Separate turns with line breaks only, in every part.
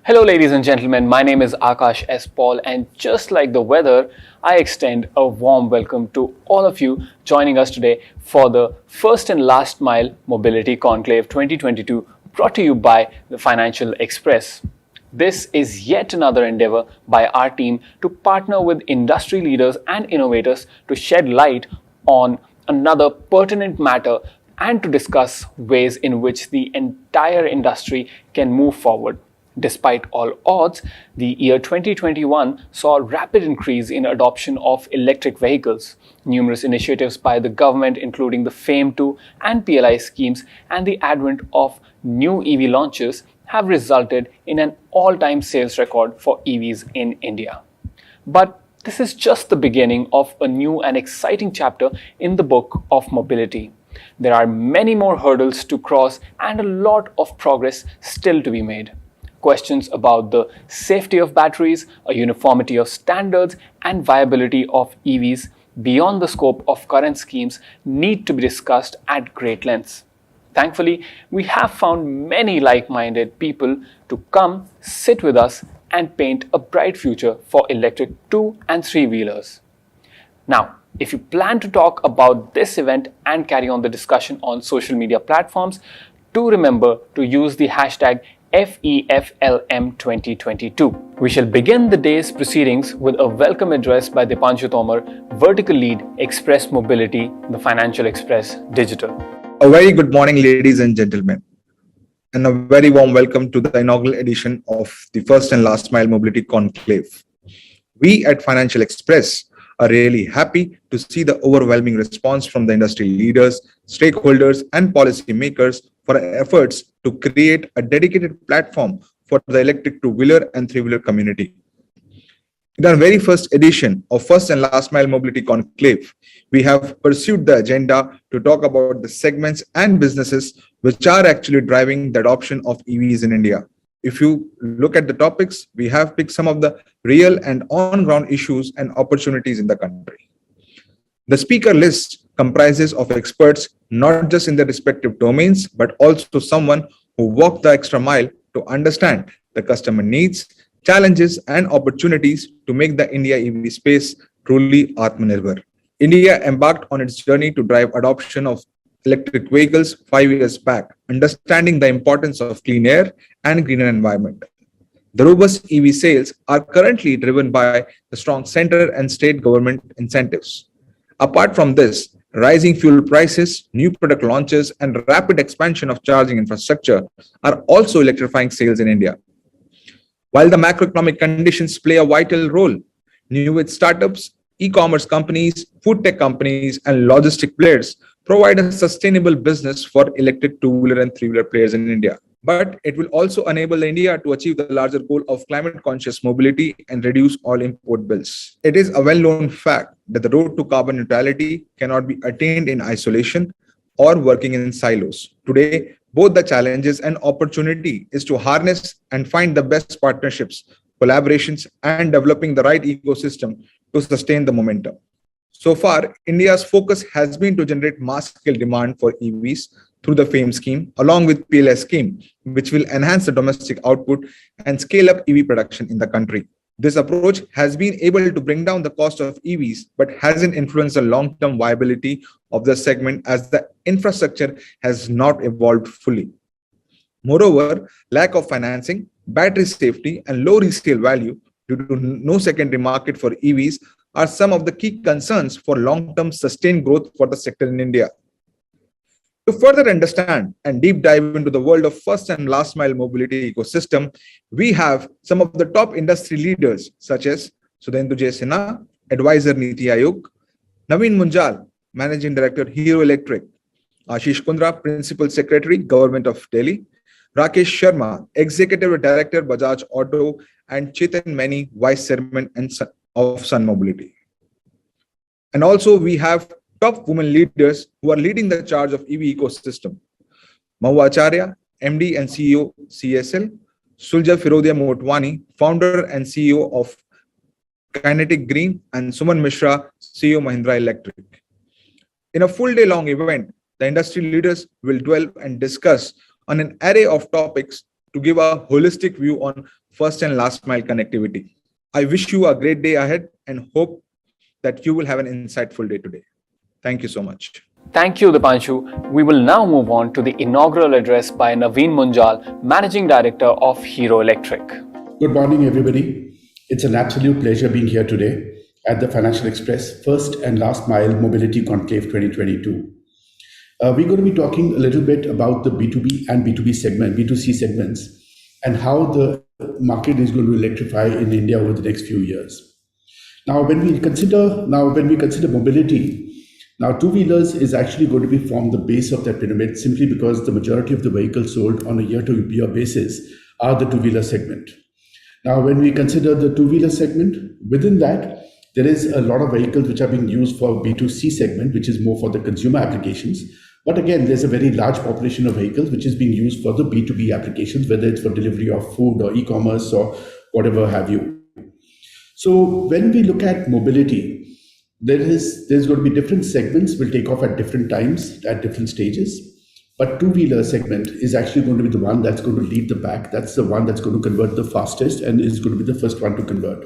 Hello, ladies and gentlemen. My name is Akash S. Paul, and just like the weather, I extend a warm welcome to all of you joining us today for the first and Last Mile Mobility Conclave 2022, brought to you by the Financial Express. This is yet another endeavor by our team to partner with industry leaders and innovators to shed light on another pertinent matter and to discuss ways in which the entire industry can move forward. Despite all odds, the year 2021 saw a rapid increase in adoption of electric vehicles. Numerous initiatives by the government, including the FAME2 and PLI schemes and the advent of new EV launches, have resulted in an all-time sales record for EVs in India. But this is just the beginning of a new and exciting chapter in the book of mobility. There are many more hurdles to cross and a lot of progress still to be made. Questions about the safety of batteries, a uniformity of standards, and viability of EVs beyond the scope of current schemes need to be discussed at great lengths. Thankfully, we have found many like-minded people to come, sit with us, and paint a bright future for electric 2 and 3-wheelers. Now, if you plan to talk about this event and carry on the discussion on social media platforms, do remember to use the hashtag FEFLM2022. We shall begin the day's proceedings with a welcome address by Dipanshu Tomar, Vertical Lead, Express Mobility, the Financial Express Digital.
A very good morning, ladies and gentlemen, and a very warm welcome to the inaugural edition of the first and last mile mobility conclave. We at Financial Express are really happy to see the overwhelming response from the industry leaders, stakeholders, and policymakers for our efforts to create a dedicated platform for the electric two-wheeler and three-wheeler community. In our very first edition of First and Last Mile Mobility Conclave, we have pursued the agenda to talk about the segments and businesses which are actually driving the adoption of EVs in India. If you look at the topics, we have picked some of the real and on-ground issues and opportunities in the country. The speaker list comprises of experts not just in their respective domains, but also someone who walked the extra mile to understand the customer needs, challenges, and opportunities to make the India EV space truly Atmanirbhar. India embarked on its journey to drive adoption of electric vehicles 5 years back, understanding the importance of clean air and greener environment. The robust EV sales are currently driven by the strong center and state government incentives. Apart from this, rising fuel prices, new product launches, and rapid expansion of charging infrastructure are also electrifying sales in India. While the macroeconomic conditions play a vital role, new age startups, e-commerce companies, food tech companies, and logistic players provide a sustainable business for electric two-wheeler and three-wheeler players in India. But it will also enable India to achieve the larger goal of climate-conscious mobility and reduce all import bills. It is a well-known fact that the road to carbon neutrality cannot be attained in isolation or working in silos. Today, both the challenges and opportunity is to harness and find the best partnerships, collaborations, and developing the right ecosystem to sustain the momentum. So far, India's focus has been to generate mass-scale demand for EVs through the FAME scheme, along with PLI scheme, which will enhance the domestic output and scale up EV production in the country. This approach has been able to bring down the cost of EVs, but hasn't influenced the long-term viability of the segment as the infrastructure has not evolved fully. Moreover, lack of financing, battery safety, and low resale value due to no secondary market for EVs are some of the key concerns for long-term sustained growth for the sector in India. To further understand and deep dive into the world of first and last mile mobility ecosystem, we have some of the top industry leaders such as Sudhendu J. Sinha, Advisor Niti Aayog, Naveen Munjal, Managing Director Hero Electric, Ashish Kundra, Principal Secretary, Government of Delhi, Rakesh Sharma, Executive Director Bajaj Auto, and Chetan Mani, Vice Chairman of Sun Mobility. And also we have top women leaders who are leading the charge of EV ecosystem. Mahua Acharya, MD and CEO CSL, Sulja Firodia Motwani, founder and CEO of Kinetic Green, and Suman Mishra, CEO Mahindra Electric. In a full day long event, the industry leaders will dwell and discuss on an array of topics to give a holistic view on first and last mile connectivity. I wish you a great day ahead and hope that you will have an insightful day today. Thank you so much.
Thank you, Dipanshu. We will now move on to the inaugural address by Naveen Munjal, Managing Director of Hero Electric.
Good morning, everybody. It's an absolute pleasure being here today at the Financial Express First and Last Mile Mobility Conclave 2022. We're going to be talking a little bit about the B2B and B2B segment, B2C segments, and how the market is going to electrify in India over the next few years. Now, when we consider mobility, now two-wheelers is actually going to be form the base of that pyramid simply because the majority of the vehicles sold on a year-to-year basis are the two-wheeler segment. Now, when we consider the two-wheeler segment, within that, there is a lot of vehicles which are being used for B2C segment, which is more for the consumer applications. But again, there's a very large population of vehicles which is being used for the B2B applications, whether it's for delivery of food or e-commerce or whatever have you. So when we look at mobility, there's going to be different segments will take off at different times, at different stages. But two-wheeler segment is actually going to be the one that's going to lead the pack. That's the one that's going to convert the fastest and is going to be the first one to convert.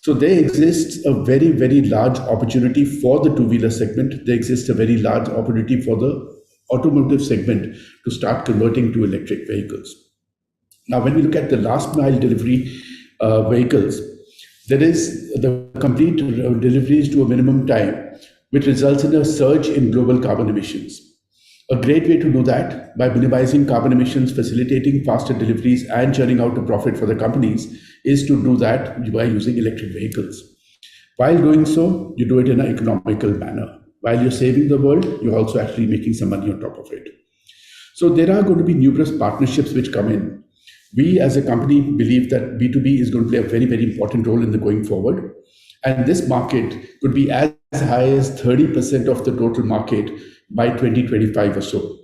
So there exists a very, very large opportunity for the two-wheeler segment. There exists a very large opportunity for the automotive segment to start converting to electric vehicles. Now, when we look at the last mile delivery vehicles, there is the complete deliveries to a minimum time, which results in a surge in global carbon emissions. A great way to do that by minimizing carbon emissions, facilitating faster deliveries, and churning out a profit for the companies is to do that by using electric vehicles. While doing so, you do it in an economical manner. While you're saving the world, you're also actually making some money on top of it. So there are going to be numerous partnerships which come in. We as a company believe that B2B is going to play a very, very important role in the going forward. And this market could be as high as 30% of the total market by 2025 or so.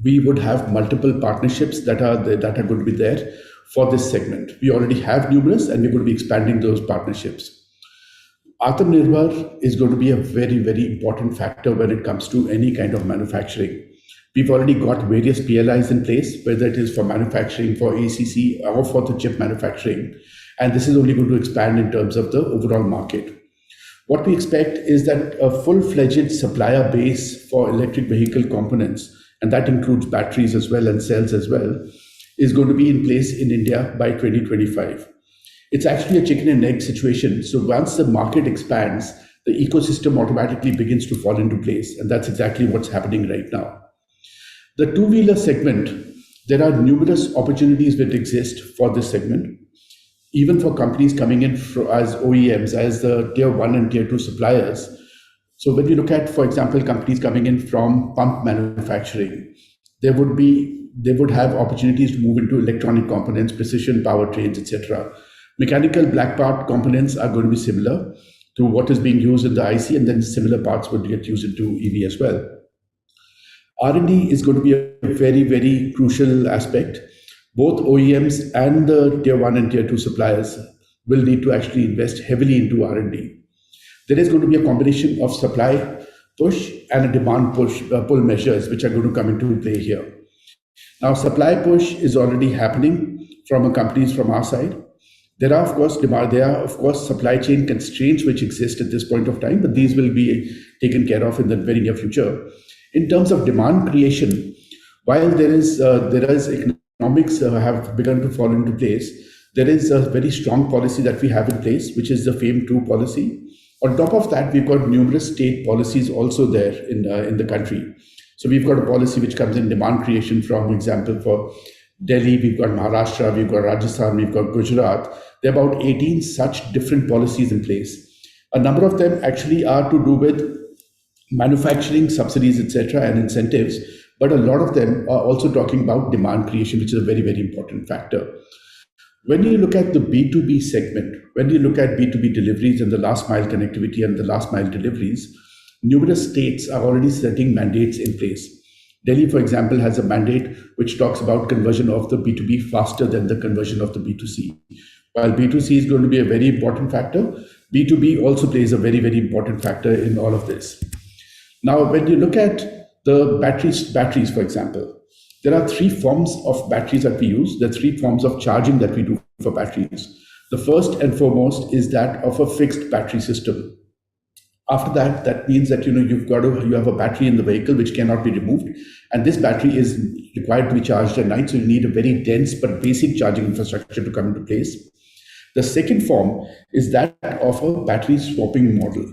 We would have multiple partnerships that are going to be there for this segment. We already have numerous and we're going to be expanding those partnerships. Atmanirbhar is going to be a very, very important factor when it comes to any kind of manufacturing. We've already got various PLIs in place, whether it is for manufacturing, for ACC, or for the chip manufacturing. And this is only going to expand in terms of the overall market. What we expect is that a full-fledged supplier base for electric vehicle components, and that includes batteries as well and cells as well, is going to be in place in India by 2025. It's actually a chicken and egg situation. So once the market expands, the ecosystem automatically begins to fall into place. And that's exactly what's happening right now. The two-wheeler segment, there are numerous opportunities that exist for this segment, even for companies coming in as OEMs, as the tier 1 and tier 2 suppliers. So when you look at, for example, companies coming in from pump manufacturing, they would have opportunities to move into electronic components, precision powertrains, etc. Mechanical black part components are going to be similar to what is being used in the IC, and then similar parts would get used into EV as well. R&D is going to be a very, very crucial aspect. Both OEMs and the tier 1 and tier 2 suppliers will need to actually invest heavily into R&D. There is going to be a combination of supply push and a demand pull measures which are going to come into play here. Now, supply push is already happening from companies from our side. There are, of course, supply chain constraints which exist at this point of time, but these will be taken care of in the very near future. In terms of demand creation, while there is economics have begun to fall into place, there is a very strong policy that we have in place, which is the FAME 2 policy. On top of that, we've got numerous state policies also there in the country. So we've got a policy which comes in demand creation, for example, for Delhi, we've got Maharashtra, we've got Rajasthan, we've got Gujarat. There are about 18 such different policies in place. A number of them actually are to do with manufacturing subsidies, etc., and incentives, but a lot of them are also talking about demand creation, which is a very, very important factor. When you look at the B2B segment, when you look at B2B deliveries and the last mile connectivity and the last mile deliveries, numerous states are already setting mandates in place. Delhi, for example, has a mandate which talks about conversion of the B2B faster than the conversion of the B2C. While B2C is going to be a very important factor, B2B also plays a very, very important factor in all of this. Now, when you look at the batteries, for example, There are three forms of batteries that we use. There are three forms of charging that we do for batteries. The first and foremost is that of a fixed battery system. After that, that means that you have a battery in the vehicle which cannot be removed, and this battery is required to be charged at night. So you need a very dense but basic charging infrastructure to come into place. The second form is that of a battery swapping model.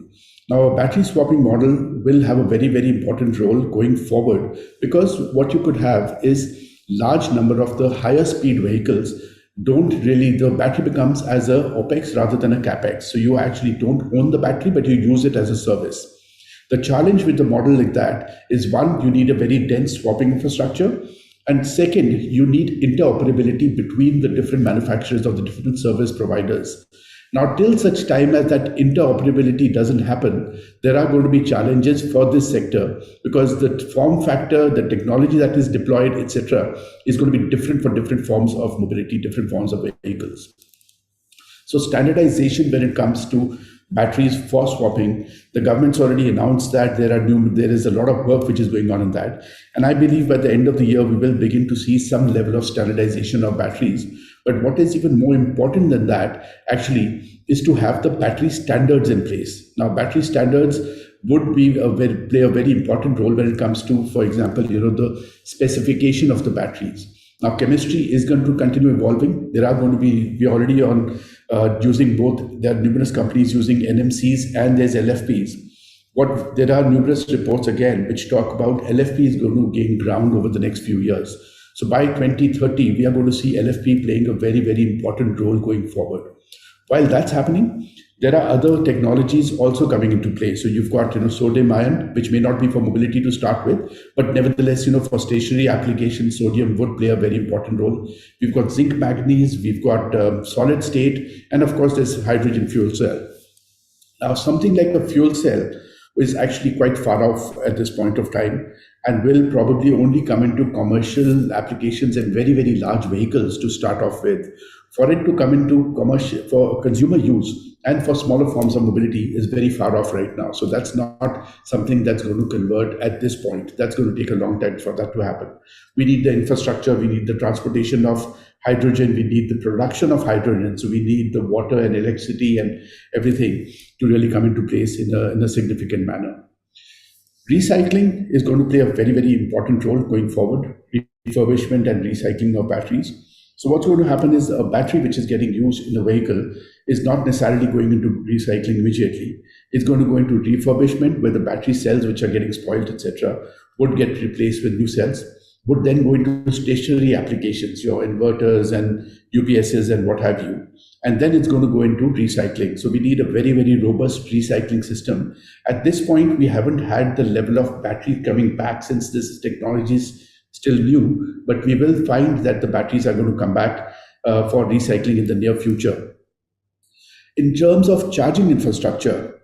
Now, a battery swapping model will have a very, very important role going forward, because what you could have is large number of the higher speed vehicles the battery becomes as a OPEX rather than a CAPEX. So you actually don't own the battery, but you use it as a service. The challenge with a model like that is, one, you need a very dense swapping infrastructure. And second, you need interoperability between the different manufacturers or the different service providers. Now, till such time as that interoperability doesn't happen, there are going to be challenges for this sector, because the form factor, the technology that is deployed, etc., is going to be different for different forms of mobility, different forms of vehicles. So standardization when it comes to batteries for swapping, the government's already announced that there is a lot of work which is going on in that. And I believe by the end of the year, we will begin to see some level of standardization of batteries. But what is even more important than that actually is to have the battery standards in place. Now, battery standards would play a very important role when it comes to, for example, the specification of the batteries. Now, chemistry is going to continue evolving. We're already on using both. There are numerous companies using NMCs and there's LFPs. There are numerous reports again which talk about LFP is going to gain ground over the next few years. So by 2030, we are going to see LFP playing a very, very important role going forward. While that's happening, there are other technologies also coming into play. So you've got, sodium ion, which may not be for mobility to start with, but nevertheless, for stationary applications, sodium would play a very important role. We've got zinc manganese, we've got solid state, and of course, there's hydrogen fuel cell. Now, something like a fuel cell is actually quite far off at this point of time, and will probably only come into commercial applications and very, very large vehicles to start off with. For it to come into commercial, for consumer use and for smaller forms of mobility is very far off right now. So that's not something that's going to convert at this point. That's going to take a long time for that to happen. We need the infrastructure, we need the transportation of hydrogen, we need the production of hydrogen. So we need the water and electricity and everything to really come into place in a significant manner. Recycling is going to play a very, very important role going forward, refurbishment and recycling of batteries. So what's going to happen is a battery which is getting used in the vehicle is not necessarily going into recycling immediately. It's going to go into refurbishment, where the battery cells which are getting spoiled, etc., would get replaced with new cells, would then go into stationary applications, your inverters and UPSs and what have you. And then it's going to go into recycling. So we need a very, very robust recycling system. At this point, we haven't had the level of battery coming back, since this technology is still new, but we will find that the batteries are going to come back for recycling in the near future. In terms of charging infrastructure,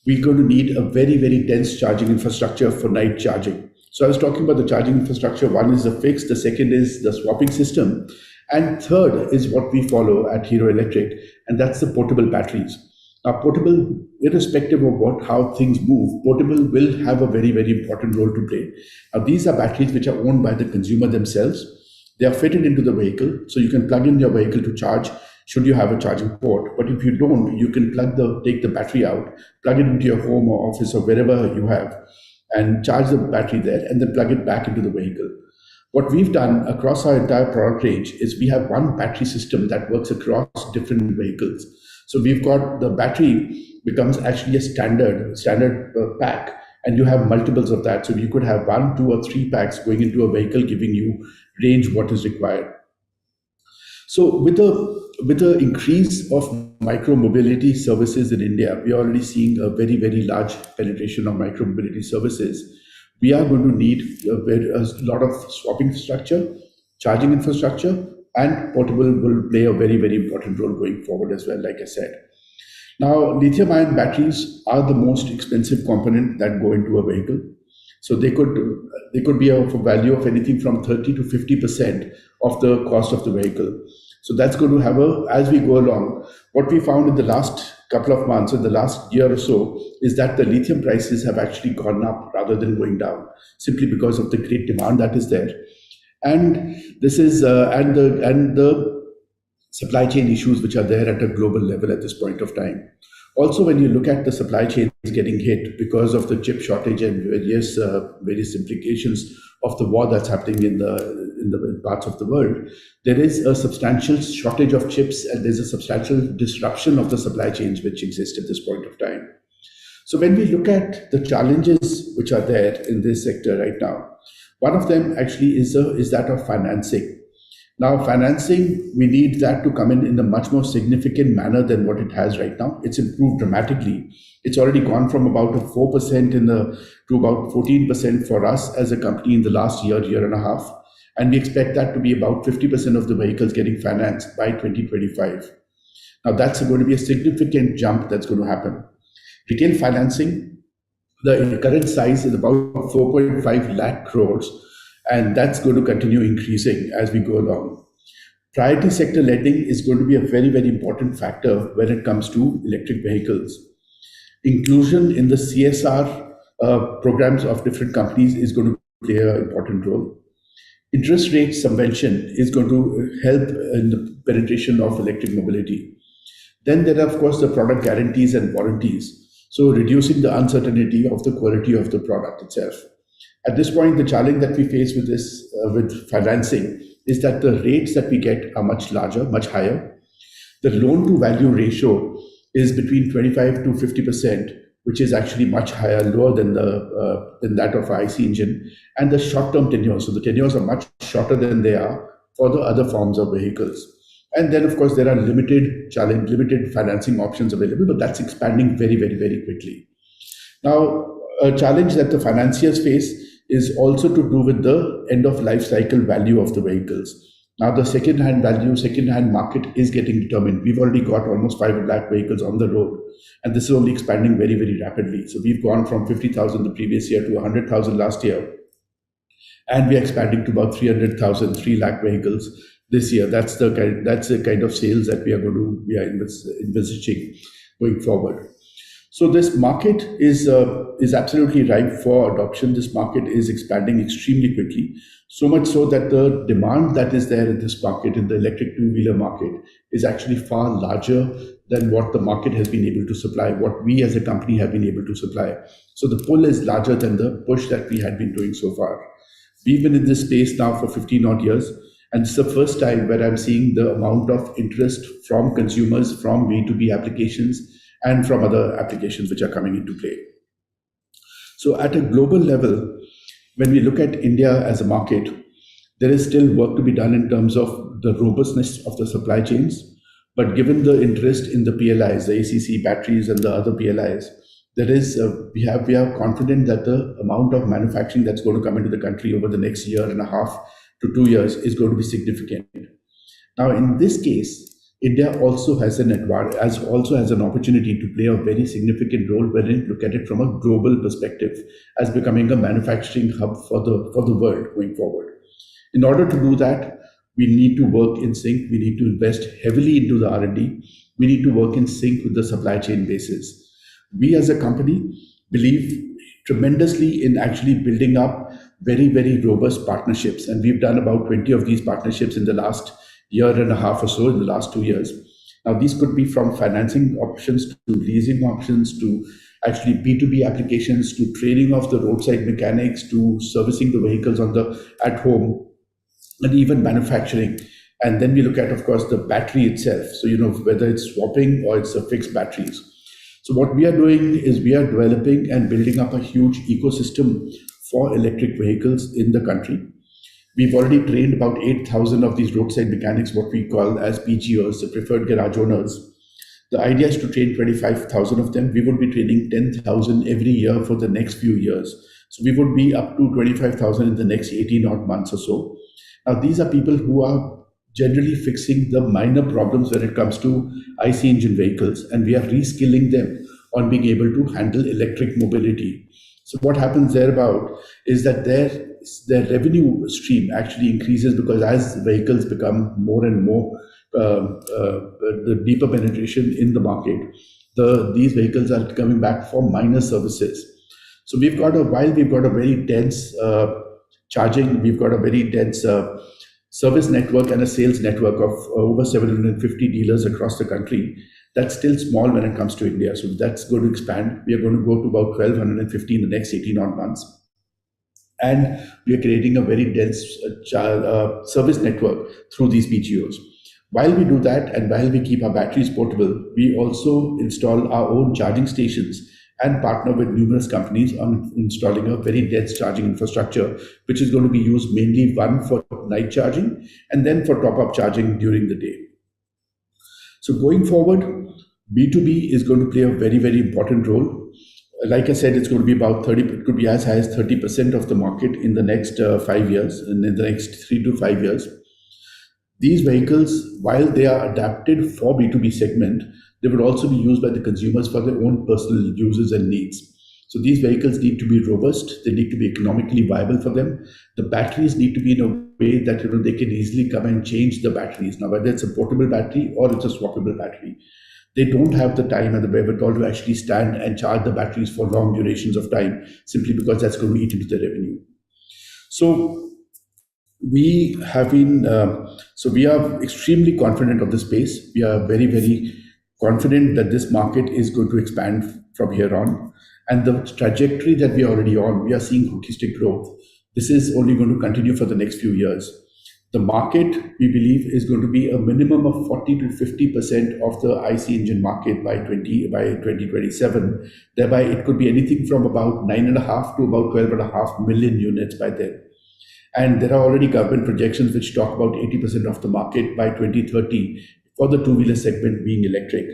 we're going to need a very, very dense charging infrastructure for night charging. So I was talking about the charging infrastructure. One is the fixed, the second is the swapping system, and third is what we follow at Hero Electric, and that's the portable batteries. Now, portable, irrespective of how things move, portable will have a very, very important role to play. Now, these are batteries which are owned by the consumer themselves. They are fitted into the vehicle, so you can plug in your vehicle to charge should you have a charging port. But if you don't, you can take the battery out, plug it into your home or office or wherever you have, and charge the battery there, and then plug it back into the vehicle. What we've done across our entire product range is we have one battery system that works across different vehicles. So we've got the battery becomes actually a standard pack, and you have multiples of that. So you could have 1, 2, or 3 packs going into a vehicle, giving you range what is required. So with the increase of micro mobility services in India, we are already seeing a very, very large penetration of micro mobility services. We are going to need a lot of swapping infrastructure, charging infrastructure, and portable will play a very, very important role going forward as well, like I said. Now, lithium-ion batteries are the most expensive component that go into a vehicle. So they could be of a value of anything from 30 to 50% of the cost of the vehicle. So that's going to have as we go along, what we found in the last couple of months, in the last year or so, is that the lithium prices have actually gone up rather than going down, simply because of the great demand that is there. And this is and the supply chain issues which are there at a global level at this point of time. Also, when you look at the supply chains getting hit because of the chip shortage and various implications of the war that's happening in parts of the world, there is a substantial shortage of chips and there's a substantial disruption of the supply chains which exist at this point of time. So when we look at the challenges which are there in this sector right now, one of them actually is that of financing. Now, financing, we need that to come in a much more significant manner than what it has right now. It's improved dramatically. It's already gone from about a 4% to about 14% for us as a company in the last year and a half. And we expect that to be about 50% of the vehicles getting financed by 2025. Now, that's going to be a significant jump that's going to happen. Retail financing, the current size is about 4.5 lakh crores, and that's going to continue increasing as we go along. Priority sector lending is going to be a very, very important factor when it comes to electric vehicles. Inclusion in the CSR programs of different companies is going to play an important role. Interest rate subvention is going to help in the penetration of electric mobility. Then there are, of course, the product guarantees and warranties. So reducing the uncertainty of the quality of the product itself. At this point, the challenge that we face with this, with financing, is that the rates that we get are much larger, much higher. The loan to value ratio is between 25 to 50%, which is actually much higher, lower than that of IC engine, and the short-term tenures. So the tenures are much shorter than they are for the other forms of vehicles. And then, of course, there are limited financing options available, but that's expanding very, very, very quickly. Now, a challenge that the financiers face is also to do with the end of life cycle value of the vehicles. Now, the second-hand market is getting determined. We've already got almost 5 lakh vehicles on the road, and this is only expanding very, very rapidly. So we've gone from 50,000 the previous year to 100,000 last year, and we're expanding to about 3 lakh vehicles this year. That's the kind of sales that we are envisaging going forward. So this market is absolutely ripe for adoption. This market is expanding extremely quickly, so much so that the demand that is there in this market, in the electric two-wheeler market, is actually far larger than what the market has been able to supply, what we as a company have been able to supply. So the pull is larger than the push that we had been doing so far. We've been in this space now for 15 odd years. And it's the first time where I'm seeing the amount of interest from consumers, from B2B applications, and from other applications which are coming into play. So at a global level, when we look at India as a market, there is still work to be done in terms of the robustness of the supply chains. But given the interest in the PLIs, the ACC batteries and the other PLIs, we are confident that the amount of manufacturing that's going to come into the country over the next year and a half to 2 years is going to be significant. Now, in this case, India also has an opportunity to play a very significant role when you look at it from a global perspective as becoming a manufacturing hub for the world going forward. In order to do that, we need to work in sync. We need to invest heavily into the R&D. We need to work in sync with the supply chain basis. We as a company believe tremendously in actually building up very, very robust partnerships. And we've done about 20 of these partnerships in the last year and a half or so, in the last 2 years. Now, these could be from financing options to leasing options to actually B2B applications to training of the roadside mechanics to servicing the vehicles at home and even manufacturing. And then we look at, of course, the battery itself. So, whether it's swapping or it's a fixed batteries. So what we are doing is we are developing and building up a huge ecosystem for electric vehicles in the country. We've already trained about 8,000 of these roadside mechanics, what we call as PGOs, the preferred garage owners. The idea is to train 25,000 of them. We would be training 10,000 every year for the next few years. So we would be up to 25,000 in the next 18 odd months or so. Now, these are people who are generally fixing the minor problems when it comes to IC engine vehicles, and we are reskilling them on being able to handle electric mobility. So what happens thereabout is that their revenue stream actually increases because as vehicles become more and more the deeper penetration in the market, these vehicles are coming back for minor services. So while we've got a very dense charging. We've got a very dense service network and a sales network of over 750 dealers across the country. That's still small when it comes to India. So that's going to expand. We are going to go to about 1,250 in the next 18 odd months. And we are creating a very dense service network through these BGOs. While we do that and while we keep our batteries portable, we also install our own charging stations and partner with numerous companies on installing a very dense charging infrastructure, which is going to be used mainly one for night charging and then for top-up charging during the day. So going forward, B2B is going to play a very, very important role. Like I said, it's going to be about 30, it could be as high as 30% of the market in the next 5 years, and in the next 3 to 5 years. These vehicles, while they are adapted for B2B segment, they would also be used by the consumers for their own personal uses and needs. So these vehicles need to be robust, they need to be economically viable for them. The batteries need to be in a way that they can easily come and change the batteries. Now, whether it's a portable battery or it's a swappable battery, they don't have the time and the wherewithal to actually stand and charge the batteries for long durations of time, simply because that's going to eat into the revenue. So we have been, we are extremely confident of the space. We are very, very confident that this market is going to expand from here on. And the trajectory that we are already on, we are seeing hockey stick growth. This is only going to continue for the next few years. The market, we believe, is going to be a minimum of 40 to 50% of the IC engine market by 2027. Thereby, it could be anything from about 9.5 to about 12.5 million units by then. And there are already government projections which talk about 80% of the market by 2030 for the two-wheeler segment being electric.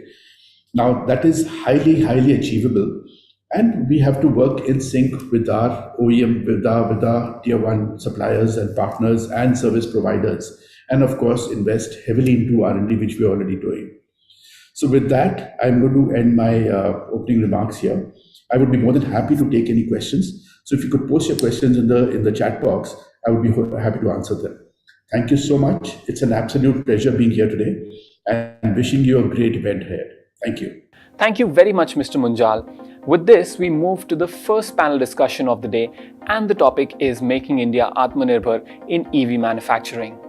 Now, that is highly, highly achievable. And we have to work in sync with our OEM, with our tier one suppliers and partners and service providers. And of course, invest heavily into R&D, which we're already doing. So with that, I'm going to end my opening remarks here. I would be more than happy to take any questions. So if you could post your questions in the chat box, I would be happy to answer them. Thank you so much. It's an absolute pleasure being here today and wishing you a great event ahead. Thank you.
Thank you very much, Mr. Munjal. With this, we move to the first panel discussion of the day, and the topic is Making India Atmanirbhar in EV Manufacturing.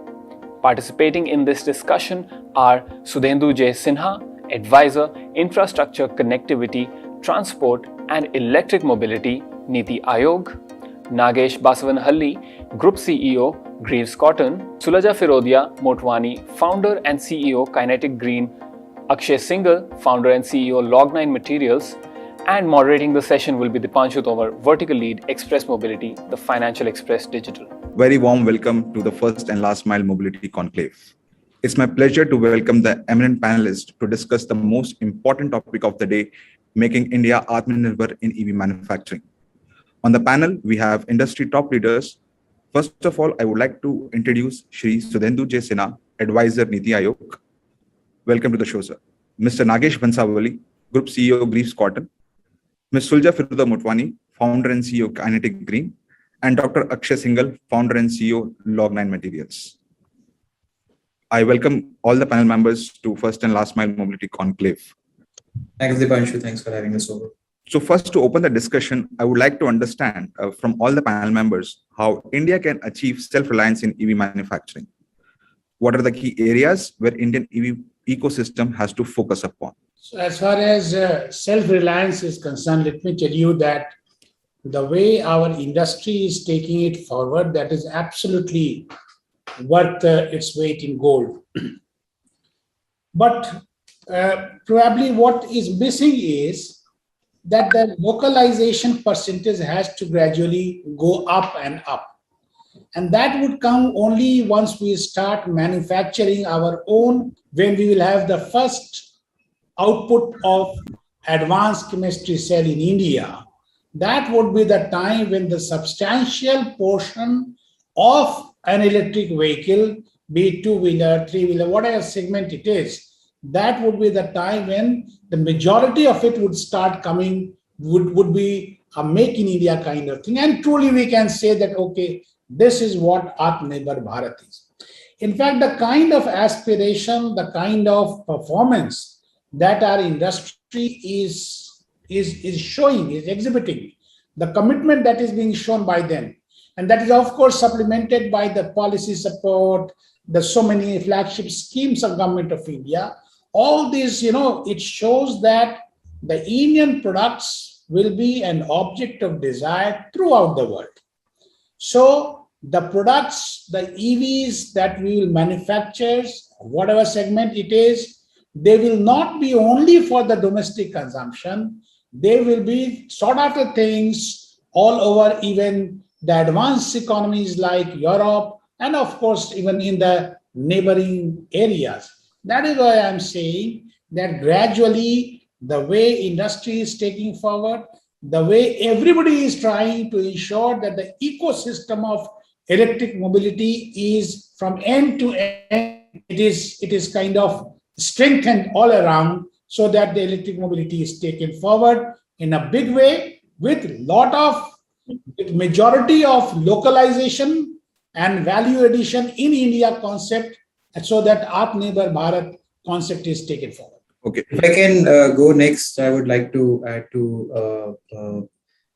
Participating in this discussion are Sudhendu J. Sinha, Advisor, Infrastructure, Connectivity, Transport and Electric Mobility, Niti Aayog; Nagesh Basavanahalli, Group CEO, Greaves Cotton; Sulaja Firodia Motwani, Founder and CEO, Kinetic Green; Akshay Singhal, Founder and CEO, Log9 Materials; and moderating the session will be Dipanshu Tomar, Vertical Lead, Express Mobility, the Financial Express Digital.
Very warm welcome to the first and last mile mobility conclave. It's my pleasure to welcome the eminent panelists to discuss the most important topic of the day, making India Atmanirbhar in EV manufacturing. On the panel, we have industry top leaders. First of all, I would like to introduce Shri Sudhendu J. Sinha, Advisor Niti Aayog. Welcome to the show, sir. Mr. Nagesh Bhansawali, Group CEO, Greaves Cotton; Ms. Sulja Firuda Motwani, Founder and CEO, Kinetic Green; and Dr. Akshay Singhal, Founder and CEO, Log9 Materials. I welcome all the panel members to First and Last Mile Mobility Conclave.
Thanks, Dipanshu. Thanks for having us over.
So first, to open the discussion, I would like to understand from all the panel members how India can achieve self-reliance in EV manufacturing. What are the key areas where Indian EV ecosystem has to focus upon?
So as far as self-reliance is concerned, let me tell you that the way our industry is taking it forward, that is absolutely worth its weight in gold. But probably what is missing is that the localization percentage has to gradually go up and up. And that would come only once we start manufacturing our own, when we will have the first output of advanced chemistry cell in India. That would be the time when the substantial portion of an electric vehicle, be it two-wheeler, three-wheeler, whatever segment it is, that would be the time when the majority of it would start coming, would be a make in India kind of thing. And truly we can say that, okay, this is what Atmanirbhar Bharat is. In fact, the kind of aspiration, the kind of performance that our industry is showing, is exhibiting, the commitment that is being shown by them, And that is, of course, supplemented by the policy support, the so many flagship schemes of Government of India. All this, it shows that the Indian products will be an object of desire throughout the world. So the products, the EVs that we will manufacture, whatever segment it is, they will not be only for the domestic consumption. They will be sought after things all over, even the advanced economies like Europe, and of course, even in the neighboring areas. That is why I'm saying that gradually the way industry is taking forward, the way everybody is trying to ensure that the ecosystem of electric mobility is from end to end, it is kind of strengthened all around, so that the electric mobility is taken forward in a big way with majority of localization and value addition in India concept, so that Atmanirbhar Bharat concept is taken forward.
Okay.
If I can go next, I would like to add to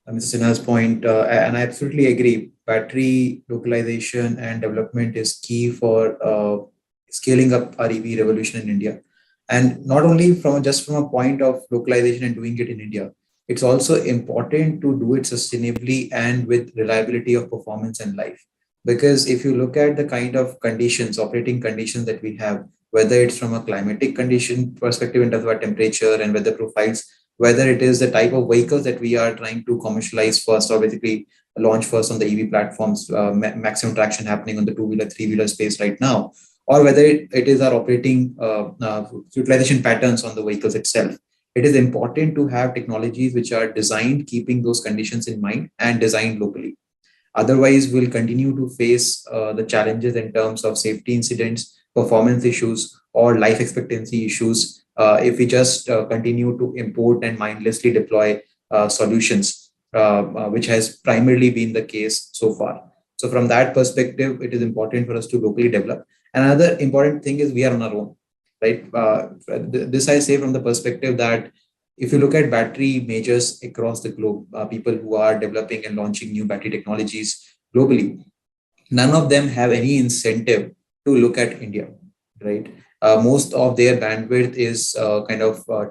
Mr. Sinha's point, and I absolutely agree. Battery localization and development is key for scaling up our EV revolution in India, and not only from a point of localization and doing it in India. It's also important to do it sustainably and with reliability of performance and life. Because if you look at the kind of conditions, operating conditions that we have, whether it's from a climatic condition perspective in terms of our temperature and weather profiles, whether it is the type of vehicles that we are trying to commercialize first or basically launch first on the EV platforms, maximum traction happening on the two-wheeler, three-wheeler space right now, or whether it is our operating utilization patterns on the vehicles itself. It is important to have technologies which are designed keeping those conditions in mind and designed locally. Otherwise, we'll continue to face the challenges in terms of safety incidents, performance issues, or life expectancy issues if we just continue to import and mindlessly deploy solutions, which has primarily been the case so far. So from that perspective, it is important for us to locally develop. Another important thing is we are on our own, right? This I say from the perspective that if you look at battery majors across the globe, people who are developing and launching new battery technologies globally, none of them have any incentive to look at India, right? Most of their bandwidth is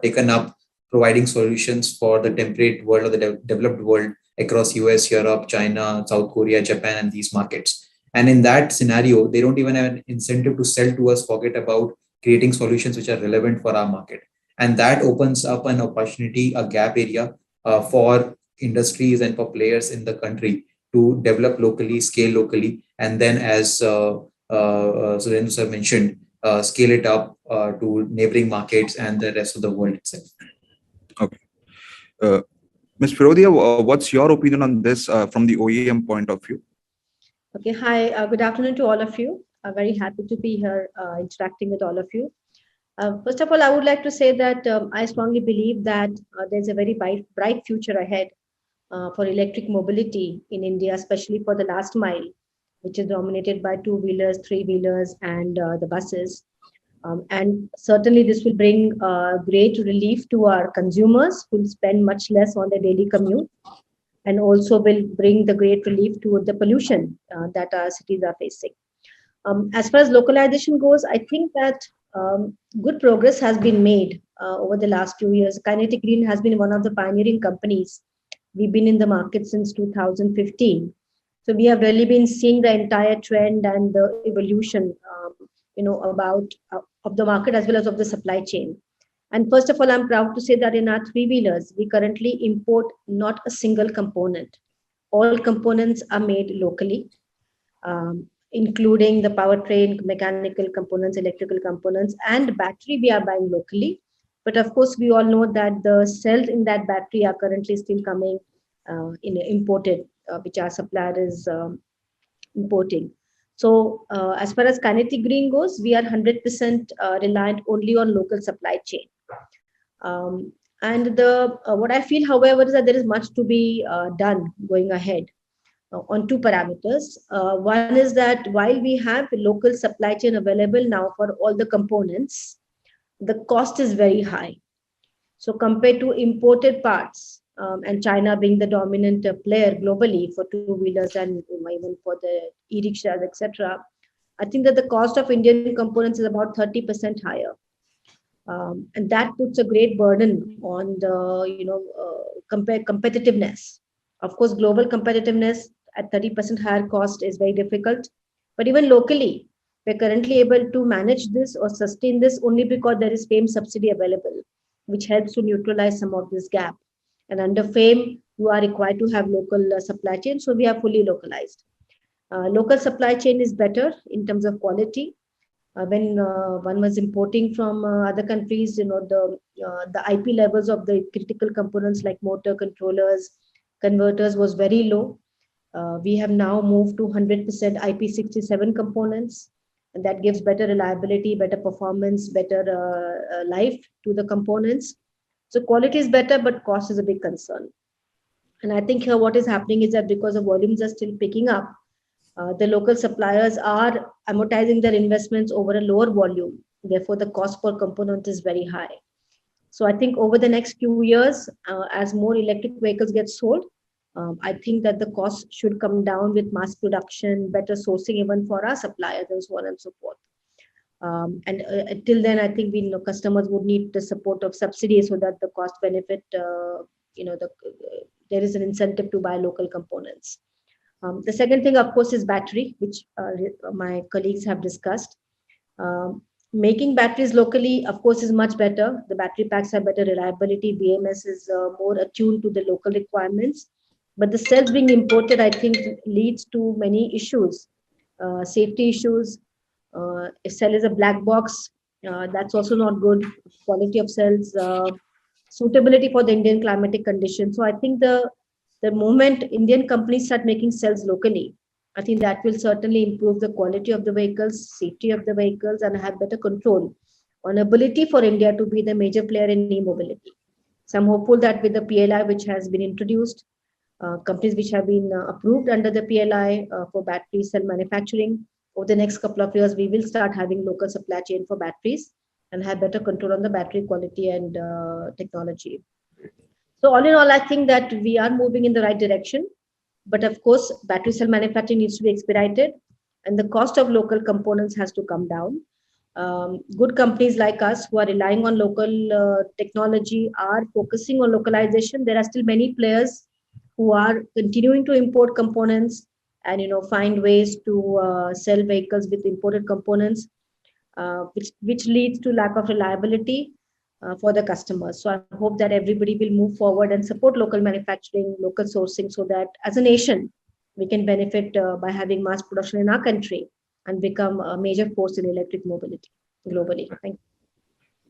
taken up providing solutions for the temperate world or the developed world across US, Europe, China, South Korea, Japan, and these markets. And in that scenario, they don't even have an incentive to sell to us, forget about creating solutions which are relevant for our market. And that opens up an opportunity, a gap area for industries and for players in the country to develop locally, scale locally, and then as Surendra sir mentioned, scale it up to neighboring markets and the rest of the world itself.
Okay. Ms. Firodia, what's your opinion on this from the OEM point of view?
Okay, hi, good afternoon to all of you. I'm very happy to be here interacting with all of you. First of all, I would like to say that I strongly believe that there's a very bright future ahead for electric mobility in India, especially for the last mile, which is dominated by two-wheelers, three-wheelers, and the buses. And certainly this will bring great relief to our consumers who will spend much less on their daily commute, and also will bring the great relief to the pollution that our cities are facing. As far as localization goes, I think that good progress has been made over the last few years. Kinetic Green has been one of the pioneering companies. We've been in the market since 2015. So we have really been seeing the entire trend and the evolution, of the market as well as of the supply chain. And first of all, I'm proud to say that in our three-wheelers, we currently import not a single component. All components are made locally, including the powertrain, mechanical components, electrical components, and battery we are buying locally. But of course, we all know that the cells in that battery are currently still coming imported, which our supplier is importing. So as far as Kinetic Green goes, we are 100% reliant only on local supply chain. And what I feel, however, is that there is much to be done going ahead on two parameters. One is that while we have local supply chain available now for all the components, the cost is very high. So compared to imported parts, and China being the dominant player globally for two-wheelers and even for the e-rickshaws, etc. I think that the cost of Indian components is about 30% higher. And that puts a great burden on the competitiveness. Of course, global competitiveness at 30% higher cost is very difficult, but even locally, we're currently able to manage this or sustain this only because there is FAME subsidy available, which helps to neutralize some of this gap. And under FAME, you are required to have local supply chain, so we are fully localized. Local supply chain is better in terms of quality. When one was importing from other countries, the IP levels of the critical components like motor controllers, converters was very low. We have now moved to 100% IP67 components, and that gives better reliability, better performance, better life to the components. So quality is better, but cost is a big concern. And I think here what is happening is that because the volumes are still picking up, the local suppliers are amortizing their investments over a lower volume. Therefore, the cost per component is very high. So I think over the next few years, as more electric vehicles get sold, I think that the cost should come down with mass production, better sourcing even for our suppliers and so on and so forth. And until then, I think we know customers would need the support of subsidies so that the cost benefit, there is an incentive to buy local components. The second thing, of course, is battery, which my colleagues have discussed. Making batteries locally, of course, is much better. The battery packs have better reliability. BMS is more attuned to the local requirements. But the cells being imported, I think, leads to many issues, safety issues. If cell is a black box, that's also not good. Quality of cells, suitability for the Indian climatic conditions. So I think the moment Indian companies start making cells locally, I think that will certainly improve the quality of the vehicles, safety of the vehicles, and have better control on ability for India to be the major player in e-mobility. So I'm hopeful that with the PLI which has been introduced, companies which have been approved under the PLI for battery cell manufacturing, over the next couple of years, we will start having local supply chain for batteries and have better control on the battery quality and technology. So all in all, I think that we are moving in the right direction. But of course, battery cell manufacturing needs to be expedited and the cost of local components has to come down. Good companies like us who are relying on local technology are focusing on localization. There are still many players who are continuing to import components and find ways to sell vehicles with imported components, which leads to lack of reliability for the customers. So I hope that everybody will move forward and support local manufacturing, local sourcing, so that as a nation, we can benefit by having mass production in our country and become a major force in electric mobility globally. Thank you.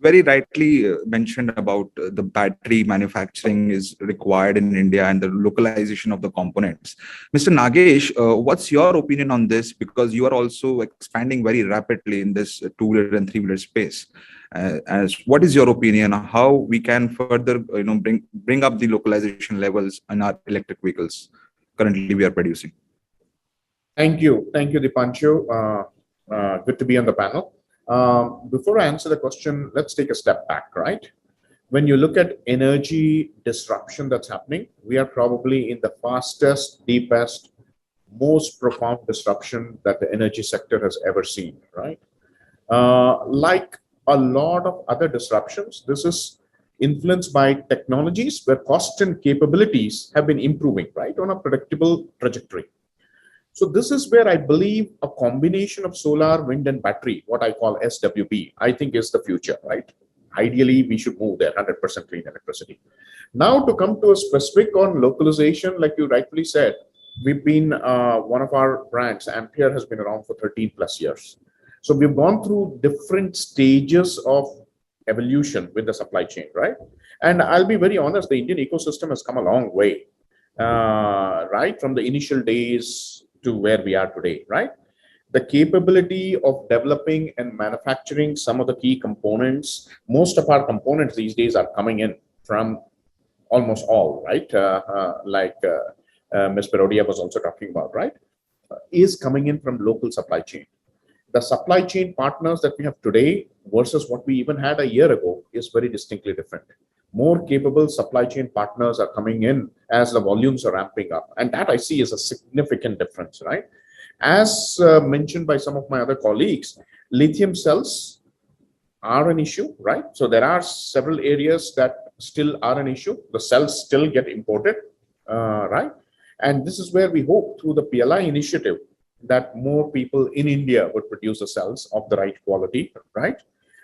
Very rightly mentioned about the battery manufacturing is required in India and the localization of the components. Mr. Nagesh, what's your opinion on this? Because you are also expanding very rapidly in this two-wheeler and three-wheeler space. What is your opinion on how we can further bring up the localization levels in our electric vehicles currently we are producing?
Thank you, Dipanshu. Good to be on the panel. Before I answer the question, let's take a step back, right? When you look at energy disruption that's happening, we are probably in the fastest, deepest, most profound disruption that the energy sector has ever seen, right? Like a lot of other disruptions, this is influenced by technologies where cost and capabilities have been improving, right, on a predictable trajectory. So this is where I believe a combination of solar, wind, and battery, what I call SWB, I think is the future, right? Ideally, we should move there, 100% clean electricity. Now, to come to a specific on localization, like you rightfully said, we've been, one of our brands, Ampere, has been around for 13 plus years. So we've gone through different stages of evolution with the supply chain, right? And I'll be very honest, the Indian ecosystem has come a long way, right? From the initial days to where we are today, right? The capability of developing and manufacturing some of the key components, most of our components these days are coming in from almost all, right? Like Ms. Perodia was also talking about, right? Is coming in from local supply chain. The supply chain partners that we have today versus what we even had a year ago is very distinctly different. more capable supply chain partners are coming in as the volumes are ramping up. And that I see is a significant difference, right? As mentioned by some of my other colleagues, lithium cells are an issue, right? So there are several areas that still are an issue. The cells still get imported, right? And this is where we hope through the PLI initiative that more people in India would produce the cells of the right quality, right?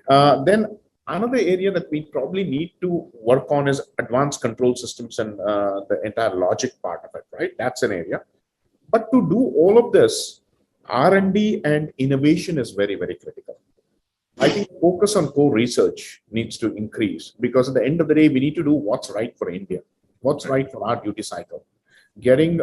Then another area that we probably need to work on is advanced control systems and the entire logic part of it, right? That's an area. But to do all of this, R&D and innovation is very, very critical. I think focus on core research needs to increase, because at the end of the day, we need to do what's right for India, what's right for our duty cycle. Getting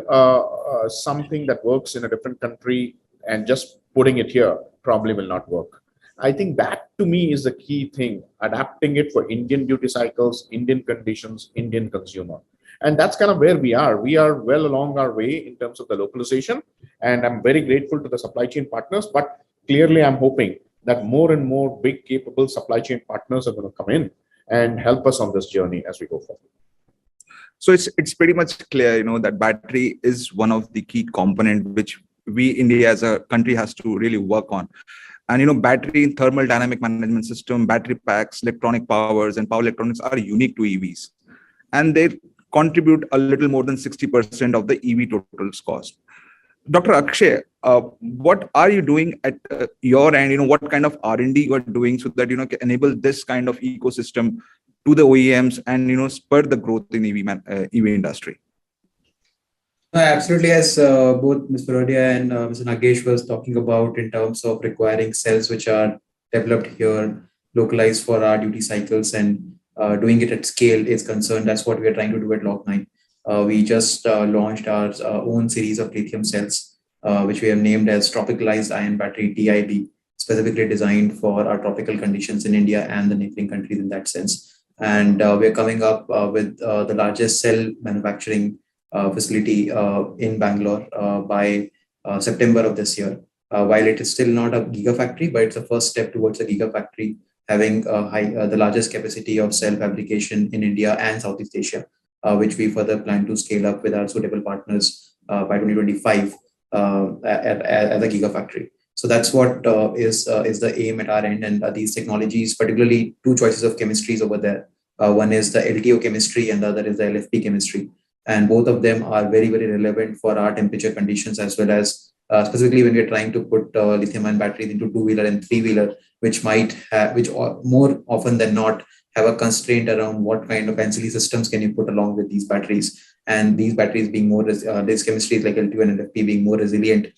something that works in a different country and just putting it here probably will not work. I think that to me is the key thing, adapting it for Indian duty cycles, Indian conditions, Indian consumer. And that's kind of where we are. We are well along our way in terms of the localization. And I'm very grateful to the supply chain partners, but clearly I'm hoping that more and more big capable supply chain partners are going to come in and help us on this journey as we go forward.
So it's pretty much clear, that battery is one of the key component which we India as a country has to really work on. And battery thermal dynamic management system, battery packs, electronic powers, and power electronics are unique to EVs, and they contribute a little more than 60% of the EV total cost. Dr. Akshay, what are you doing at your end? What kind of R&D you are doing so that can enable this kind of ecosystem to the OEMs and spur the growth in EV industry?
Absolutely, as both Ms. Parodia and Mr. Nagesh was talking about, in terms of requiring cells which are developed here, localized for our duty cycles, and doing it at scale is concerned. That's what we are trying to do at Loc9. We just launched our own series of lithium cells, which we have named as Tropicalized Ion Battery TIB, specifically designed for our tropical conditions in India and the neighboring countries in that sense. And we're coming up with the largest cell manufacturing facility in Bangalore by September of this year. While it is still not a gigafactory, but it's a first step towards a gigafactory, having the largest capacity of cell fabrication in India and Southeast Asia, which we further plan to scale up with our suitable partners by 2025 at a gigafactory. So that's what is the aim at our end. And these technologies, particularly two choices of chemistries over there. One is the LTO chemistry and the other is the LFP chemistry. And both of them are very, very relevant for our temperature conditions, as well as specifically when we're trying to put lithium-ion batteries into two-wheeler and three-wheeler, which more often than not have a constraint around what kind of ancillary systems can you put along with these batteries. And these batteries being more, these chemistries like LTO and LFP being more resilient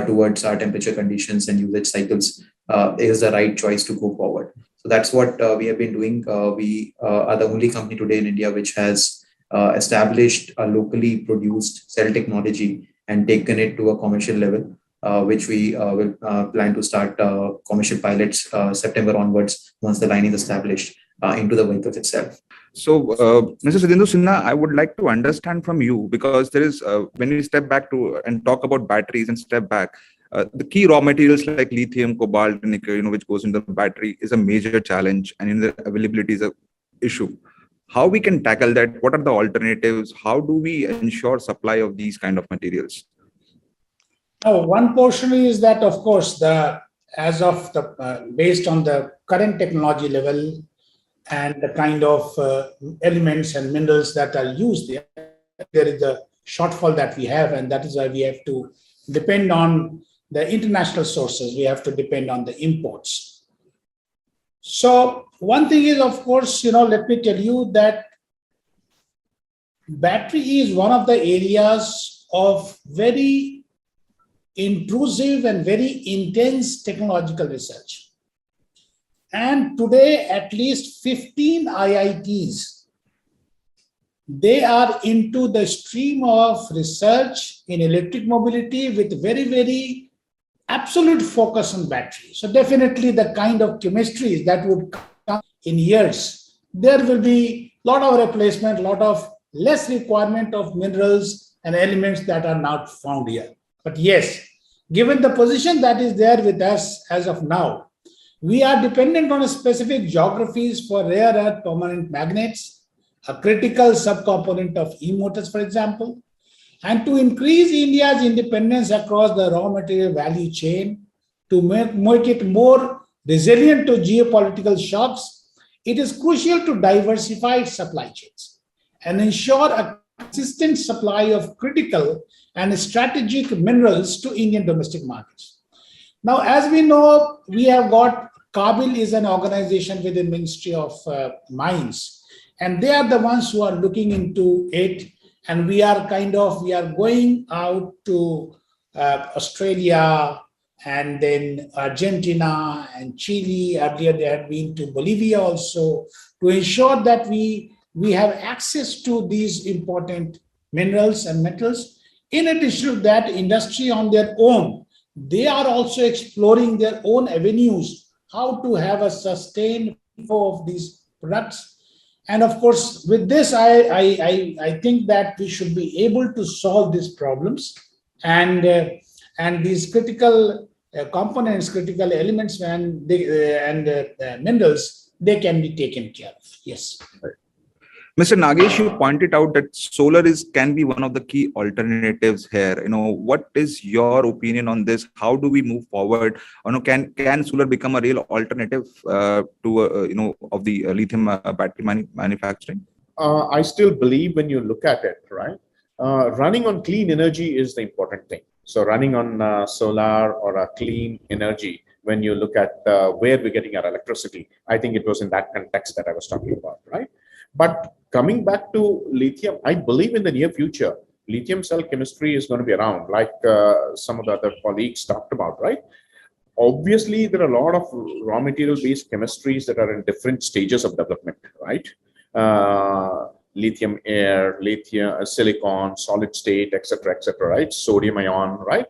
towards our temperature conditions and usage cycles is the right choice to go forward. So that's what we have been doing. We are the only company today in India which has established a locally produced cell technology and taken it to a commercial level, which we will plan to start commercial pilots September onwards once the line is established into the vehicles itself.
So, Mr. Sudhendu Sinha, I would like to understand from you, because there is, when you step back and talk about batteries and step back, the key raw materials like lithium, cobalt, and nickel, which goes into the battery is a major challenge, and the availability is an issue. How we can tackle that? What are the alternatives? How do we ensure supply of these kind of materials?
One portion is that, of course, based on the current technology level and the kind of elements and minerals that are used there is a shortfall that we have, and that is why we have to depend on the international sources. We have to depend on the imports. So one thing is, of course, let me tell you that battery is one of the areas of very intrusive and very intense technological research. And today, at least 15 IITs, they are into the stream of research in electric mobility with very, very absolute focus on battery. So definitely the kind of chemistries that would come in years, there will be a lot of replacement, a lot of less requirement of minerals and elements that are not found here. But yes, given the position that is there with us as of now, we are dependent on specific geographies for rare earth permanent magnets, a critical subcomponent of e-motors, for example, and to increase India's independence across the raw material value chain, to make it more resilient to geopolitical shocks, it is crucial to diversify its supply chains and ensure a consistent supply of critical and strategic minerals to Indian domestic markets. Now, as we know, we have got Kabil is an organization within Ministry of Mines, and they are the ones who are looking into it. And we are going out to Australia and then Argentina and Chile. Earlier, they had been to Bolivia also, to ensure that we have access to these important minerals and metals. In addition to that, industry on their own, they are also exploring their own avenues, how to have a sustained flow of these products. And of course, with this, I think that we should be able to solve these problems, and these critical components, critical elements, and minerals, they can be taken care of. Yes.
Mr. Nagesh, you pointed out that solar can be one of the key alternatives here. What is your opinion on this? How do we move forward? Can solar become a real alternative of the lithium battery manufacturing?
I still believe when you look at it, right, running on clean energy is the important thing. So running on solar or a clean energy, when you look at where we're getting our electricity, I think it was in that context that I was talking about, right? But coming back to lithium, I believe in the near future, lithium cell chemistry is going to be around, like some of the other colleagues talked about, right? Obviously, there are a lot of raw material-based chemistries that are in different stages of development, right? Lithium air, lithium, silicon, solid state, etc., right? Sodium ion, right?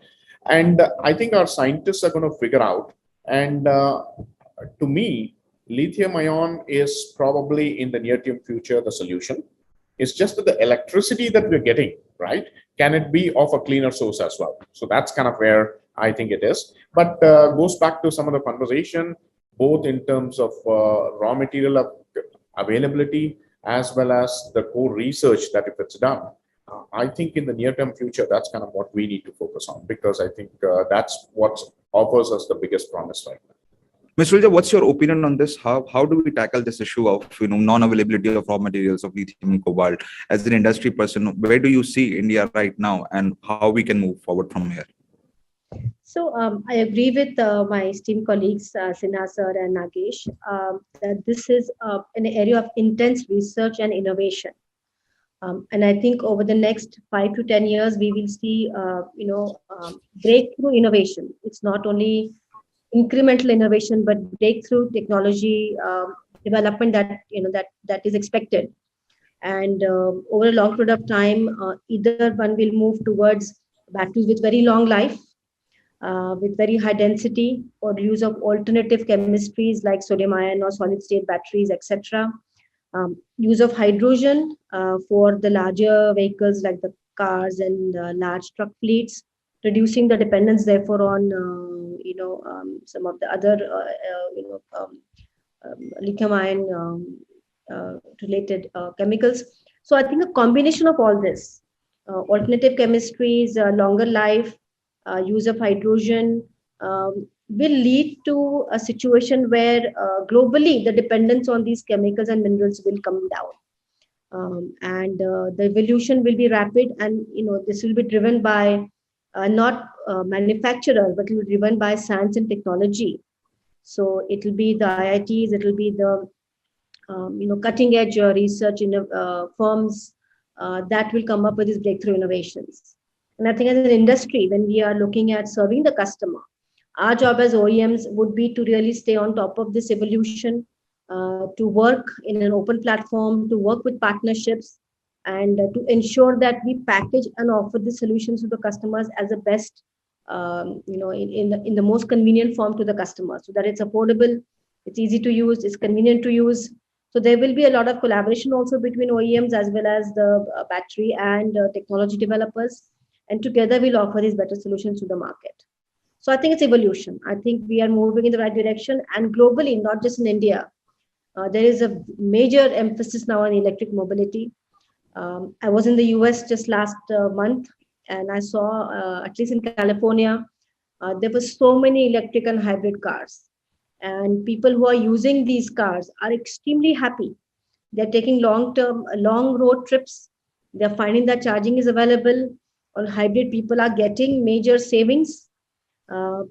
And I think our scientists are going to figure out. And to me, lithium ion is probably in the near-term future the solution. It's just that the electricity that we're getting, right? Can it be of a cleaner source as well? So that's kind of where I think it is. But goes back to some of the conversation, both in terms of raw material availability as well as the core research that if it's done. I think in the near-term future, that's kind of what we need to focus on, because I think that's what offers us the biggest promise right now.
Mr. Vilja, what's your opinion on this? How do we tackle this issue of non-availability of raw materials of lithium and cobalt? As an industry person, where do you see India right now, and how we can move forward from here?
So I agree with my esteemed colleagues, Sinha sir and Nagesh, that this is an area of intense research and innovation. And I think over the next 5 to 10 years, we will see, breakthrough innovation. It's not only incremental innovation, but breakthrough technology development that is expected. And over a long period of time, either one will move towards batteries with very long life, with very high density, or use of alternative chemistries like sodium ion or solid state batteries, etc. Use of hydrogen for the larger vehicles like the cars and large truck fleets, reducing the dependence therefore on some of the other lithium ion related chemicals. So I think a combination of all this, alternative chemistries, longer life, use of hydrogen, will lead to a situation where globally the dependence on these chemicals and minerals will come down, and the evolution will be rapid, and this will be driven by not manufacturers, but it will be driven by science and technology. So it will be the IITs, it will be the cutting edge research firms that will come up with these breakthrough innovations. And I think as an industry, when we are looking at serving the customer, our job as OEMs would be to really stay on top of this evolution, to work in an open platform, to work with partnerships, and to ensure that we package and offer the solutions to the customers as the best, in the most convenient form to the customer, so that it's affordable, it's easy to use, it's convenient to use. So there will be a lot of collaboration also between OEMs as well as the battery and technology developers, and together we'll offer these better solutions to the market. So I think it's evolution. I think we are moving in the right direction, and globally, not just in India. There is a major emphasis now on electric mobility. I was in the US just last month, and I saw, at least in California, there were so many electric and hybrid cars. And people who are using these cars are extremely happy. They're taking long road trips. They're finding that charging is available. On hybrid, people are getting major savings.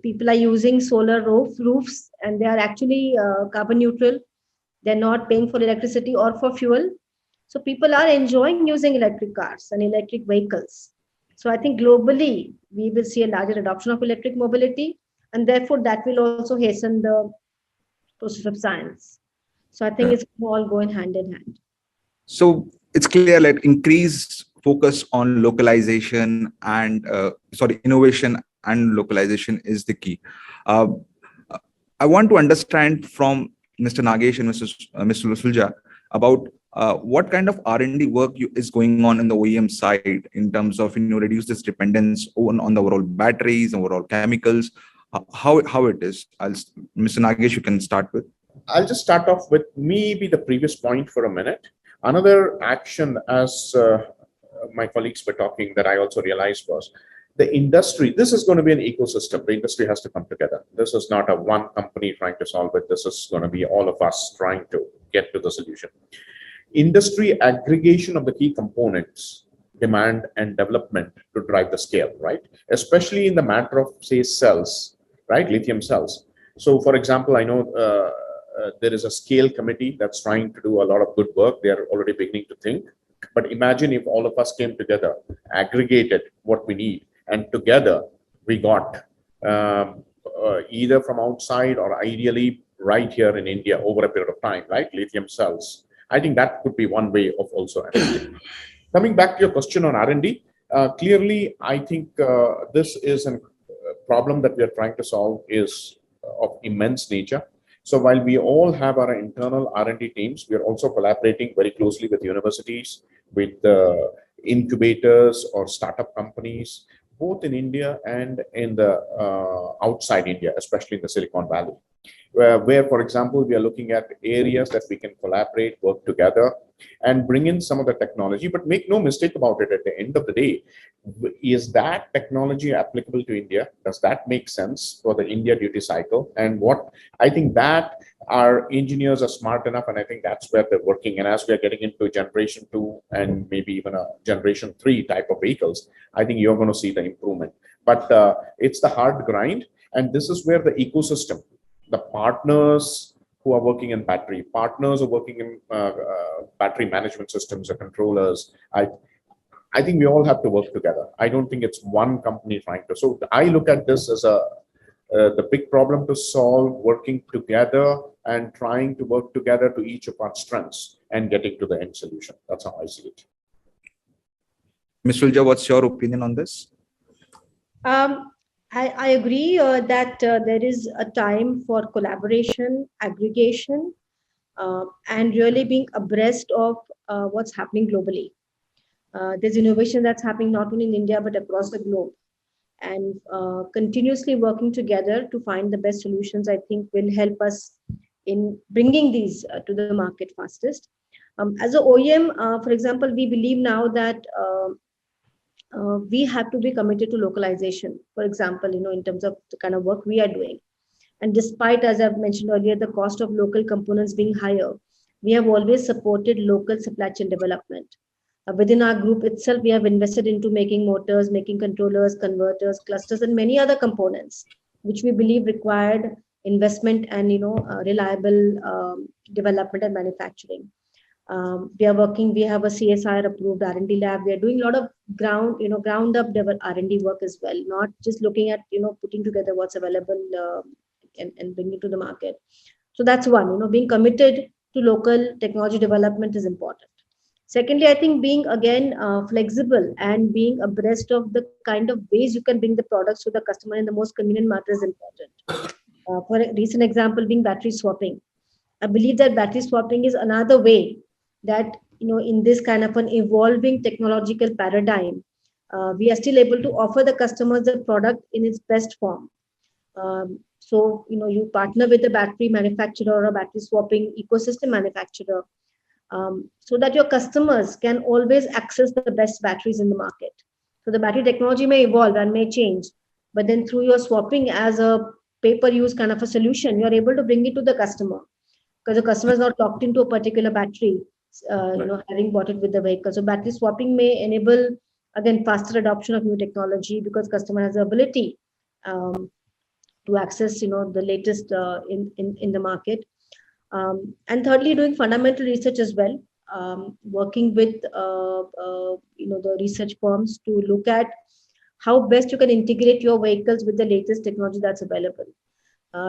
People are using solar roofs, and they are actually carbon neutral. They're not paying for electricity or for fuel. So people are enjoying using electric cars and electric vehicles. So I think globally, we will see a larger adoption of electric mobility, and therefore that will also hasten the process of science. So I think it's all going hand in hand.
So it's clear like increased focus on localization and innovation and localization is the key. Uh, I want to understand from Mr. Nagesh and Mr. Lusulja about what kind of R&D work is going on in the OEM side in terms of reduce this dependence on the overall batteries, overall chemicals, how it is. Mr. Nagesh, you can start with.
I'll just start off with maybe the previous point for a minute. Another action, as my colleagues were talking, that I also realized was the industry. This is going to be an ecosystem. The industry has to come together. This is not a one company trying to solve it. This is going to be all of us trying to get to the solution. Industry aggregation of the key components, demand and development to drive the scale, right? Especially in the matter of, say, cells, right? Lithium cells. So, for example, I know there is a scale committee that's trying to do a lot of good work. They are already beginning to think. But imagine if all of us came together, aggregated what we need, and together we got either from outside or ideally right here in India over a period of time, right? Lithium cells. I think that could be one way of also understanding. Coming back to your question on R&D, clearly, I think this is a problem that we are trying to solve is of immense nature. So while we all have our internal R&D teams, we are also collaborating very closely with universities, with incubators or startup companies, both in India and in the outside India, especially in the Silicon Valley, where, for example, we are looking at areas that we can collaborate, work together, and bring in some of the technology. But make no mistake about it, at the end of the day, is that technology applicable to India? Does that make sense for the India duty cycle? And what I think that our engineers are smart enough, and I think that's where they're working. And as we are getting into generation 2 and maybe even a generation 3 type of vehicles, I think you're going to see the improvement. But it's the hard grind. And this is where the ecosystem, the partners who are working in battery, partners who are working in battery management systems or controllers, I think we all have to work together. I don't think it's one company trying to. So I look at this as the big problem to solve, working together and trying to work together to each of our strengths and getting to the end solution. That's how I see it.
Ms. Sulja, what's your opinion on this?
I agree that there is a time for collaboration, aggregation, and really being abreast of what's happening globally. There's innovation that's happening not only in India, but across the globe. And continuously working together to find the best solutions, I think, will help us in bringing these to the market fastest. As an OEM, for example, we believe now that we have to be committed to localization, for example, in terms of the kind of work we are doing. And despite, as I've mentioned earlier, the cost of local components being higher, we have always supported local supply chain development. Within our group itself, we have invested into making motors, making controllers, converters, clusters, and many other components, which we believe required investment and reliable development and manufacturing. We have a CSIR approved R&D lab. We are doing a lot of ground up R&D work as well, not just looking at putting together what's available and bringing it to the market. So that's one. Being committed to local technology development is important. Secondly, I think being again flexible and being abreast of the kind of ways you can bring the products to the customer in the most convenient manner is important. For a recent example, being battery swapping. I believe that battery swapping is another way that in this kind of an evolving technological paradigm, we are still able to offer the customers the product in its best form. So So, you partner with a battery manufacturer or a battery swapping ecosystem manufacturer, so that your customers can always access the best batteries in the market. So the battery technology may evolve and may change, but then through your swapping as a pay-per-use kind of a solution, you're able to bring it to the customer, because the customer is not locked into a particular battery, having bought it with the vehicle. So battery swapping may enable, again, faster adoption of new technology, because customer has the ability um, to access, the latest in the market. And thirdly, doing fundamental research as well, working with the research firms to look at how best you can integrate your vehicles with the latest technology that's available.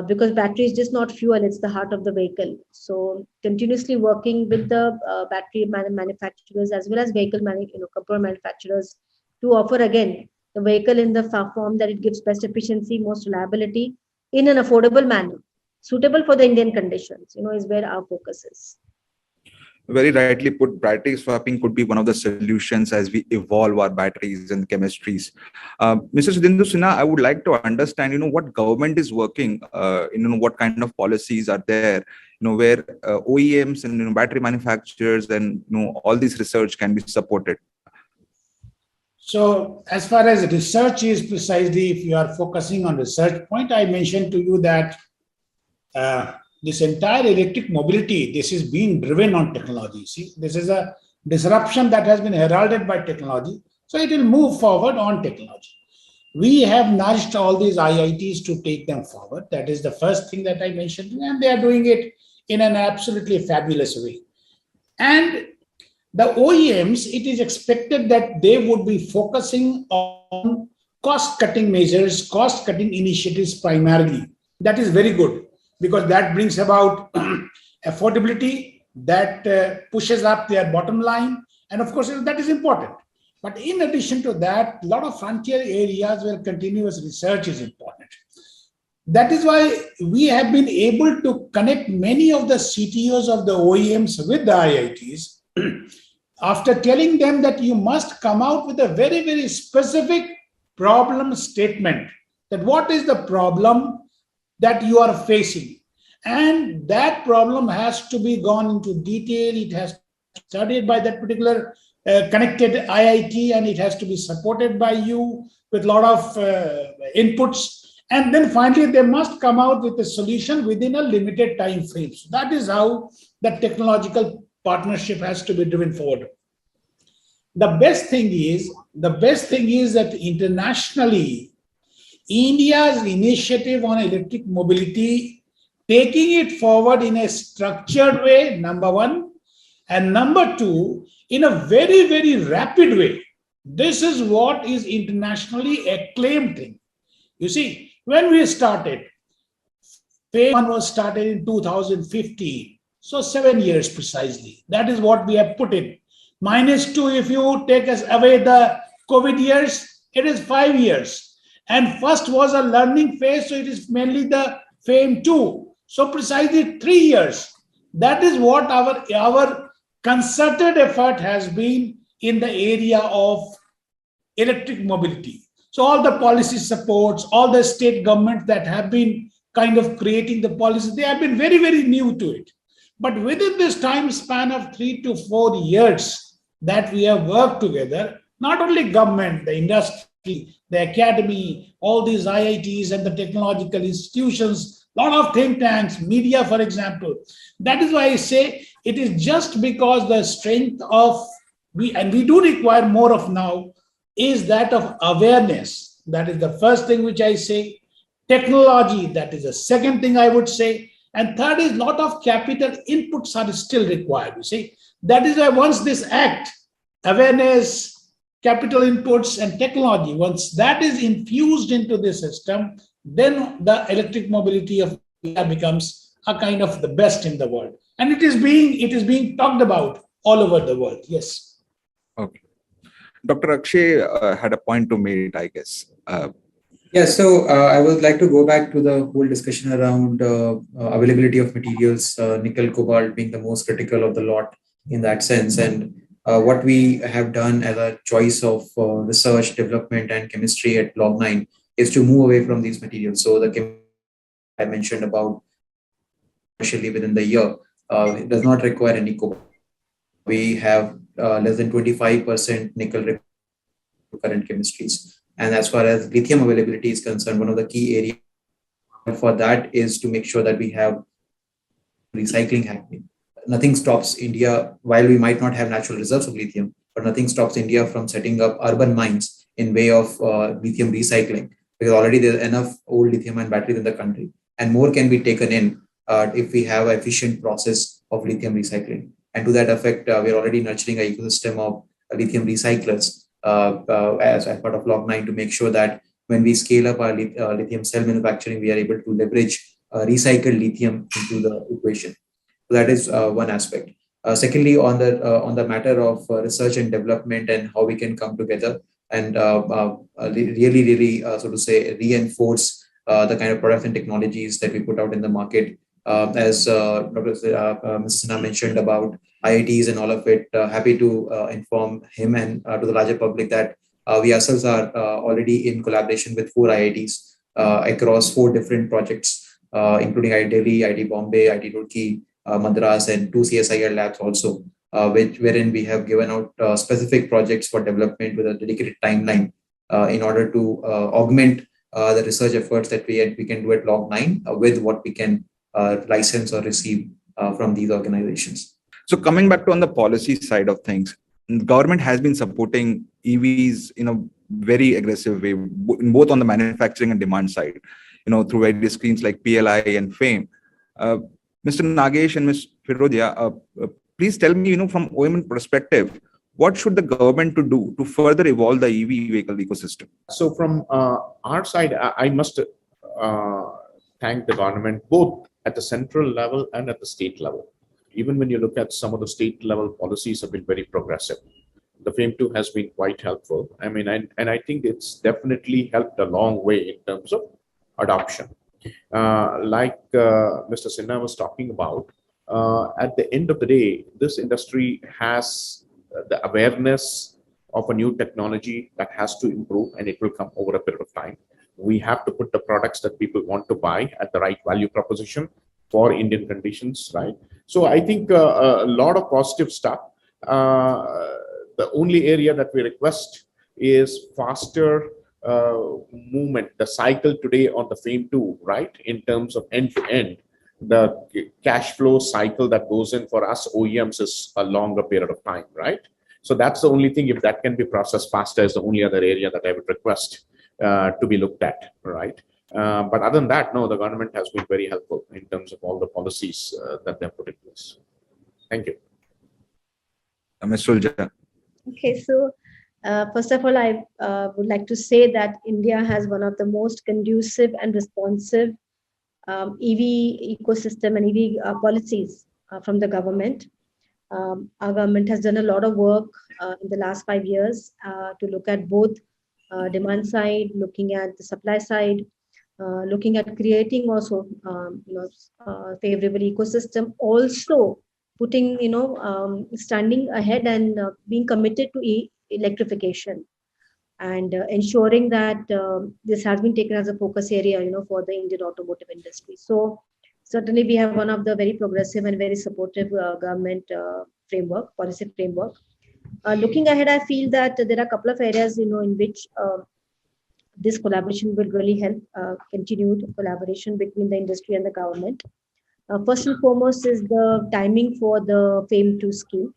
Because battery is just not fuel, it's the heart of the vehicle. So continuously working with the battery manufacturers as well as component manufacturers to offer again the vehicle in the form that it gives best efficiency, most reliability in an affordable manner, suitable for the Indian conditions, is where our focus is.
Very rightly put, battery swapping could be one of the solutions as we evolve our batteries and chemistries. Mr. Sudhendu Sinha, I would like to understand, what government is working, what kind of policies are there, where OEMs and battery manufacturers and all this research can be supported.
So as far as research is, precisely if you are focusing on research point, I mentioned to you that this entire electric mobility, this is being driven on technology. See, this is a disruption that has been heralded by technology. So it will move forward on technology. We have nudged all these IITs to take them forward. That is the first thing that I mentioned, and they are doing it in an absolutely fabulous way. And the OEMs, it is expected that they would be focusing on cost-cutting measures, cost-cutting initiatives primarily. That is very good, because that brings about affordability, that pushes up their bottom line. And of course, that is important. But in addition to that, a lot of frontier areas where continuous research is important. That is why we have been able to connect many of the CTOs of the OEMs with the IITs after telling them that you must come out with a very, very specific problem statement, that what is the problem that you are facing. And that problem has to be gone into detail. It has to be studied by that particular connected IIT, and it has to be supported by you with a lot of inputs. And then finally, they must come out with a solution within a limited time frame. So that is how the technological partnership has to be driven forward. The best thing is that internationally, India's initiative on electric mobility, taking it forward in a structured way, number one, and number two, in a very, very rapid way. This is what is internationally acclaimed thing. You see, when we started, phase one was started in 2015. So 7 years precisely. That is what we have put in. -2, if you take us away the COVID years, it is 5 years. And first was a learning phase, so it is mainly the phase 2. So precisely 3 years. That is what our concerted effort has been in the area of electric mobility. So all the policy supports, all the state governments that have been kind of creating the policies, they have been very, very new to it. But within this time span of 3 to 4 years that we have worked together, not only government, the industry, the academy, all these IITs and the technological institutions, a lot of think tanks, media, for example. That is why I say it is just because the strength of, we do require more of now, is that of awareness. That is the first thing which I say. Technology, that is the second thing I would say. And third is lot of capital inputs are still required. You see, that is why once this act, awareness, capital inputs, and technology, once that is infused into the system, then the electric mobility of India becomes a kind of the best in the world. And it is being talked about all over the world. Yes.
Okay. Dr. Akshay had a point to make, I guess.
Yeah, so I would like to go back to the whole discussion around availability of materials, nickel, cobalt being the most critical of the lot in that sense. And what we have done as a choice of research, development, and chemistry at Log9 is to move away from these materials. So the I mentioned about commercially within the year. It does not require any cobalt. We have less than 25% nickel current chemistries. And as far as lithium availability is concerned, one of the key areas for that is to make sure that we have recycling happening. Nothing stops India, while we might not have natural reserves of lithium, but nothing stops India from setting up urban mines in way of lithium recycling, because already there's enough old lithium ion batteries in the country, and more can be taken in if we have an efficient process of lithium recycling. And to that effect, we're already nurturing an ecosystem of lithium recyclers as part of Log9 to make sure that when we scale up our lithium cell manufacturing, we are able to leverage recycled lithium into the equation. So that is one aspect. Secondly, on the matter of research and development and how we can come together and really, so to say, reinforce the kind of products and technologies that we put out in the market. As Mr. Sinha mentioned about IITs and all of it, happy to inform him and to the larger public that we ourselves are already in collaboration with 4 IITs across 4 different projects, including IIT Delhi, IIT Bombay, IIT Roorkee, Madras, and 2 CSIR labs also, wherein we have given out specific projects for development with a dedicated timeline in order to augment the research efforts that we can do at Log9 with what we can license or receive from these organizations.
So coming back to on the policy side of things, the government has been supporting EVs in a very aggressive way, both on the manufacturing and demand side, through various schemes like PLI and FAME. Mr. Nagesh and Ms. Firodia, please tell me, from OEM perspective, what should the government to do to further evolve the EV vehicle ecosystem?
So from our side, I must thank the government both at the central level and at the state level. Even when you look at some of the state level policies have been very progressive. The FAME2 has been quite helpful. I mean, and I think it's definitely helped a long way in terms of adoption. Like Mr. Sinha was talking about, at the end of the day, this industry has the awareness of a new technology that has to improve, and it will come over a period of time. We have to put the products that people want to buy at the right value proposition for Indian conditions, right? So I think a lot of positive stuff. The only area that we request is faster movement. The cycle today on the FAME2, right, in terms of end to end, the cash flow cycle that goes in for us OEMs is a longer period of time, right? So that's the only thing. If that can be processed faster, is the only other area that I would request to be looked at, right? But other than that, no, the government has been very helpful in terms of all the policies that they've put in place. Thank you.
Ms. Sulja.
Okay, so first of all, I would like to say that India has one of the most conducive and responsive EV ecosystem and EV policies from the government. Our government has done a lot of work in the last 5 years to look at both demand side, looking at the supply side, looking at creating also favorable ecosystem, also putting standing ahead and being committed to electrification and ensuring that this has been taken as a focus area for the Indian automotive industry. So certainly we have one of the very progressive and very supportive government policy framework. Looking ahead, I feel that there are a couple of areas in which this collaboration will really help continued collaboration between the industry and the government. First and foremost is the timing for the FAME2 scheme.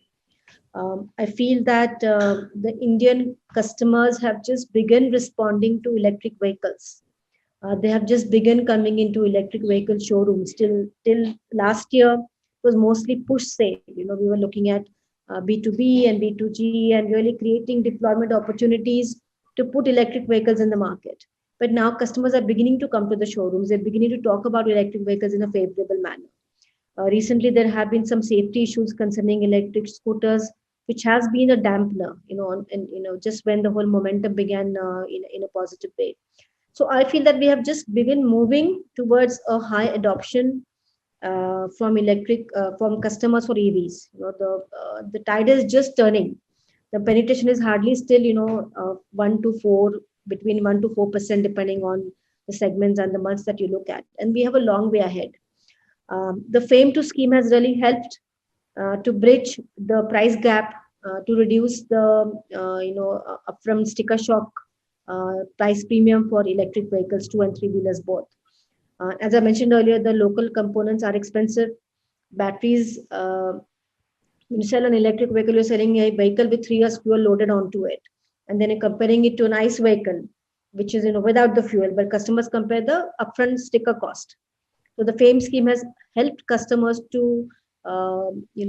I feel that the Indian customers have just begun responding to electric vehicles. They have just begun coming into electric vehicle showrooms. Till last year, it was mostly push sale. We were looking at B2B and B2G and really creating deployment opportunities to put electric vehicles in the market. But now customers are beginning to come to the showrooms. They're beginning to talk about electric vehicles in a favorable manner. Recently, there have been some safety issues concerning electric scooters, which has been a dampener, just when the whole momentum began in a positive way. So I feel that we have just begun moving towards a high adoption from customers for EVs. The tide is just turning. The penetration is hardly still, 1 to 4, between 1 to 4%, depending on the segments and the months that you look at. And we have a long way ahead. The FAME2 scheme has really helped to bridge the price gap, to reduce the upfront sticker shock price premium for electric vehicles, 2 and 3 wheelers both. As I mentioned earlier, the local components are expensive. Batteries, when you sell an electric vehicle, you're selling a vehicle with 3 years fuel loaded onto it, and then you're comparing it to an ICE vehicle, which is without the fuel. But customers compare the upfront sticker cost. So the FAME scheme has helped customers to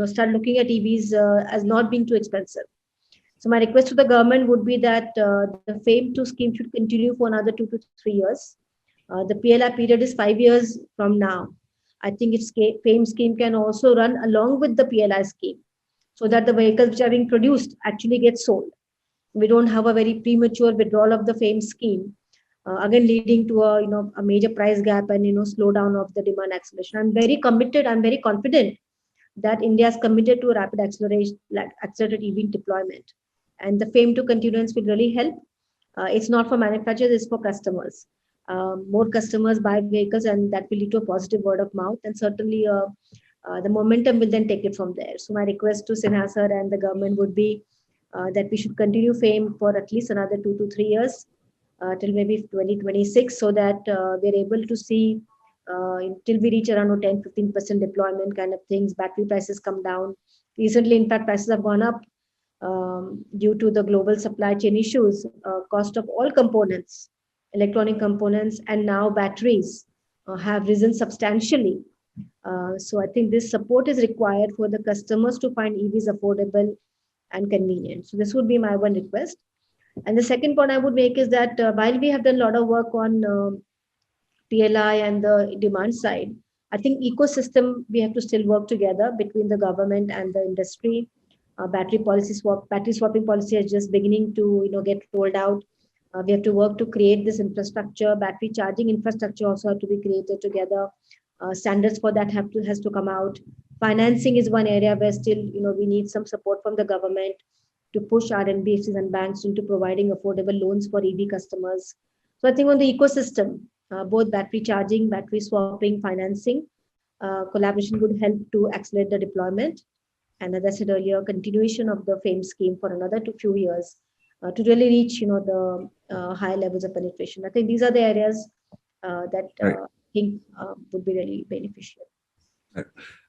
start looking at EVs as not being too expensive. So my request to the government would be that the FAME2 scheme should continue for another 2 to 3 years. The PLI period is 5 years from now. I think its FAME scheme can also run along with the PLI scheme, so that the vehicles which are being produced actually get sold. We don't have a very premature withdrawal of the FAME scheme, again leading to a major price gap and slowdown of the demand acceleration. I'm very committed. I'm very confident that India is committed to rapid accelerated EV deployment, and the FAME2 continuance will really help. It's not for manufacturers; it's for customers. More customers buy vehicles, and that will lead to a positive word of mouth, and certainly the momentum will then take it from there. So my request to Sinha sir and the government would be that we should continue FAME for at least another 2 to 3 years, till maybe 2026, so that we're able to see till we reach around 10-15% deployment kind of things. Battery prices come down. Recently, in fact, prices have gone up due to the global supply chain issues. Cost of all components, electronic components, and now batteries have risen substantially. So I think this support is required for the customers to find EVs affordable and convenient. So this would be my one request. And the second point I would make is that while we have done a lot of work on PLI and the demand side, I think ecosystem, we have to still work together between the government and the industry. Battery swapping policy is just beginning to get rolled out. We have to work to create this infrastructure. Battery charging infrastructure also have to be created together. Standards for that has to come out. Financing is one area where still we need some support from the government to push our NBFCs and banks into providing affordable loans for EV customers. So I think on the ecosystem, both battery charging, battery swapping, financing, collaboration would help to accelerate the deployment. And as I said earlier, continuation of the FAME scheme for another few years to really reach the high levels of penetration. I think these are the areas that I think would be really beneficial.
Right.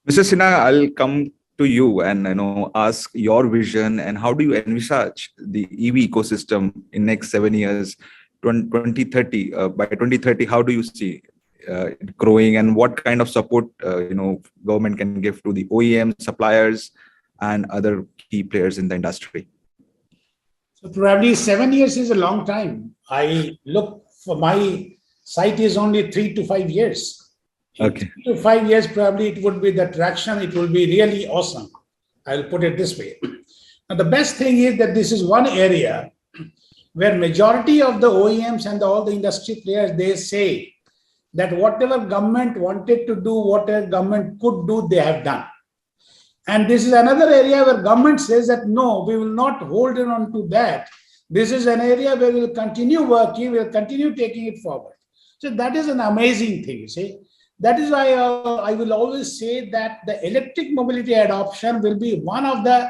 Mr. Sinha, I'll come to you and ask your vision and how do you envisage the EV ecosystem in next 7 years, 2030. By 2030, how do you see it growing, and what kind of support government can give to the OEM suppliers and other key players in the industry?
So probably 7 years is a long time. I look for my site is only 3 to 5 years. In 3 to 5 years, probably it would be the traction. It will be really awesome. I'll put it this way. Now, the best thing is that this is one area where majority of the OEMs and all the industry players, they say that whatever government wanted to do, whatever government could do, they have done. And this is another area where government says that, no, we will not hold on to that. This is an area where we'll continue working, we'll continue taking it forward. So that is an amazing thing, you see. That is why I will always say that the electric mobility adoption will be one of the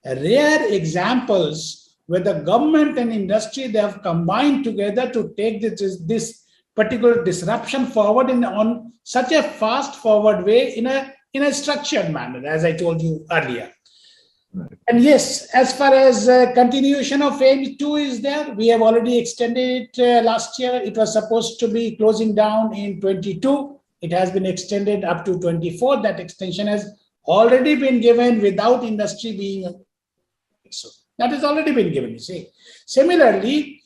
rare examples where the government and industry, they have combined together to take this particular disruption forward on such a fast forward way in a structured manner, as I told you earlier. Right. And yes, as far as continuation of FAME2 is there, we have already extended it last year. It was supposed to be closing down in 22. It has been extended up to 24. That extension has already been given without industry being so. That has already been given, you see. Similarly,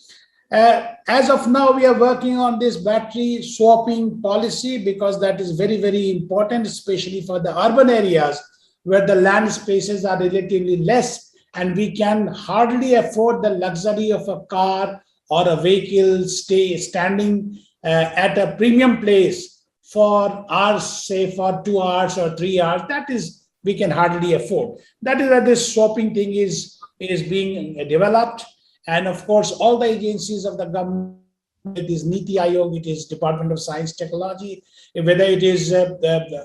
as of now, we are working on this battery swapping policy because that is very, very important, especially for the urban areas where the land spaces are relatively less and we can hardly afford the luxury of a car or a vehicle standing at a premium place for hours, say for 2 hours or 3 hours. That is, we can hardly afford. That is why this swapping thing is being developed. And of course, all the agencies of the government it is Niti Aayog, it is Department of Science Technology, whether it is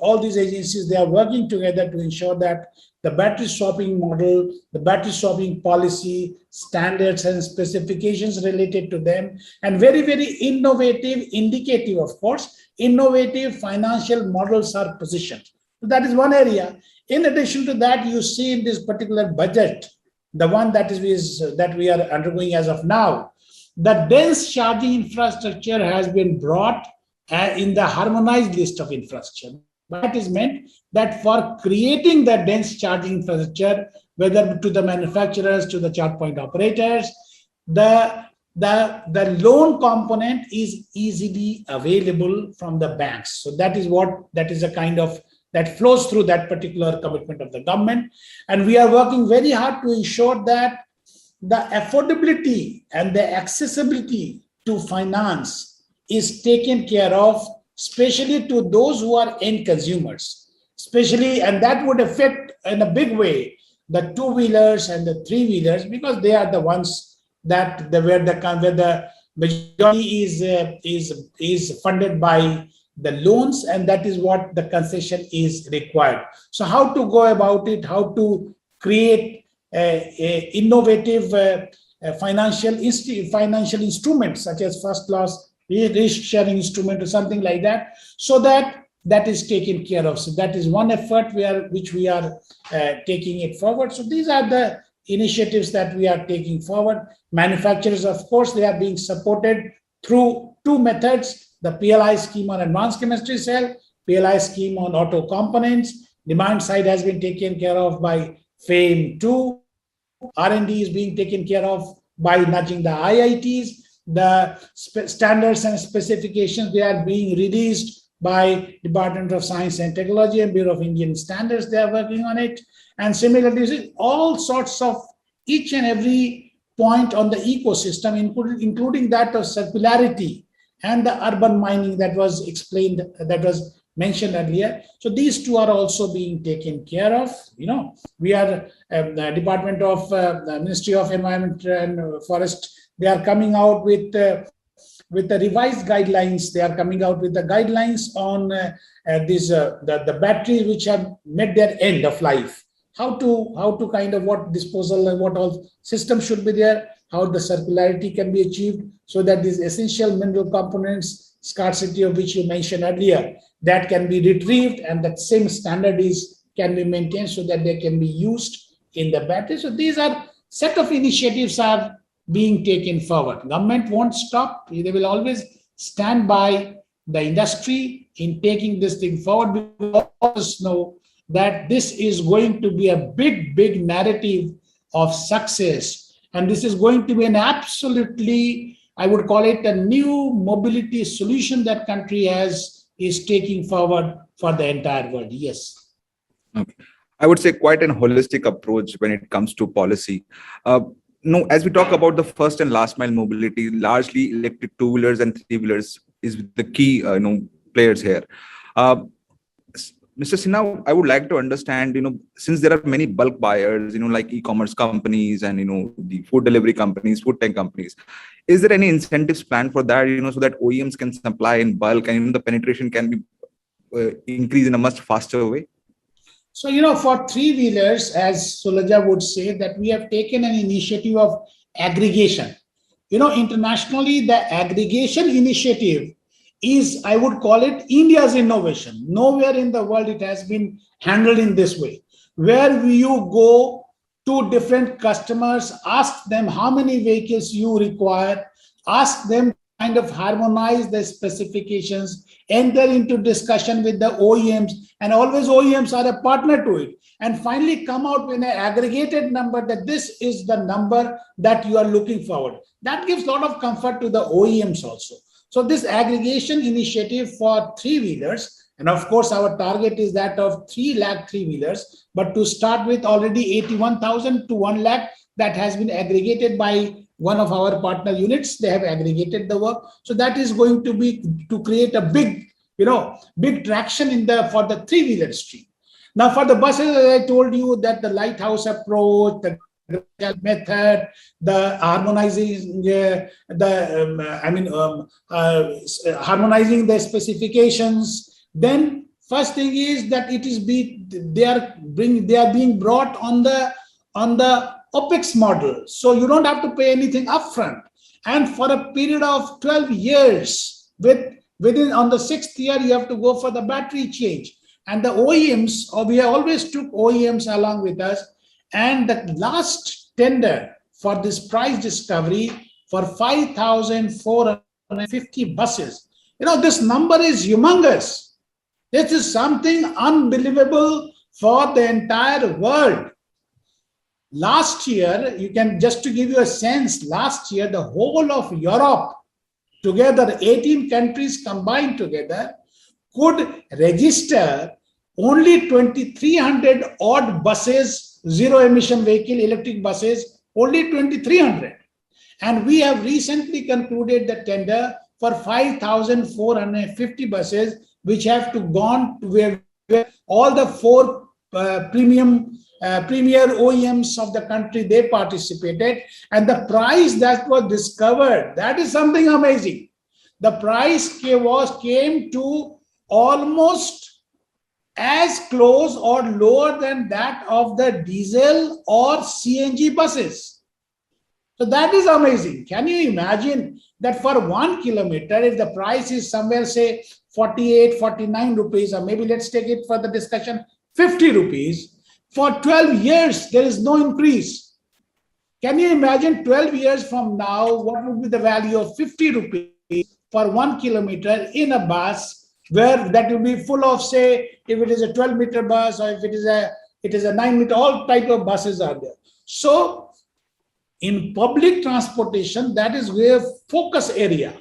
all these agencies, they are working together to ensure that the battery swapping model, the battery swapping policy, standards and specifications related to them, and very, very innovative, indicative, of course, innovative financial models are positioned. So that is one area. In addition to that, you see in this particular budget, the one that we are undergoing as of now, the dense charging infrastructure has been brought in the harmonized list of infrastructure. That is meant that for creating the dense charging infrastructure, whether to the manufacturers, to the charge point operators, the loan component is easily available from the banks. So that is a kind of that flows through that particular commitment of the government. And we are working very hard to ensure that the affordability and the accessibility to finance is taken care of, especially to those who are end consumers, especially, and that would affect in a big way the two-wheelers and the three-wheelers, because they are the ones that where the majority is funded by the loans, and that is what the concession is required. So how to go about it, how to create innovative financial instruments such as first loss risk sharing instrument or something like that, so that is taken care of. So that is one effort which we are taking it forward. So these are the initiatives that we are taking forward. Manufacturers, of course, they are being supported through two methods: the PLI scheme on advanced chemistry cell, PLI scheme on auto components. Demand side has been taken care of by FAME 2. R&D is being taken care of by nudging the IITs. The standards and specifications, they are being released by Department of Science and Technology and Bureau of Indian Standards. They are working on it. And similarly, all sorts of each and every point on the ecosystem, including that of circularity and the urban mining that was explained, that was mentioned earlier. So these two are also being taken care of. We are the Department of the Ministry of Environment and Forest. They are coming out with the revised guidelines. They are coming out with the guidelines on the batteries which have met their end of life. How to kind of what disposal and what all systems should be there, how the circularity can be achieved, so that these essential mineral components, scarcity of which you mentioned earlier, that can be retrieved, and that same standard can be maintained so that they can be used in the battery. So these are set of initiatives are being taken forward. Government won't stop. They will always stand by the industry in taking this thing forward. We always know that this is going to be a big narrative of success. And this is going to be an absolutely, I would call it a new mobility solution that country is taking forward for the entire world. Yes.
Okay. I would say quite an holistic approach when it comes to policy. As we talk about the first and last mile mobility, largely electric two-wheelers and three-wheelers is the key players here. Mr. Sinha, I would like to understand, since there are many bulk buyers, like e-commerce companies and, the food delivery companies, food tech companies, is there any incentives planned for that, so that OEMs can supply in bulk and the penetration can be increased in a much faster way?
So, for three-wheelers, as Sulaja would say, that we have taken an initiative of aggregation. Internationally, the aggregation initiative is, I would call it, India's innovation. Nowhere in the world it has been handled in this way, where you go to different customers, ask them how many vehicles you require, ask them kind of harmonize the specifications, enter into discussion with the OEMs, and always OEMs are a partner to it, and finally come out with an aggregated number that this is the number that you are looking forward. That gives a lot of comfort to the OEMs also. So this aggregation initiative for three-wheelers, and of course our target is that of 3 lakh three-wheelers, but to start with already 81,000 to 1 lakh, that has been aggregated by one of our partner units. They have aggregated the work. So that is going to be to create a big traction for the three-wheeler stream. Now for the buses, as I told you, that the lighthouse approach, the method, the harmonizing harmonizing the specifications. Then first thing is that they are being brought on the OPEX model, so you don't have to pay anything upfront, and for a period of 12 years, within on the 6th year you have to go for the battery change. And the OEMs, we always took OEMs along with us, and the last tender for this price discovery for 5,450 buses. This number is humongous. This is something unbelievable for the entire world. Last year, just to give you a sense, last year, the whole of Europe together, 18 countries combined together, could register only 2,300 odd buses, zero emission vehicle, electric buses, only 2,300. And we have recently concluded the tender for 5,450 buses, which have to gone to where all the four premier OEMs of the country, they participated. And the price that was discovered, that is something amazing. The price came to almost as close or lower than that of the diesel or CNG buses. So that is amazing. Can you imagine that for 1 kilometer, if the price is somewhere, say 48, 49 rupees, or maybe let's take it for the discussion, 50 rupees, for 12 years, there is no increase. Can you imagine 12 years from now, what would be the value of 50 rupees for 1 kilometer in a bus, where that will be full of, say, if it is a 12-meter bus, or if it is a 9-meter, all type of buses are there. So in public transportation, that is where focus area,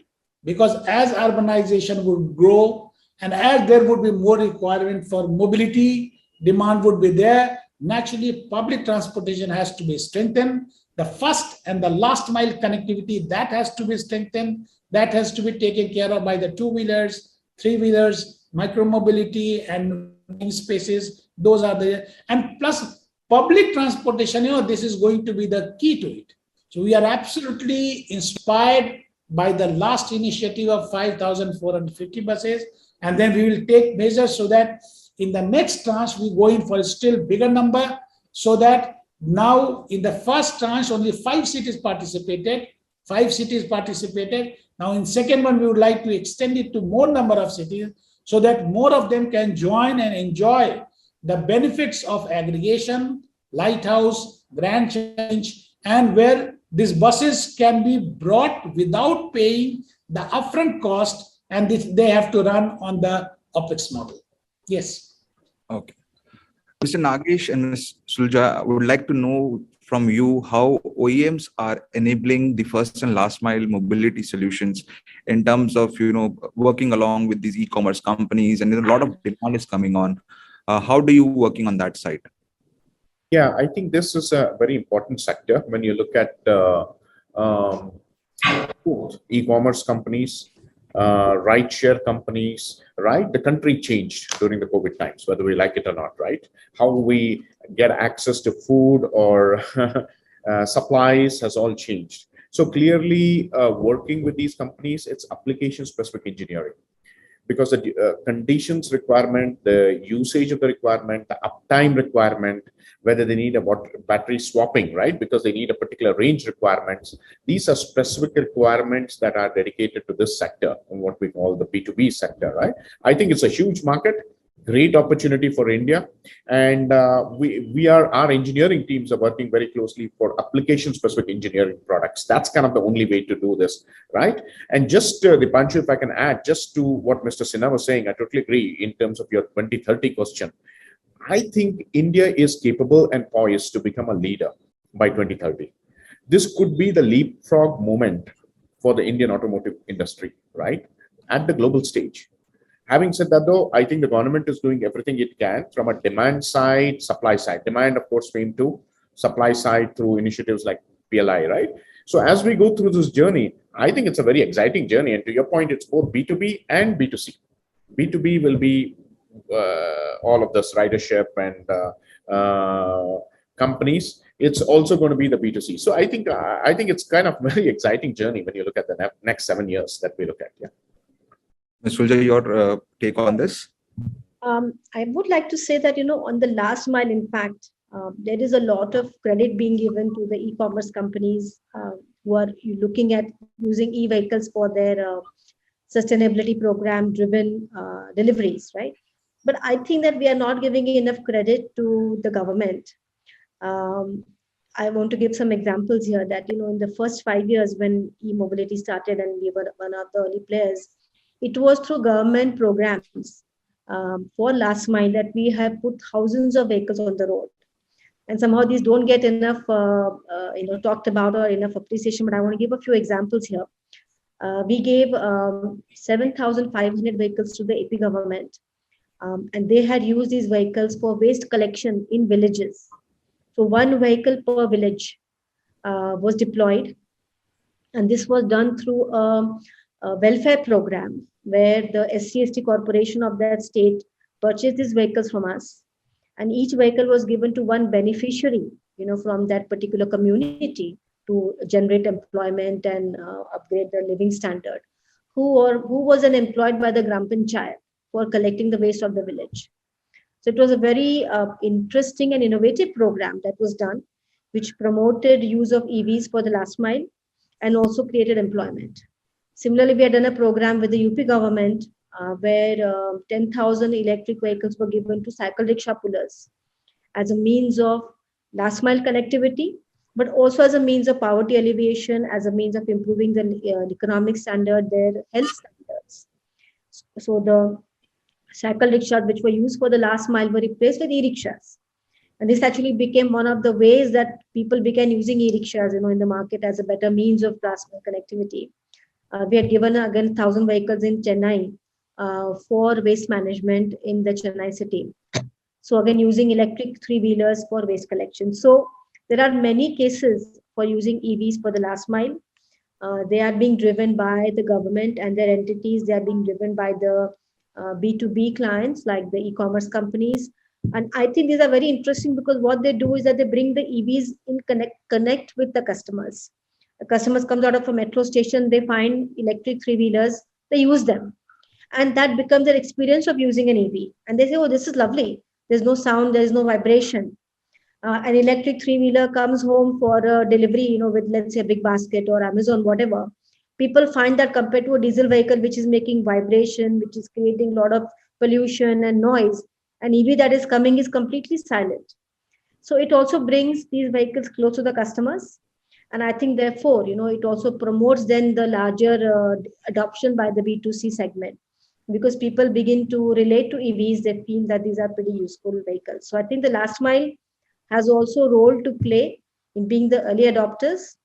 because as urbanization would grow and as there would be more requirement for mobility, demand would be there. Naturally, public transportation has to be strengthened. The first and the last mile connectivity, that has to be strengthened. That has to be taken care of by the two-wheelers, three-wheelers, micro-mobility and spaces. Those are there. And plus public transportation, this is going to be the key to it. So we are absolutely inspired by the last initiative of 5,450 buses. And then we will take measures so that in the next tranche, we go in for a still bigger number, so that now in the first tranche, only 5 cities participated. 5 cities participated. Now in second one, we would like to extend it to more number of cities, so that more of them can join and enjoy the benefits of aggregation, lighthouse, grand change, and where these buses can be brought without paying the upfront cost, and they have to run on the OPEX model. Yes.
Okay. Mr. Nagesh and Ms. Sulja, I would like to know from you how OEMs are enabling the first and last mile mobility solutions in terms of, working along with these e-commerce companies, and a lot of demand is coming on. How do you working on that side?
Yeah, I think this is a very important sector when you look at e-commerce companies, rideshare companies, right? The country changed during the COVID times, whether we like it or not, right? How we get access to food or supplies has all changed. So clearly, working with these companies, it's application-specific engineering. Because the conditions requirement, the usage of the requirement, the uptime requirement, whether they need a battery swapping, right? Because they need a particular range requirements. These are specific requirements that are dedicated to this sector, and what we call the B2B sector, right? I think it's a huge market, great opportunity for India. And our engineering teams are working very closely for application-specific engineering products. That's kind of the only way to do this, right? And just, Dipanshu, if I can add just to what Mr. Sinha was saying, I totally agree in terms of your 2030 question. I think India is capable and poised to become a leader by 2030. This could be the leapfrog moment for the Indian automotive industry, right? At the global stage. Having said that, though, I think the government is doing everything it can from a demand side, supply side. Demand, of course, came to supply side through initiatives like PLI, right? So as we go through this journey, I think it's a very exciting journey. And to your point, it's both B2B and B2C. B2B will be all of this ridership and companies. it's also going to be the B2C. So I think it's kind of very exciting journey when you look at the next 7 years that we look at. Yeah.
Ms. Sulja, your take on this?
I would like to say that, on the last mile impact, there is a lot of credit being given to the e-commerce companies who are looking at using e-vehicles for their sustainability program driven deliveries, right? But I think that we are not giving enough credit to the government. I want to give some examples here that, in the first 5 years when e-mobility started and we were one of the early players, it was through government programs for last mile that we have put thousands of vehicles on the road. And somehow these don't get enough, talked about or enough appreciation. But I want to give a few examples here. We gave 7,500 vehicles to the AP government, and they had used these vehicles for waste collection in villages. So one vehicle per village was deployed, and this was done through a welfare program where the SC/ST corporation of that state purchased these vehicles from us, and each vehicle was given to one beneficiary, from that particular community to generate employment and upgrade the living standard, who was employed by the Gram Panchayat for collecting the waste of the village. So it was a very interesting and innovative program that was done, which promoted use of EVs for the last mile and also created employment. Similarly, we had done a program with the UP government where 10,000 electric vehicles were given to cycle rickshaw pullers as a means of last mile connectivity, but also as a means of poverty alleviation, as a means of improving the economic standard, their health standards. So the cycle rickshaws which were used for the last mile were replaced with e-rickshaws. And this actually became one of the ways that people began using e-rickshaws, in the market as a better means of last mile connectivity. We had given again 1,000 vehicles in Chennai for waste management in the Chennai city. So again, using electric three-wheelers for waste collection. So there are many cases for using EVs for the last mile. They are being driven by the government and their entities. They are being driven by the B2B clients like the e-commerce companies. And I think these are very interesting because what they do is that they bring the EVs in connect with the customers. The customers comes out of a metro station, they find electric three-wheelers, they use them. And that becomes their experience of using an EV. And they say, oh, this is lovely. There's no sound, there's no vibration. An electric three-wheeler comes home for a delivery, with, let's say, a big basket or Amazon, whatever. People find that compared to a diesel vehicle, which is making vibration, which is creating a lot of pollution and noise, an EV that is coming is completely silent. So it also brings these vehicles close to the customers. And I think, therefore, it also promotes then the larger adoption by the B2C segment, because people begin to relate to EVs. They feel that these are pretty useful vehicles. So I think the last mile has also a role to play in being the early adopters,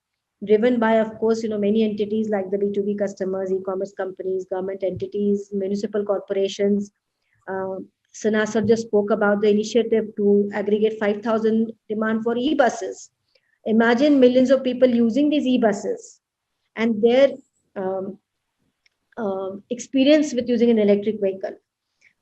driven by, of course, many entities like the B2B customers, e-commerce companies, government entities, municipal corporations. Sana sir just spoke about the initiative to aggregate 5,000 demand for e-buses. Imagine millions of people using these e-buses and their experience with using an electric vehicle.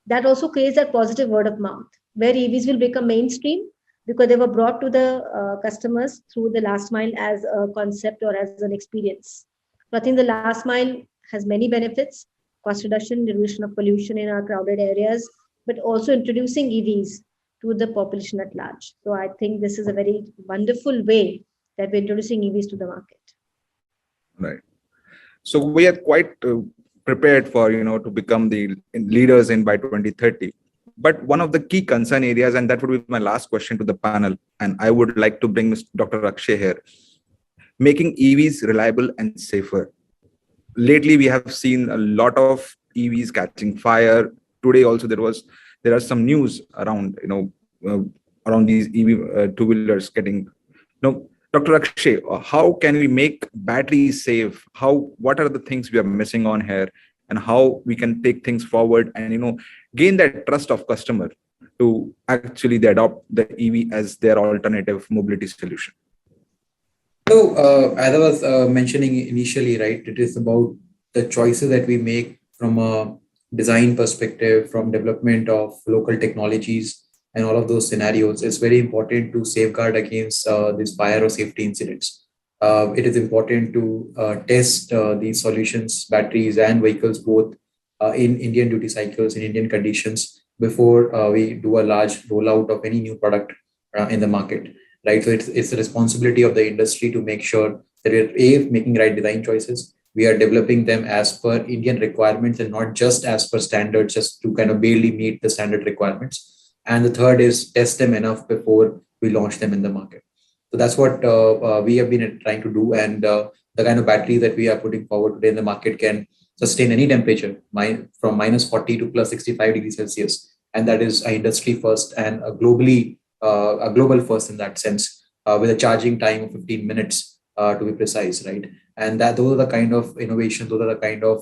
That also creates that positive word of mouth, where EVs will become mainstream because they were brought to the customers through the last mile as a concept or as an experience. So I think the last mile has many benefits: cost reduction of pollution in our crowded areas, but also introducing EVs to the population at large. So I think this is a very wonderful way that we're introducing EVs to the market.
Right. So we are quite prepared for, to become the leaders in by 2030. But one of the key concern areas, and that would be my last question to the panel, and I would like to bring Dr. Akshay here, making EVs reliable and safer. Lately, we have seen a lot of EVs catching fire. Today also there are some news around, around these EV two-wheelers getting, Dr. Akshay, how can we make batteries safe? What are the things we are missing on here, and how we can take things forward and, gain that trust of customer to actually they adopt the EV as their alternative mobility solution?
So, as I was mentioning initially, right, it is about the choices that we make from a design perspective, from development of local technologies, and all of those scenarios, it's very important to safeguard against these fire or safety incidents. It is important to test these solutions, batteries and vehicles both in Indian duty cycles, in Indian conditions, before we do a large rollout of any new product in the market, right? So it's the responsibility of the industry to make sure that we're making right design choices. We are developing them as per Indian requirements and not just as per standards, just to kind of barely meet the standard requirements. And the third is test them enough before we launch them in the market. So that's what we have been trying to do. And the kind of battery that we are putting forward today in the market can sustain any temperature from minus 40 to plus 65 degrees Celsius. And that is an industry first and a global first in that sense, with a charging time of 15 minutes to be precise, right? And those are the kind of innovations, those are the kind of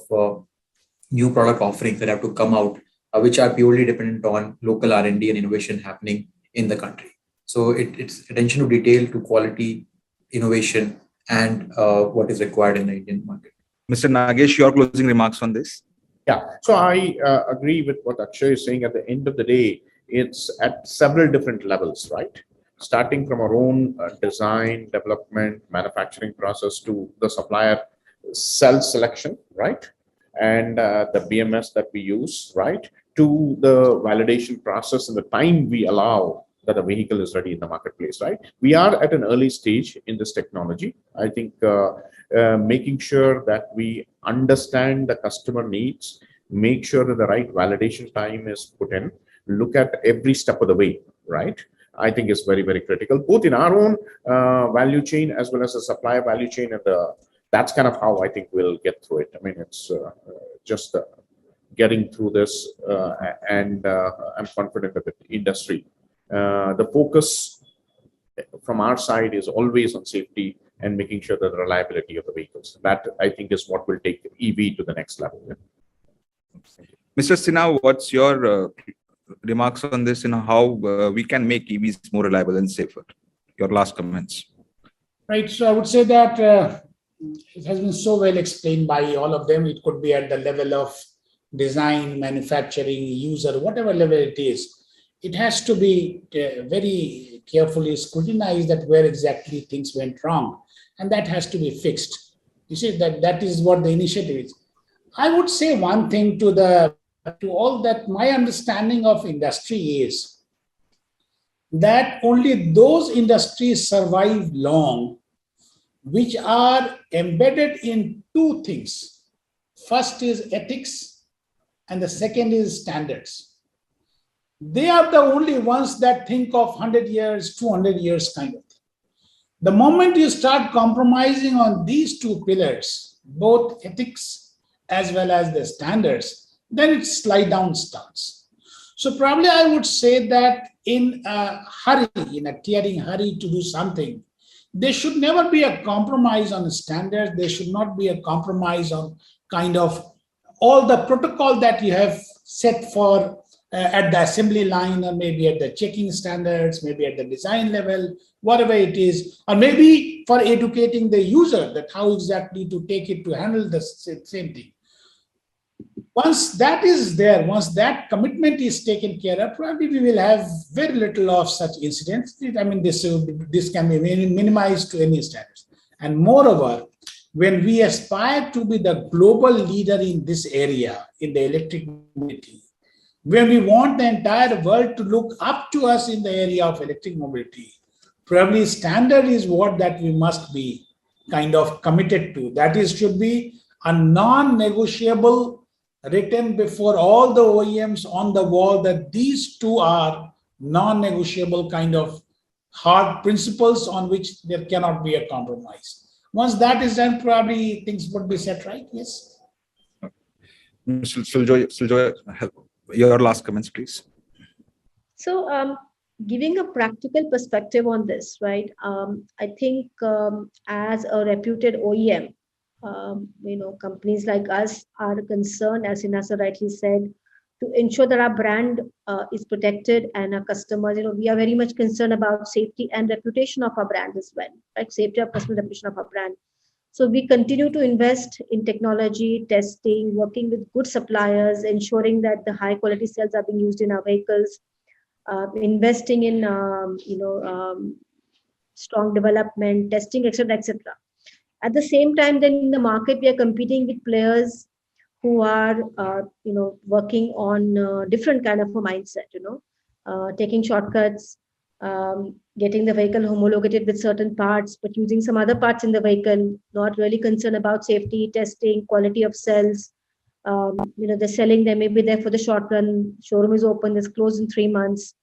new product offerings that have to come out, which are purely dependent on local R&D and innovation happening in the country. So it's attention to detail, to quality, innovation, and what is required in the Indian market.
Mr. Nagesh, your closing remarks on this?
Yeah, so I agree with what Akshay is saying. At the end of the day, it's at several different levels, right? Starting from our own design, development, manufacturing process to the supplier cell selection, right? And the BMS that we use, right? To the validation process and the time we allow that a vehicle is ready in the marketplace, right? We are at an early stage in this technology. I think making sure that we understand the customer needs, make sure that the right validation time is put in, look at every step of the way, right? I think is very, very critical, both in our own value chain as well as the supplier value chain. And that's kind of how I think we'll get through it. I mean, it's just getting through this, and I'm confident that the industry, the focus from our side is always on safety and making sure that the reliability of the vehicles. That I think is what will take EV to the next level.
Mr. Sinha, what's your remarks on this and how we can make EVs more reliable and safer? Your last comments.
Right. So I would say that it has been so well explained by all of them. It could be at the level of design, manufacturing, user, whatever level it is. It has to be very carefully scrutinized that where exactly things went wrong, and that has to be fixed. You see, that is what the initiative is. I would say one thing to all that my understanding of industry is that only those industries survive long which are embedded in two things. First is ethics, and the second is standards. They are the only ones that think of 100 years, 200 years kind of thing. The moment you start compromising on these two pillars, both ethics as well as the standards, then it slide down starts. So probably I would say that in a hurry, in a tearing hurry to do something, there should never be a compromise on the standards. There should not be a compromise on kind of all the protocol that you have set for at the assembly line, or maybe at the checking standards, maybe at the design level, whatever it is, or maybe for educating the user that how exactly to take it to handle the same thing. Once that is there, once that commitment is taken care of, probably we will have very little of such incidents. I mean, this can be minimized to any standards. And moreover, when we aspire to be the global leader in this area, in the electric mobility, when we want the entire world to look up to us in the area of electric mobility, probably standard is what that we must be kind of committed to. That is, should be a non-negotiable written before all the OEMs on the wall that these two are non-negotiable kind of hard principles on which there cannot be a compromise. Once that is done, probably things would be set right. Yes.
Mr. Suljoy, your last comments, please.
So, giving a practical perspective on this, right? I think as a reputed OEM, companies like us are concerned, as Inasa rightly said, to ensure that our brand is protected and our customers, we are very much concerned about safety and reputation of our brand as well, right? Safety of personal reputation of our brand. So we continue to invest in technology, testing, working with good suppliers, ensuring that the high quality cells are being used in our vehicles. investing in strong development, testing, etc., etc. At the same time, then in the market, we are competing with players who are, working on different kind of a mindset. Taking shortcuts, getting the vehicle homologated with certain parts, but using some other parts in the vehicle, not really concerned about safety, testing, quality of cells. They're selling, they may be there for the short run. Showroom is open, it's closed in 3 months.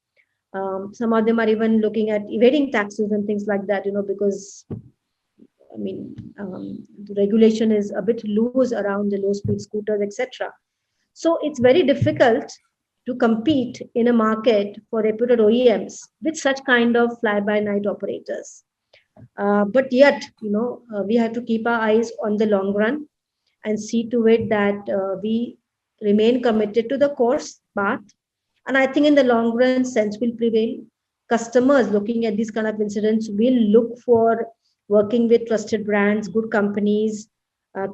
Some of them are even looking at evading taxes and things like that, because the regulation is a bit loose around the low speed scooters, etc. So it's very difficult to compete in a market for reputed OEMs with such kind of fly-by-night operators. But yet, we have to keep our eyes on the long run and see to it that we remain committed to the course path. And I think in the long run, sense will prevail. Customers looking at these kind of incidents will look for working with trusted brands, good companies,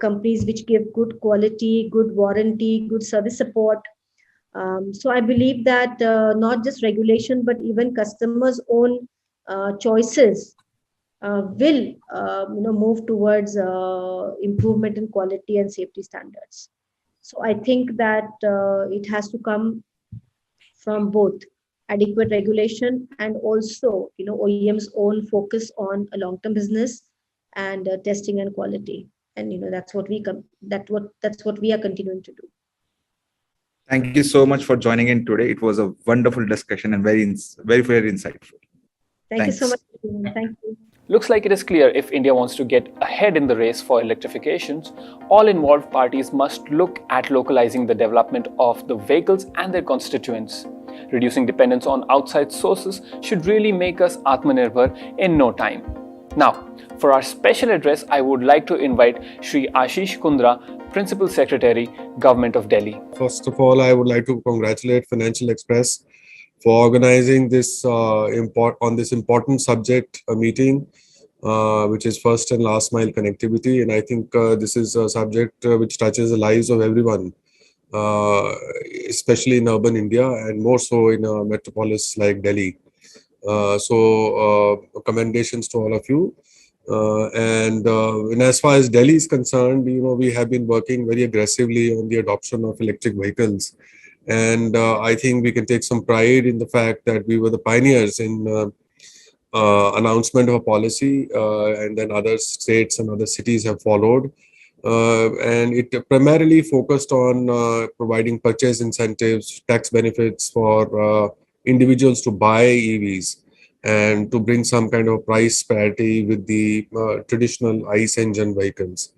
companies which give good quality, good warranty, good service support. So I believe that not just regulation, but even customers' own choices will move towards improvement in quality and safety standards. So I think that it has to come from both adequate regulation and also OEM's own focus on a long-term business and testing and quality. And that's what we are continuing to do.
Thank you so much for joining in today. It was a wonderful discussion and very insightful.
Thank you so much. Thank you.
Looks like it is clear if India wants to get ahead in the race for electrifications, all involved parties must look at localizing the development of the vehicles and their constituents. Reducing dependence on outside sources should really make us Atmanirbhar in no time. Now, for our special address, I would like to invite Shri Ashish Kundra, Principal Secretary, Government of Delhi.
First of all, I would like to congratulate Financial Express for organizing this on this important subject meeting, which is first and last mile connectivity. And I think this is a subject which touches the lives of everyone, especially in urban India and more so in a metropolis like Delhi. So commendations to all of you. And as far as Delhi is concerned, we have been working very aggressively on the adoption of electric vehicles. And I think we can take some pride in the fact that we were the pioneers in announcement of a policy, and then other states and other cities have followed. And it primarily focused on providing purchase incentives, tax benefits for individuals to buy EVs and to bring some kind of price parity with the traditional ICE engine vehicles.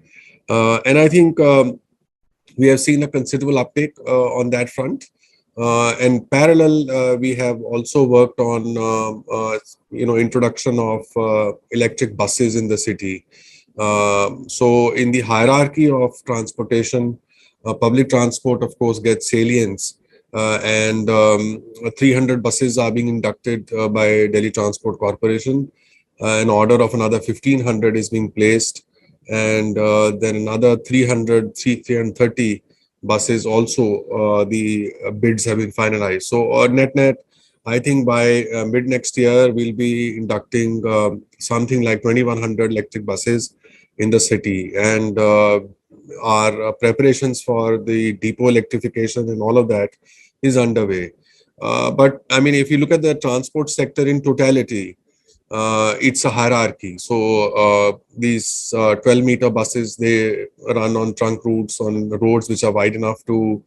And I think we have seen a considerable uptake on that front. And parallel, we have also worked on, introduction of electric buses in the city. So in the hierarchy of transportation, public transport, of course, gets salience. And 300 buses are being inducted by Delhi Transport Corporation. An order of another 1,500 is being placed. And then another 330 buses also, the bids have been finalized. So net, I think by mid next year, we'll be inducting something like 2,100 electric buses in the city. And our preparations for the depot electrification and all of that is underway. But I mean, if you look at the transport sector in totality, it's a hierarchy. So these 12-meter buses, they run on trunk routes, on roads which are wide enough to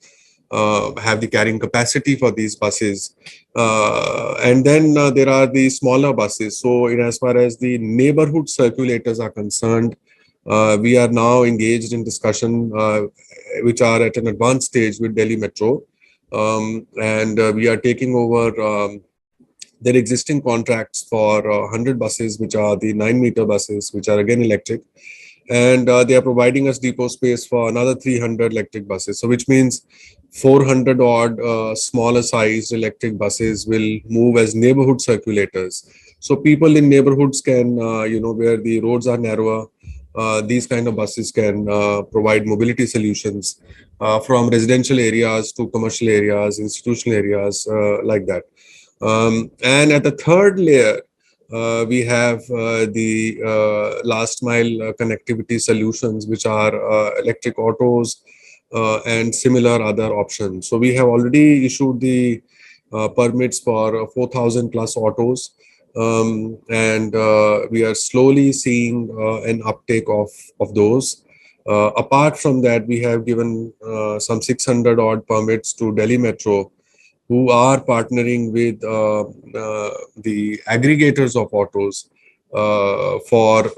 have the carrying capacity for these buses. And then there are the smaller buses. So as far as the neighborhood circulators are concerned, we are now engaged in discussion, which are at an advanced stage with Delhi Metro. And we are taking over their existing contracts for 100 buses, which are the 9-meter buses, which are again electric. And they are providing us depot space for another 300 electric buses. So which means 400 odd smaller sized electric buses will move as neighborhood circulators. So people in neighborhoods can, where the roads are narrower, these kind of buses can provide mobility solutions from residential areas to commercial areas, institutional areas, like that. And at the third layer, we have the last mile connectivity solutions, which are electric autos and similar other options. So we have already issued the permits for 4,000 plus autos. And we are slowly seeing an uptake of those. Apart from that, we have given some 600 odd permits to Delhi Metro, who are partnering with the aggregators of autos for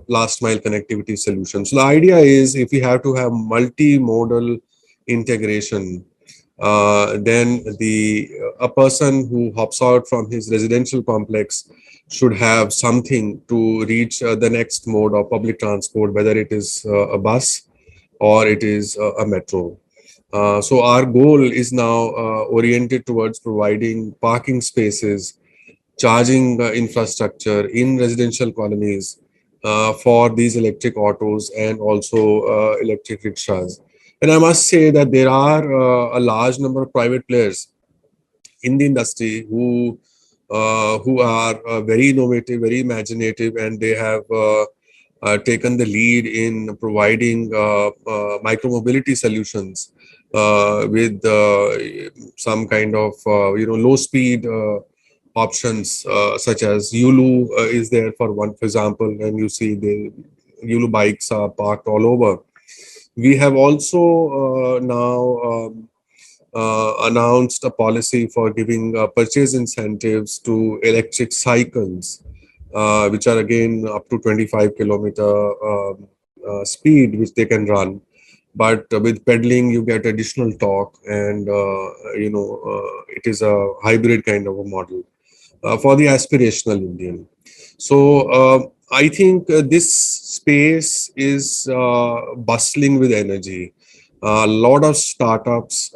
last mile connectivity solutions. So the idea is, if we have to have multimodal integration, then a person who hops out from his residential complex should have something to reach the next mode of public transport, whether it is a bus or it is a metro. So our goal is now oriented towards providing parking spaces, charging infrastructure in residential colonies for these electric autos and also electric rickshaws. And I must say that there are a large number of private players in the industry who are very innovative, very imaginative, and they have taken the lead in providing micromobility solutions with some kind of low speed options, such as Yulu is there for one, for example, and you see the Yulu bikes are parked all over. We have also now announced a policy for giving purchase incentives to electric cycles, which are again up to 25-kilometer speed, which they can run. But with pedaling, you get additional torque, and it is a hybrid kind of a model for the aspirational Indian. So I think this space is bustling with energy. A lot of startups,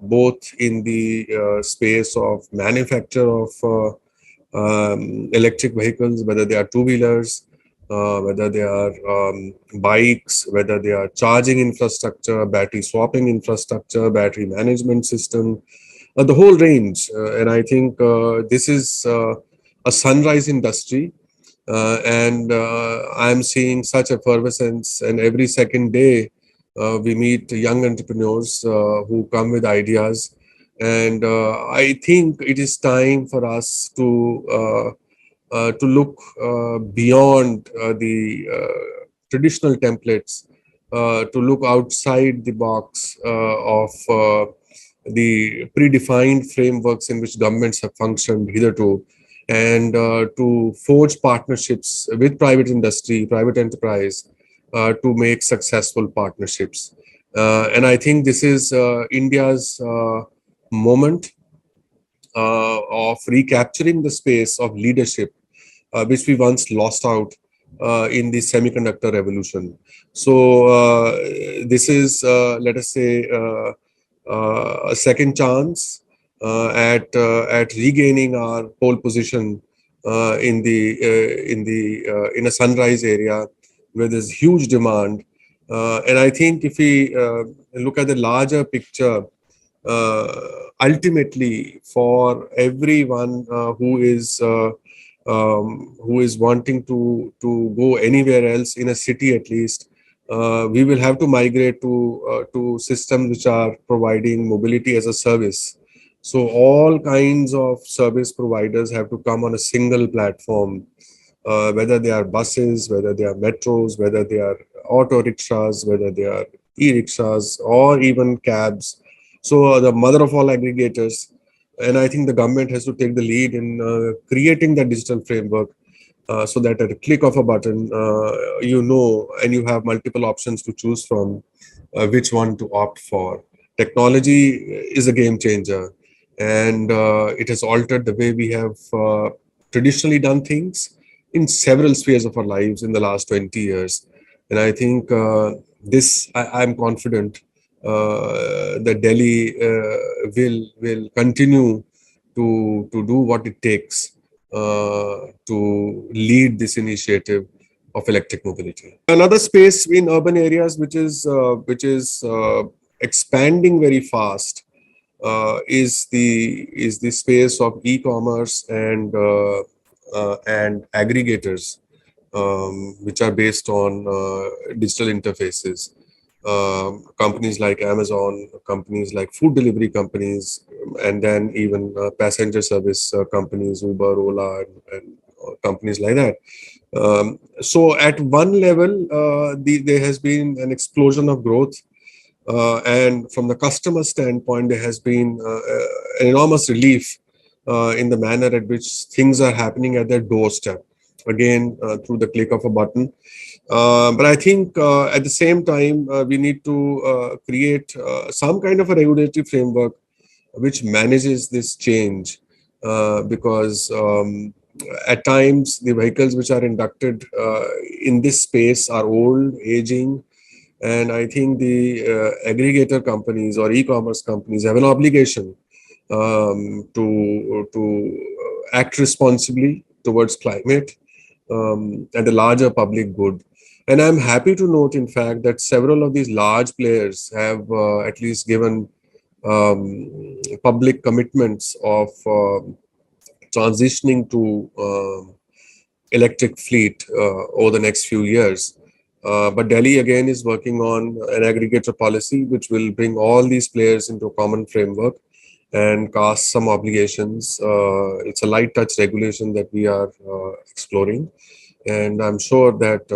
both in the space of manufacture of electric vehicles, whether they are two-wheelers, whether they are bikes, whether they are charging infrastructure, battery swapping infrastructure, battery management system, the whole range. And I think this is a sunrise industry. And I'm seeing such effervescence, and every second day we meet young entrepreneurs who come with ideas. And I think it is time for us to look beyond the traditional templates, to look outside the box of the predefined frameworks in which governments have functioned hitherto, and to forge partnerships with private industry, private enterprise, to make successful partnerships. And I think this is India's moment of recapturing the space of leadership, which we once lost out in the semiconductor revolution. So this is, let us say, a second chance at regaining our pole position in a sunrise area where there's huge demand. And I think if we look at the larger picture, ultimately for everyone who is wanting to go anywhere else in a city, at least, we will have to migrate to systems which are providing mobility as a service. So all kinds of service providers have to come on a single platform, whether they are buses, whether they are metros, whether they are auto rickshaws, whether they are e-rickshaws, or even cabs. So the mother of all aggregators. And I think the government has to take the lead in creating that digital framework, so that at a click of a button, and you have multiple options to choose from which one to opt for. Technology is a game changer, and it has altered the way we have traditionally done things in several spheres of our lives in the last 20 years. And I think I'm confident that Delhi will continue to do what it takes to lead this initiative of electric mobility. Another space in urban areas which is expanding very fast is the space of e-commerce and aggregators, which are based on digital interfaces. Companies like Amazon, companies like food delivery companies, and then even passenger service companies, Uber, Ola, and companies like that. So at one level, there has been an explosion of growth. And from the customer standpoint, there has been an enormous relief in the manner at which things are happening at their doorstep, again, through the click of a button. But I think at the same time, we need to create some kind of a regulatory framework which manages this change, because at times the vehicles which are inducted in this space are old, aging, and I think the aggregator companies or e-commerce companies have an obligation to act responsibly towards climate and the larger public good. And I'm happy to note, in fact, that several of these large players have at least given public commitments of transitioning to electric fleet over the next few years. But Delhi again is working on an aggregator policy which will bring all these players into a common framework and cast some obligations. It's a light touch regulation that we are exploring. And I'm sure that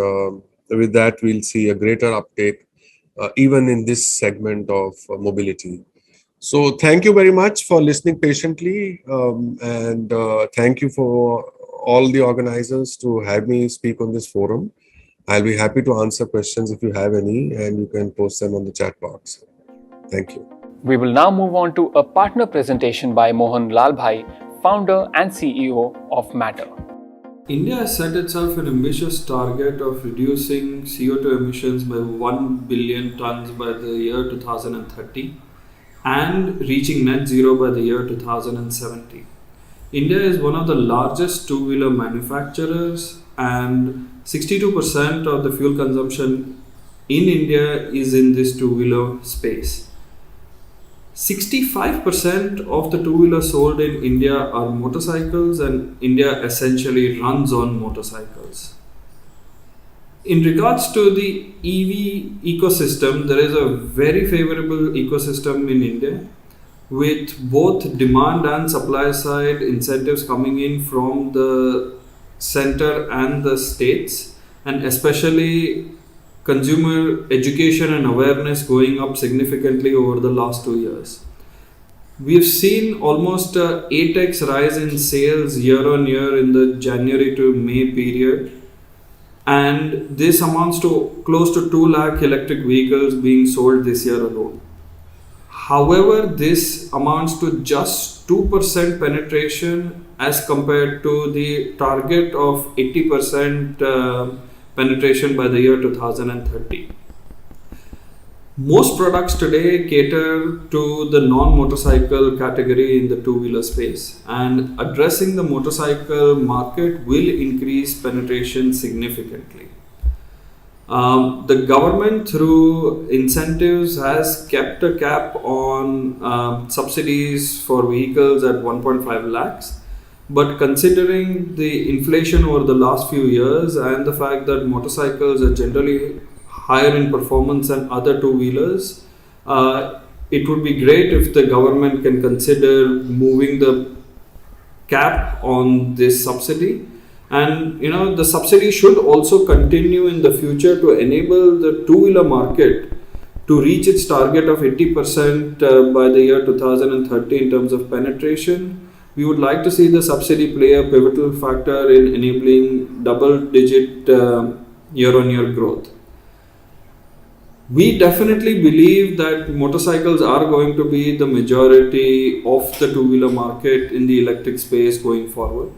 with that, we'll see a greater uptake even in this segment of mobility. So thank you very much for listening patiently. And thank you for all the organizers to have me speak on this forum. I'll be happy to answer questions if you have any, and you can post them on the chat box. Thank you.
We will now move on to a partner presentation by Mohan Lalbhai, founder and CEO of Matter.
India has set itself an ambitious target of reducing CO2 emissions by 1 billion tons by the year 2030 and reaching net zero by the year 2070. India is one of the largest two-wheeler manufacturers, and 62% of the fuel consumption in India is in this two-wheeler space. 65% of the two-wheelers sold in India are motorcycles, and India essentially runs on motorcycles. In regards to the EV ecosystem, there is a very favorable ecosystem in India with both demand and supply side incentives coming in from the center and the states, and especially consumer education and awareness going up significantly over the last 2 years. We've seen almost a 8x rise in sales year on year in the January to May period, and this amounts to close to 2 lakh electric vehicles being sold this year alone. However, this amounts to just 2% penetration as compared to the target of 80% penetration by the year 2030. Most products today cater to the non-motorcycle category in the two-wheeler space, and addressing the motorcycle market will increase penetration significantly. The government, through incentives, has kept a cap on subsidies for vehicles at 1.5 lakhs. But considering the inflation over the last few years and the fact that motorcycles are generally higher in performance than other two-wheelers, it would be great if the government can consider moving the cap on this subsidy. And the subsidy should also continue in the future to enable the two-wheeler market to reach its target of 80% by the year 2030 in terms of penetration. We would like to see the subsidy play a pivotal factor in enabling double-digit year-on-year growth. We definitely believe that motorcycles are going to be the majority of the two-wheeler market in the electric space going forward.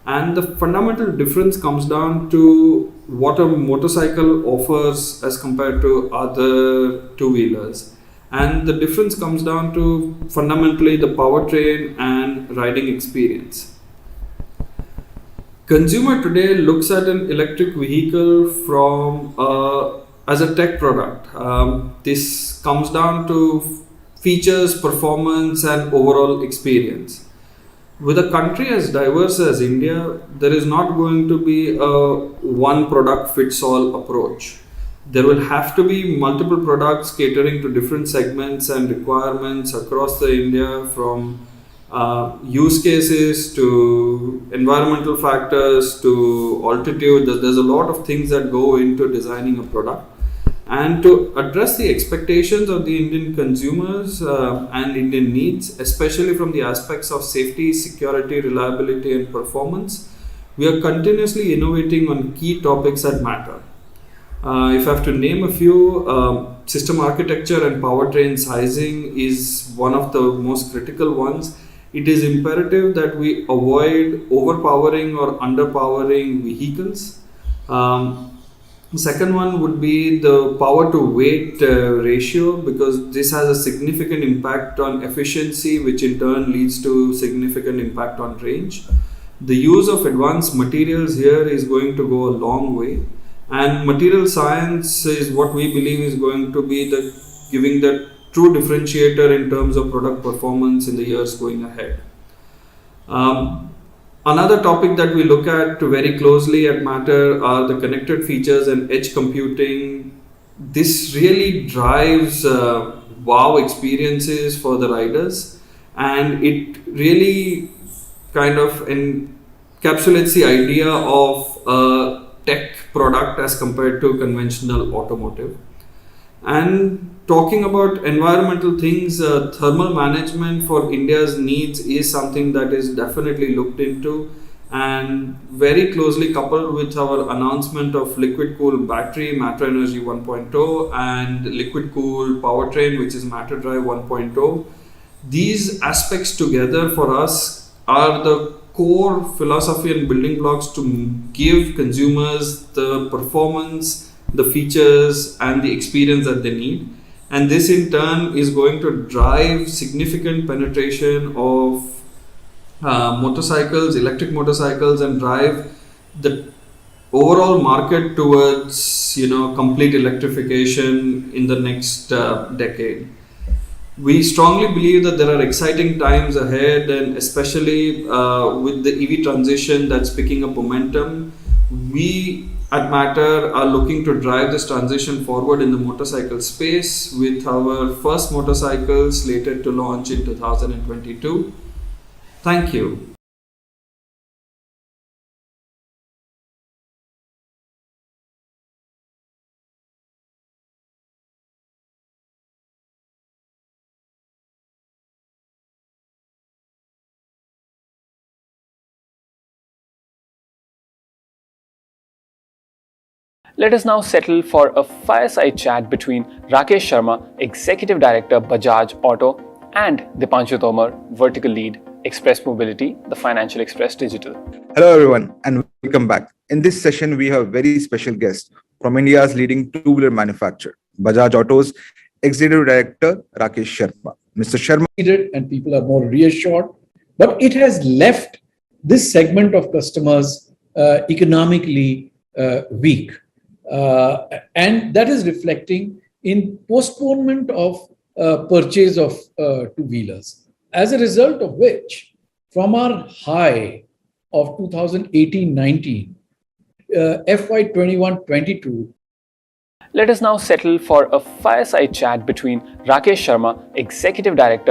And the fundamental difference comes down to what a motorcycle offers as compared to other two-wheelers. And the difference comes down to fundamentally the powertrain and riding experience. Consumer today looks at an electric vehicle from as a tech product. This comes down to features, performance, and overall experience. With a country as diverse as India, there is not going to be a one product fits all approach. There will have to be multiple products catering to different segments and requirements across the India, from use cases to environmental factors to altitude. There's a lot of things that go into designing a product. And to address the expectations of the Indian consumers and Indian needs, especially from the aspects of safety, security, reliability, and performance, we are continuously innovating on key topics that matter. If I have to name a few, system architecture and powertrain sizing is one of the most critical ones. It is imperative that we avoid overpowering or underpowering vehicles. Second one would be the power to weight ratio, because this has a significant impact on efficiency, which in turn leads to significant impact on range. The use of advanced materials here is going to go a long way, and material science is what we believe is going to be the giving the true differentiator in terms of product performance in the years going ahead. Another topic that we look at very closely at Matter are the connected features and edge computing. This really drives wow experiences for the riders, and it really kind of encapsulates the idea of a tech product as compared to conventional automotive. And talking about environmental things, thermal management for India's needs is something that is definitely looked into, and very closely coupled with our announcement of liquid cooled battery, Matter Energy 1.0, and liquid cooled powertrain, which is Matter Drive 1.0. These aspects together for us are the core philosophy and building blocks to give consumers the performance, the features, and the experience that they need. And this in turn is going to drive significant penetration of motorcycles, electric motorcycles, and drive the overall market towards complete electrification in the next decade. We strongly believe that there are exciting times ahead, and especially with the EV transition that's picking up momentum, we at Matter are looking to drive this transition forward in the motorcycle space with our first motorcycle slated to launch in 2022. Thank you.
Let us now settle for a fireside chat between Rakesh Sharma, Executive Director, Bajaj Auto, and Dipanshu Tomar, Vertical Lead, Express Mobility, the Financial Express Digital.
Hello, everyone, and welcome back. In this session, we have a very special guest from India's leading two-wheeler manufacturer, Bajaj Auto's Executive Director, Rakesh Sharma. Mr. Sharma.
And people are more reassured, but it has left this segment of customers economically weak. And that is reflecting in postponement of purchase of two-wheelers. As a result of which, from our high of 2018-19, FY 21-22.
Let us now settle for a fireside chat between Rakesh Sharma, Executive Director.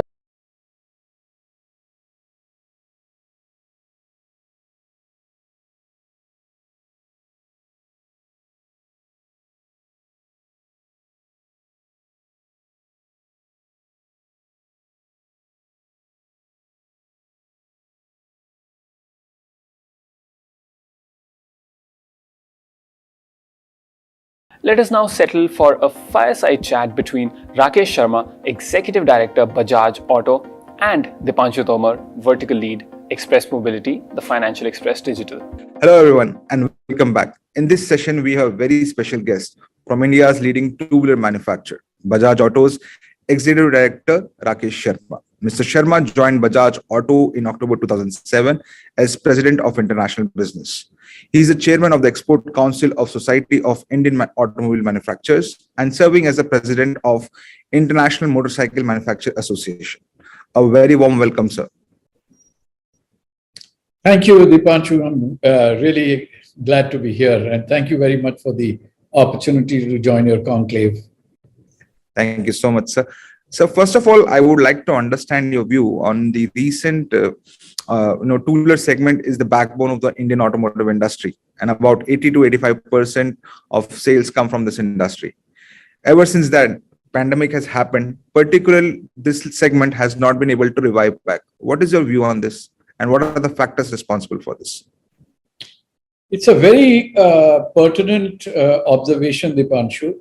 Let us now settle for a fireside chat between Rakesh Sharma, Executive Director, Bajaj Auto, and Dipanshu Tomar, Vertical Lead, Express Mobility, the Financial Express Digital.
Hello, everyone, and welcome back. In this session, we have a very special guest from India's leading two-wheeler manufacturer, Bajaj Auto's Executive Director, Rakesh Sharma. Mr. Sharma joined Bajaj Auto in October 2007 as President of International Business. He is the Chairman of the Export Council of Society of Indian Automobile Manufacturers and serving as the President of International Motorcycle Manufacturer Association. A very warm welcome, sir.
Thank you, Dipanshu. I'm really glad to be here. And thank you very much for the opportunity to join your conclave.
Thank you so much, sir. So first of all, I would like to understand your view on the recent, two-wheeler segment is the backbone of the Indian automotive industry, and about 80 to 85% of sales come from this industry. Ever since that pandemic has happened, particularly this segment has not been able to revive back. What is your view on this, and what are the factors responsible for this?
It's a very pertinent observation, Dipanshu.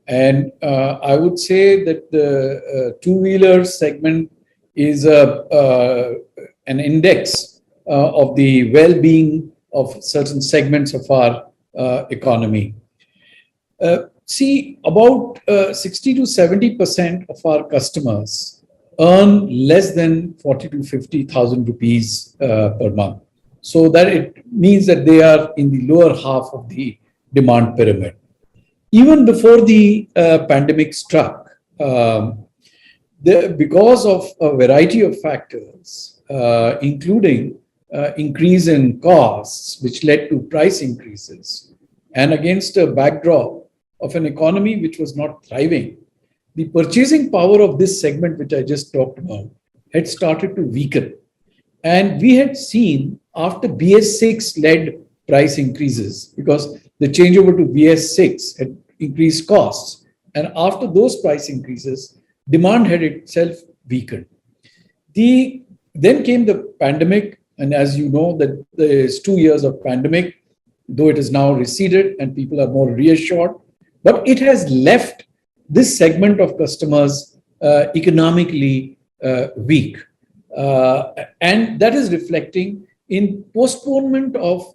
And I would say that the two-wheeler segment is an index of the well-being of certain segments of our economy. See, about 60 to 70% of our customers earn less than 40 to 50,000 rupees per month. So that it means that they are in the lower half of the demand pyramid. Even before the pandemic struck, because of a variety of factors, including increase in costs, which led to price increases, and against a backdrop of an economy which was not thriving, the purchasing power of this segment, which I just talked about, had started to weaken. And we had seen after BS6 led price increases, because the changeover to BS6 had increased costs. And after those price increases, demand had itself weakened. Then came the pandemic. And as you know, that there is 2 years of pandemic, though it is now receded and people are more reassured. But it has left this segment of customers economically weak. And that is reflecting in postponement of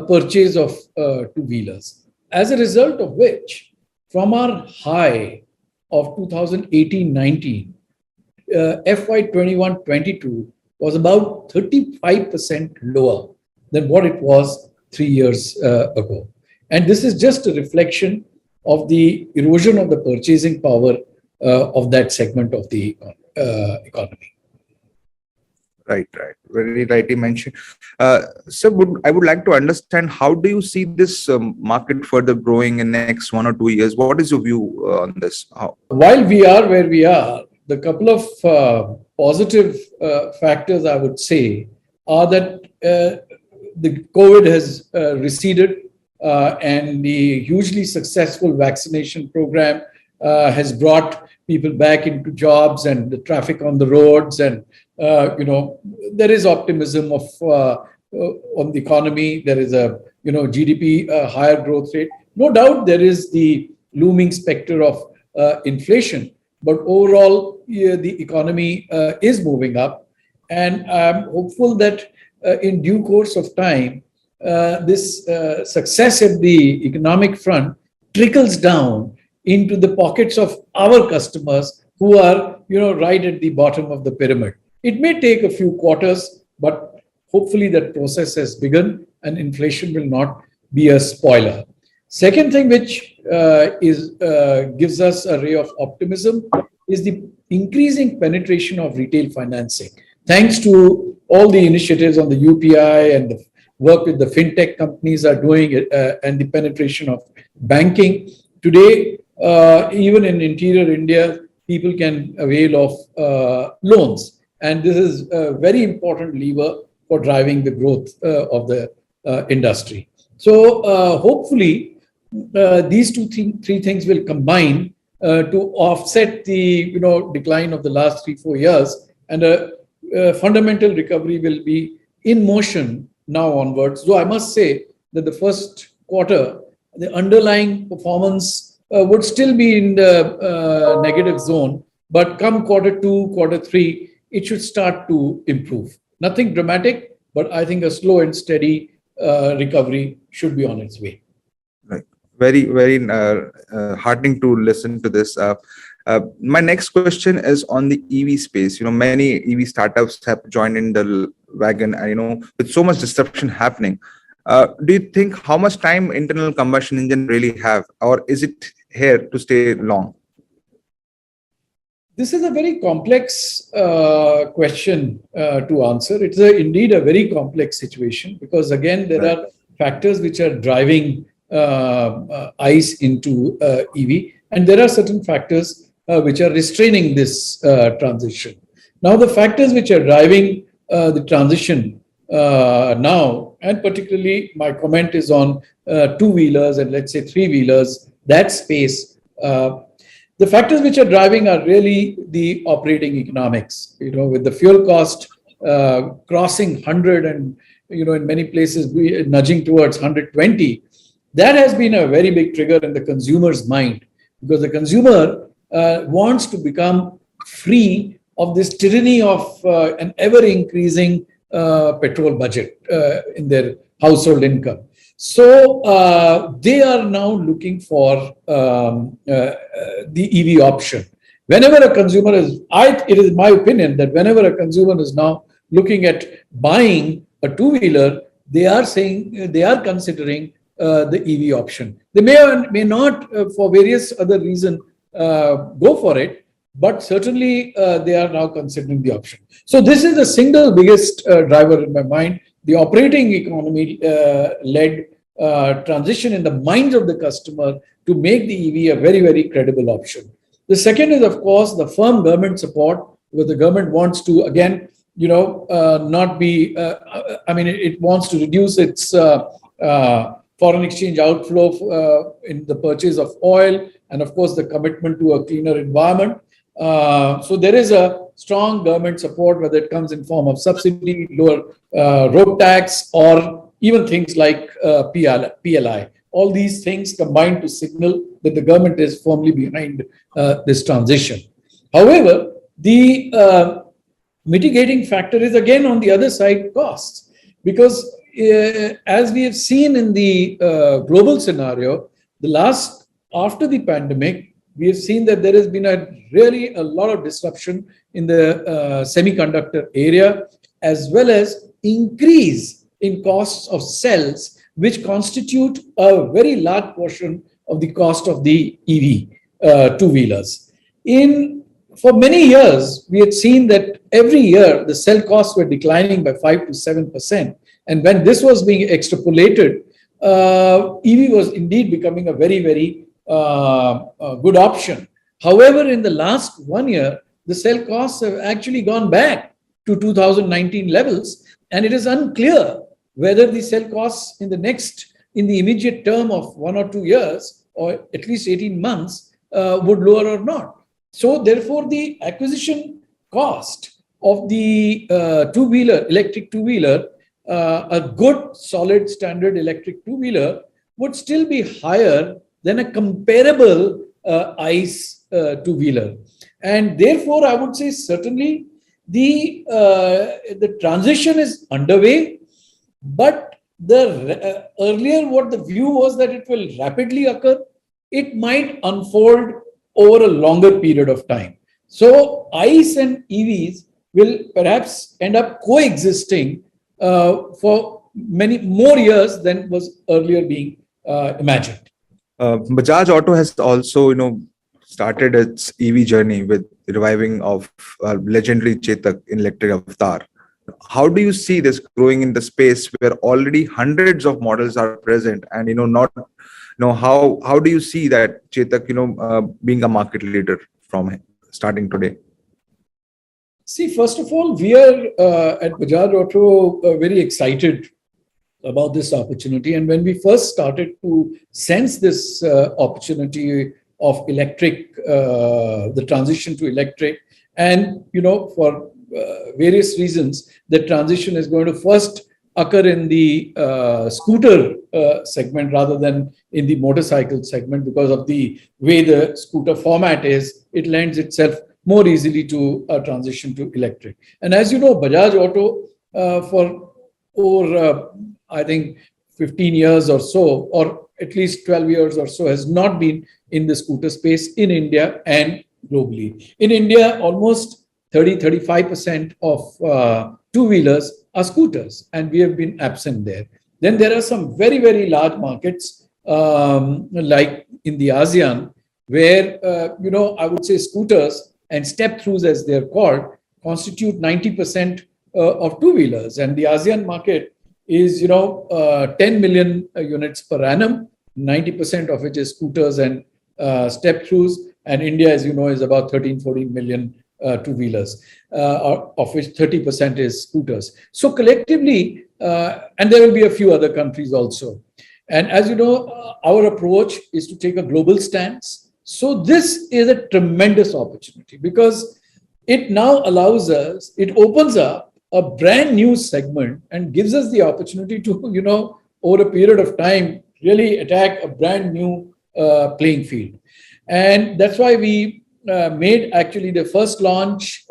purchase of two-wheelers. As a result of which, from our high of 2018-19, FY 21-22 was about 35% lower than what it was 3 years ago. And this is just a reflection of the erosion of the purchasing power of that segment of the economy.
Right. Very rightly mentioned. Sir, I would like to understand, how do you see this market further growing in next 1 or 2 years? What is your view on this?
While we are where we are, the couple of positive factors I would say are that the COVID has receded and the hugely successful vaccination program has brought people back into jobs and the traffic on the roads, and there is optimism of on the economy. There is a GDP higher growth rate. No doubt there is the looming specter of inflation, but overall the economy is moving up, and I'm hopeful that in due course of time this success at the economic front trickles down into the pockets of our customers who are right at the bottom of the pyramid. It may take a few quarters, but hopefully that process has begun and inflation will not be a spoiler. Second thing which gives us a ray of optimism is the increasing penetration of retail financing. Thanks to all the initiatives on the UPI and the work with the fintech companies are doing, and the penetration of banking. Today, even in interior India, people can avail of loans. And this is a very important lever for driving the growth of the industry. So hopefully, these three things will combine to offset the decline of the last 3-4 years, and a fundamental recovery will be in motion now onwards. Though I must say that the first quarter, the underlying performance would still be in the negative zone, but come quarter 2, quarter 3, it should start to improve. Nothing dramatic, but I think a slow and steady recovery should be on its way.
Right. Very, very heartening to listen to this. My next question is on the EV space. Many EV startups have joined in the wagon, and with so much disruption happening, do you think how much time internal combustion engine really have, or is it here to stay long?
This is a very complex question to answer. It's indeed a very complex situation because, again, there are factors which are driving ICE into EV, and there are certain factors which are restraining this transition. Now, the factors which are driving the transition now, and particularly my comment is on two-wheelers and let's say three-wheelers, that space. The factors which are driving are really the operating economics. With the fuel cost crossing 100 and in many places nudging towards 120, that has been a very big trigger in the consumer's mind, because the consumer wants to become free of this tyranny of an ever-increasing petrol budget in their household income. So they are now looking for the EV option. Whenever a consumer it is my opinion that whenever a consumer is now looking at buying a two-wheeler, they are considering the EV option. They may or may not, for various other reasons, go for it, but certainly they are now considering the option. So this is the single biggest driver in my mind, the operating economy led transition in the minds of the customer to make the EV a very, very credible option. The second is, of course, the firm government support, where the government wants to, again, not be, it wants to reduce its foreign exchange outflow in the purchase of oil, and of course, the commitment to a cleaner environment. So there is a strong government support, whether it comes in form of subsidy, lower road tax, or even things like PLI. All these things combine to signal that the government is firmly behind this transition. However, the mitigating factor is again on the other side, costs, because as we have seen in the global scenario, after the pandemic, we have seen that there has been a lot of disruption in the semiconductor area, as well as increase in costs of cells, which constitute a very large portion of the cost of the EV two-wheelers. For many years, we had seen that every year the cell costs were declining by 5 to 7%. And when this was being extrapolated, EV was indeed becoming a very, very good option. However, in the last 1 year, the cell costs have actually gone back to 2019 levels, and it is unclear whether the cell costs in the immediate term of 1 or 2 years, or at least 18 months, would lower or not. So therefore, the acquisition cost of the electric two-wheeler, a good, solid, standard electric two-wheeler, would still be higher than a comparable ICE two-wheeler. And therefore, I would say certainly the transition is underway, but earlier what the view was that it will rapidly occur. It might unfold over a longer period of time. So ICE and EVs will perhaps end up coexisting for many more years than was earlier being imagined.
Bajaj Auto has also, started its EV journey with the reviving of legendary Chetak in electric avatar. How do you see this growing in the space where already hundreds of models are present, and how do you see that Chetak being a market leader from starting today?
See, first of all, we are at Bajaj Auto very excited about this opportunity. And when we first started to sense this opportunity of electric, the transition to electric, and for various reasons, the transition is going to first occur in the scooter segment rather than in the motorcycle segment, because of the way the scooter format is. It lends itself more easily to a transition to electric. And as you know, Bajaj Auto for over, I think, 15 years or so, or at least 12 years or so, has not been in the scooter space in India and globally. In India, almost 30-35% of two-wheelers are scooters, and we have been absent there. Then there are some very, very large markets, like in the ASEAN, where, I would say scooters and step-throughs, as they're called, constitute 90% of two-wheelers. And the ASEAN market is, 10 million units per annum, 90% of which is scooters and step-throughs. And India, as you know, is about 13-14 million two-wheelers, of which 30% is scooters. So collectively, and there will be a few other countries also. And as you know, our approach is to take a global stance. So this is a tremendous opportunity because it now allows us, it opens up a brand new segment and gives us the opportunity to, over a period of time, really attack a brand new playing field. And that's why we made actually the first launch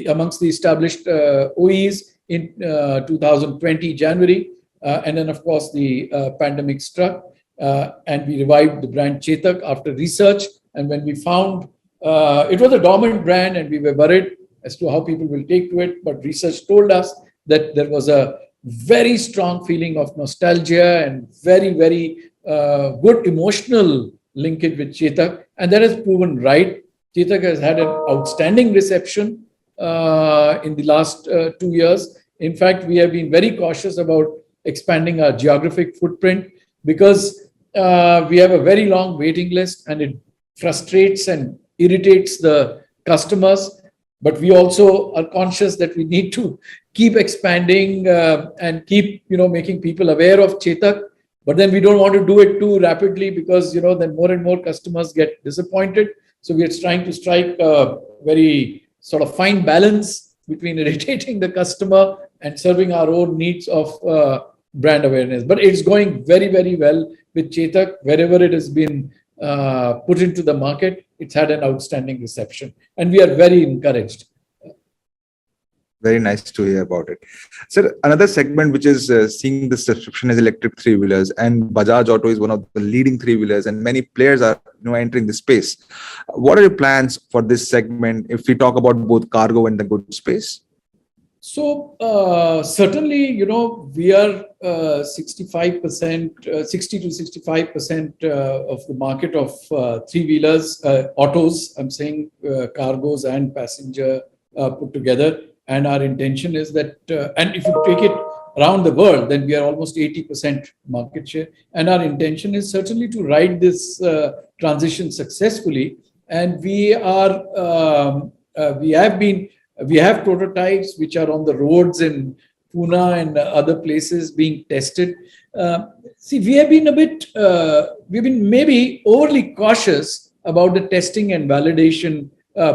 amongst the established OEs in 2020 January. And then, of course, the pandemic struck and we revived the brand Chetak after research. And when we found it was a dormant brand and we were worried as to how people will take to it. But research told us that there was a very strong feeling of nostalgia and very, very good emotional linkage with Chetak. And that has proven right. Chetak has had an outstanding reception in the last 2 years. In fact, we have been very cautious about expanding our geographic footprint because we have a very long waiting list and it frustrates and irritates the customers. But we also are conscious that we need to keep expanding and keep, making people aware of Chetak. But then we don't want to do it too rapidly because, then more and more customers get disappointed. So we are trying to strike a very sort of fine balance between irritating the customer and serving our own needs of brand awareness. But it's going very, very well with Chetak. Wherever it has been put into the market, it's had an outstanding reception. And we are very encouraged.
Very nice to hear about it. Sir, another segment which is seeing the subscription is electric three-wheelers, and Bajaj Auto is one of the leading three-wheelers, and many players are entering the space. What are your plans for this segment if we talk about both cargo and the goods space?
So certainly, we are 65%, 60 to 65% of the market of three-wheelers, autos, I'm saying cargos and passenger put together. And our intention is that, and if you take it around the world, then we are almost 80% market share. And our intention is certainly to ride this transition successfully. And we have prototypes which are on the roads in Pune and other places being tested. We've been maybe overly cautious about the testing and validation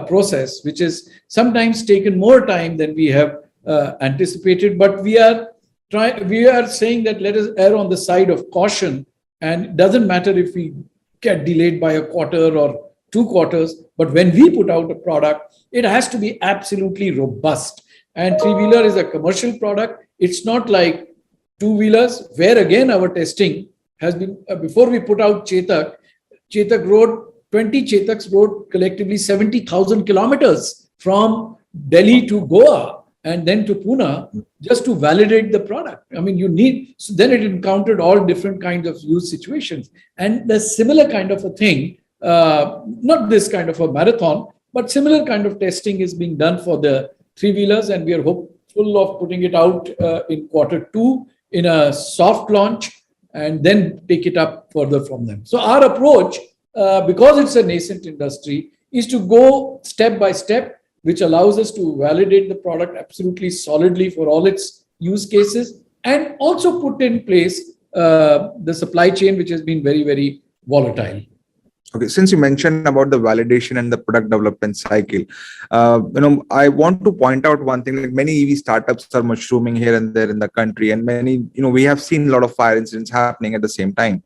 process, which has sometimes taken more time than we have anticipated. But we are saying that let us err on the side of caution, and it doesn't matter if we get delayed by a quarter or 2 quarters. But when we put out a product, it has to be absolutely robust. And three-wheeler is a commercial product. It's not like two-wheelers, where again our testing has been before we put out Chetak. Chetak rode 20 Chetaks rode collectively 70,000 kilometers from Delhi to Goa and then to Pune just to validate the product. I mean, so then it encountered all different kinds of use situations. And the similar kind of a thing, not this kind of a marathon, but similar kind of testing is being done for the three-wheelers. And we are hopeful of putting it out in Q2 in a soft launch and then take it up further from them. So our approach, because it's a nascent industry, is to go step by step, which allows us to validate the product absolutely solidly for all its use cases and also put in place the supply chain, which has been very, very volatile.
Okay, since you mentioned about the validation and the product development cycle, I want to point out one thing. Like many EV startups are mushrooming here and there in the country, and many, we have seen a lot of fire incidents happening at the same time.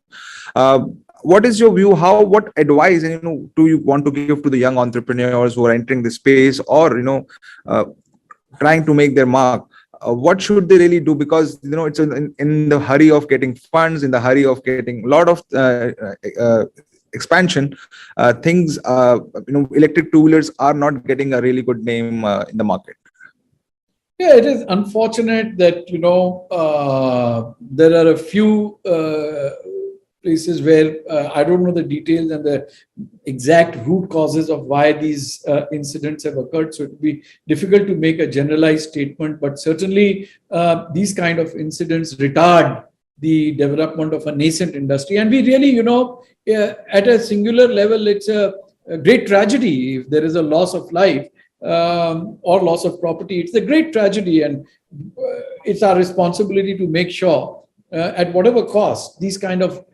What is your view? What advice do you want to give to the young entrepreneurs who are entering the space or trying to make their mark? What should they really do? Because it's in the hurry of getting funds, in the hurry of getting a lot of expansion, things, electric two-wheelers are not getting a really good name in the market.
Yeah, it is unfortunate that, there are a few places where I don't know the details and the exact root causes of why these incidents have occurred. So it would be difficult to make a generalized statement, but certainly these kind of incidents retard the development of a nascent industry. And we really, at a singular level, it's a great tragedy if there is a loss of life or loss of property. It's a great tragedy, and it's our responsibility to make sure at whatever cost these kind of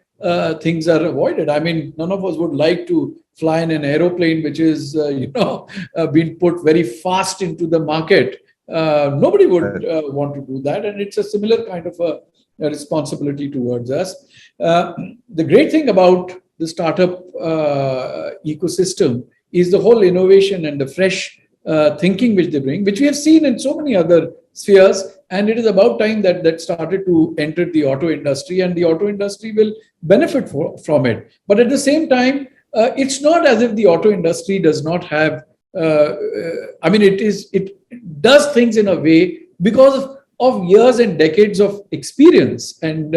things are avoided. I mean, none of us would like to fly in an aeroplane which is, being put very fast into the market. Nobody would want to do that, and it's a similar kind of a responsibility towards us. The great thing about the startup ecosystem is the whole innovation and the fresh thinking which they bring, which we have seen in so many other spheres. And it is about time that that started to enter the auto industry, and the auto industry will benefit from it. But at the same time, it's not as if the auto industry does not have, it does things in a way because of years and decades of experience, and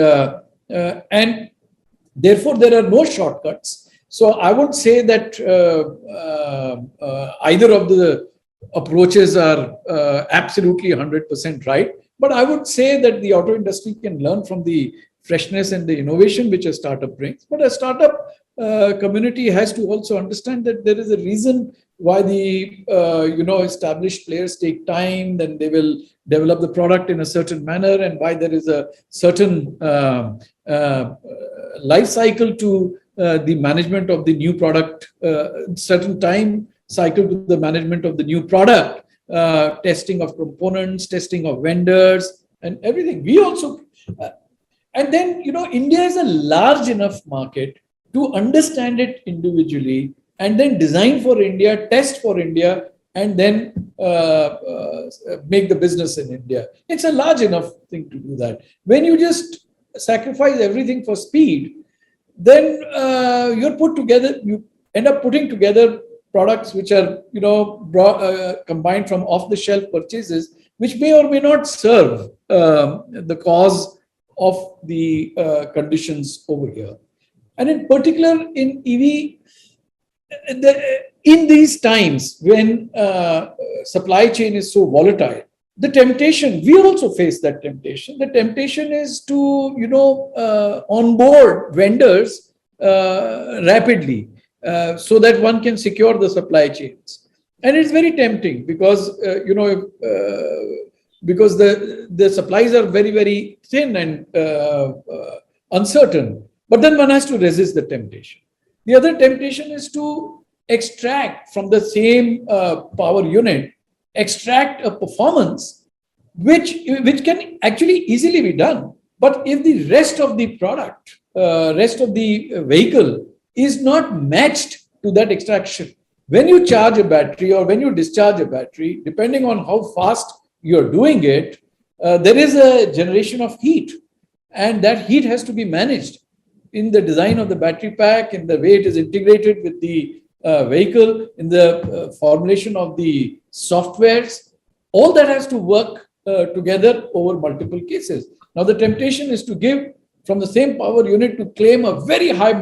therefore there are no shortcuts. So I would say that either of the approaches are absolutely 100% right. But I would say that the auto industry can learn from the freshness and the innovation which a startup brings. But a startup community has to also understand that there is a reason why the established players take time, then they will develop the product in a certain manner, and why there is a certain life cycle to the management of the new product, certain time cycle to the management of the new product, testing of components, testing of vendors, and everything. We also, and then, India is a large enough market to understand it individually, and then design for India, test for India, and then make the business in India. It's a large enough thing to do that. When you just sacrifice everything for speed, then you end up putting together products which are, combined from off-the-shelf purchases, which may or may not serve the cause of the conditions over here. And in particular, in EV, in these times when supply chain is so volatile, the temptation, we also face that temptation. The temptation is to, onboard vendors rapidly so that one can secure the supply chains. And it's very tempting because, because the supplies are very, very thin and uncertain. But then one has to resist the temptation. The other temptation is to extract from the same power unit, extract a performance which can actually easily be done. But if the rest of the product, rest of the vehicle is not matched to that extraction, when you charge a battery or when you discharge a battery, depending on how fast you're doing it, there is a generation of heat, and that heat has to be managed in the design of the battery pack, in the way it is integrated with the vehicle, in the formulation of the softwares. All that has to work together over multiple cases. Now, the temptation is to give from the same power unit to claim a very high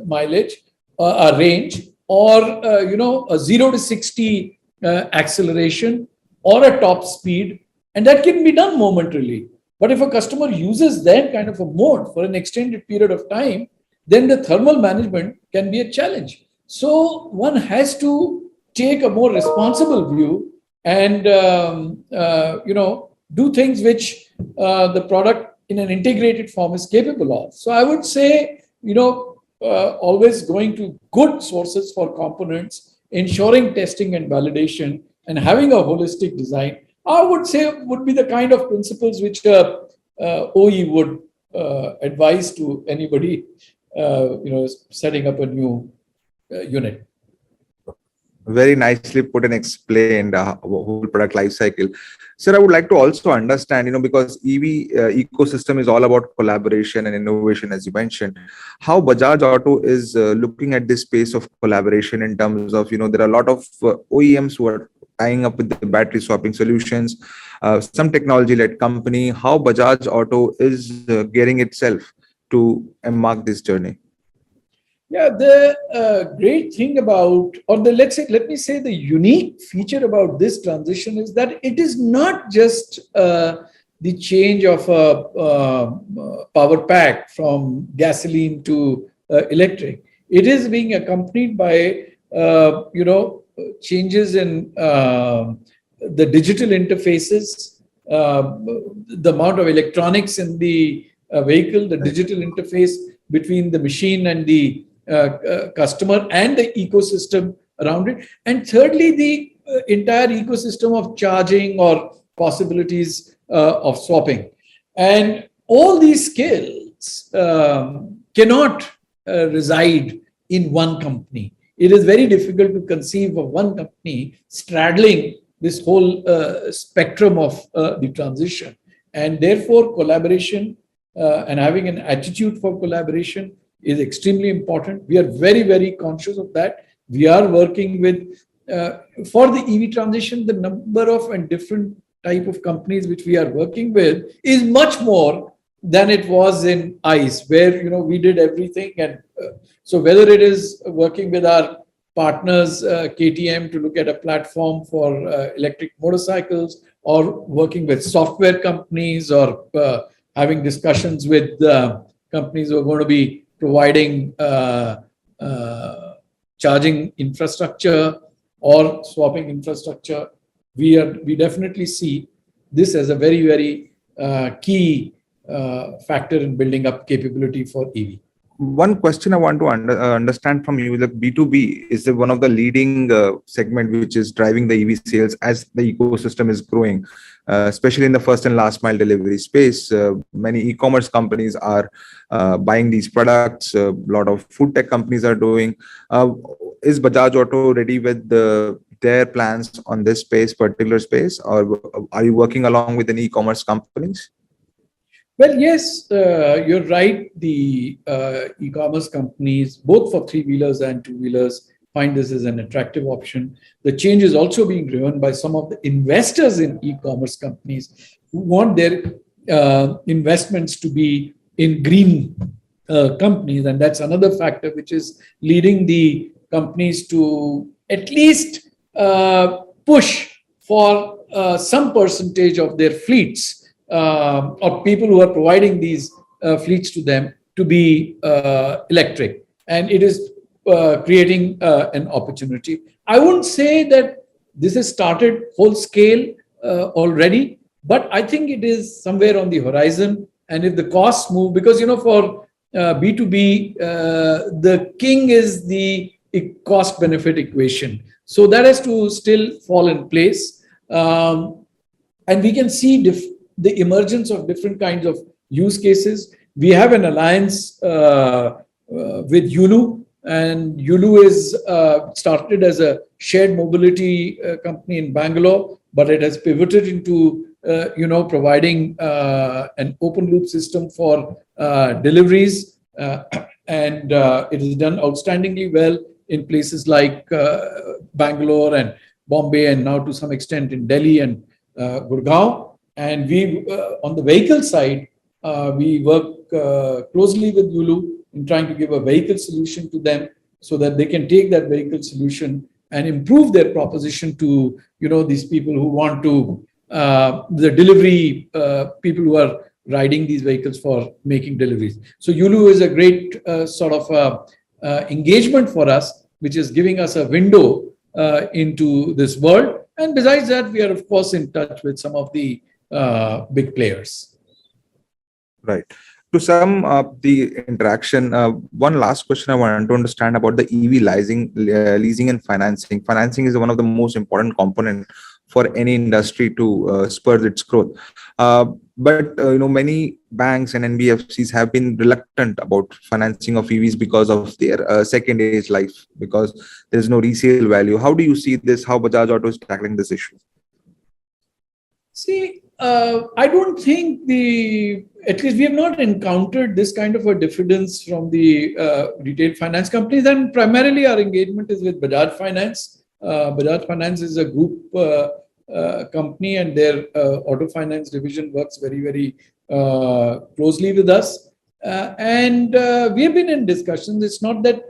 mileage, a range, or a 0 to 60 acceleration, or a top speed, and that can be done momentarily. But if a customer uses that kind of a mode for an extended period of time, then the thermal management can be a challenge. So one has to take a more responsible view and do things which the product in an integrated form is capable of. So I would say, always going to good sources for components, ensuring testing and validation, and having a holistic design, I would say would be the kind of principles which OE would advise to anybody, setting up a new unit.
Very nicely put and explained, whole product life cycle. Sir, I would like to also understand, because EV ecosystem is all about collaboration and innovation, as you mentioned, how Bajaj Auto is looking at this space of collaboration in terms of, there are a lot of OEMs who are tying up with the battery swapping solutions, some technology-led company, how Bajaj Auto is gearing itself to embark this journey.
Yeah, the great thing about, or the let me say, the unique feature about this transition is that it is not just the change of a power pack from gasoline to electric. It is being accompanied by changes in the digital interfaces, the amount of electronics in the vehicle, the digital interface between the machine and the customer, and the ecosystem around it. And thirdly, the entire ecosystem of charging or possibilities of swapping. And all these skills cannot reside in one company. It is very difficult to conceive of one company straddling this whole spectrum of the transition. And therefore, collaboration and having an attitude for collaboration is extremely important. We are very, very conscious of that. We are working with, for the EV transition, the number of and different type of companies which we are working with is much more than it was in ICE, where we did everything. And so whether it is working with our partners, KTM, to look at a platform for electric motorcycles, or working with software companies, or having discussions with companies who are going to be providing charging infrastructure or swapping infrastructure, we definitely see this as a very, very key factor in building up capability for EV.
One question I want to understand from you, like B2B is one of the leading segment which is driving the EV sales as the ecosystem is growing, especially in the first and last mile delivery space. Many e-commerce companies are buying these products. A lot of food tech companies are doing. Is Bajaj Auto ready with their plans on this particular space, or are you working along with any e-commerce companies?
Well, yes, you're right. The e-commerce companies, both for three-wheelers and two-wheelers, find this as an attractive option. The change is also being driven by some of the investors in e-commerce companies who want their investments to be in green companies. And that's another factor which is leading the companies to at least push for some percentage of their fleets, or people who are providing these fleets to them, to be electric. And it is creating an opportunity. I wouldn't say that this has started whole scale already, but I think it is somewhere on the horizon. And if the costs move, because for B2B, the king is the cost benefit equation. So that has to still fall in place. And we can see the emergence of different kinds of use cases. We have an alliance with Yulu, and Yulu is started as a shared mobility company in Bangalore, but it has pivoted into providing an open loop system for deliveries, and it is done outstandingly well in places like Bangalore and Bombay, and now to some extent in Delhi and Gurgaon. And we, on the vehicle side, we work closely with Yulu in trying to give a vehicle solution to them, so that they can take that vehicle solution and improve their proposition to these people who want to, the delivery people who are riding these vehicles for making deliveries. So Yulu is a great sort of engagement for us, which is giving us a window into this world. And besides that, we are of course in touch with some of the big players.
Right. To sum up the interaction, one last question I want to understand about the EV leasing and financing. Financing is one of the most important component for any industry to spur its growth. But many banks and NBFCs have been reluctant about financing of EVs because of their second age life, because there is no resale value. How do you see this? How Bajaj Auto is tackling this issue?
See, I don't think at least we have not encountered this kind of a diffidence from the retail finance companies, and primarily our engagement is with Bajaj Finance. Bajaj Finance is a group company, and their auto finance division works very, very closely with us. And we have been in discussions. It's not that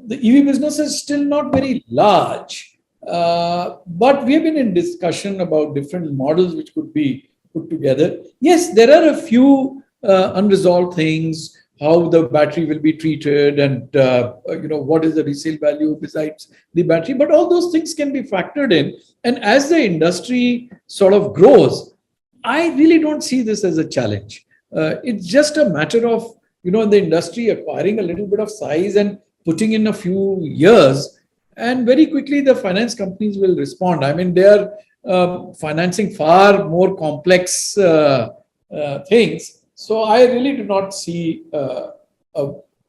the EV business is still not very large. But we have been in discussion about different models which could be put together. Yes, there are a few unresolved things, how the battery will be treated, and what is the resale value besides the battery. But all those things can be factored in. And as the industry sort of grows, I really don't see this as a challenge. It's just a matter of the industry acquiring a little bit of size and putting in a few years. And very quickly, the finance companies will respond. I mean, they are financing far more complex things. So I really do not see a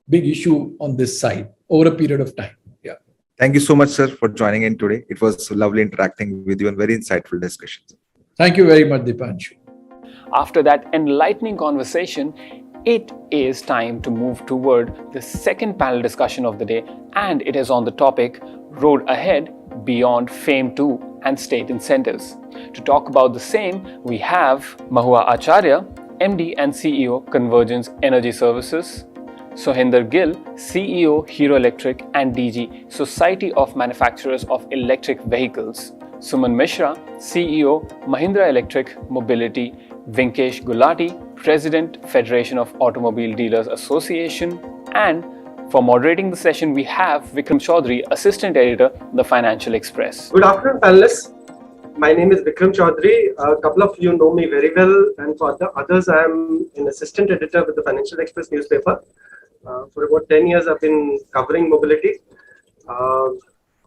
big issue on this side over a period of time. Yeah.
Thank you so much, sir, for joining in today. It was lovely interacting with you and very insightful discussions.
Thank you very much, Dipanshu.
After that enlightening conversation, it is time to move toward the second panel discussion of the day, and it is on the topic Road Ahead Beyond FAME 2 and State Incentives. To talk about the same, we have Mahua Acharya, MD and CEO Convergence Energy Services, Sohinder Gill, CEO Hero Electric and DG Society of Manufacturers of Electric Vehicles, Suman Mishra, CEO Mahindra Electric Mobility, Vinkesh Gulati, President Federation of Automobile Dealers Association, and for moderating the session we have Vikram Chaudhary, Assistant Editor, The Financial Express.
Good afternoon, panelists. My name is Vikram Chaudhary. A couple of you know me very well, and for the others, I am an Assistant Editor with the Financial Express newspaper. For about 10 years, I've been covering mobility.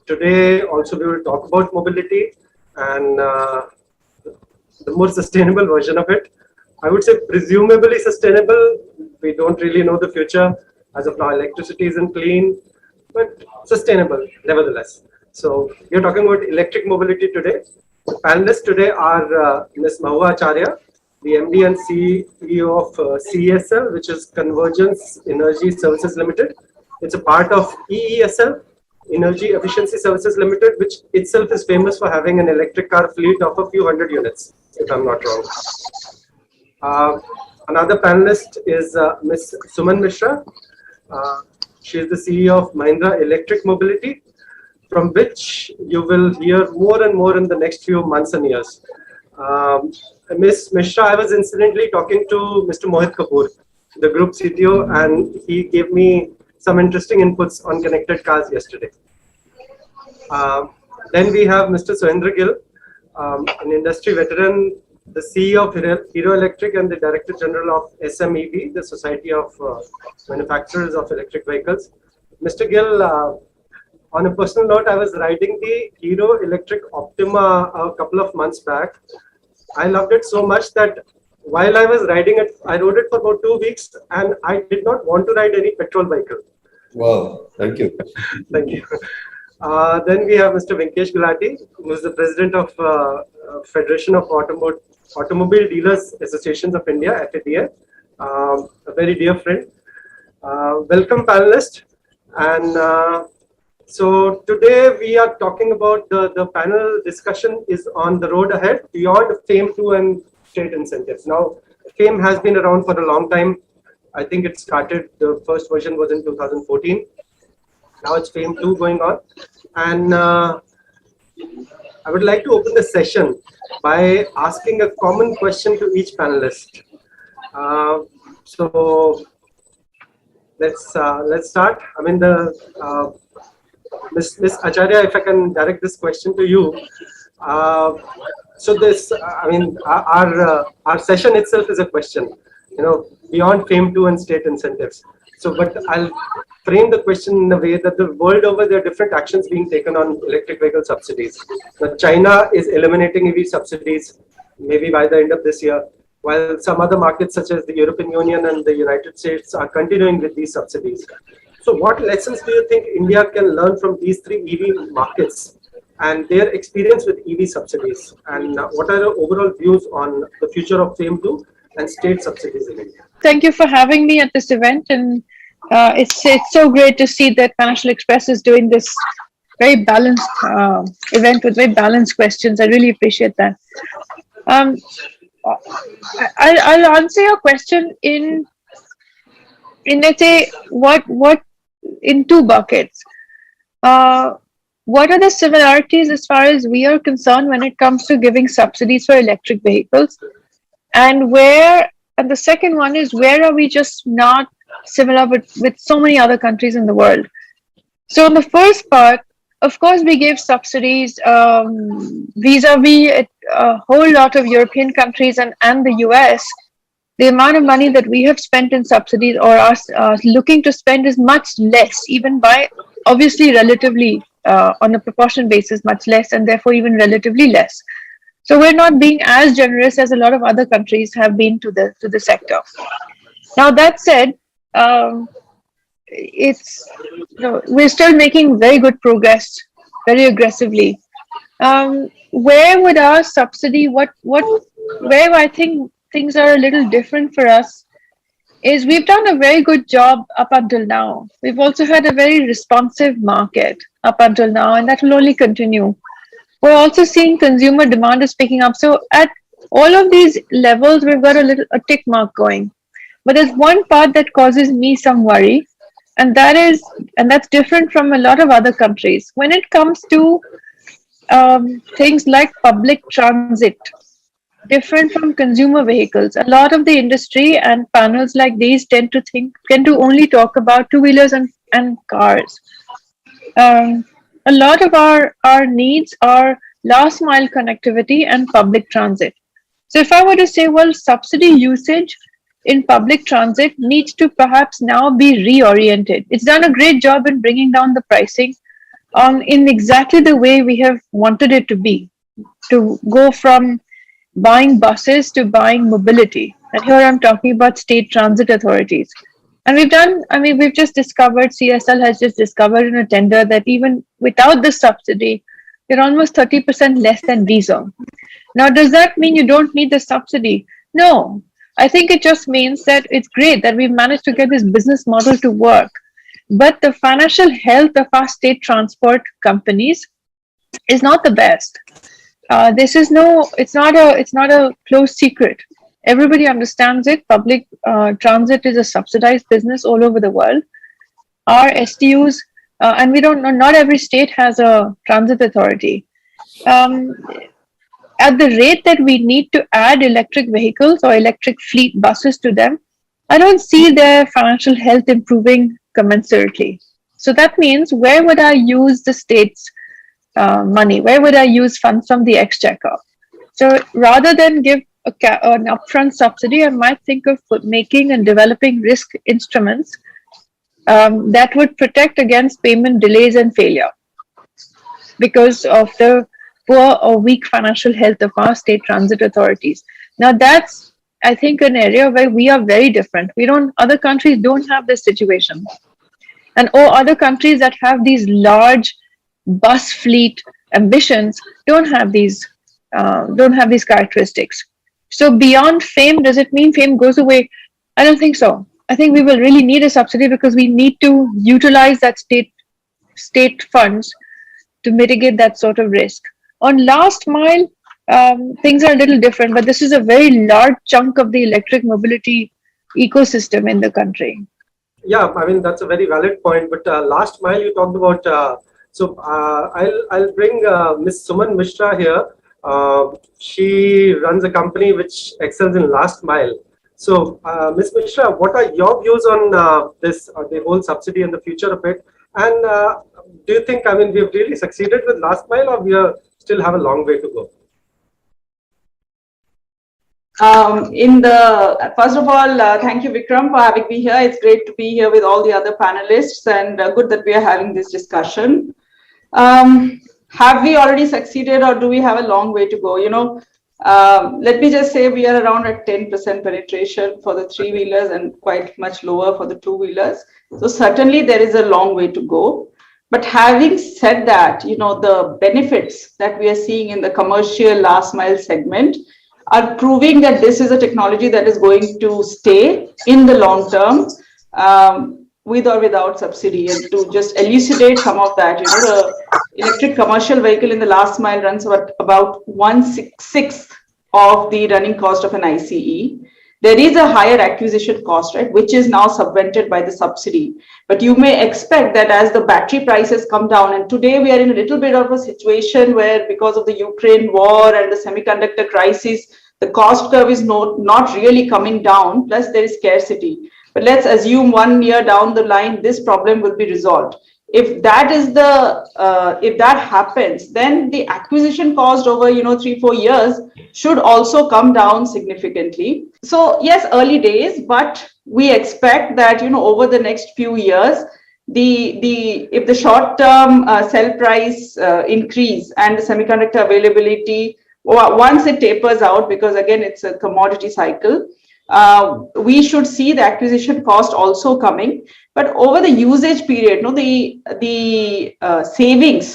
Today, also, we will talk about mobility and the more sustainable version of it. I would say presumably sustainable. We don't really know the future. As of now, electricity isn't clean, but sustainable nevertheless. So we're talking about electric mobility today. The panelists today are Ms. Mahua Acharya, the MD and CEO of CESL, which is Convergence Energy Services Limited. It's a part of EESL, Energy Efficiency Services Limited, which itself is famous for having an electric car fleet of a few hundred units, if I'm not wrong. Another panelist is Ms. Suman Mishra. She is the CEO of Mahindra Electric Mobility, from which you will hear more and more in the next few months and years. Ms. Mishra, I was incidentally talking to Mr. Mohit Kapoor, the group CTO, and he gave me some interesting inputs on connected cars yesterday. Then we have Mr. Sohinder Gill, an industry veteran, the CEO of Hero Electric and the Director General of SMEV, the Society of Manufacturers of Electric Vehicles. Mr. Gill, on a personal note, I was riding the Hero Electric Optima a couple of months back. I loved it so much that while I was riding it, I rode it for about 2 weeks, and I did not want to ride any petrol vehicle.
Wow, thank you.
Thank you. Then we have Mr. Vinkesh Gulati, who is the President of Federation of Automobile Dealers Associations of India, FADA, a very dear friend. Welcome, panelists. And so today we are talking about the panel discussion is on the road ahead beyond FAME 2 and state incentives. Now, FAME has been around for a long time. I think it started, the first version was in 2014. Now it's FAME 2 going on. And I would like to open the session by asking a common question to each panelist. So let's start. I mean, Ms. Acharya, if I can direct this question to you. So this, I mean, our session itself is a question. Beyond FAME 2 and state incentives. So, but I'll frame the question in a way that the world over, there are different actions being taken on electric vehicle subsidies. Now, China is eliminating EV subsidies maybe by the end of this year, while some other markets such as the European Union and the United States are continuing with these subsidies. So what lessons do you think India can learn from these three EV markets and their experience with EV subsidies? And what are your overall views on the future of FAME2 and state subsidies in India?
Thank you for having me at this event, and it's so great to see that Financial Express is doing this very balanced event with very balanced questions. I really appreciate that. I'll answer your question in let's say what in two buckets. What are the similarities as far as we are concerned when it comes to giving subsidies for electric vehicles, and the second one is where are we just not similar with so many other countries in the world. So in the first part, of course, we give subsidies vis-a-vis a whole lot of European countries and the US. The amount of money that we have spent in subsidies or are looking to spend is much less, even by obviously relatively on a proportion basis, much less, and therefore even relatively less. So we're not being as generous as a lot of other countries have been to the sector. Now that said, we're still making very good progress, very aggressively. Where would our subsidy, where I think things are a little different for us is we've done a very good job up until now. We've also had a very responsive market up until now, and that will only continue. We're also seeing consumer demand is picking up. So at all of these levels, we've got a tick mark going. But there's one part that causes me some worry, and that's different from a lot of other countries. When it comes to things like public transit, different from consumer vehicles, a lot of the industry and panels like these tend to only talk about two-wheelers and cars. A lot of our needs are last mile connectivity and public transit. So if I were to say, well, subsidy usage in public transit needs to perhaps now be reoriented. It's done a great job in bringing down the pricing in exactly the way we have wanted it to be, to go from buying buses to buying mobility. And here I'm talking about state transit authorities. And we've just discovered, CSL has just discovered in a tender that even without the subsidy, you're almost 30% less than diesel. Now, does that mean you don't need the subsidy? No. I think it just means that it's great that we've managed to get this business model to work. But the financial health of our state transport companies is not the best. It's not a closed secret. Everybody understands it. Public transit is a subsidized business all over the world. Our STUs, and we don't know, not every state has a transit authority. At the rate that we need to add electric vehicles or electric fleet buses to them, I don't see their financial health improving commensurately. So that means, where would I use the state's money? Where would I use funds from the exchequer? So rather than give an upfront subsidy, I might think of making and developing risk instruments that would protect against payment delays and failure because of the poor or weak financial health of our state transit authorities. Now that's, I think, an area where we are very different. Other countries don't have this situation. And other countries that have these large bus fleet ambitions don't have these characteristics. So beyond FAME, does it mean FAME goes away? I don't think so. I think we will really need a subsidy because we need to utilize that state funds to mitigate that sort of risk. On last mile, things are a little different, but this is a very large chunk of the electric mobility ecosystem in the country.
Yeah, I mean, that's a very valid point. But last mile you talked about, I'll bring Ms. Suman Mishra here. She runs a company which excels in last mile. So, Ms. Mishra, what are your views on the whole subsidy and the future of it? And do you think, we've really succeeded with last mile, or we still have a long way to go?
First of all, thank you, Vikram, for having me here. It's great to be here with all the other panelists, and good that we are having this discussion. Have we already succeeded, or do we have a long way to go? Let me just say we are around at 10% penetration for the three-wheelers and quite much lower for the two-wheelers. So certainly there is a long way to go. But having said that, the benefits that we are seeing in the commercial last mile segment are proving that this is a technology that is going to stay in the long term, with or without subsidy. And to just elucidate some of that, the electric commercial vehicle in the last mile runs about 1/6 of the running cost of an ICE. There is a higher acquisition cost, right, which is now subvented by the subsidy. But you may expect that as the battery prices come down, and today we are in a little bit of a situation where because of the Ukraine war and the semiconductor crisis, the cost curve is not really coming down, plus there is scarcity. But let's assume 1 year down the line, this problem will be resolved. If that is if that happens, then the acquisition cost over 3-4 years should also come down significantly. So yes, early days, but we expect that over the next few years, if the short-term cell price increase and the semiconductor availability, once it tapers out, because again it's a commodity cycle, we should see the acquisition cost also coming. But over the usage period, the savings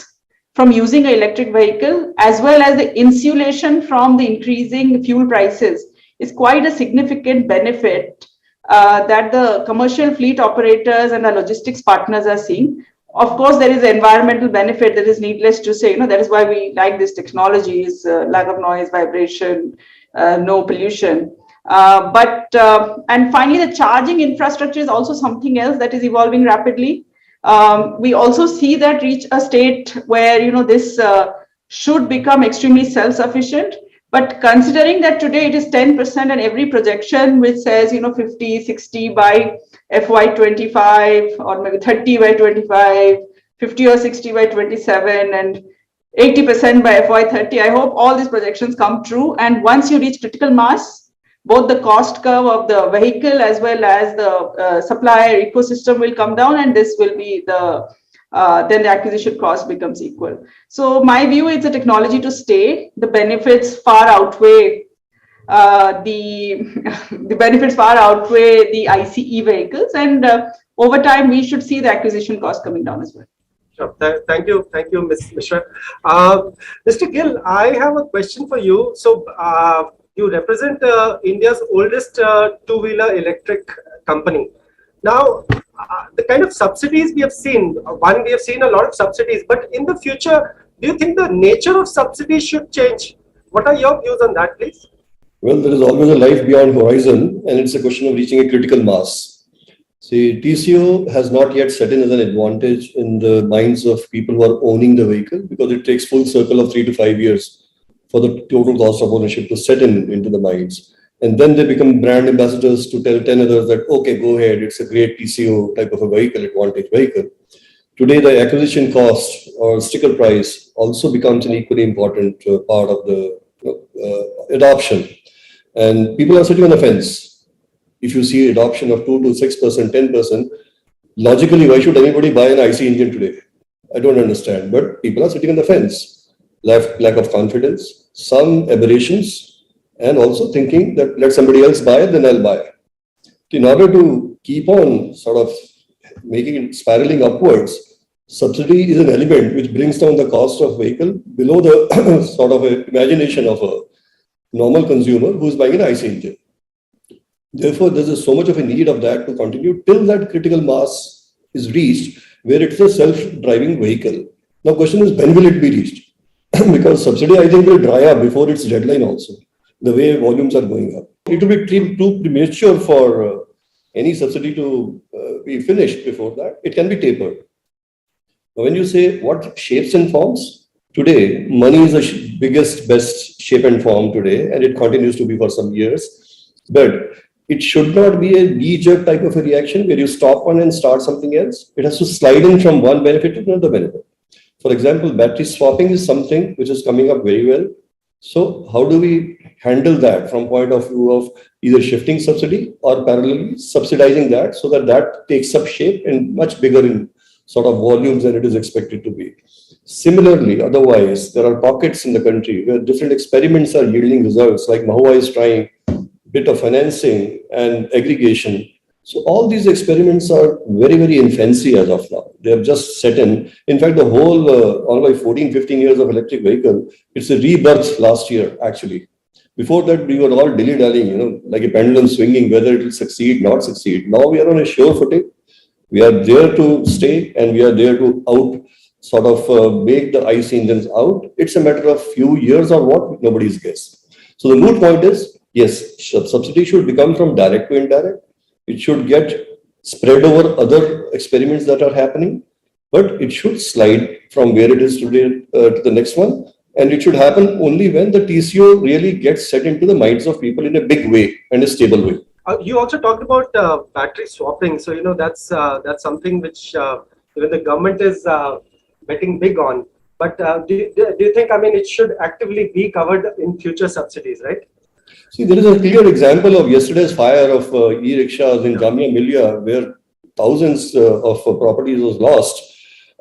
from using an electric vehicle, as well as the insulation from the increasing fuel prices, is quite a significant benefit that the commercial fleet operators and the logistics partners are seeing. Of course, there is an environmental benefit that is needless to say. That is why we like this technology, is lack of noise, vibration, no pollution. And finally, the charging infrastructure is also something else that is evolving rapidly. We also see that reach a state where this should become extremely self-sufficient. But considering that today it is 10%, and every projection which says 50, 60 by FY25, or maybe 30 by 25, 50 or 60 by 27, and 80% by FY30, I hope all these projections come true. And once you reach critical mass, both the cost curve of the vehicle as well as the supplier ecosystem will come down, and this will be then the acquisition cost becomes equal. So my view is the technology to stay. The benefits far outweigh the benefits far outweigh the ICE vehicles, and over time we should see the acquisition cost coming down as well.
Sure. Thank you, Ms. Mishra. Mr. Gill, I have a question for you. So you represent India's oldest two-wheeler electric company. Now, the kind of subsidies we have seen, we have seen a lot of subsidies, but in the future, do you think the nature of subsidies should change? What are your views on that, please?
Well, there is always a life beyond horizon, and it's a question of reaching a critical mass. See, TCO has not yet set in as an advantage in the minds of people who are owning the vehicle, because it takes full circle of 3 to 5 years for the total cost of ownership to set into the minds. And then they become brand ambassadors to tell 10 others that, okay, go ahead, it's a great TCO type of a vehicle, advantage vehicle. Today, the acquisition cost or sticker price also becomes an equally important part of the adoption. And people are sitting on the fence. If you see adoption of 2 to 6%, 10%, logically, why should anybody buy an IC engine today? I don't understand, but people are sitting on the fence. Lack of confidence, some aberrations, and also thinking that let somebody else buy it, then I'll buy it. In order to keep on sort of making it spiraling upwards, subsidy is an element which brings down the cost of vehicle below the sort of imagination of a normal consumer who is buying an IC engine. Therefore, there is so much of a need of that to continue till that critical mass is reached, where it's a self-driving vehicle. Now, question is, when will it be reached? Because subsidy, I think, will dry up before its deadline also, the way volumes are going up. It will be too premature for any subsidy to be finished before that. It can be tapered. Now, when you say what shapes and forms, today, money is the biggest, best shape and form today, and it continues to be for some years. But it should not be a knee-jerk type of a reaction where you stop one and start something else. It has to slide in from one benefit to another benefit. For example, battery swapping is something which is coming up very well. So how do we handle that from point of view of either shifting subsidy or parallelly subsidizing that so that that takes up shape and much bigger in sort of volumes than it is expected to be. Similarly, otherwise, there are pockets in the country where different experiments are yielding results, like Mahua is trying bit of financing and aggregation. So all these experiments are very, very infancy as of now. They have just set in. In fact, the whole, all by 14, 15 years of electric vehicle, it's a rebirth last year, actually. Before that, we were all dilly-dallying, like a pendulum swinging, whether it will succeed, not succeed. Now we are on a sure footing. We are there to stay and we are there to make the IC engines out. It's a matter of few years or what, nobody's guess. So the moot point is, yes, subsidy should become from direct to indirect. It should get spread over other experiments that are happening, but it should slide from where it is today to the next one. And it should happen only when the TCO really gets set into the minds of people in a big way and a stable way.
You also talked about battery swapping. So, that's something which even the government is betting big on. But do you think, it should actively be covered in future subsidies, right?
See, there is a clear example of yesterday's fire of e-rickshaws in Jamia Millia, where thousands of properties was lost.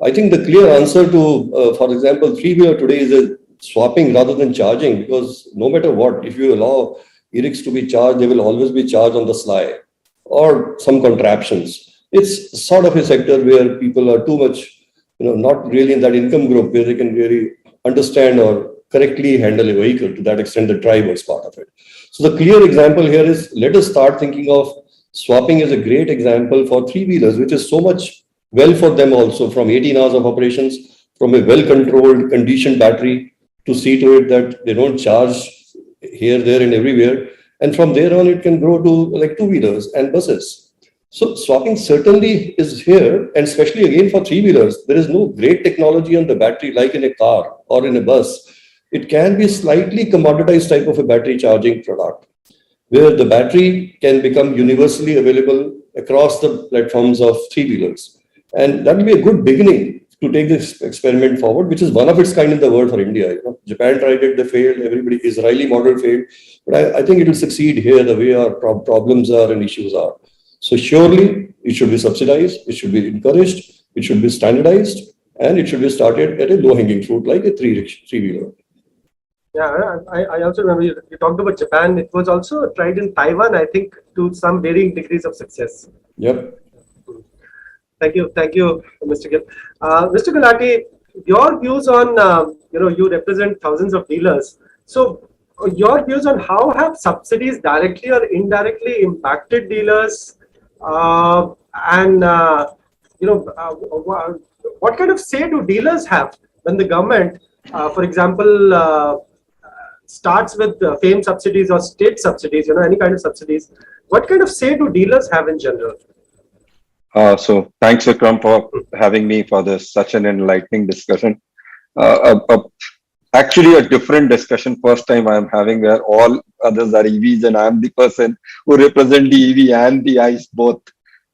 I think the clear answer to, for example, three-wheeler today is a swapping rather than charging, because no matter what, if you allow e-ricks to be charged, they will always be charged on the sly or some contraptions. It's sort of a sector where people are too much, not really in that income group where they can really understand or correctly handle a vehicle. To that extent, the driver is part of it. So the clear example here is, let us start thinking of swapping as a great example for three-wheelers, which is so much well for them also, from 18 hours of operations, from a well-controlled, conditioned battery, to see to it that they don't charge here, there, and everywhere. And from there on, it can grow to like two-wheelers and buses. So swapping certainly is here, and especially again for three-wheelers, there is no great technology on the battery like in a car or in a bus. It can be slightly commoditized type of a battery charging product, where the battery can become universally available across the platforms of three-wheelers. And that will be a good beginning to take this experiment forward, which is one of its kind in the world for India. Japan tried it, they failed, Israeli model failed. But I think it will succeed here the way our problems are and issues are. So surely it should be subsidized, it should be encouraged, it should be standardized, and it should be started at a low-hanging fruit like a three-wheeler.
Yeah, I also remember you talked about Japan. It was also tried in Taiwan, I think, to some varying degrees of success.
Yep.
Thank you, Mr. Gill. Mr. Gulati, your views on, you represent thousands of dealers. So your views on how have subsidies directly or indirectly impacted dealers, what kind of say do dealers have when the government, for example, starts with FAME subsidies or state subsidies, any kind of subsidies? What kind of say do dealers have in general?
So thanks, Vikram, for having me for this such an enlightening discussion. Actually, a different discussion. First time I'm having where all others are EVs and I'm the person who represent the EV and the ICE both.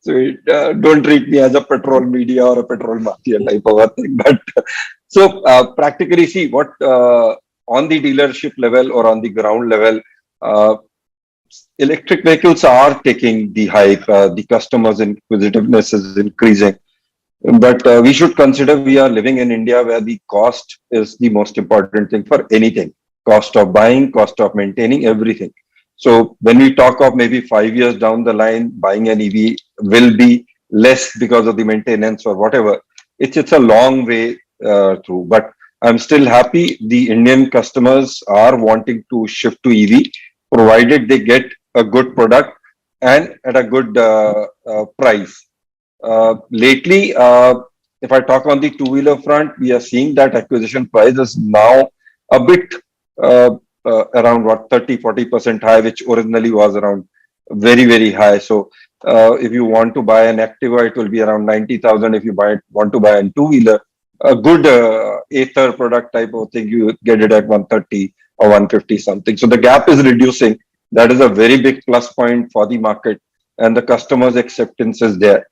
So don't treat me as a petrol media or a petrol mafia type of a thing. But so practically, see what on the dealership level or on the ground level, electric vehicles are taking the hype. The customers' inquisitiveness is increasing. But we should consider we are living in India where the cost is the most important thing for anything. Cost of buying, cost of maintaining, everything. So when we talk of maybe 5 years down the line, buying an EV will be less because of the maintenance or whatever. It's a long way through. But I'm still happy the Indian customers are wanting to shift to EV, provided they get a good product and at a good price. Lately, if I talk on the two-wheeler front, we are seeing that acquisition price is now a bit around 30-40% high, which originally was around very, very high. So if you want to buy an Activa, it will be around 90,000. If you want to buy a two-wheeler, a good Ather product type of thing, you get it at 130 or 150 something. So the gap is reducing. That is a very big plus point for the market, and the customer's acceptance is there.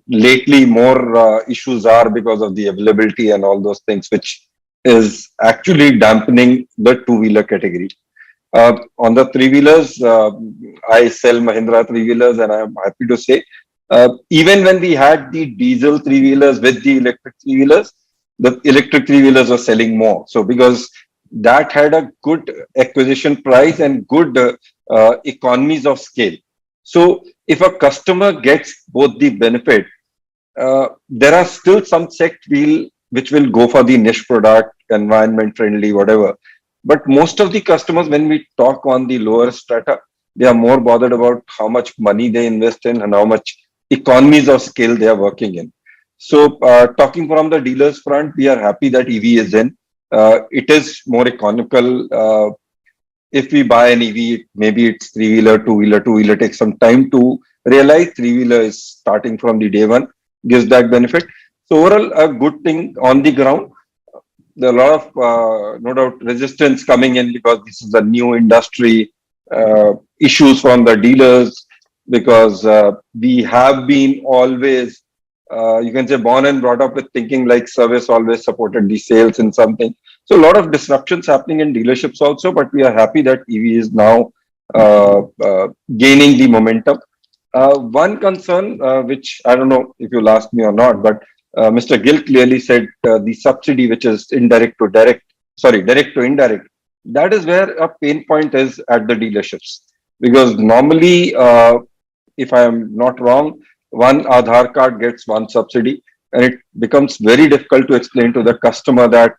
Lately, more issues are because of the availability and all those things, which is actually dampening the two-wheeler category. On the three-wheelers, I sell Mahindra three-wheelers, and I'm happy to say, even when we had the diesel three-wheelers with the electric three-wheelers, the electric three-wheelers were selling more. So because that had a good acquisition price and good economies of scale. So if a customer gets both the benefit, there are still some sect which will go for the niche product, environment friendly, whatever. But most of the customers, when we talk on the lower strata, they are more bothered about how much money they invest in and how much economies of scale they are working in. So, talking from the dealers front, we are happy that EV is in. It is more economical. If we buy an EV, maybe it's three-wheeler, two-wheeler, two-wheeler takes some time to realize. Three-wheeler is starting from the day one, gives that benefit. So overall, a good thing on the ground. There are a lot of, no doubt, resistance coming in because this is a new industry, issues from the dealers, because we have been always, you can say, born and brought up with thinking like service always supported the sales in something. So a lot of disruptions happening in dealerships also, but we are happy that EV is now gaining the momentum. One concern, which I don't know if you'll ask me or not, but Mr. Gill clearly said the subsidy, which is direct to indirect, that is where a pain point is at the dealerships. Because normally, if I am not wrong, one Aadhaar card gets one subsidy, and it becomes very difficult to explain to the customer that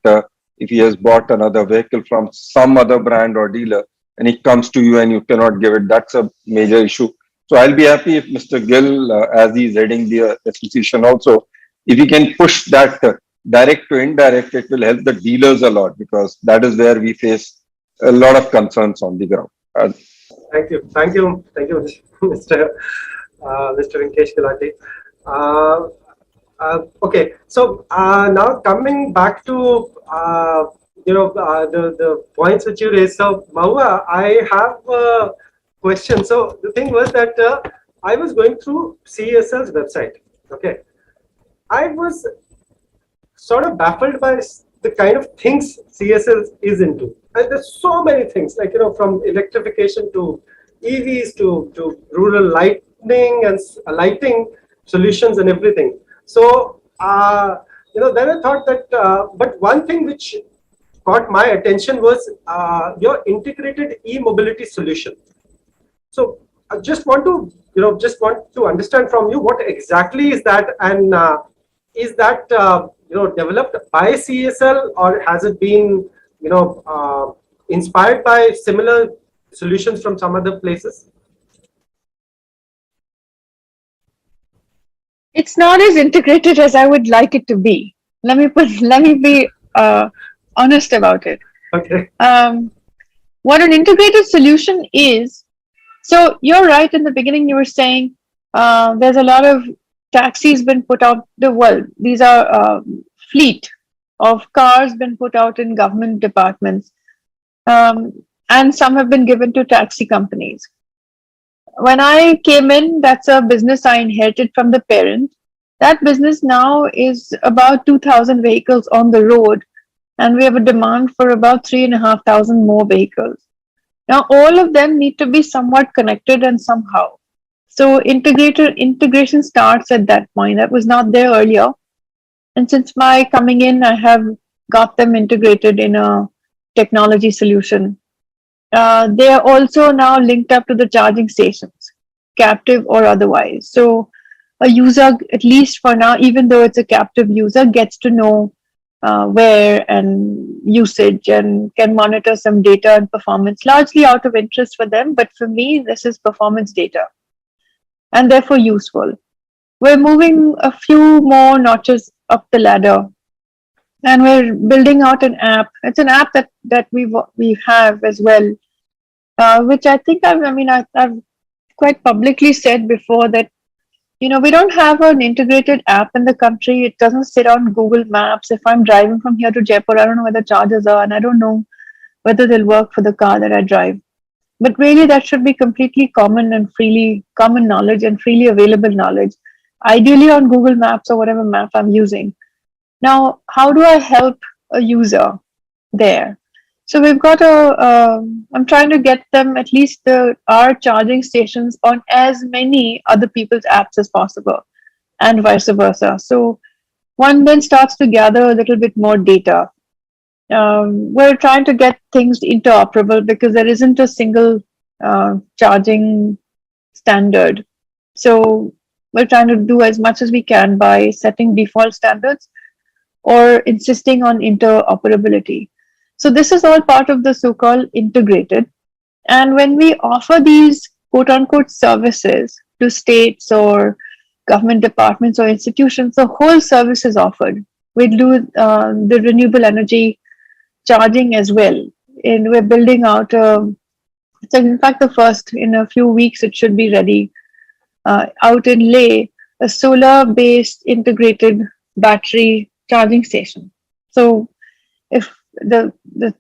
if he has bought another vehicle from some other brand or dealer, and it comes to you and you cannot give it, that's a major issue. So I'll be happy if Mr. Gill, as he's heading the association also, if he can push that direct to indirect, it will help the dealers a lot, because that is where we face a lot of concerns on the ground.
Thank you, Mr. Mr. Vinkesh Gulati. Okay, so now coming back to the points which you raised. So Mahua, I have a question. So the thing was that I was going through CESL's website. Okay, I was sort of baffled by the kind of things CSL is into. And there's so many things, like, from electrification to EVs to rural lighting solutions and everything. So, then I thought that, but one thing which caught my attention was your integrated e-mobility solution. So I just want to understand from you, what exactly is that, and is that developed by CSL, or has it been inspired by similar solutions from some other places?
It's not as integrated as I would like it to be. Let me be honest about it.
Okay.
What an integrated solution is. So you're right. In the beginning, you were saying there's a lot of taxis been put out the world. These are fleet of cars been put out in government departments, and some have been given to taxi companies. When I came in, that's a business I inherited from the parent. That business now is about 2,000 vehicles on the road, and we have a demand for about 3,500 more vehicles. Now, all of them need to be somewhat connected and somehow. So integration starts at that point. That was not there earlier. And since my coming in, I have got them integrated in a technology solution. They are also now linked up to the charging stations, captive or otherwise. So a user, at least for now, even though it's a captive user, gets to know where and usage, and can monitor some data and performance, largely out of interest for them. But for me, this is performance data, and therefore useful. We're moving a few more notches up the ladder, and we're building out an app. It's an app that we have as well, which I think I've quite publicly said before that, we don't have an integrated app in the country. It doesn't sit on Google Maps. If I'm driving from here to Jaipur, I don't know where the chargers are, and I don't know whether they'll work for the car that I drive. But really, that should be completely common knowledge and freely available knowledge, ideally on Google Maps or whatever map I'm using. Now, how do I help a user there. So we've got I'm trying to get them at least our charging stations on as many other people's apps as possible, and vice versa. So one then starts to gather a little bit more data. We're trying to get things interoperable because there isn't a single charging standard. So we're trying to do as much as we can by setting default standards or insisting on interoperability. So this is all part of the so-called integrated. And when we offer these quote unquote services to states or government departments or institutions, the whole service is offered. We do the renewable energy charging as well. And we're building out, it's in fact the first, in a few weeks, it should be ready out in Leh, a solar-based integrated battery charging station. So if the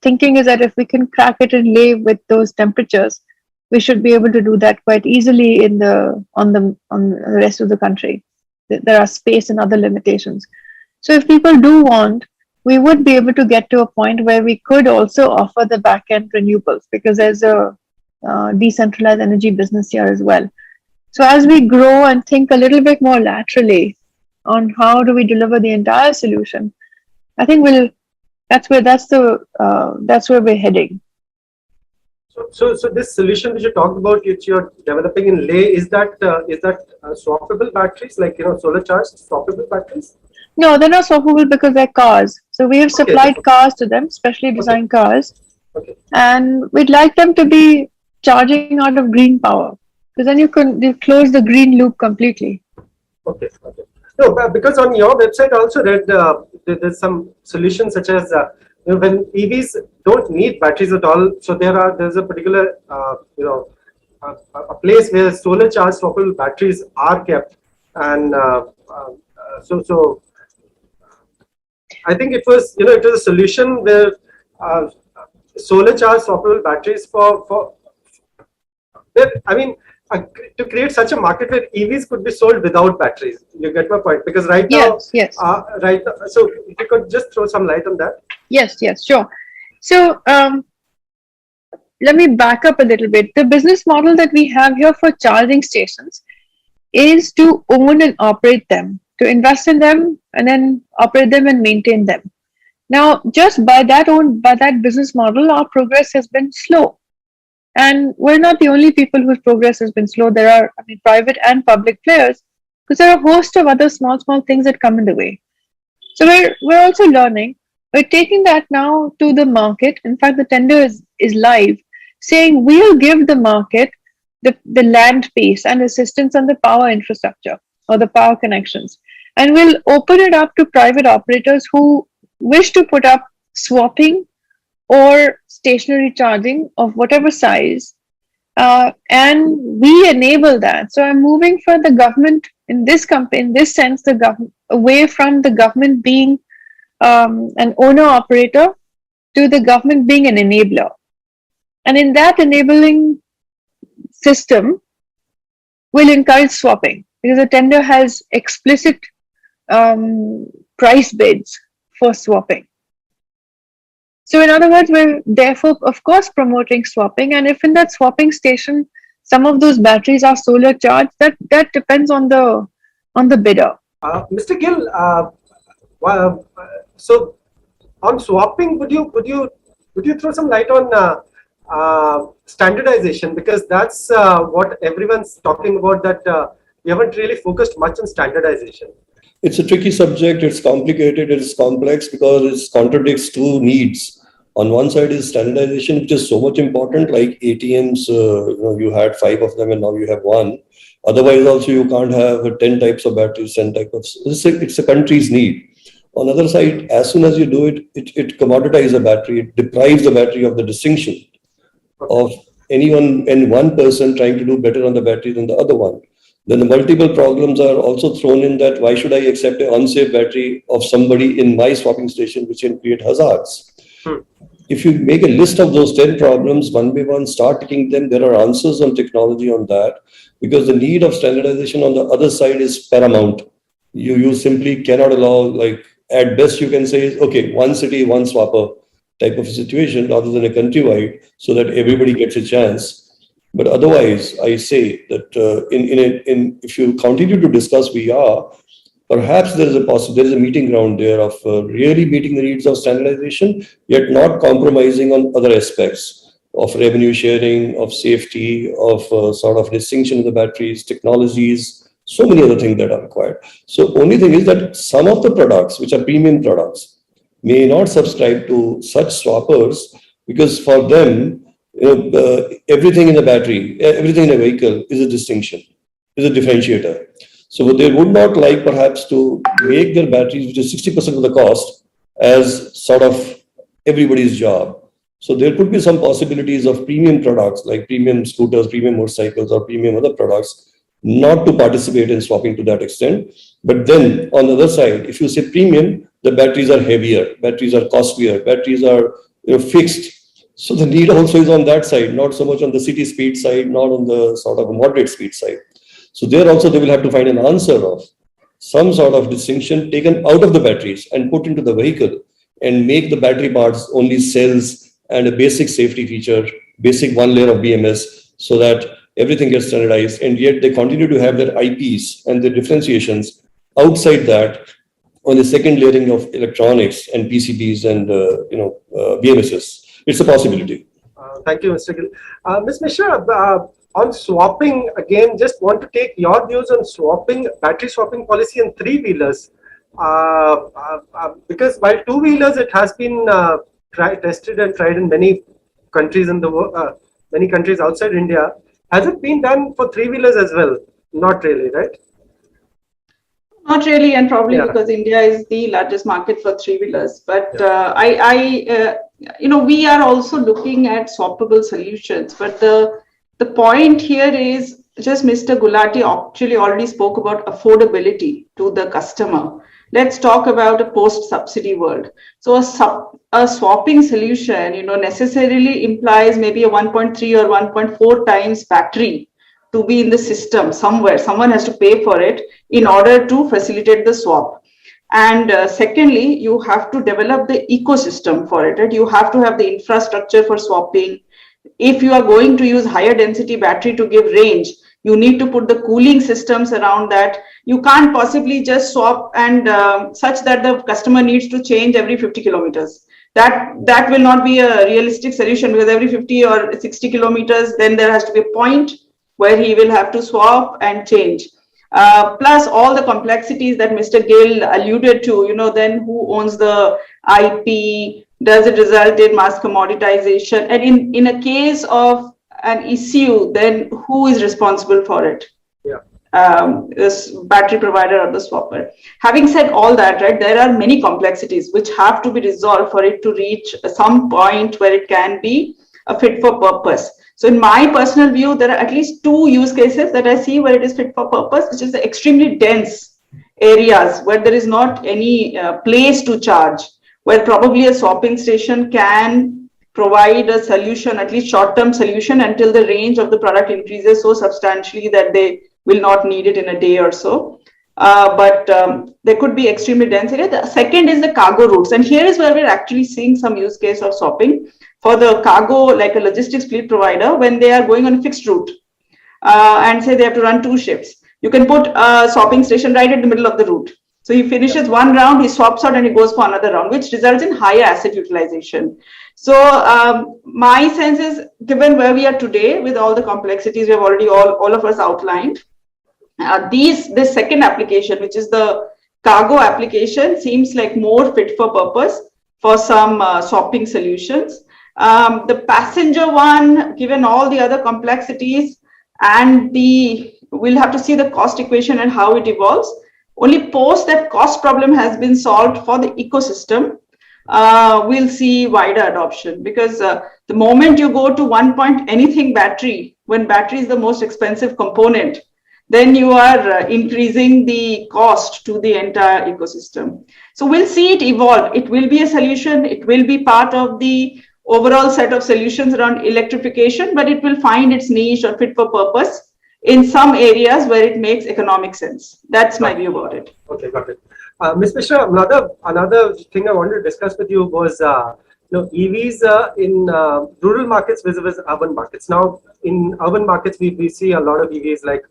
thinking is that if we can crack it in Leh with those temperatures, we should be able to do that quite easily on the rest of the country. There are space and other limitations. So if people do want, we would be able to get to a point where we could also offer the back-end renewables, because there's a decentralized energy business here as well. So as we grow and think a little bit more laterally on how do we deliver the entire solution, I think that's where we're heading.
So this solution which you talked about, which you're developing in Leh, is that swappable batteries, like solar charged swappable batteries?
No, they're not swappable because they're cars. So we have supplied cars to them, specially designed cars, and we'd like them to be charging out of green power, because then you close the green loop completely.
Okay. No, because on your website I also read there's some solutions such as when EVs don't need batteries at all, so there's a particular a place where solar charged swappable batteries are kept, and so I think it was a solution where solar charged swappable batteries to create such a market where EVs could be sold without batteries. You get my point? Because right now,
yes.
Right now, so if you could just throw some light on that.
Yes, sure. So let me back up a little bit. The business model that we have here for charging stations is to own and operate them, to invest in them and then operate them and maintain them. Now, just by that business model, our progress has been slow. And we're not the only people whose progress has been slow. There are private and public players, because there are a host of other small things that come in the way. So we're also learning. We're taking that now to the market. In fact, the tender is live, saying we'll give the market the land piece and assistance on the power infrastructure or the power connections. And we'll open it up to private operators who wish to put up swapping or stationary charging of whatever size, and we enable that. So I'm moving for the government in this sense, the government away from the government being an owner operator to the government being an enabler. And in that enabling system, we'll encourage swapping, because the tender has explicit price bids for swapping. So in other words, we're therefore, of course, promoting swapping. And if in that swapping station, some of those batteries are solar charged, that depends on the bidder.
Mr. Gill, so on swapping, would you throw some light on standardization, because that's what everyone's talking about, that we haven't really focused much on standardization.
It's a tricky subject. It's complicated. It's complex because it contradicts two needs. On one side is standardization, which is so much important, like ATMs, you had 5 of them and now you have 1. Otherwise, also you can't have 10 types of batteries, 10 types of. It's a country's need. On the other side, as soon as you do it, it commoditizes the battery. It deprives the battery of the distinction of anyone and one person trying to do better on the battery than the other one. Then the multiple problems are also thrown in, that why should I accept an unsafe battery of somebody in my swapping station, which can create hazards? If you make a list of those 10 problems one by one, start taking them, there are answers on technology on that, because the need of standardization on the other side is paramount. You simply cannot allow, like at best you can say is, okay, one city, one swapper type of situation rather than a countrywide, so that everybody gets a chance. But otherwise, I say that if you continue to discuss VR, perhaps there is a meeting ground there of really meeting the needs of standardization, yet not compromising on other aspects of revenue sharing, of safety, of sort of distinction of the batteries, technologies, so many other things that are required. So only thing is that some of the products, which are premium products, may not subscribe to such swappers, because for them, everything in the battery, everything in a vehicle is a distinction, is a differentiator. So they would not like perhaps to make their batteries, which is 60% of the cost, as sort of everybody's job. So there could be some possibilities of premium products like premium scooters, premium motorcycles, or premium other products, not to participate in swapping to that extent. But then on the other side, if you say premium, the batteries are heavier, batteries are costlier, batteries are fixed. So the need also is on that side, not so much on the city speed side, not on the sort of moderate speed side. So there also they will have to find an answer of some sort of distinction taken out of the batteries and put into the vehicle, and make the battery parts only cells and a basic safety feature, basic one layer of BMS, so that everything gets standardized, and yet they continue to have their IPs and their differentiations outside that on the second layering of electronics and PCBs and BMSs. It's a possibility.
Thank you, Mr. Gill. Ms. Mishra, on swapping, again, just want to take your views on swapping, battery swapping policy in three-wheelers. Because while two-wheelers, it has been tested and tried in many countries in the world, many countries outside India. Has it been done for three-wheelers as well? Not really, right?
Not really, and probably because India is the largest market for three-wheelers. But we are also looking at swappable solutions. But the point here is, just Mr. Gulati actually already spoke about affordability to the customer. Let's talk about a post-subsidy world. So a swapping solution, necessarily implies maybe a 1.3 or 1.4 times battery to be in the system somewhere. Someone has to pay for it in order to facilitate the swap. And secondly, you have to develop the ecosystem for it. Right? You have to have the infrastructure for swapping. If you are going to use higher density battery to give range, you need to put the cooling systems around that. You can't possibly just swap and such that the customer needs to change every 50 kilometers. That will not be a realistic solution, because every 50 or 60 kilometers, then there has to be a point where he will have to swap and change. Plus all the complexities that Mr. Gill alluded to, then who owns the IP? Does it result in mass commoditization? And in a case of an issue, then who is responsible for it? This battery provider or the swapper. Having said all that, right, there are many complexities which have to be resolved for it to reach some point where it can be a fit for purpose. So in my personal view, there are at least two use cases that I see where it is fit for purpose, which is the extremely dense areas where there is not any place to charge, where probably a swapping station can provide a solution, at least short-term solution, until the range of the product increases so substantially that they will not need it in a day or so. But there could be extremely dense area. The second is the cargo routes. And here is where we're actually seeing some use case of swapping for the cargo, like a logistics fleet provider, when they are going on a fixed route and say they have to run 2 ships. You can put a swapping station right in the middle of the route. So he finishes one round, he swaps out and he goes for another round, which results in higher asset utilization. So my sense is, given where we are today with all the complexities we have already all of us outlined, this second application, which is the cargo application, seems like more fit for purpose for some swapping solutions. The passenger one, given all the other complexities, and we'll have to see the cost equation and how it evolves. Only post that cost problem has been solved for the ecosystem, we'll see wider adoption, because the moment you go to 1 point anything battery, when battery is the most expensive component, then you are increasing the cost to the entire ecosystem. So we'll see it evolve. It will be a solution. It will be part of the overall set of solutions around electrification, but it will find its niche or fit for purpose in some areas where it makes economic sense. That's my view about it.
Okay, got it. Ms. Mishra, another thing I wanted to discuss with you was EVs in rural markets versus urban markets. Now, in urban markets, we see a lot of EVs. Like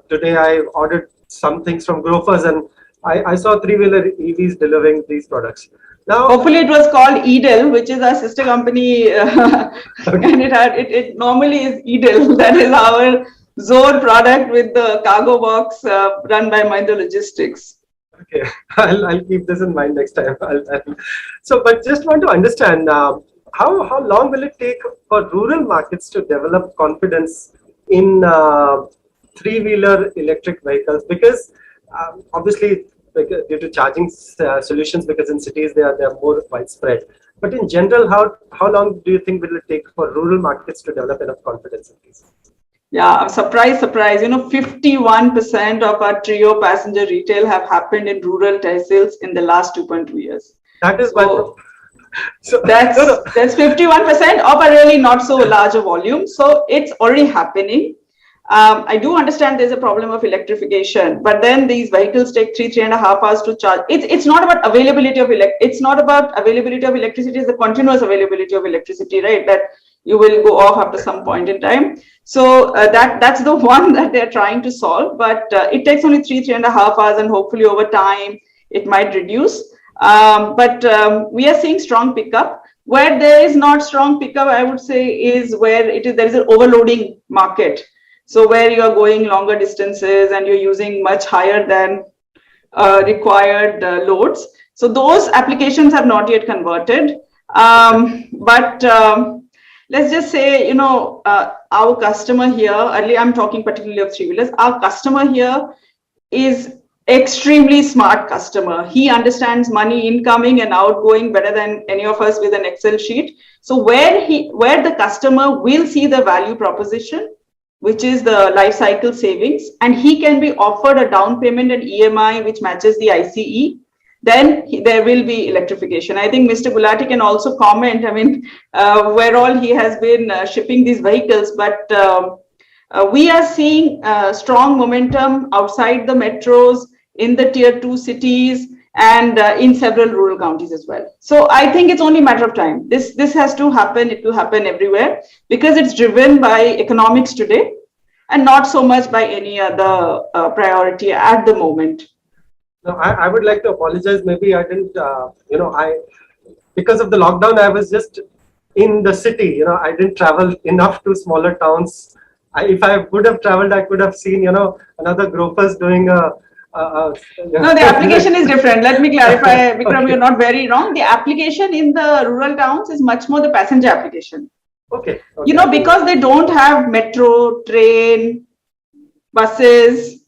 today, I ordered some things from Grofers, and I saw three-wheeler EVs delivering these products. Now,
hopefully, it was called Edel, which is our sister company, and it normally is Edel. That is our Zor product with the cargo box run by Mahindra Logistics.
Okay, I'll keep this in mind next time. So, but just want to understand how long will it take for rural markets to develop confidence in three-wheeler electric vehicles? Because obviously, due to charging solutions, because in cities they are more widespread. But in general, how long do you think will it take for rural markets to develop enough confidence in these?
Yeah, surprise. 51% of our Trio passenger retail have happened in rural tehsils in the last 2.2 years.
That is
so that's 51% of a really not so large a volume. So it's already happening. I do understand there's a problem of electrification, but then these vehicles take 3.5 hours to charge. It's not about availability of it's not about availability of electricity. It's the continuous availability of electricity, right? That you will go off after some point in time. So that's the one that they're trying to solve, but it takes only 3.5 hours, and hopefully over time it might reduce. But we are seeing strong pickup. Where there is not strong pickup, I would say, is where there is an overloading market. So where you are going longer distances and you're using much higher than required loads. So those applications have not yet converted. But let's just say, our customer here, earlier I'm talking particularly of three-wheelers, our customer here is extremely smart customer. He understands money incoming and outgoing better than any of us with an Excel sheet. So where the customer will see the value proposition, which is the life cycle savings, and he can be offered a down payment and EMI which matches the ICE, then there will be electrification. I think Mr. Gulati can also comment, where all he has been shipping these vehicles, but we are seeing strong momentum outside the metros, in the tier 2 cities, and in several rural counties as well. So I think it's only a matter of time. This has to happen. It will happen everywhere because it's driven by economics today and not so much by any other priority at the moment.
No, I would like to apologize. Maybe I didn't, because of the lockdown, I was just in the city. I didn't travel enough to smaller towns. If I would have traveled, I could have seen, another Grofers doing No,
the application is different. Let me clarify, Vikram, you're not very wrong. The application in the rural towns is much more the passenger application.
Okay.
Because they don't have metro, train, buses.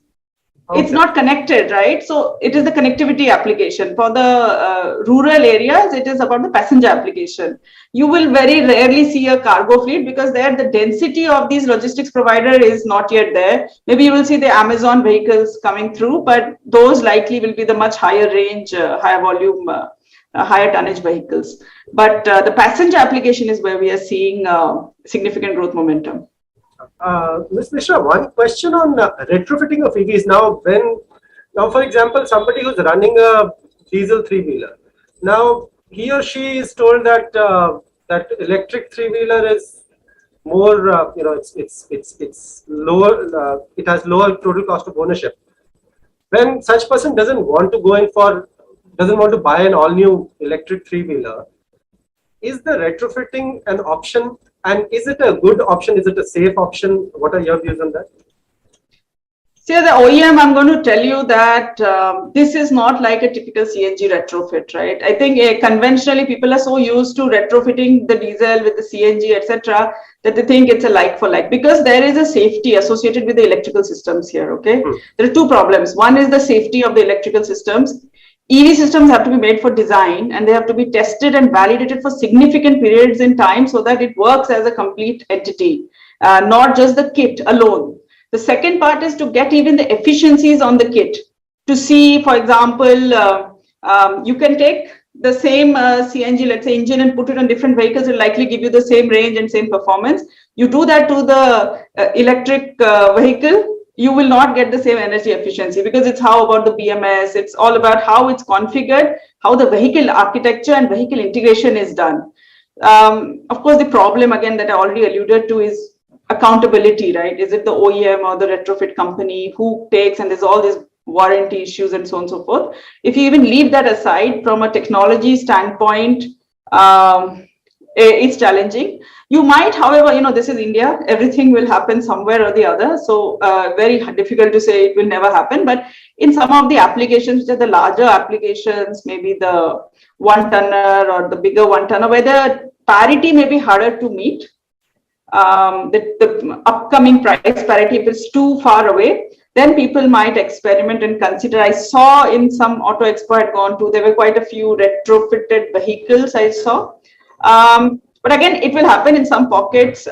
Okay. It's not connected, right? So it is the connectivity application. For the rural areas, it is about the passenger application. You will very rarely see a cargo fleet because there the density of these logistics provider is not yet there. Maybe you will see the Amazon vehicles coming through, but those likely will be the much higher range, higher volume, higher tonnage vehicles. But the passenger application is where we are seeing significant growth momentum.
Ms. Mishra, one question on retrofitting of EVs. Now, for example, somebody who's running a diesel three-wheeler, now he or she is told that that electric three-wheeler is more, it's lower, it has lower total cost of ownership. When such person doesn't want to buy an all-new electric three-wheeler, is the retrofitting an option? And is it a good option? Is it a safe option? What are your views on that?
See, the OEM, I'm going to tell you that this is not like a typical CNG retrofit, right? I think conventionally people are so used to retrofitting the diesel with the CNG, etc., that they think it's a like for like, because there is a safety associated with the electrical systems here, okay? There are two problems. One is the safety of the electrical systems. EV systems have to be made for design and they have to be tested and validated for significant periods in time so that it works as a complete entity, not just the kit alone. The second part is to get even the efficiencies on the kit to see, for example, you can take the same CNG, let's say engine, and put it on different vehicles, it will likely give you the same range and same performance. You do that to the electric vehicle, you will not get the same energy efficiency, because it's how about the BMS, it's all about how it's configured, how the vehicle architecture and vehicle integration is done. Of course, the problem again that I already alluded to is accountability, right? Is it the OEM or the retrofit company who takes, and there's all these warranty issues and so on and so forth. If you even leave that aside from a technology standpoint, it's challenging. You might, however, this is India, everything will happen somewhere or the other. So very difficult to say it will never happen. But in some of the applications, which are the larger applications, maybe the 1-tonner or the bigger 1-tonner, where the parity may be harder to meet, the upcoming price parity, if it's too far away, then people might experiment and consider. I saw in some auto expo I had gone to, there were quite a few retrofitted vehicles I saw. But again, it will happen in some pockets.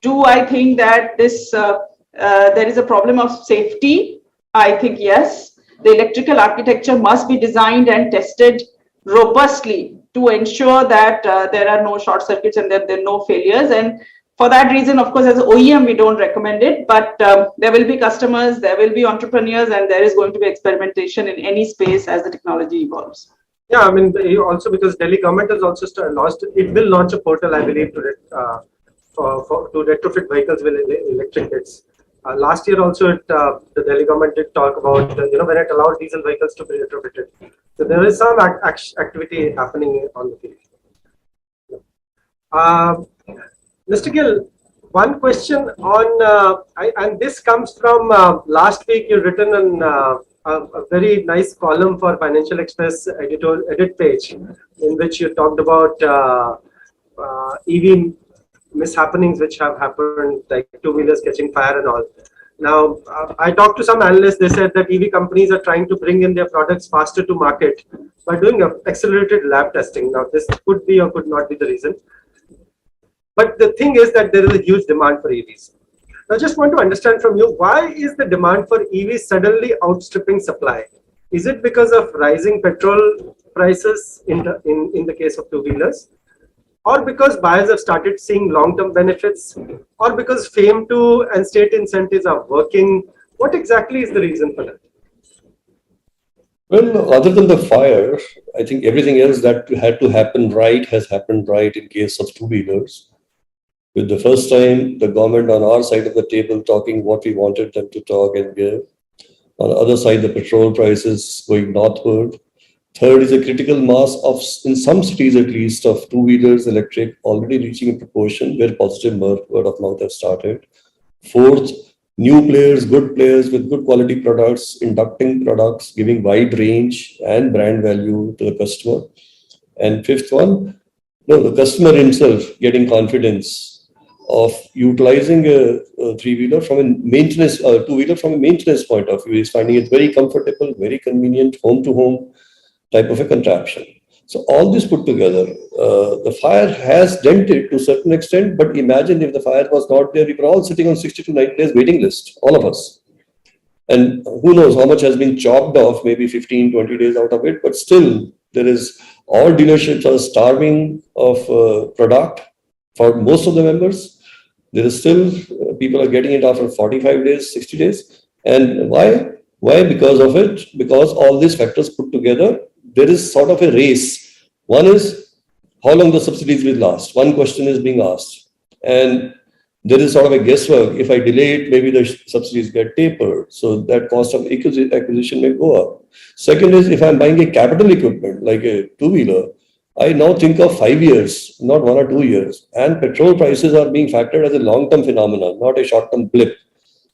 Do I think that this there is a problem of safety? I think yes. The electrical architecture must be designed and tested robustly to ensure that there are no short circuits and that there are no failures. And for that reason, of course, as an OEM, we don't recommend it, but there will be customers, there will be entrepreneurs, and there is going to be experimentation in any space as the technology evolves.
Yeah, I mean, also because Delhi government has also launched, it will launch a portal, I believe, to retrofit vehicles with electric kits. Last year also, the Delhi government did talk about, when it allowed diesel vehicles to be retrofitted. So there is some activity happening on the field. Mr. Gill, one question on, and this comes from last week, you've written a very nice column for Financial Express edit page, in which you talked about EV mishappenings which have happened, like two-wheelers catching fire and all. Now, I talked to some analysts, they said that EV companies are trying to bring in their products faster to market by doing accelerated lab testing. Now, this could be or could not be the reason. But the thing is that there is a huge demand for EVs. I just want to understand from you, why is the demand for EVs suddenly outstripping supply? Is it because of rising petrol prices in the case of two-wheelers? Or because buyers have started seeing long-term benefits? Or because FAME2 and state incentives are working? What exactly is the reason for that?
Well, other than the fire, I think everything else that had to happen right has happened right in case of two-wheelers. With the first time, the government on our side of the table talking what we wanted them to talk and give. On the other side, the petrol prices going northward. Third is a critical mass of, in some cities at least, of two-wheelers electric already reaching a proportion where positive word of mouth have started. Fourth, new players, good players with good quality products, inducting products, giving wide range and brand value to the customer. And fifth one, the customer himself getting confidence of utilizing a three-wheeler from a maintenance, two-wheeler from a maintenance point of view. He's finding it very comfortable, very convenient, home-to-home type of a contraption. So all this put together, the fire has dented to a certain extent, but imagine if the fire was not there, we were all sitting on 60 to 90 days waiting list, all of us. And who knows how much has been chopped off, maybe 15, 20 days out of it, but still there is, all dealerships are starving of product for most of the members. There is still, people are getting it after 45 days, 60 days. And why? Why? Because of it, because all these factors put together, there is sort of a race. One is how long the subsidies will last. One question is being asked. And there is sort of a guesswork. If I delay it, maybe the subsidies get tapered. So that cost of acquisition may go up. Second is, if I'm buying a capital equipment, like a two-wheeler, I now think of 5 years, not 1 or 2 years. And petrol prices are being factored as a long-term phenomenon, not a short-term blip.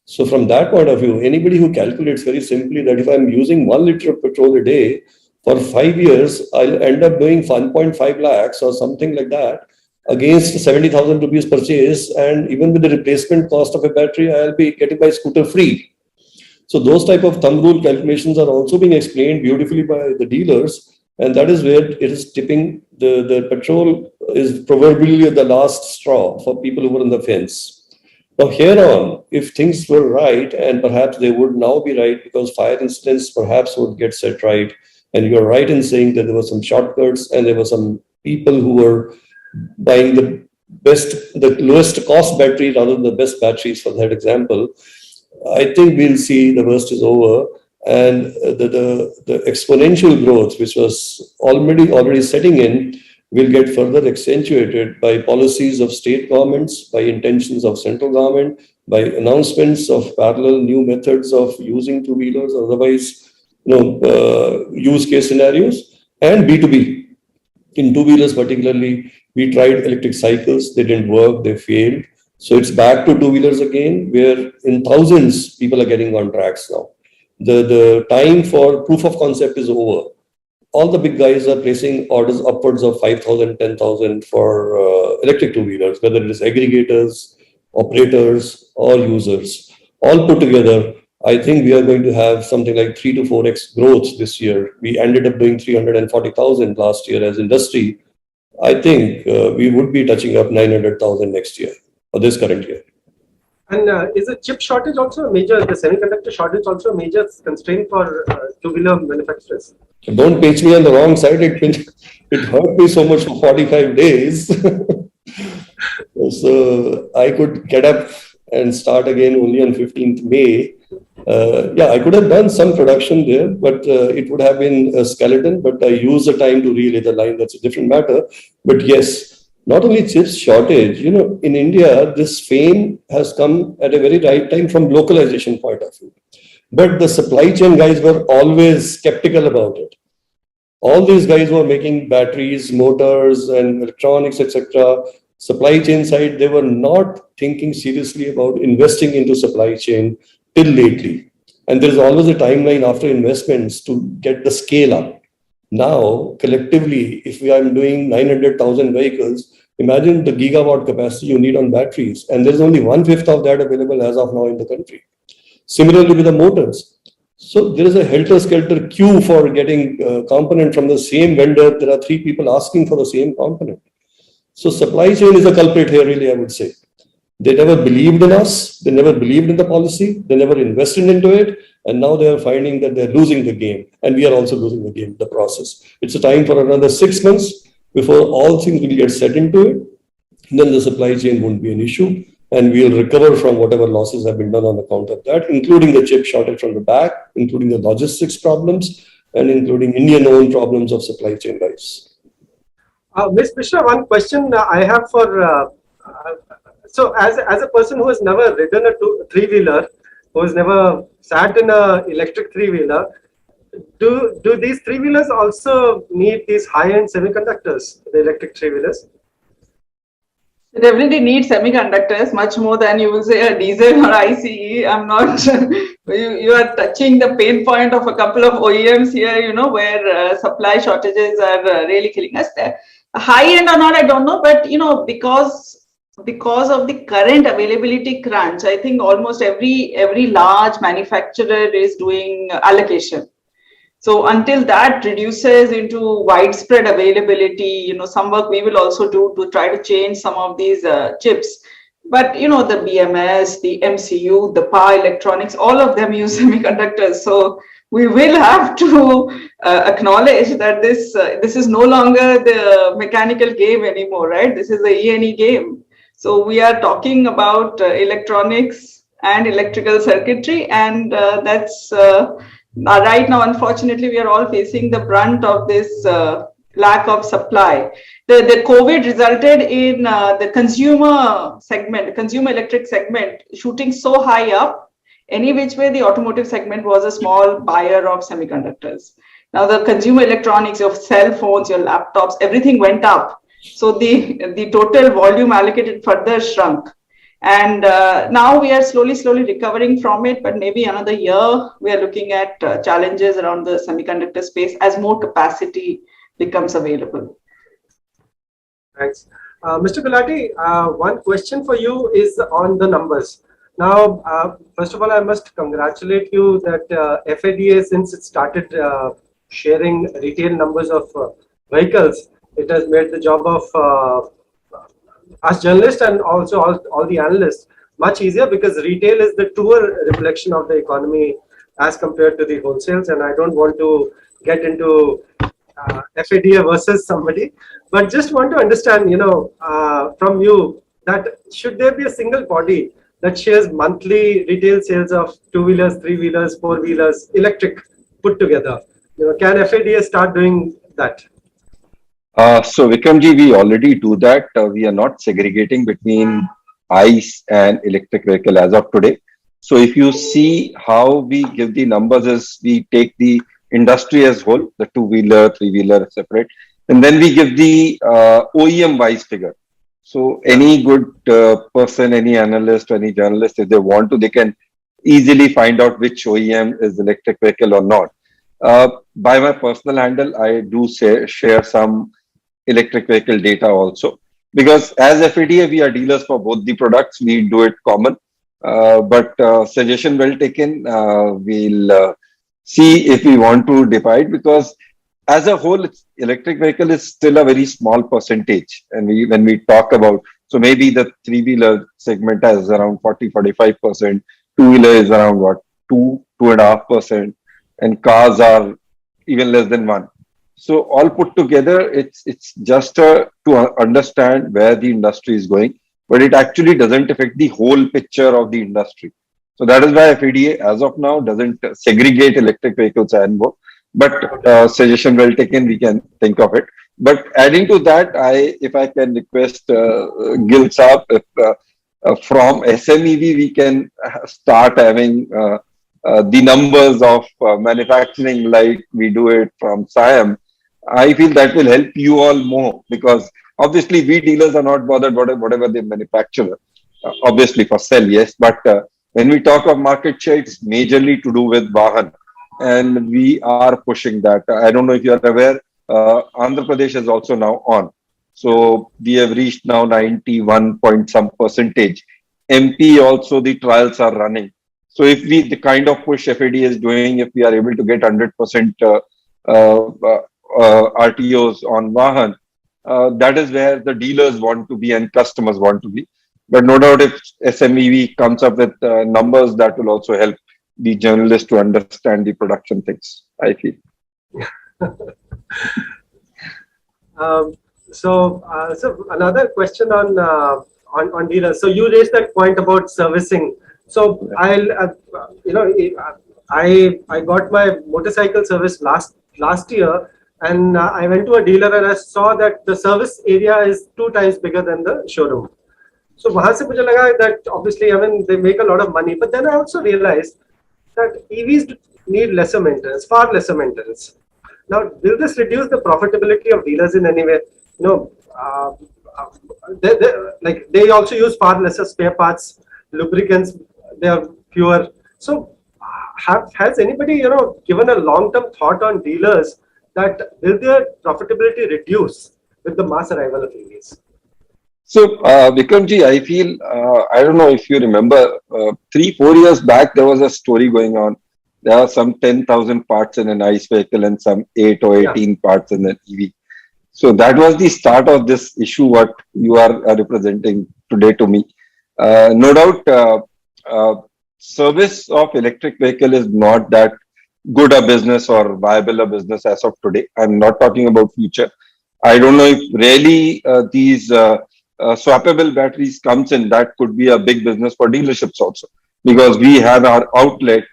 So from that point of view, anybody who calculates very simply that if I'm using 1 liter of petrol a day, for 5 years, I'll end up doing 1.5 lakhs or something like that against 70,000 rupees purchase. And even with the replacement cost of a battery, I'll be getting my scooter free. So those type of thumb rule calculations are also being explained beautifully by the dealers. And that is where it is tipping. The petrol is proverbially the last straw for people who were on the fence. Now here on, if things were right, and perhaps they would now be right because fire incidents perhaps would get set right. And you're right in saying that there were some shortcuts and there were some people who were buying the lowest cost battery rather than the best batteries for that example. I think we'll see the worst is over, and the exponential growth, which was already setting in, will get further accentuated by policies of state governments, by intentions of central government, by announcements of parallel new methods of using two-wheelers, otherwise, use case scenarios, and B2B. In two-wheelers particularly, we tried electric cycles, they didn't work, they failed. So it's back to two-wheelers again, where in thousands people are getting on tracks now. The time for proof of concept is over. All the big guys are placing orders upwards of 5,000, 10,000 for electric two-wheelers, whether it is aggregators, operators, or users. All put together, I think we are going to have something like 3 to 4x growth this year. We ended up doing 340,000 last year as industry. I think we would be touching up 900,000 next year, or this current year.
And is the chip shortage also a major, the semiconductor shortage also a major constraint for two-wheeler manufacturers?
Don't pitch me on the wrong side. It hurt me so much for 45 days. So I could get up and start again only on 15th May. Yeah, I could have done some production there, but it would have been a skeleton, but I used the time to relay the line. That's a different matter. But yes, not only chips shortage, in India, this fame has come at a very right time from localization point of view. But the supply chain guys were always skeptical about it. All these guys were making batteries, motors, and electronics, etc. Supply chain side, they were not thinking seriously about investing into supply chain till lately. And there's always a timeline after investments to get the scale up. Now, collectively, if we are doing 900,000 vehicles, imagine the gigawatt capacity you need on batteries. And there's only 1/5 of that available as of now in the country. Similarly with the motors. So there is a helter-skelter queue for getting a component from the same vendor. There are 3 people asking for the same component. So supply chain is a culprit here, really, I would say. They never believed in us. They never believed in the policy. They never invested into it. And now they are finding that they're losing the game. And we are also losing the game, the process. It's a time for another 6 months before all things will get set into it. And then the supply chain won't be an issue. And we'll recover from whatever losses have been done on account of that, including the chip shortage from the back, including the logistics problems, and including Indian-owned problems of supply chain guys.
Ms. Mishra, one question I have for, so as a person who has never ridden a three-wheeler, who has never sat in an electric three-wheeler, do these three-wheelers also need these high-end semiconductors, the electric three-wheelers?
It definitely needs semiconductors much more than you will say a diesel or ICE. I'm not, you are touching the pain point of a couple of OEMs here, where supply shortages are really killing us. High end or not, I don't know, but because of the current availability crunch, I think almost every large manufacturer is doing allocation. So until that reduces into widespread availability, some work we will also do to try to change some of these chips. But, the BMS, the MCU, the power electronics, all of them use semiconductors. So we will have to acknowledge that this is no longer the mechanical game anymore, right? This is the E&E game. So we are talking about electronics and electrical circuitry, and that's right now, unfortunately, we are all facing the brunt of this lack of supply. The COVID resulted in the consumer segment, the consumer electric segment shooting so high up. Any which way, the automotive segment was a small buyer of semiconductors. Now the consumer electronics, your cell phones, your laptops, everything went up. So the total volume allocated further shrunk. And now we are slowly recovering from it, but maybe another year we are looking at challenges around the semiconductor space as more capacity becomes available.
Thanks. Mr. Gulati, one question for you is on the numbers. Now, first of all, I must congratulate you that FADA, since it started sharing retail numbers of vehicles, it has made the job of us journalists and also all the analysts much easier, because retail is the truer reflection of the economy as compared to the wholesales. And I don't want to get into FADA versus somebody, but just want to understand, from you, that should there be a single body that shares monthly retail sales of two-wheelers, three-wheelers, four-wheelers, electric put together. Can FADA start doing that?
So Vikramji, we already do that. We are not segregating between ICE and electric vehicle as of today. So if you see how we give the numbers is we take the industry as whole, the two-wheeler, three-wheeler separate, and then we give the OEM-wise figure. So any good person, any analyst, any journalist, if they want to, they can easily find out which OEM is electric vehicle or not. By my personal handle, I do share some electric vehicle data also, because as FADA we are dealers for both the products. We do it common, but suggestion well taken. We'll see if we want to divide, because as a whole electric vehicle is still a very small percentage, and when we talk about, so maybe the three-wheeler segment has around 40-45%, two-wheeler is around what, 2.5%, and cars are even less than 1. So all put together, it's just to understand where the industry is going, but it actually doesn't affect the whole picture of the industry. So that is why FADA as of now doesn't segregate electric vehicles anymore. But suggestion well taken, we can think of it. But adding to that, if I can request Gil Saab, if from SMEV we can start having the numbers of manufacturing like we do it from SIAM. I feel that will help you all more, because obviously we dealers are not bothered whatever they manufacture. Obviously for sell, yes, but when we talk of market share, it's majorly to do with Vahan, and we are pushing that. I don't know if you are aware, Andhra Pradesh is also now on. So we have reached now 91 point some percentage. MP also the trials are running. So if we, the kind of push FAD is doing, if we are able to get 100% RTOs on Vahan, that is where the dealers want to be and customers want to be. But no doubt if SMEV comes up with numbers, that will also help the journalists to understand the production things, I feel.
So another question on dealers. So you raised that point about servicing. So I got my motorcycle service last year, and I went to a dealer and I saw that the service area is 2 times bigger than the showroom. So वहाँ से मुझे लगा that obviously, I mean, they make a lot of money, but then I also realized that EVs need lesser maintenance, far lesser maintenance. Now, will this reduce the profitability of dealers in any way? No, they also use far lesser spare parts, lubricants. They are fewer. So, has anybody given a long-term thought on dealers that will their profitability reduce with the mass arrival of EVs?
So, Vikramji, I feel, I don't know if you remember, 3-4 years back, there was a story going on. There are some 10,000 parts in an ICE vehicle and some 8 or 18 parts in an EV. So that was the start of this issue, what you are representing today to me. No doubt, service of electric vehicle is not that good a business or viable a business as of today. I'm not talking about future. I don't know if really these swappable batteries comes in, that could be a big business for dealerships also, because we have our outlet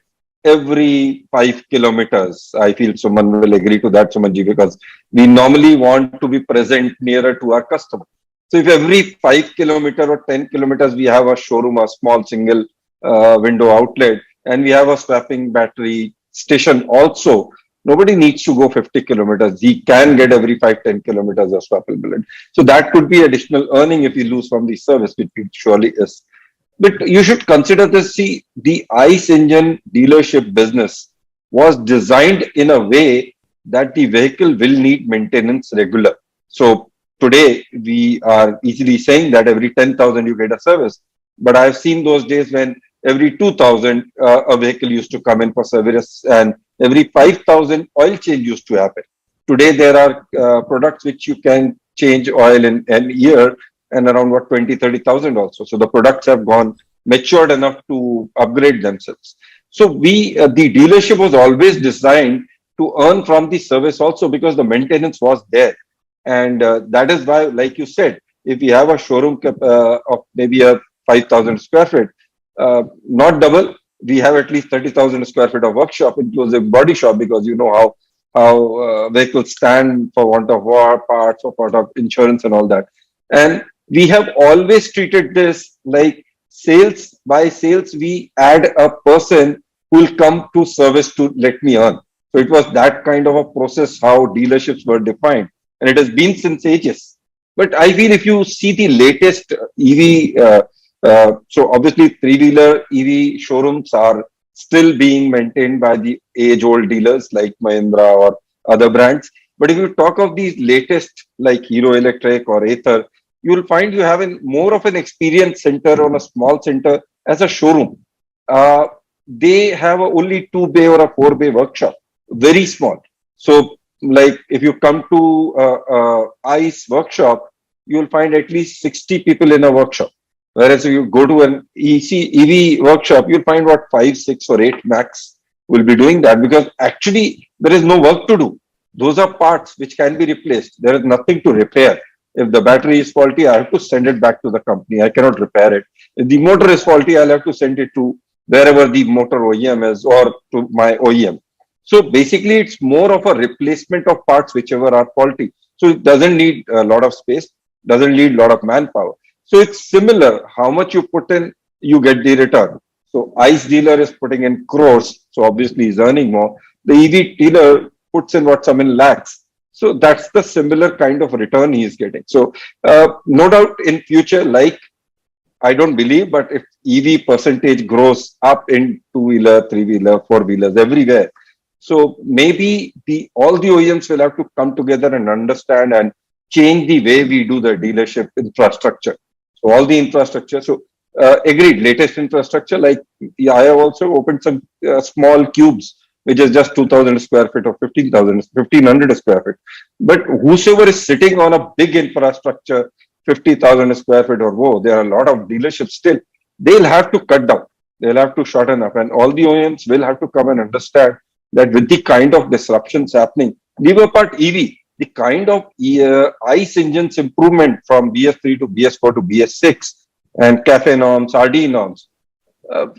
every 5 kilometers. I feel Suman will agree to that, Sumanji, because we normally want to be present nearer to our customer. So if every 5 kilometers or 10 kilometers we have a showroom, a small single window outlet, and we have a swapping battery station also, nobody needs to go 50 kilometers. He can get every 5-10 kilometers of swappable. So that could be additional earning if you lose from the service, which it surely is. But you should consider this. See, the ICE engine dealership business was designed in a way that the vehicle will need maintenance regular. So today we are easily saying that every 10,000 you get a service. But I've seen those days when every 2,000 a vehicle used to come in for service, and every 5,000 oil change used to happen. Today there are products which you can change oil in an year, and around what 20-30,000 also. So the products have gone matured enough to upgrade themselves. So the dealership was always designed to earn from the service also, because the maintenance was there. And that is why, like you said, if we have a showroom of maybe a 5,000 square feet, not double. We have at least 30,000 square feet of workshop, inclusive body shop, because you know how vehicles stand for want of war parts, for want of insurance and all that. And we have always treated this like sales. By sales, we add a person who will come to service to let me earn. So it was that kind of a process how dealerships were defined, and it has been since ages. But I feel if you see the latest EV, so obviously three-wheeler EV showrooms are still being maintained by the age-old dealers like Mahindra or other brands. But if you talk of these latest like Hero Electric or Ather, you will find you have more of an experience center on a small center as a showroom. They have a only 2-bay or a 4-bay workshop, very small. So like if you come to ICE workshop, you will find at least 60 people in a workshop. Whereas if you go to an EV workshop, you'll find what 5, 6 or 8 max will be doing that, because actually there is no work to do. Those are parts which can be replaced. There is nothing to repair. If the battery is faulty, I have to send it back to the company. I cannot repair it. If the motor is faulty, I'll have to send it to wherever the motor OEM is or to my OEM. So basically, it's more of a replacement of parts whichever are faulty. So it doesn't need a lot of space, doesn't need a lot of manpower. So it's similar. How much you put in, you get the return. So ICE dealer is putting in crores, so obviously he's earning more. The EV dealer puts in what, some in lakhs. So that's the similar kind of return he is getting. So no doubt in future, like I don't believe, but if EV percentage grows up in 2-wheeler, 3-wheeler, 4-wheelers, everywhere. So maybe all the OEMs will have to come together and understand and change the way we do the dealership infrastructure. So all the infrastructure. So agreed, latest infrastructure, like I have also opened some small cubes, which is just 2,000 square feet or 1,500 square feet. But whosoever is sitting on a big infrastructure, 50,000 square feet or more, there are a lot of dealerships still. They'll have to cut down. They'll have to shorten up. And all the OEMs will have to come and understand that with the kind of disruptions happening, leave apart EV, the kind of ICE engines improvement from BS3 to BS4 to BS6 and CAFE norms, RD norms,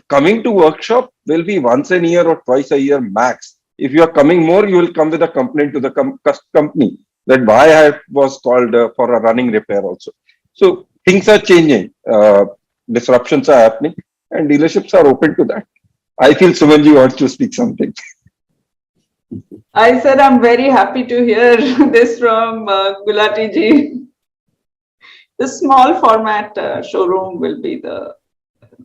coming to workshop will be once a year or twice a year max. If you are coming more, you will come with a complaint to the company that why I was called for a running repair also. So things are changing, disruptions are happening, and dealerships are open to that. I feel Sumanji wants to speak something.
I said I'm very happy to hear this from Gulati ji. The small format showroom will be the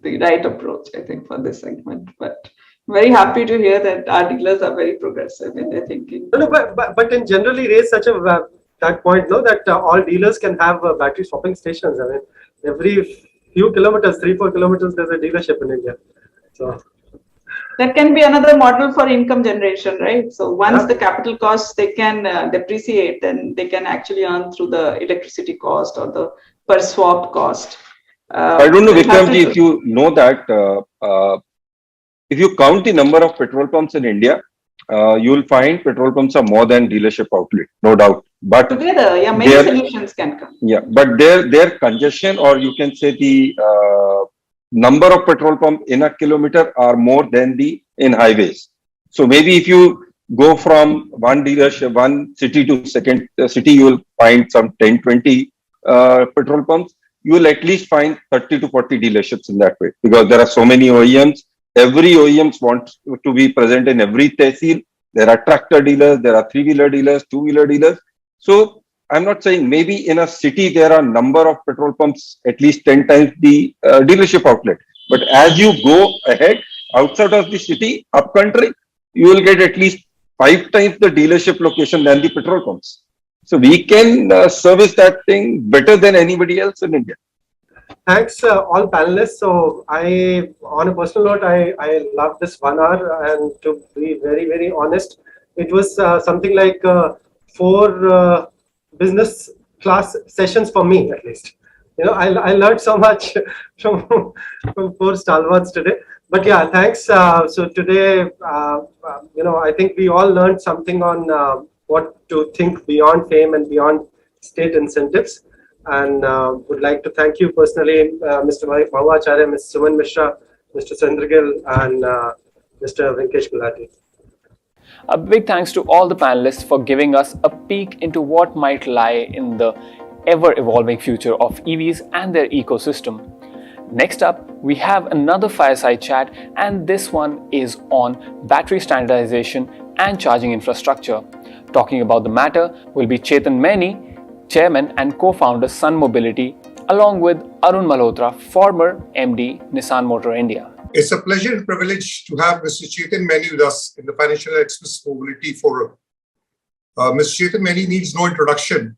right approach, I think, for this segment. But very happy to hear that our dealers are very progressive in their thinking.
No, but in generally raise such a that point, no, that all dealers can have battery swapping stations. I mean, every few kilometers, 3-4 kilometers, there's a dealership in India. So
that can be another model for income generation, right? So once the capital costs they can depreciate, then they can actually earn through the electricity cost or the per swap cost.
I don't know, Vikramji, if you know that, if you count the number of petrol pumps in India, you will find petrol pumps are more than dealership outlet, no doubt. But
together, yeah, many solutions can come.
Yeah, but their congestion, or you can say the number of petrol pump in a kilometer are more than in highways. So maybe if you go from one dealership, one city to second city, you will find some 10, 20 petrol pumps. You will at least find 30 to 40 dealerships in that way, because there are so many OEMs. Every OEMs wants to be present in every tehsil. There are tractor dealers, there are 3-wheeler dealers, 2-wheeler dealers. So I'm not saying maybe in a city there are number of petrol pumps at least 10 times the dealership outlet. But as you go ahead outside of the city, up country, you will get at least 5 times the dealership location than the petrol pumps. So we can service that thing better than anybody else in India.
Thanks all panelists. So on a personal note, I love this 1 hour, and to be very, very honest, it was something like 4 business class sessions for me, at least. You know, I learned so much from 4 stalwarts today. But yeah, thanks. So today, you know, I think we all learned something on what to think beyond fame and beyond state incentives. And would like to thank you personally, Mr. Bhavacharya, Ms. Suman Mishra, Mr. Chandragil, and Mr. Venkesh Gulati.
A big thanks to all the panelists for giving us a peek into what might lie in the ever-evolving future of EVs and their ecosystem. Next up, we have another fireside chat, and this one is on battery standardization and charging infrastructure. Talking about the matter will be Chetan Maini, Chairman and co-founder Sun Mobility, along with Arun Malhotra, former MD Nissan Motor India.
It's a pleasure and privilege to have Mr. Chetan Maini with us in the Financial Express Mobility Forum. Mr. Chetan Maini needs no introduction.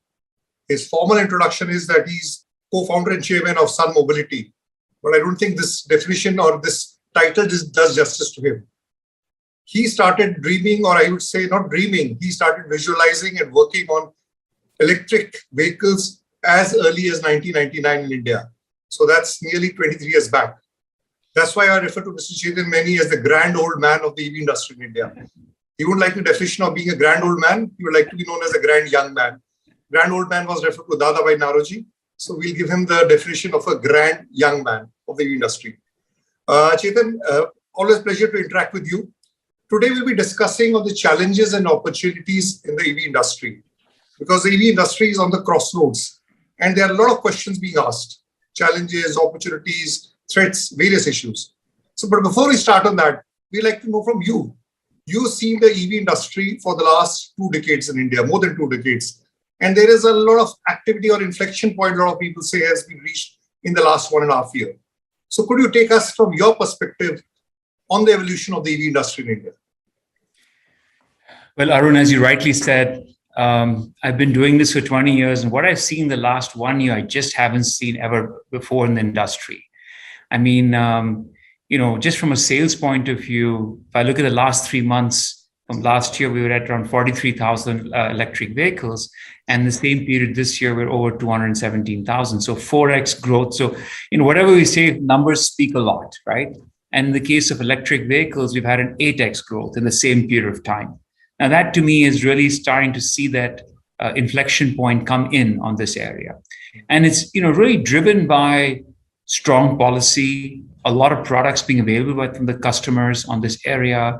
His formal introduction is that he's co-founder and chairman of Sun Mobility. But I don't think this definition or this title just does justice to him. He started dreaming, or I would say not dreaming, he started visualizing and working on electric vehicles as early as 1999 in India. So that's nearly 23 years back. That's why I refer to Mr. Chetan Maini as the grand old man of the EV industry in India. He would like the definition of being a grand old man. He would like to be known as a grand young man. Grand old man was referred to Dadabhai Naroji. So we'll give him the definition of a grand young man of the EV industry. Chetan, always a pleasure to interact with you. Today we'll be discussing on the challenges and opportunities in the EV industry, because the EV industry is on the crossroads and there are a lot of questions being asked. Challenges, opportunities, threats, various issues. So, but before we start on that, we'd like to know from you. You've seen the EV industry for the last 2 decades in India, more than 2 decades. And there is a lot of activity or inflection point, a lot of people say, has been reached in the last 1.5 years. So could you take us from your perspective on the evolution of the EV industry in India?
Well, Arun, as you rightly said, I've been doing this for 20 years, and what I've seen the last 1 year, I just haven't seen ever before in the industry. I mean, just from a sales point of view, if I look at the last 3 months, from last year, we were at around 43,000 electric vehicles. And the same period this year, we're over 217,000. So 4x growth. So, whatever we say, numbers speak a lot, right? And in the case of electric vehicles, we've had an 8x growth in the same period of time. Now, that to me is really starting to see that inflection point come in on this area. And it's, really driven by strong policy, a lot of products being available from the customers on this area,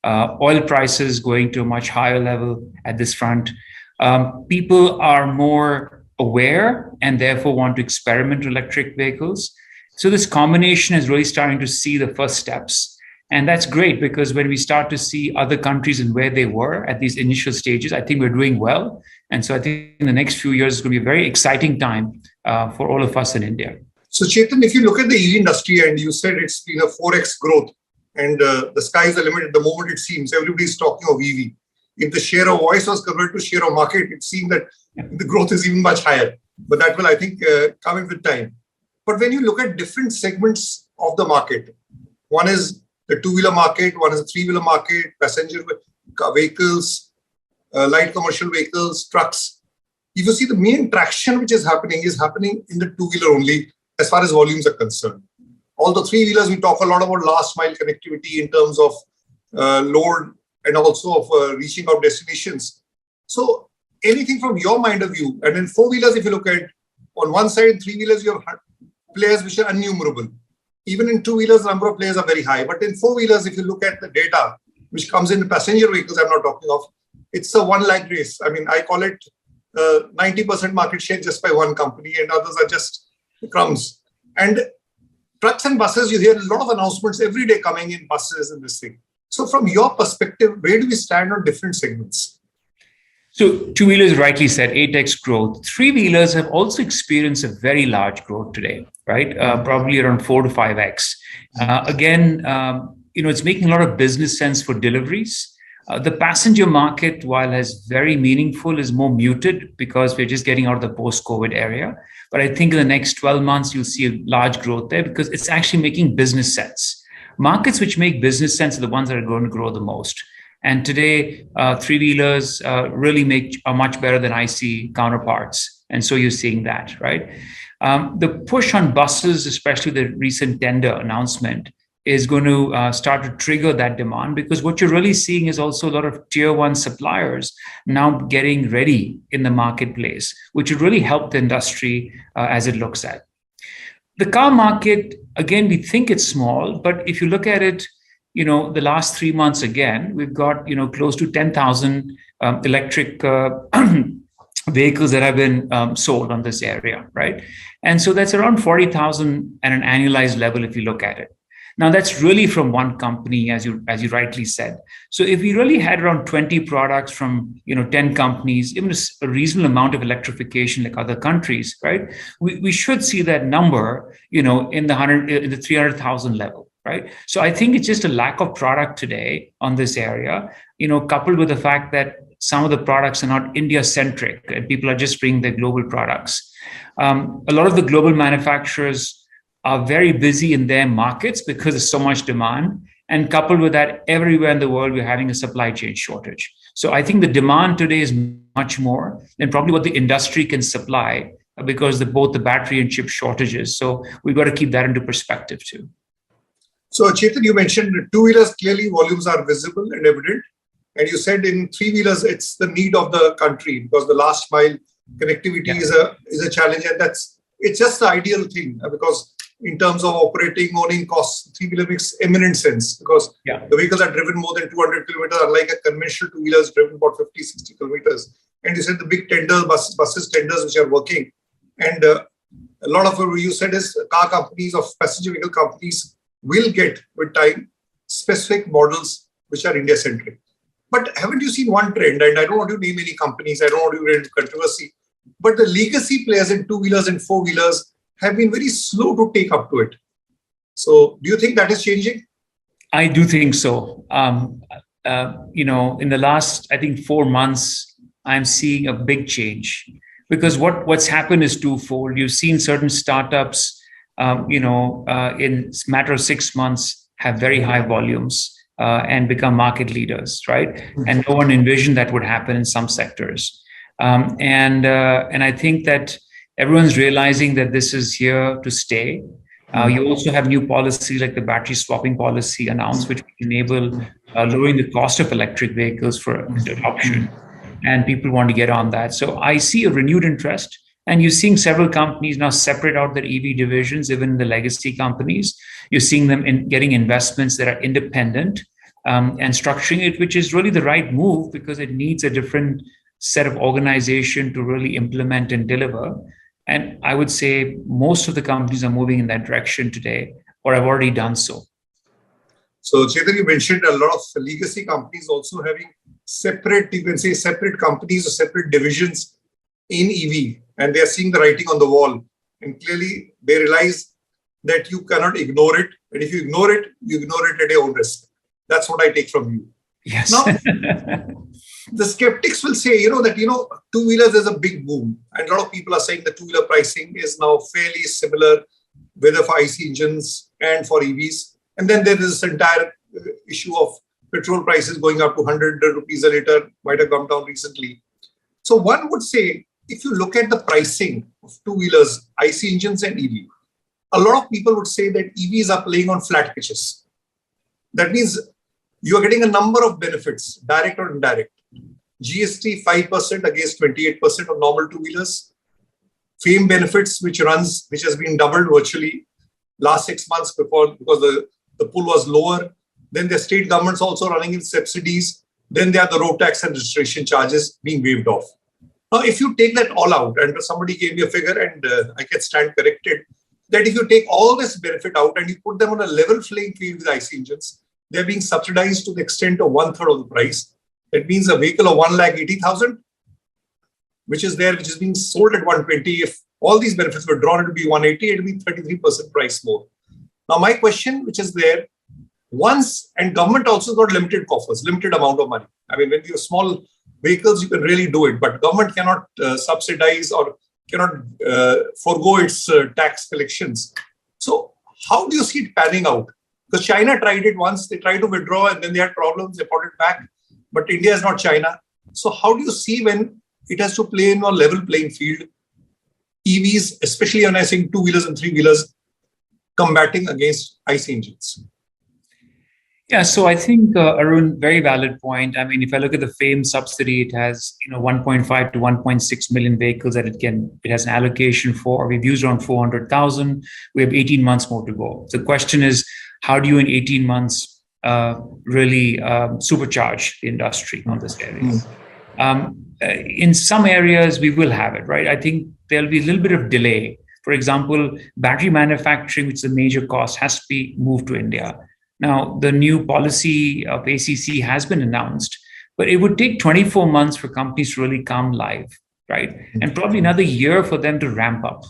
oil prices going to a much higher level at this front. People are more aware and therefore want to experiment with electric vehicles. So this combination is really starting to see the first steps. And that's great, because when we start to see other countries and where they were at these initial stages, I think we're doing well. And so I think in the next few years, it's going to be a very exciting time for all of us in India.
So Chetan, if you look at the EV industry, and you said it's been a 4x growth, and the sky is the limit at the moment, it seems everybody's talking of EV. If the share of voice was converted to share of market, it seems that the growth is even much higher. But that will, I think, come in with time. But when you look at different segments of the market, one is the two-wheeler market, one is the three-wheeler market, passenger vehicles, light commercial vehicles, trucks. If you see, the main traction which is happening in the two-wheeler only as far as volumes are concerned. Although three-wheelers, we talk a lot about last mile connectivity in terms of load and also of reaching out destinations. So anything from your mind of view, and in four-wheelers, if you look at on one side, in three-wheelers, you have players which are innumerable. Even in two-wheelers, the number of players are very high. But in four-wheelers, if you look at the data, which comes in passenger vehicles, I'm not talking of, it's a one-leg race. I mean, I call it 90% market share just by one company, and others are just crumbs. And trucks and buses, you hear a lot of announcements every day coming in buses and this thing. So from your perspective, where do we stand on different segments?
So two-wheelers, rightly said, 8x growth. Three-wheelers have also experienced a very large growth today, right? Probably around 4 to 5x. It's making a lot of business sense for deliveries. The passenger market, while as very meaningful, is more muted because we're just getting out of the post-COVID area. But I think in the next 12 months, you'll see a large growth there because it's actually making business sense. Markets which make business sense are the ones that are going to grow the most. And today, three-wheelers really are much better than IC counterparts. And so you're seeing that, right? The push on buses, especially the recent tender announcement, is going to start to trigger that demand, because what you're really seeing is also a lot of tier one suppliers now getting ready in the marketplace, which would really help the industry as it looks at. The car market, again, we think it's small, but if you look at it, the last 3 months again, we've got, close to 10,000 electric vehicles that have been sold on this area, right? And so that's around 40,000 at an annualized level if you look at it. Now that's really from one company, as you rightly said. So if we really had around 20 products from 10 companies, even a reasonable amount of electrification like other countries, right? We should see that number, in the 300,000 level, right? So I think it's just a lack of product today on this area, coupled with the fact that some of the products are not India-centric and people are just bringing their global products. A lot of the global manufacturers are very busy in their markets because there's so much demand. And coupled with that, everywhere in the world, we're having a supply chain shortage. So I think the demand today is much more than probably what the industry can supply because of both the battery and chip shortages. So we've got to keep that into perspective too.
So Chetan, you mentioned two-wheelers, clearly volumes are visible and evident. And you said in three-wheelers, it's the need of the country because the last mile connectivity is a challenge. And it's just the ideal thing because in terms of operating, owning costs, three-wheeler makes eminent sense because the vehicles are driven more than 200 kilometers, unlike a conventional two-wheelers driven about 50, 60 kilometers. And you said the big tenders, buses tenders which are working. And a lot of what you said is car companies or passenger vehicle companies will get with time specific models which are India-centric. But haven't you seen one trend? And I don't want to name any companies, I don't want to get into controversy, but the legacy players in two-wheelers and four-wheelers have been very slow to take up to it. So do you think that is changing?
I do think so. In the last, I think 4 months, I'm seeing a big change because what's happened is twofold. You've seen certain startups, in a matter of 6 months, have very high volumes and become market leaders, right? And no one envisioned that would happen in some sectors. And I think that everyone's realizing that this is here to stay. You also have new policies like the battery swapping policy announced, which will enable lowering the cost of electric vehicles for adoption. And people want to get on that. So I see a renewed interest. And you're seeing several companies now separate out their EV divisions, even the legacy companies. You're seeing them getting investments that are independent and structuring it, which is really the right move because it needs a different set of organization to really implement and deliver. And I would say most of the companies are moving in that direction today, or have already done so.
So Chetan, you mentioned a lot of legacy companies also having separate, you can say separate companies or separate divisions in EV, and they are seeing the writing on the wall. And clearly they realize that you cannot ignore it. And if you ignore it at your own risk. That's what I take from you.
Yes.
Now, the skeptics will say, that, two-wheelers is a big boom. And a lot of people are saying the two-wheeler pricing is now fairly similar, whether for IC engines and for EVs. And then there is this entire issue of petrol prices going up to 100 rupees a litre, might have come down recently. So one would say, if you look at the pricing of two-wheelers, IC engines and EV, a lot of people would say that EVs are playing on flat pitches. That means you are getting a number of benefits, direct or indirect. GST 5% against 28% of normal two-wheelers. FAME benefits, which has been doubled virtually last 6 months because the pool was lower. Then the state governments also running in subsidies. Then there are the road tax and registration charges being waived off. Now, if you take that all out, and somebody gave me a figure and I can stand corrected, that if you take all this benefit out and you put them on a level playing field with IC engines, they're being subsidized to the extent of 1/3 of the price. That means a vehicle of 1,80,000, which is being sold at 120. If all these benefits were drawn, it would be 180, it would be 33% price more. Now, my question, which is there, and government also got limited coffers, limited amount of money. I mean, when you have small vehicles, you can really do it, but government cannot subsidize or cannot forego its tax collections. So how do you see it panning out? Because China tried it once, they tried to withdraw and then they had problems, they brought it back. But India is not China. So how do you see when it has to play in a level playing field, EVs, especially when I think two-wheelers and three-wheelers, combating against IC engines?
Yeah, so I think Arun, very valid point. I mean, if I look at the FAME subsidy, it has 1.5 to 1.6 million vehicles that it has an allocation for. We've used around 400,000. We have 18 months more to go. The question is, how do you in 18 months really supercharge the industry on this area? In some areas, we will have it, right? I think there'll be a little bit of delay. For example, battery manufacturing, which is a major cost, has to be moved to India. Now, the new policy of ACC has been announced, but it would take 24 months for companies to really come live, right? And probably another year for them to ramp up.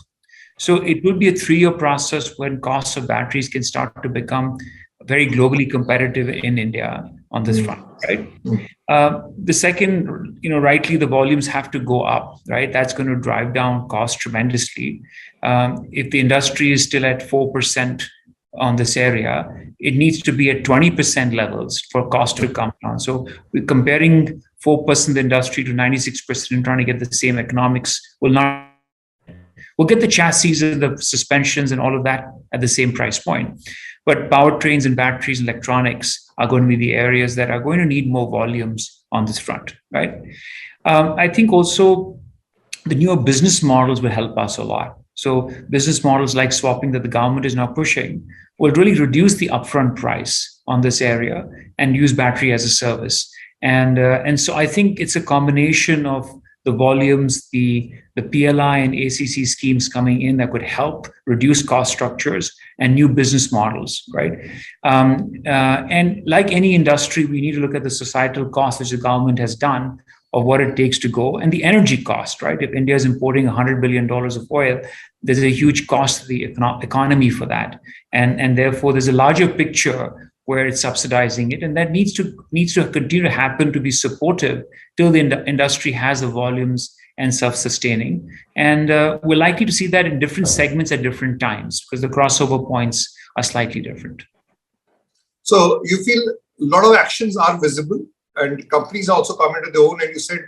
So it will be a 3-year process when costs of batteries can start to become very globally competitive in India on this front, right? The second, rightly, the volumes have to go up, right? That's going to drive down costs tremendously. If the industry is still at 4% on this area, it needs to be at 20% levels for cost to come down. So we're comparing 4% of the industry to 96% and trying to get the same economics. We'll get the chassis and the suspensions and all of that at the same price point. But powertrains and batteries and electronics are going to be the areas that are going to need more volumes on this front, right? I think also the newer business models will help us a lot. So business models like swapping that the government is now pushing will really reduce the upfront price on this area and use battery as a service. And so I think it's a combination of the volumes, the PLI and ACC schemes coming in that could help reduce cost structures and new business models, right? And like any industry, we need to look at the societal cost, which the government has done, of what it takes to go, and the energy cost, right? If India is importing $100 billion of oil, there's a huge cost to the economy for that. And therefore, there's a larger picture where it's subsidizing it. And that needs to continue to happen to be supportive till the industry has the volumes and self-sustaining. And we're likely to see that in different segments at different times because the crossover points are slightly different.
So you feel a lot of actions are visible and companies also come into their own, and you said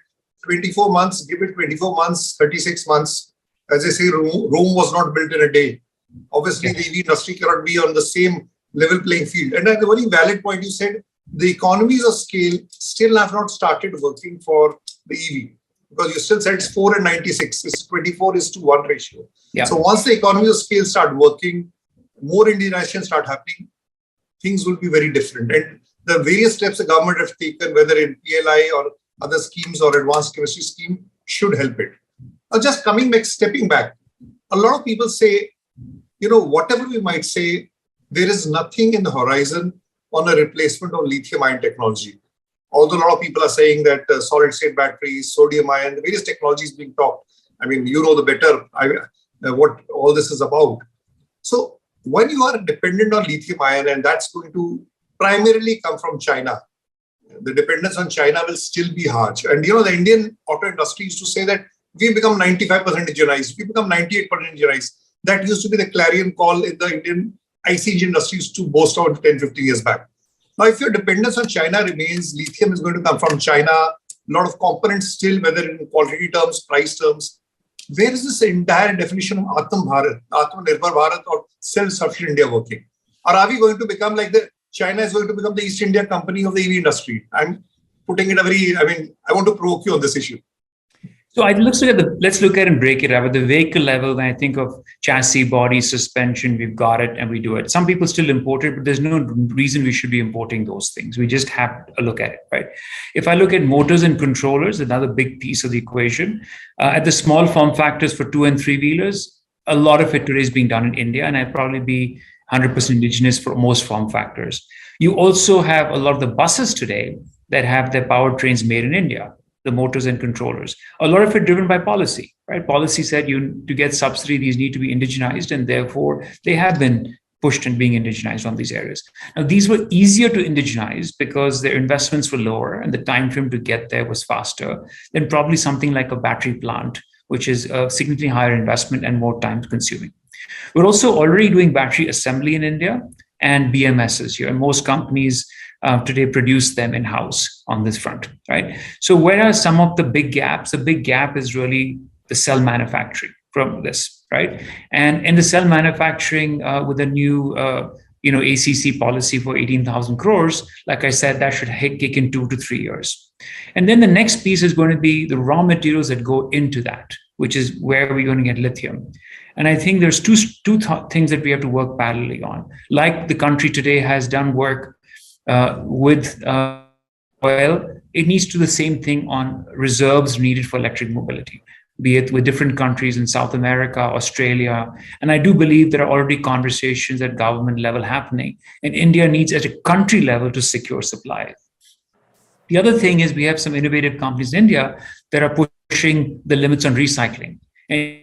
24 months, give it 24 months, 36 months. As I say, Rome was not built in a day. Obviously, the EV industry cannot be on the same level playing field. And at a very valid point, you said the economies of scale still have not started working for the EV because you still said it's 4 and 96, it's 24:1 ratio. Yeah. So once the economies of scale start working, more indigenization start happening, things will be very different. And the various steps the government have taken, whether in PLI or other schemes or advanced chemistry scheme, should help it. Now, just stepping back, a lot of people say, whatever we might say, there is nothing in the horizon on a replacement of lithium-ion technology. Although a lot of people are saying that solid-state batteries, sodium-ion, the various technologies being talked. I mean, you know the better what all this is about. So when you are dependent on lithium-ion, and that's going to primarily come from China, the dependence on China will still be harsh. And the Indian auto industry used to say that we become 95% indigenized, we become 98% indigenized. That used to be the clarion call in the Indian IC engine industry used to boast out 10, 15 years back. Now, if your dependence on China remains, lithium is going to come from China, a lot of components still, whether in quality terms, price terms. Where is this entire definition of Atmanirbhar Bharat or self-sufficient India working? Or are we going to become like China is going to become the East India company of the EV industry? I'm putting it I want to provoke you on this issue.
So let's look at it and break it up. At the vehicle level, when I think of chassis, body, suspension, we've got it and we do it. Some people still import it, but there's no reason we should be importing those things. We just have a look at it, right? If I look at motors and controllers, another big piece of the equation, at the small form factors for 2 and 3 wheelers, a lot of it today is being done in India, and I'd probably be 100% indigenous for most form factors. You also have a lot of the buses today that have their powertrains made in India, the motors and controllers. A lot of it driven by policy, right? Policy said to get subsidy, these need to be indigenized, and therefore they have been pushed and being indigenized on these areas. Now, these were easier to indigenize because their investments were lower and the time frame to get there was faster than probably something like a battery plant, which is a significantly higher investment and more time consuming. We're also already doing battery assembly in India and BMSs here. And most companies today produce them in-house on this front, right? So where are some of the big gaps? The big gap is really the cell manufacturing from this, right? And in the cell manufacturing with the new ACC policy for 18,000 crores, like I said, that should kick in 2 to 3 years. And then the next piece is going to be the raw materials that go into that, which is where we're going to get lithium. And I think there's two things that we have to work parallelly on. Like the country today has done work with oil, it needs to do the same thing on reserves needed for electric mobility, be it with different countries in South America, Australia. And I do believe there are already conversations at government level happening. And India needs at a country level to secure supply. The other thing is we have some innovative companies in India that are pushing the limits on recycling. And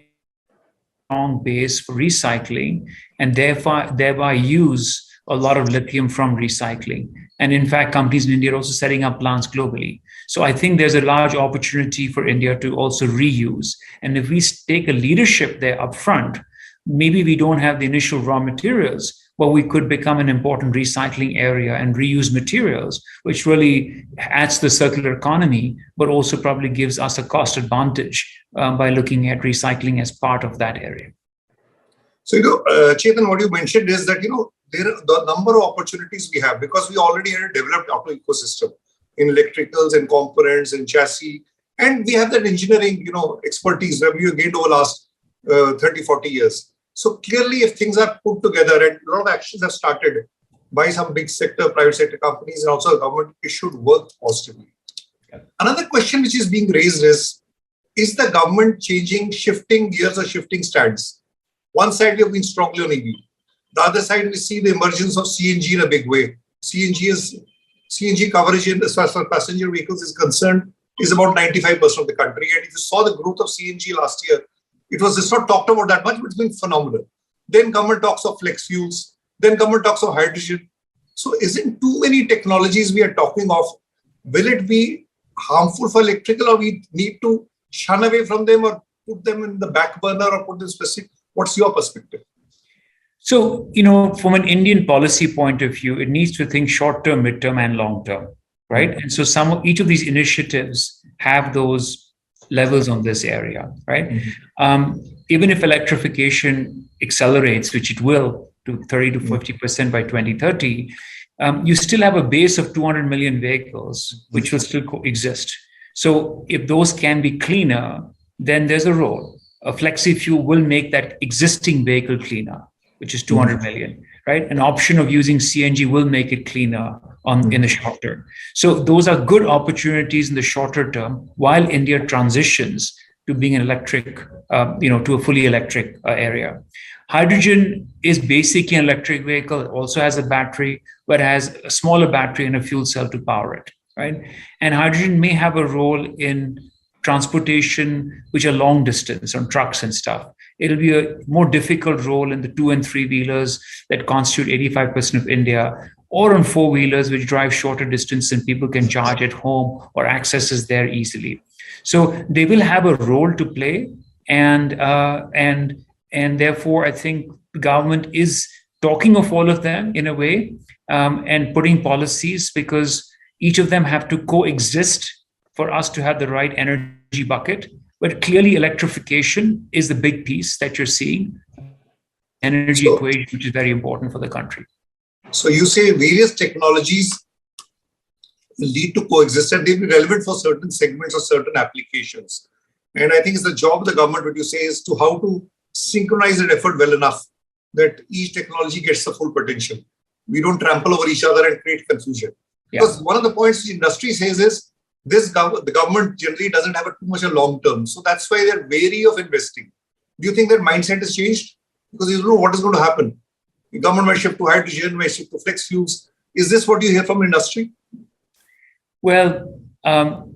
strong base for recycling and thereby use a lot of lithium from recycling. And in fact, companies in India are also setting up plants globally. So I think there's a large opportunity for India to also reuse. And if we take a leadership there up front, maybe we don't have the initial raw materials, but we could become an important recycling area and reuse materials, which really adds to the circular economy, but also probably gives us a cost advantage by looking at recycling as part of that area.
So, Chetan, what you mentioned is that, there are the number of opportunities we have because we already had a developed auto ecosystem in electricals and components and chassis. And we have that engineering, expertise that we have gained over the last 30, 40 years. So clearly, if things are put together and a lot of actions have started by some big sector, private sector companies and also the government, it should work positively. Yeah. Another question which is being raised is the government shifting gears or shifting stands? One side we have been strongly on EV. The other side, we see the emergence of CNG in a big way. CNG coverage as far as passenger vehicles is concerned is about 95% of the country. And if you saw the growth of CNG last year, it's not talked about that much, but it's been phenomenal. Then government talks of flex fuels. Then government talks of hydrogen. So isn't too many technologies we are talking of? Will it be harmful for electrical, or we need to shun away from them or put them in the back burner or put them specific? What's your perspective?
So, from an Indian policy point of view, it needs to think short-term, mid-term, and long-term, right? And so each of these initiatives have those levels on this area, right? Mm-hmm. Even if electrification accelerates, which it will, to 30 to 50% by 2030, you still have a base of 200 million vehicles, which will still coexist. So if those can be cleaner, then there's a role. A flexi fuel will make that existing vehicle cleaner, which is 200 million, right? An option of using CNG will make it cleaner in the short term. So those are good opportunities in the shorter term while India transitions to being an electric, to a fully electric area. Hydrogen is basically an electric vehicle. It also has a battery, but has a smaller battery and a fuel cell to power it, right? And hydrogen may have a role in transportation, which are long distance on trucks and stuff. It'll be a more difficult role in the 2 and 3 wheelers that constitute 85% of India, or on 4 wheelers, which drive shorter distance and people can charge at home or accesses there easily. So they will have a role to play, and therefore I think the government is talking of all of them in a way, and putting policies, because each of them have to coexist for us to have the right energy bucket. But clearly electrification is the big piece that you're seeing, energy equation, which is very important for the country.
So you say various technologies lead to coexist and they'll be relevant for certain segments or certain applications. And I think it's the job of the government, what you say, is to how to synchronize that effort well enough that each technology gets the full potential. We don't trample over each other and create confusion. Yeah. Because one of the points the industry says is the government generally doesn't have too much a long term. So that's why they're wary of investing. Do you think that mindset has changed? Because you don't know what is going to happen. The government might shift to hydrogen, might shift to flex fuels. Is this what you hear from industry?
Well,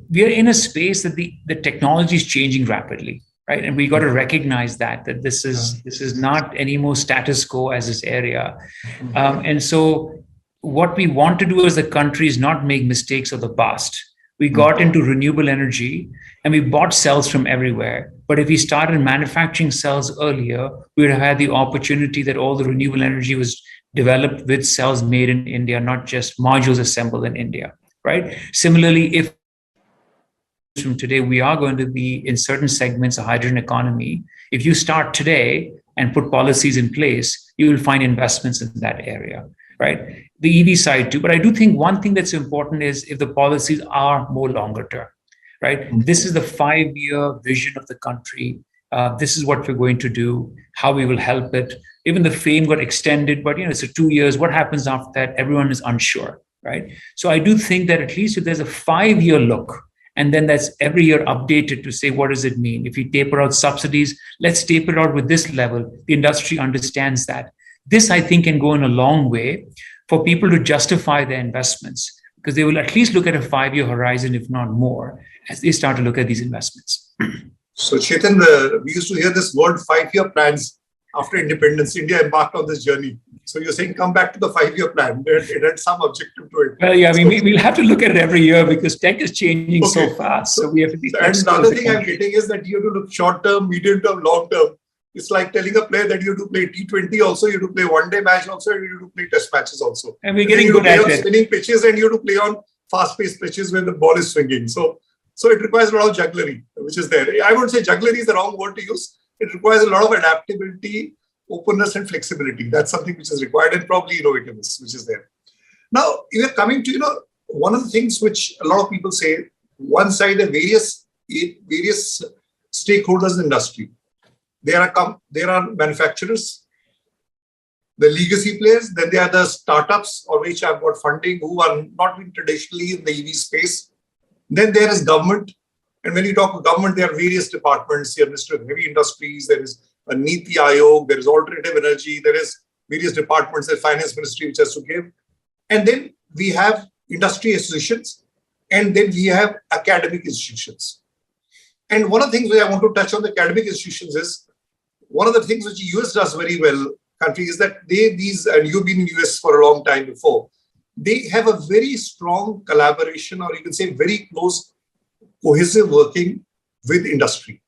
we are in a space that the technology is changing rapidly, right? And we got to recognize that this is not any more status quo as this area. And so what we want to do as a country is not make mistakes of the past. We got into renewable energy and we bought cells from everywhere. But if we started manufacturing cells earlier, we would have had the opportunity that all the renewable energy was developed with cells made in India, not just modules assembled in India, right? Similarly, if from today we are going to be in certain segments of hydrogen economy, if you start today, and put policies in place, you will find investments in that area, right? The EV side too. But I do think one thing that's important is if the policies are more longer term, right? This is the 5-year vision of the country. This is what we're going to do, how we will help it. Even the FAME got extended, but it's 2 years. What happens after that? Everyone is unsure, right? So I do think that at least if there's a 5-year look, and then that's every year updated to say, what does it mean? If we taper out subsidies, let's taper out with this level. The industry understands that. This, I think, can go in a long way for people to justify their investments, because they will at least look at a 5-year horizon, if not more, as they start to look at these investments.
So, Chetan, we used to hear this word 5-year plans after independence. India embarked on this journey. So you're saying come back to the 5-year plan. It had some objective to it.
Well, yeah, I mean, we'll have to look at it every year because tech is changing so fast. So we have to be.
And the other thing I'm getting is that you have to look short term, medium term, long term. It's like telling a player that you have to play T20 also, you have to play one-day match also, and you have to play test matches also.
And we're getting good at it.
Spinning pitches, and you have to play on fast-paced pitches when the ball is swinging. So it requires a lot of jugglery, which is there. I wouldn't say jugglery is the wrong word to use. It requires a lot of adaptability, openness, and flexibility. That's something which is required, and probably innovativeness, which is there. Now, we are coming to, one of the things which a lot of people say, one side, the various stakeholders in the industry. There are manufacturers, the legacy players, then there are the startups or which have got funding who are not been traditionally in the EV space. Then there is government. And when you talk about government, there are various departments. Here, Ministry of Heavy Industries, there is a Niti Aayog, there is alternative energy, there is various departments, the finance ministry which has to give. And then we have industry associations, and then we have academic institutions. And one of the things where I want to touch on the academic institutions is, one of the things which the US does very well, country, is that and you've been in the US for a long time before, they have a very strong collaboration, or you can say very close, cohesive working with industry.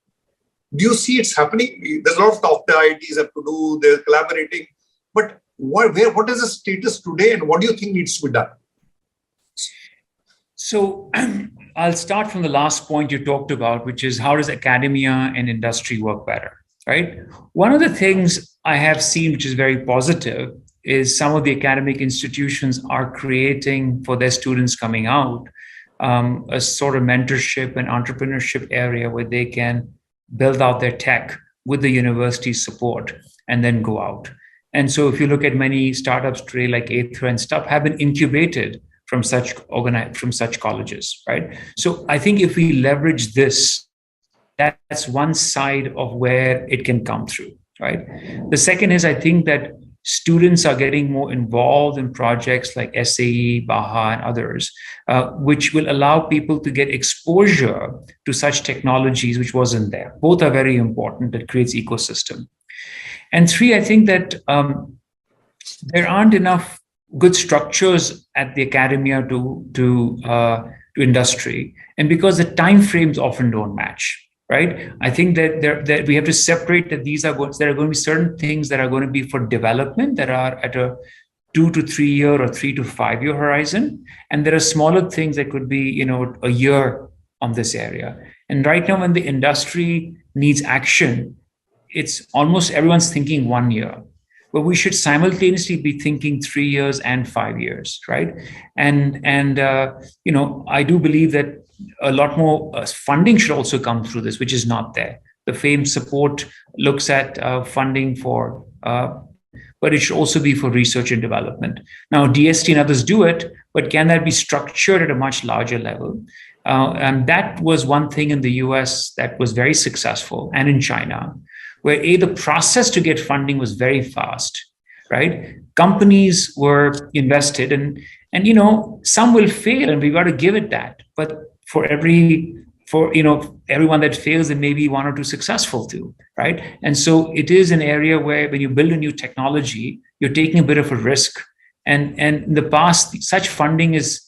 Do you see it's happening? There's a lot of talk the IITs have to do, they're collaborating. But what is the status today, and what do you think needs to be done?
So I'll start from the last point you talked about, which is how does academia and industry work better, right? One of the things I have seen, which is very positive, is some of the academic institutions are creating for their students coming out a sort of mentorship and entrepreneurship area where they can build out their tech with the university's support and then go out. And so if you look at many startups today, like Aether and stuff, have been incubated from such colleges, right? So I think if we leverage this, that's one side of where it can come through, right? The second is, I think that students are getting more involved in projects like SAE, Baha, and others, which will allow people to get exposure to such technologies which wasn't there. Both are very important. That creates ecosystem. And three, I think that there aren't enough good structures at the academia to industry, and because the timeframes often don't match. Right. I think that we have to separate that there are going to be certain things that are going to be for development that are at a 2 to 3 year or 3 to 5 year horizon. And there are smaller things that could be, a year on this area. And right now, when the industry needs action, it's almost everyone's thinking 1 year. But we should simultaneously be thinking 3 years and 5 years, right? And I do believe that a lot more funding should also come through this, which is not there. The FAME support looks at funding for, but it should also be for research and development. Now, DST and others do it, but can that be structured at a much larger level? And that was one thing in the US that was very successful, and in China, where the process to get funding was very fast, right? Companies were invested, and some will fail, and we got to give it that. But for everyone that fails, there may be 1 or 2 successful too, right? And so it is an area where when you build a new technology, you're taking a bit of a risk. And in the past, such funding is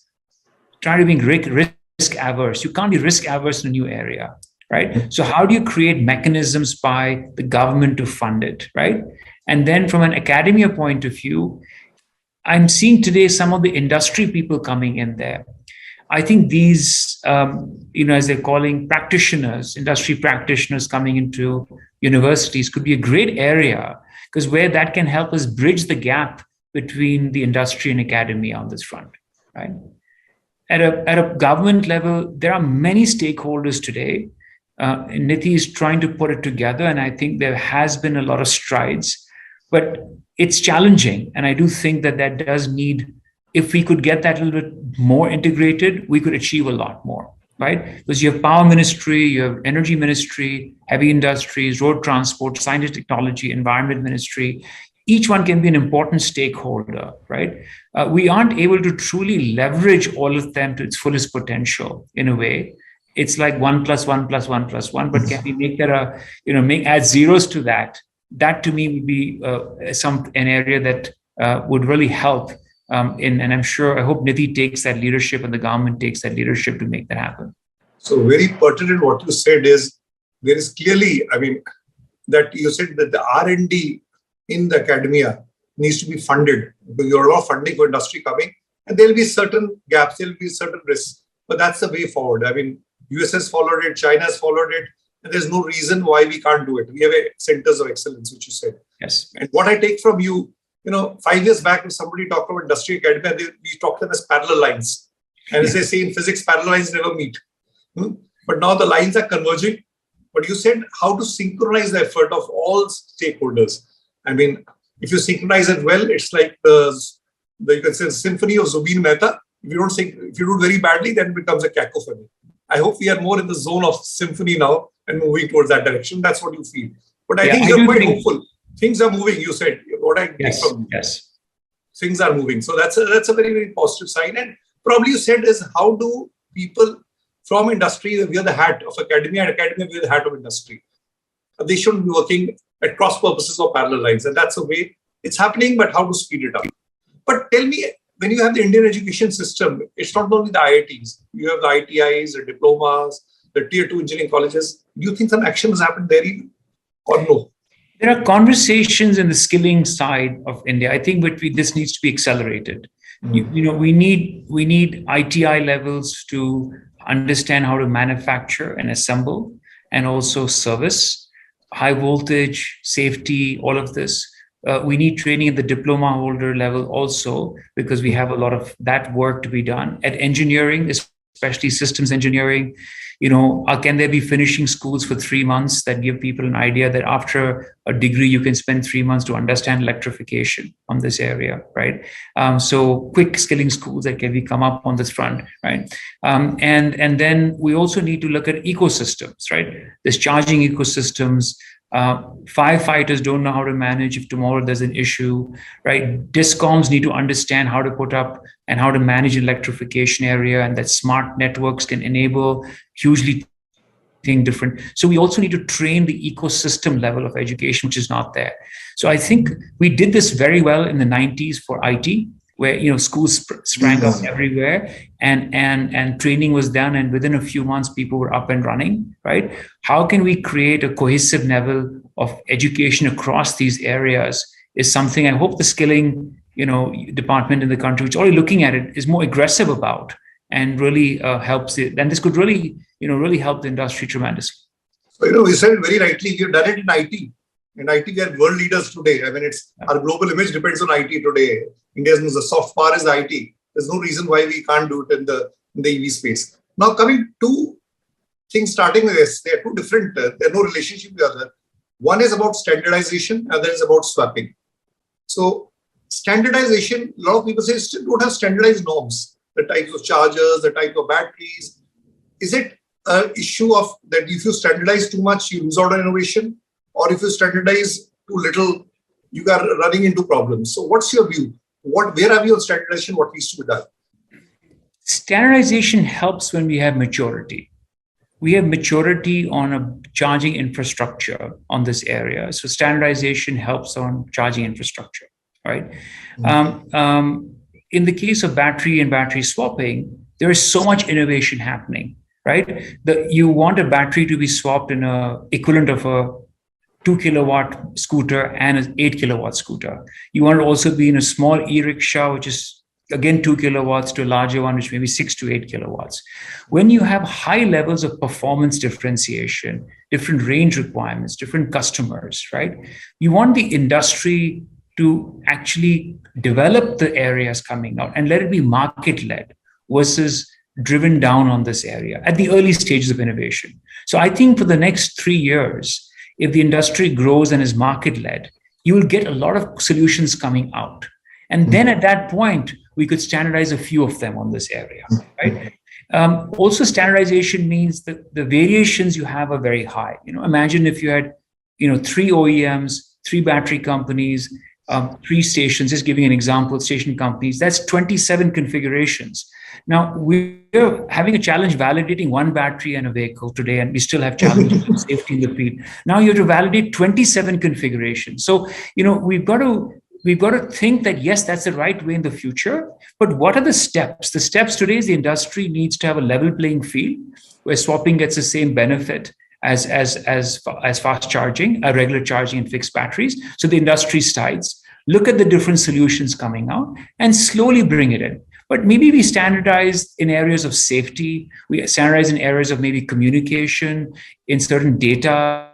trying to be risk averse. You can't be risk averse in a new area, right? So how do you create mechanisms by the government to fund it, right? And then from an academia point of view, I'm seeing today some of the industry people coming in there. I think these, as they're calling practitioners, industry practitioners coming into universities could be a great area, because where that can help us bridge the gap between the industry and academia on this front, right? At a government level, there are many stakeholders today. Niti is trying to put it together, and I think there has been a lot of strides, but it's challenging. And I do think that that does need, if we could get that a little bit more integrated, we could achieve a lot more, right? Because you have power ministry, you have energy ministry, heavy industries, road transport, science and technology, environment ministry. Each one can be an important stakeholder, right? We aren't able to truly leverage all of them to its fullest potential in a way. It's like 1 + 1 + 1 + 1, but can we make that add zeros to that? That to me would be an area that would really help. And I'm sure, I hope Niti takes that leadership and the government takes that leadership to make that happen.
So very pertinent what you said is, there is clearly, that you said that the R&D in the academia needs to be funded, because you have a lot of funding for industry coming, and there will be certain gaps, there will be certain risks, but that's the way forward. US has followed it, China has followed it, and there's no reason why we can't do it. We have centers of excellence, which you said.
Yes.
And what I take from you, 5 years back, when somebody talked about industry academia, we talked them as parallel lines. And as they say in physics, parallel lines never meet. But now the lines are converging. But you said how to synchronize the effort of all stakeholders. If you synchronize it well, it's like you can say symphony of Zubeen Mehta. If you do it very badly, then it becomes a cacophony. I hope we are more in the zone of symphony now and moving towards that direction. That's what you feel. But I think you're quite hopeful. Things are moving, you said. What I take from you.
Yes.
Things are moving. So that's a very, very positive sign. And probably you said is, how do people from industry wear the hat of academia, and academia wear the hat of industry? They shouldn't be working at cross purposes or parallel lines. And that's the way it's happening, but how to speed it up. But tell me, when you have the Indian education system, it's not only the IITs. You have the ITIs, the diplomas, the tier 2 engineering colleges. Do you think some action has happened there even, or no?
There are conversations in the skilling side of India. I think this needs to be accelerated. We need ITI levels to understand how to manufacture and assemble, and also service, high voltage, safety, all of this. We need training at the diploma holder level also, because we have a lot of that work to be done. At engineering, especially systems engineering, can there be finishing schools for 3 months that give people an idea that after a degree, you can spend 3 months to understand electrification on this area, right? So quick skilling schools that can be come up on this front, right? And then we also need to look at ecosystems, right? There's charging ecosystems. Firefighters don't know how to manage if tomorrow there's an issue, right? Discoms need to understand how to put up and how to manage electrification area, and that smart networks can enable hugely different. So we also need to train the ecosystem level of education, which is not there. So I think we did this very well in the 90s for IT, where schools sprang up everywhere, and training was done, and within a few months people were up and running, right? How can we create a cohesive level of education across these areas is something I hope the skilling department in the country, which is already looking at it, is more aggressive about, and really helps it. And this could really help the industry tremendously.
So you said it very rightly, we've done it in IT. In IT, we are world leaders today. Our global image depends on IT today. India's the soft power is IT. There's no reason why we can't do it in the EV space. Now, coming to things starting with this, they are two different. There's no relationship with the other. One is about standardization, other is about swapping. So standardization, a lot of people say still don't have standardized norms. The types of chargers, the type of batteries. Is it an issue of that if you standardize too much, you lose out on innovation? Or if you standardize too little, you are running into problems. So what's your view? Where are we on standardization? What needs to be done?
Standardization helps when we have maturity. We have maturity on a charging infrastructure on this area. So standardization helps on charging infrastructure, right? In the case of battery and battery swapping, there is so much innovation happening, right? You want a battery to be swapped in a equivalent of a 2 kilowatt scooter and an 8 kilowatt scooter. You want to also be in a small e-rickshaw, which is again 2 kilowatts, to a larger one, which may be 6 to 8 kilowatts. When you have high levels of performance differentiation, different range requirements, different customers, right? You want the industry to actually develop the areas coming out and let it be market-led versus driven down on this area at the early stages of innovation. So I think for the next 3 years, if the industry grows and is market-led, you will get a lot of solutions coming out. And then at that point, we could standardize a few of them on this area, right? Also, standardization means that the variations you have are very high. Imagine if you had, 3 OEMs, 3 battery companies, 3 stations, just giving an example, station companies, that's 27 configurations. Now, we're having a challenge validating one battery in a vehicle today, and we still have challenges with safety in the field. Now you have to validate 27 configurations. So, we've got to think that, yes, that's the right way in the future, but what are the steps? The steps today is the industry needs to have a level playing field where swapping gets the same benefit as fast charging, regular charging and fixed batteries. So the industry sides, look at the different solutions coming out and slowly bring it in. But maybe we standardize in areas of safety, we standardize in areas of maybe communication, in certain data.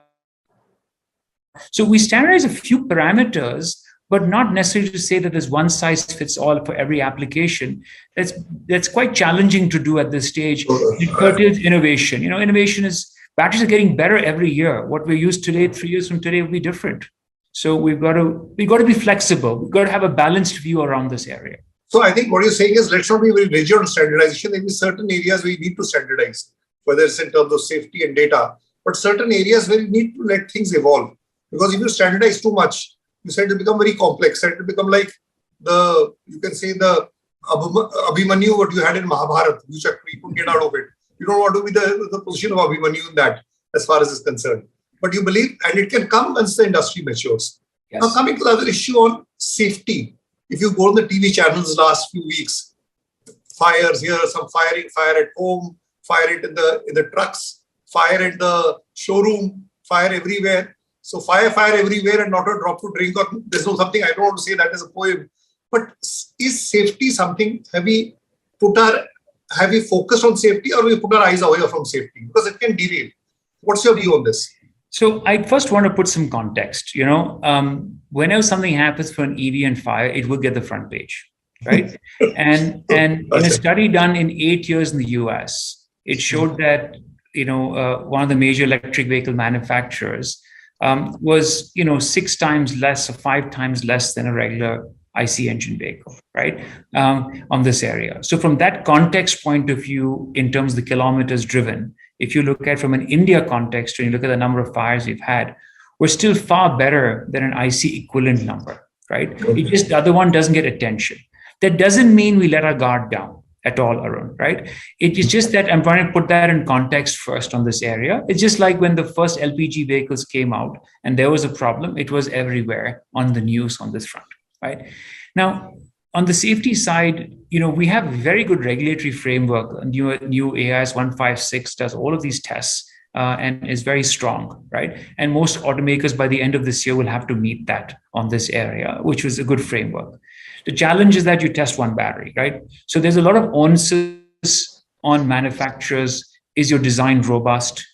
So we standardize a few parameters, but not necessarily to say that there's one size fits all for every application. That's quite challenging to do at this stage. It curtails innovation. Innovation is, batteries are getting better every year. What we use today, 3 years from today, will be different. So we've got to be flexible. We've got to have a balanced view around this area.
So I think what you're saying is, let's not be very rigid on standardization. There will be certain areas we need to standardize, whether it's in terms of safety and data, but certain areas where you need to let things evolve. Because if you standardize too much, you said it become very complex. It will become like the Abhimanyu, what you had in Mahabharata, which you couldn't get out of it. You don't want to be the position of Abhimanyu in that, as far as is concerned. But you believe, and it can come once the industry matures. Yes. Now, coming to the other issue on safety. If you go on the TV channels last few weeks, fires here, some fire at home, fire it in the trucks, fire at the showroom, fire everywhere. So fire everywhere and not a drop to drink, or there's no something, I don't want to say that as a poem. But is safety something, have we focused on safety, or we put our eyes away from safety? Because it can derail. What's your view on this?
So I first want to put some context. Whenever something happens for an EV and fire, it will get the front page, right? and in a study done in 8 years in the US, it showed that one of the major electric vehicle manufacturers was 6 times less or 5 times less than a regular IC engine vehicle, right? On this area. So from that context point of view, in terms of the kilometers driven, if you look at from an India context and you look at the number of fires we've had, we're still far better than an IC equivalent number, right? It just, the other one doesn't get attention. That doesn't mean we let our guard down at all, Arun, right? It is just that I'm trying to put that in context first on this area. It's just like when the first LPG vehicles came out and there was a problem, it was everywhere on the news on this front, right? Now, on the safety side, we have a very good regulatory framework. New AIS 156 does all of these tests and is very strong, right? And most automakers by the end of this year will have to meet that on this area, which was a good framework. The challenge is that you test one battery, right? So there's a lot of onus on manufacturers. Is your design robust?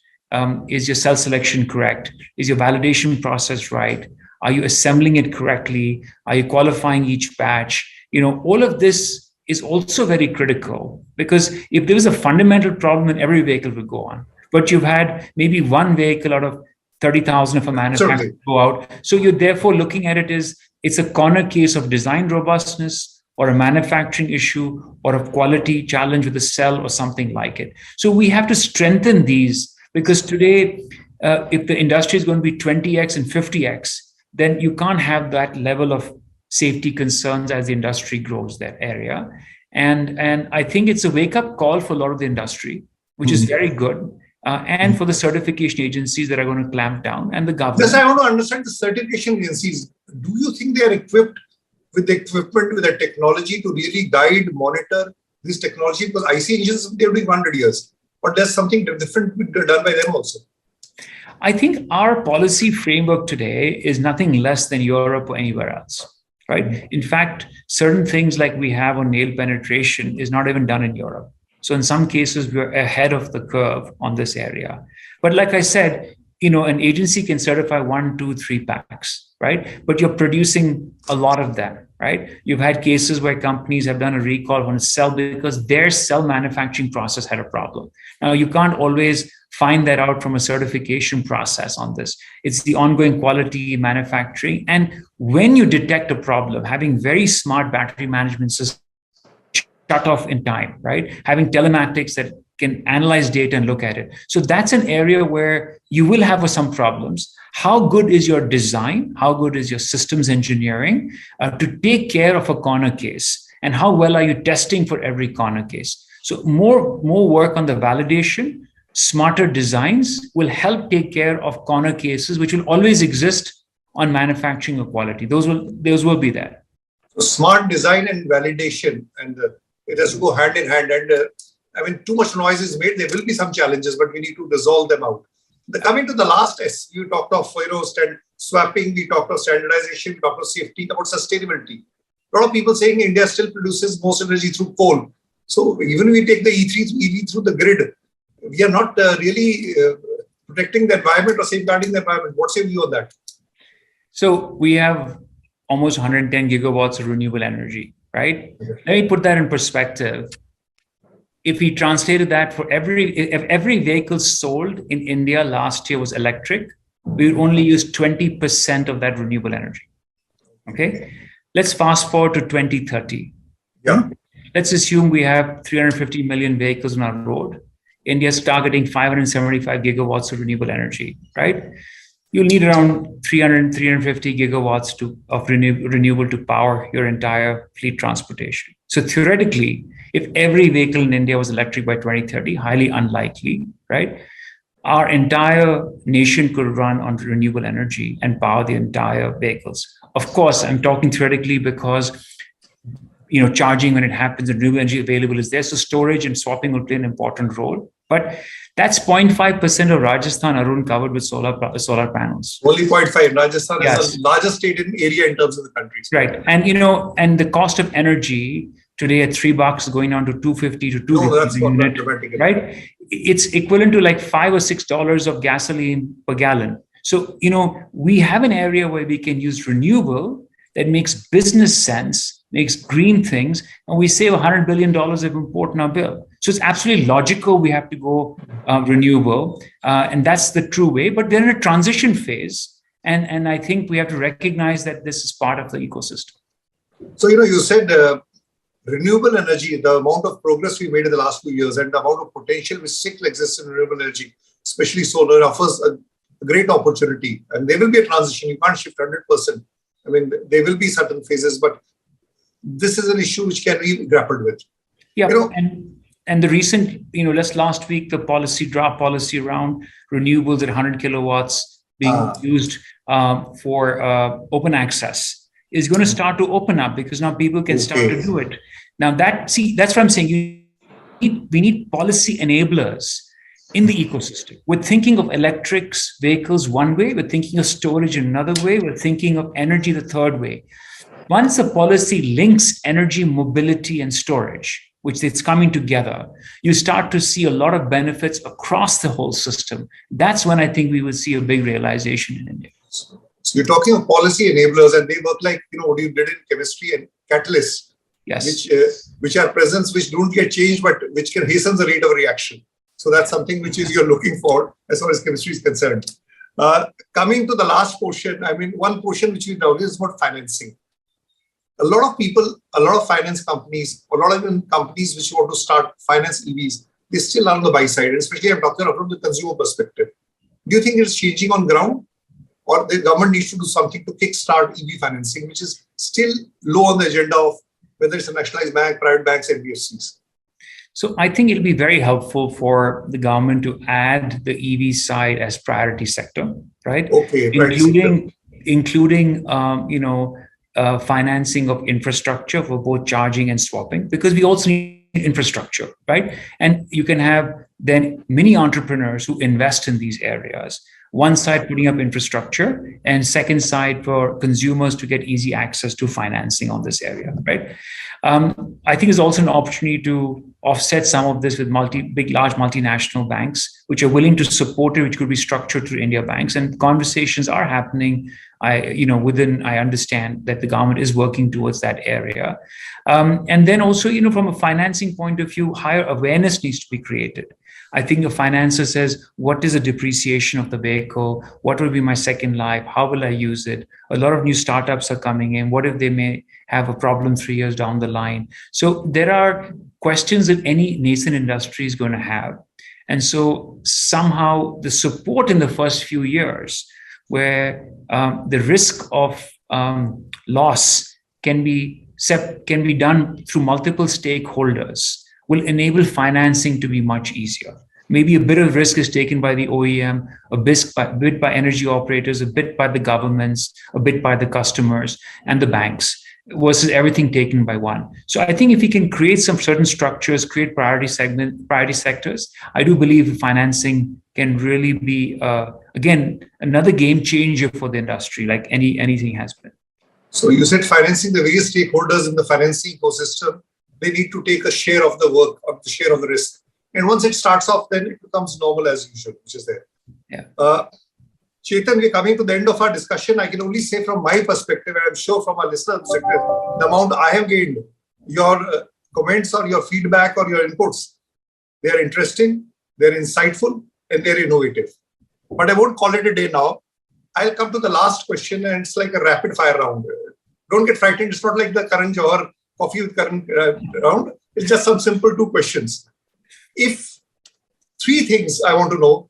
Is your cell selection correct? Is your validation process right? Are you assembling it correctly? Are you qualifying each batch? All of this is also very critical, because if there was a fundamental problem, then every vehicle would go on. But you've had maybe one vehicle out of 30,000 of a manufacturer go out. So you're therefore looking at it as it's a corner case of design robustness or a manufacturing issue or a quality challenge with a cell or something like it. So we have to strengthen these, because today, if the industry is going to be 20x and 50x, then you can't have that level of safety concerns as the industry grows that area. And I think it's a wake-up call for a lot of the industry, which is very good. And for the certification agencies that are going to clamp down, and the government.
Yes, I want to understand the certification agencies. Do you think they are equipped with the equipment, with the technology to really guide, monitor this technology? Because IC engines, they're doing 100 years. But there's something different done by them also.
I think our policy framework today is nothing less than Europe or anywhere else. right? In fact, certain things like we have on nail penetration is not even done in Europe. So in some cases, we're ahead of the curve on this area. But like I said, an agency can certify 1, 2, 3 packs, right? But you're producing a lot of them, right? You've had cases where companies have done a recall on a cell because their cell manufacturing process had a problem. Now, you can't always find that out from a certification process on this. It's the ongoing quality manufacturing. And when you detect a problem, having very smart battery management systems shut off in time, right? Having telematics that can analyze data and look at it. So that's an area where you will have some problems. How good is your design? How good is your systems engineering to take care of a corner case? And how well are you testing for every corner case? So more work on the validation, smarter designs will help take care of corner cases, which will always exist on manufacturing or quality. Those will be there.
So smart design and validation, and it has to go hand in hand. And too much noise is made. There will be some challenges, but we need to resolve them out. Coming to the last S, you talked of swapping, we talked of standardization, we talked of safety, about sustainability. A lot of people saying India still produces most energy through coal. So even if we take the EV through the grid, we are not really protecting the environment or safeguarding the environment. What's your view on that? So
we have almost 110 gigawatts of renewable energy, right? Let me put that in perspective. If we translated that if every vehicle sold in India last year was electric, we would only use 20% of that renewable energy. Okay, let's fast forward to 2030.
Yeah.
Let's assume we have 350 million vehicles on our road. India is targeting 575 gigawatts of renewable energy, right? You'll need around 350 gigawatts of renewable to power your entire fleet transportation. So theoretically, if every vehicle in India was electric by 2030, highly unlikely, right? Our entire nation could run on renewable energy and power the entire vehicles. Of course, I'm talking theoretically because charging when it happens and renewable energy available is there. So storage and swapping will play an important role. But that's 0.5% of Rajasthan, Arun, covered with solar panels.
Only 0.5. Rajasthan is the largest state in area in terms of the country.
Right. And, and the cost of energy today at $3 going down to $2.50 to $2.50 a unit, right? It's equivalent to like $5 or $6 of gasoline per gallon. So, we have an area where we can use renewable that makes business sense, makes green things, and we save $100 billion of import in our bill. So it's absolutely logical we have to go renewable, and that's the true way. But they're in a transition phase, and I think we have to recognize that this is part of the ecosystem.
So, you said renewable energy, the amount of progress we made in the last few years and the amount of potential which still exists in renewable energy, especially solar, offers a great opportunity. And there will be a transition. You can't shift 100%. There will be certain phases, but this is an issue which can be grappled with.
Yeah, and the recent, last week, the draft policy around renewables at 100 kilowatts being used for open access is going to start to open up because now people can start to do it. Now that's what I'm saying. We need policy enablers in the ecosystem. We're thinking of electrics vehicles one way, we're thinking of storage another way, we're thinking of energy the third way. Once a policy links energy, mobility, and storage, which it's coming together, you start to see a lot of benefits across the whole system. That's when I think we will see a big realization in India.
So you're talking of policy enablers, and they work like what you did in chemistry and catalysts,
yes,
which are presents which don't get changed, but which can hasten the rate of reaction. So that's something which you're looking for as far as chemistry is concerned. Coming to the last portion, one portion which we know is about financing. A lot of people, a lot of finance companies, a lot of companies which want to start finance EVs, they still are on the buy side, and especially I'm talking from the consumer perspective. Do you think it's changing on ground, or the government needs to do something to kickstart EV financing, which is still low on the agenda of whether it's a nationalized bank, private banks, NBFCs?
So I think it'll be very helpful for the government to add the EV side as priority sector, right?
Okay,
including financing of infrastructure for both charging and swapping, because we also need infrastructure, right? And you can have then many entrepreneurs who invest in these areas. One side putting up infrastructure, and second side for consumers to get easy access to financing on this area, right? I think there's also an opportunity to offset some of this with large multinational banks, which are willing to support it, which could be structured through India banks. And conversations are happening. I understand that the government is working towards that area. And then also, from a financing point of view, higher awareness needs to be created. I think a financer says, what is the depreciation of the vehicle? What will be my second life? How will I use it? A lot of new startups are coming in. What if they may have a problem 3 years down the line? So there are questions that any nascent industry is going to have. And so somehow the support in the first few years, where the risk of loss can be done through multiple stakeholders, will enable financing to be much easier. Maybe a bit of risk is taken by the OEM, a bit by energy operators, a bit by the governments, a bit by the customers and the banks, versus everything taken by one. So I think if we can create some certain structures, create priority sectors, I do believe financing can really be, again, another game changer for the industry, like anything has been.
So you said financing, the various stakeholders in the financing ecosystem, they need to take a share of the work, or the share of the risk. And once it starts off, then it becomes normal as usual, which is there.
Yeah.
Chetan, we're coming to the end of our discussion. I can only say from my perspective, and I'm sure from our listeners' perspective, the amount I have gained, your comments or your feedback or your inputs, they're interesting, they're insightful, and they're innovative. But I won't call it a day now. I'll come to the last question, and it's like a rapid fire round. Don't get frightened. It's not like the Karan Johar coffee with Karan round. It's just some simple 2 questions. If 3 things I want to know,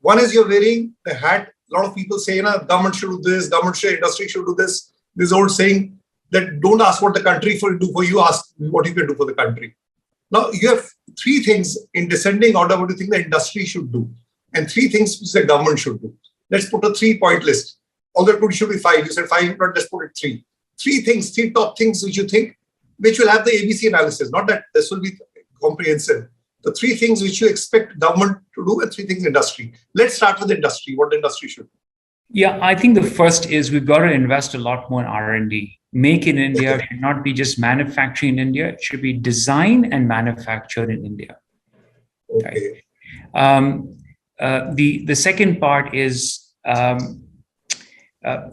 one is you're wearing the hat. A lot of people say, government should do this, industry should do this. This old saying that don't ask what the country will do for you, ask what you can do for the country. Now you have 3 things in descending order what you think the industry should do, and 3 things which the government should do. Let's put a 3-point list. Although it should be 5. You said 5, but let's put it 3. 3 things, 3 top things which you think, which will have the ABC analysis. Not that this will be comprehensive. The 3 things which you expect government to do, and 3 things industry. Let's start with industry. What the industry should do.
Yeah, I think the first is we've got to invest a lot more in R&D. Make in India should not be just manufacturing in India. It should be design and manufactured in India.
Okay.
Right? The second part is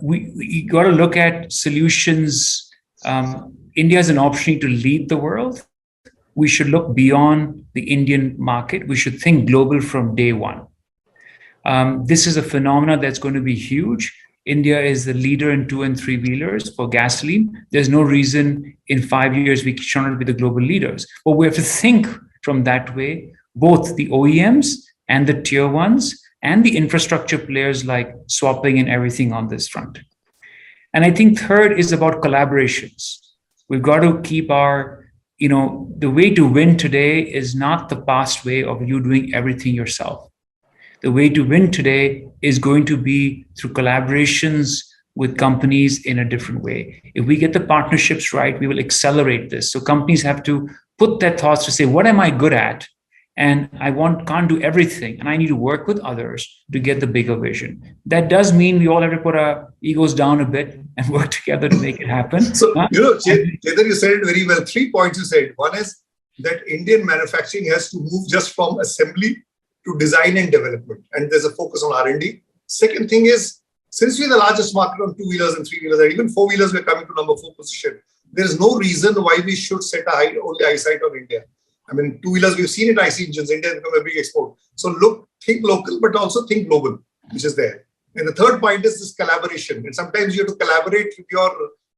we got to look at solutions. India has an opportunity to lead the world. We should look beyond the Indian market. We should think global from day one. This is a phenomenon that's going to be huge. India is the leader in 2- and 3-wheelers for gasoline. There's no reason in 5 years we should not be the global leaders. But we have to think from that way, both the OEMs and the tier ones and the infrastructure players like swapping and everything on this front. And I think third is about collaborations. We've got to keep our, the way to win today is not the past way of you doing everything yourself. The way to win today is going to be through collaborations with companies in a different way. If we get the partnerships right, we will accelerate this. So companies have to put their thoughts to say, what am I good at? And I can't do everything. And I need to work with others to get the bigger vision. That does mean we all have to put our egos down a bit and work together to make it happen.
So, Chetan, you said it very well. 3 points you said. One is that Indian manufacturing has to move just from assembly to design and development. And there's a focus on R&D. Second thing is, since we're the largest market on 2-wheelers and 3-wheelers, and even 4-wheelers, we're coming to number 4 position. There is no reason why we should set only eyesight on India. I mean, 2-wheelers, we've seen it, IC engines, India has become a big export. So think local, but also think global, which is there. And the third point is this collaboration. And sometimes you have to collaborate with your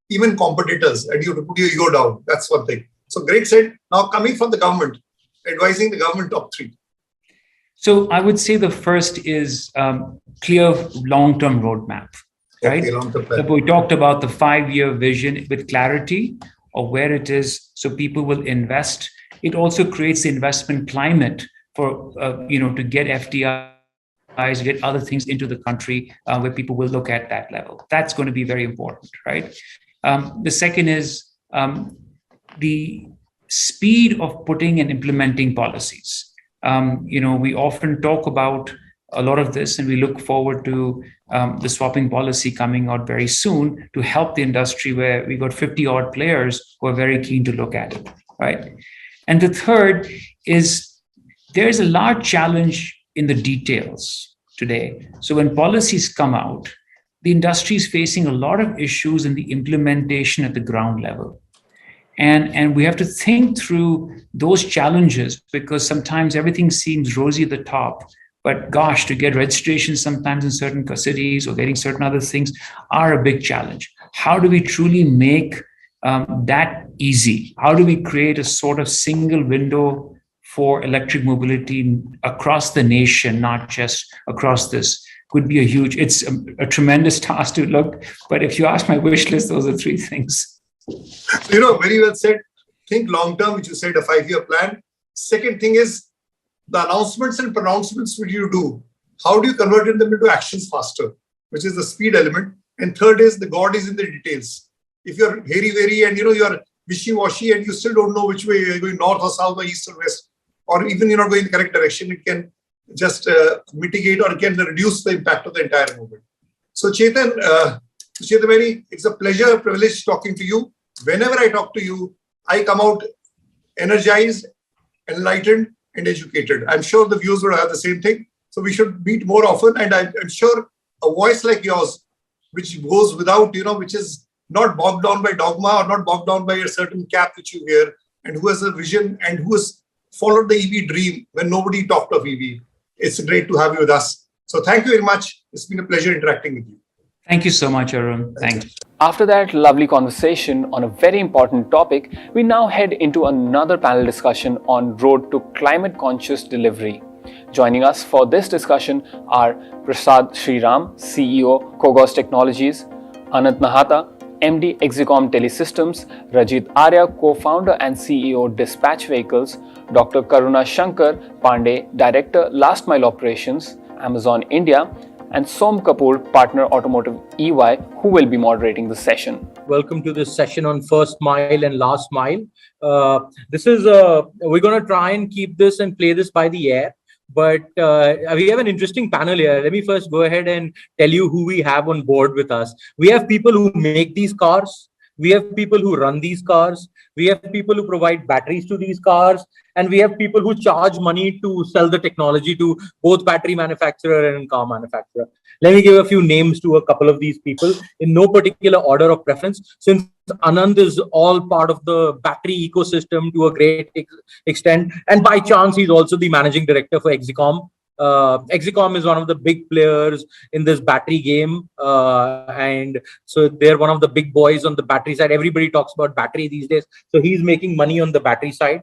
even competitors, and you have to put your ego down. That's one thing. So great said. Now coming from the government, advising the government top 3.
So I would say the first is clear long-term roadmap, right?
Okay, long-term plan.
So we talked about the 5-year vision with clarity of where it is, so people will invest. It also creates the investment climate for to get FDIs, get other things into the country where people will look at that level. That's going to be very important, right? The second is the speed of putting and implementing policies. We often talk about a lot of this, and we look forward to the swapping policy coming out very soon to help the industry, where we got 50 odd players who are very keen to look at it, right? And the third is there is a large challenge in the details today. So when policies come out, the industry is facing a lot of issues in the implementation at the ground level. And we have to think through those challenges, because sometimes everything seems rosy at the top. But gosh, to get registration sometimes in certain cities or getting certain other things are a big challenge. How do we truly make that easy? How do we create a sort of single window for electric mobility across the nation, not just across this? Could be it's a tremendous task to look. But if you ask my wish list, those are three things.
Very well said. Think long term, which you said, a 5-year plan. Second thing is the announcements and pronouncements which you do. How do you convert them into actions faster, which is the speed element. And third is the God is in the details. If you're very and you're wishy-washy and you still don't know which way you're going, north or south or east or west, or even you're not going in the correct direction, it can just mitigate or it can reduce the impact of the entire movement. So Chetan, it's a pleasure, privilege talking to you. Whenever I talk to you, I come out energized, enlightened, and educated. I'm sure the viewers will have the same thing. So we should meet more often. And I'm sure a voice like yours, which goes without, which is not bogged down by dogma or not bogged down by a certain cap which you hear, and who has a vision and who has followed the EV dream when nobody talked of EV. It's great to have you with us. So thank you very much. It's been a pleasure interacting with you.
Thank you so much, Arun. Thanks.
After that lovely conversation on a very important topic, we now head into another panel discussion on road to climate conscious delivery. Joining us for this discussion are Prasad Sriram, CEO, Kogos Technologies, Anant Nahata, MD Exicom Telesystems, Rajit Arya, co-founder and CEO Dispatch Vehicles, Dr. Karuna Shankar Pandey, Director Last Mile Operations, Amazon India, and Som Kapoor, Partner Automotive EY, who will be moderating the session.
Welcome to this session on first mile and last mile. We're going to try and keep this and play this by the air. But we have an interesting panel here. Let me first go ahead and tell you who we have on board with us. We have people who make these cars. We have people who run these cars. We have people who provide batteries to these cars. And we have people who charge money to sell the technology to both battery manufacturer and car manufacturer. Let me give a few names to a couple of these people in no particular order of preference, since Anand is all part of the battery ecosystem to a great extent. And by chance, he's also the managing director for Exicom. Exicom is one of the big players in this battery game. And so they're one of the big boys on the battery side. Everybody talks about battery these days. So he's making money on the battery side.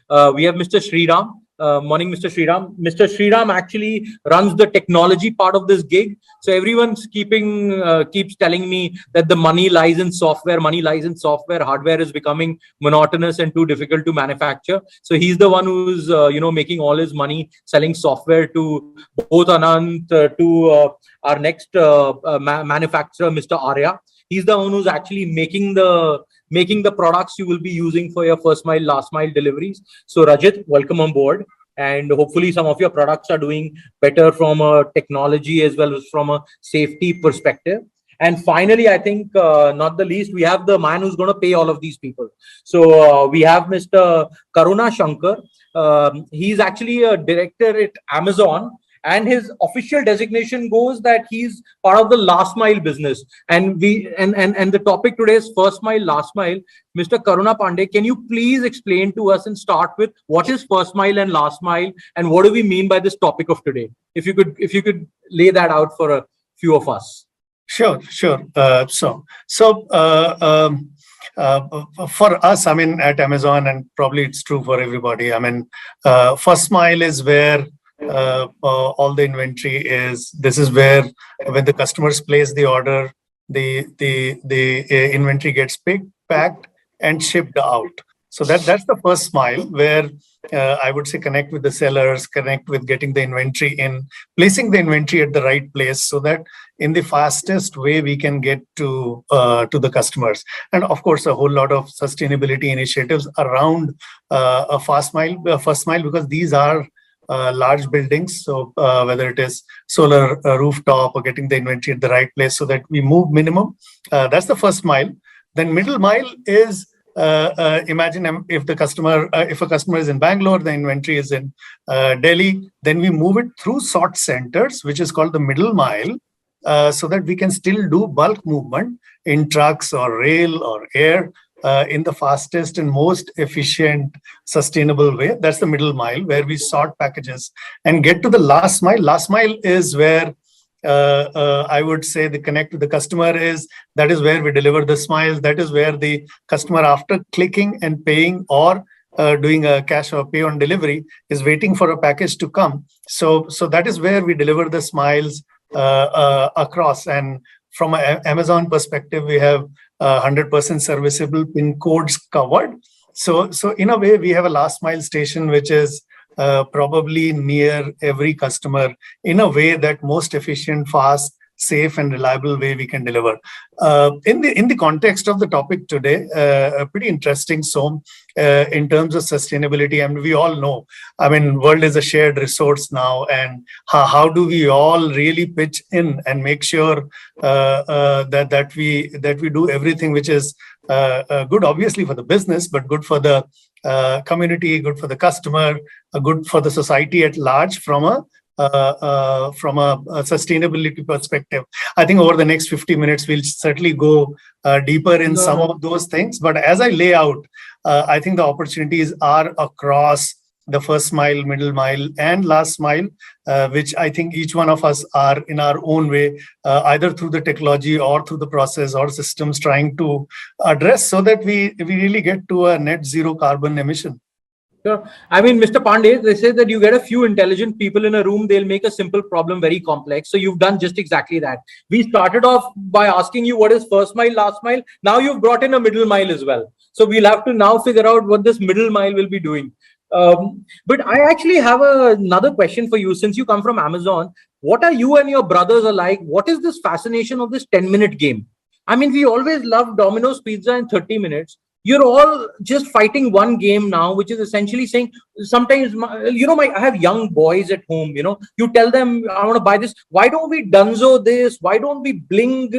We have Mr. Sriram. Morning, Mr. Sriram. Mr. Sriram actually runs the technology part of this gig. So everyone's keeps telling me that the money lies in software. Hardware is becoming monotonous and too difficult to manufacture. So he's the one who's making all his money selling software to both Anant, to our next manufacturer, Mr. Arya. He's the one who's actually making the products you will be using for your first mile, last mile deliveries. So Rajit, welcome on board. And hopefully some of your products are doing better from a technology as well as from a safety perspective. And finally, I think not the least, we have the man who's going to pay all of these people. So we have Mr. Karuna Shankar. He's actually a director at Amazon. And his official designation goes that he's part of the last mile business. And the topic today is first mile, last mile. Mr. Karuna Pandey, can you please explain to us and start with what is first mile and last mile, and what do we mean by this topic of today? If you could lay that out for a few of us.
Sure. For us, I mean, at Amazon, and probably it's true for everybody, I mean, first mile is where all the inventory is. This is where when the customers place the order, the inventory gets picked, packed, and shipped out. So that's the first mile, where I would say connect with the sellers, connect with getting the inventory in, placing the inventory at the right place, so that in the fastest way we can get to the customers. And of course, a whole lot of sustainability initiatives around a first mile, because these are large buildings. So whether it is solar rooftop or getting the inventory at the right place so that we move minimum. That's the first mile. Then middle mile is imagine if a customer is in Bangalore, the inventory is in Delhi, then we move it through sort centers, which is called the middle mile, so that we can still do bulk movement in trucks or rail or air in the fastest and most efficient, sustainable way. That's the middle mile, where we sort packages and get to the last mile. Last mile is where I would say the connect to the customer is. That is where we deliver the smiles. That is where the customer, after clicking and paying or doing a cash or pay on delivery, is waiting for a package to come. So that is where we deliver the smiles across. And from an Amazon perspective, we have 100% serviceable PIN codes covered. So in a way, we have a last mile station, which is probably near every customer in a way that most efficient, fast, safe, and reliable way we can deliver. In the context of the topic today, pretty interesting. So in terms of sustainability, and we all know, I mean, world is a shared resource now, and how do we all really pitch in and make sure that we do everything which is good, obviously for the business, but good for the community, good for the customer, good for the society at large from a sustainability perspective. I think over the next 50 minutes, we'll certainly go deeper in some of those things. But as I lay out, I think the opportunities are across the first mile, middle mile, and last mile, which I think each one of us are in our own way, either through the technology or through the process or systems trying to address so that we really get to a net zero carbon emission.
Sure. I mean, Mr. Pandey, they say that you get a few intelligent people in a room, they'll make a simple problem very complex. So you've done just exactly that. We started off by asking you what is first mile, last mile. Now you've brought in a middle mile as well. So we'll have to now figure out what this middle mile will be doing. But I actually have another question for you. Since you come from Amazon, what are you and your brothers alike? What is this fascination of this 10-minute game? I mean, we always loved Domino's Pizza in 30 minutes. You're all just fighting one game now, which is essentially saying sometimes, I have young boys at home, you tell them, I want to buy this. Why don't we dunzo this? Why don't we bling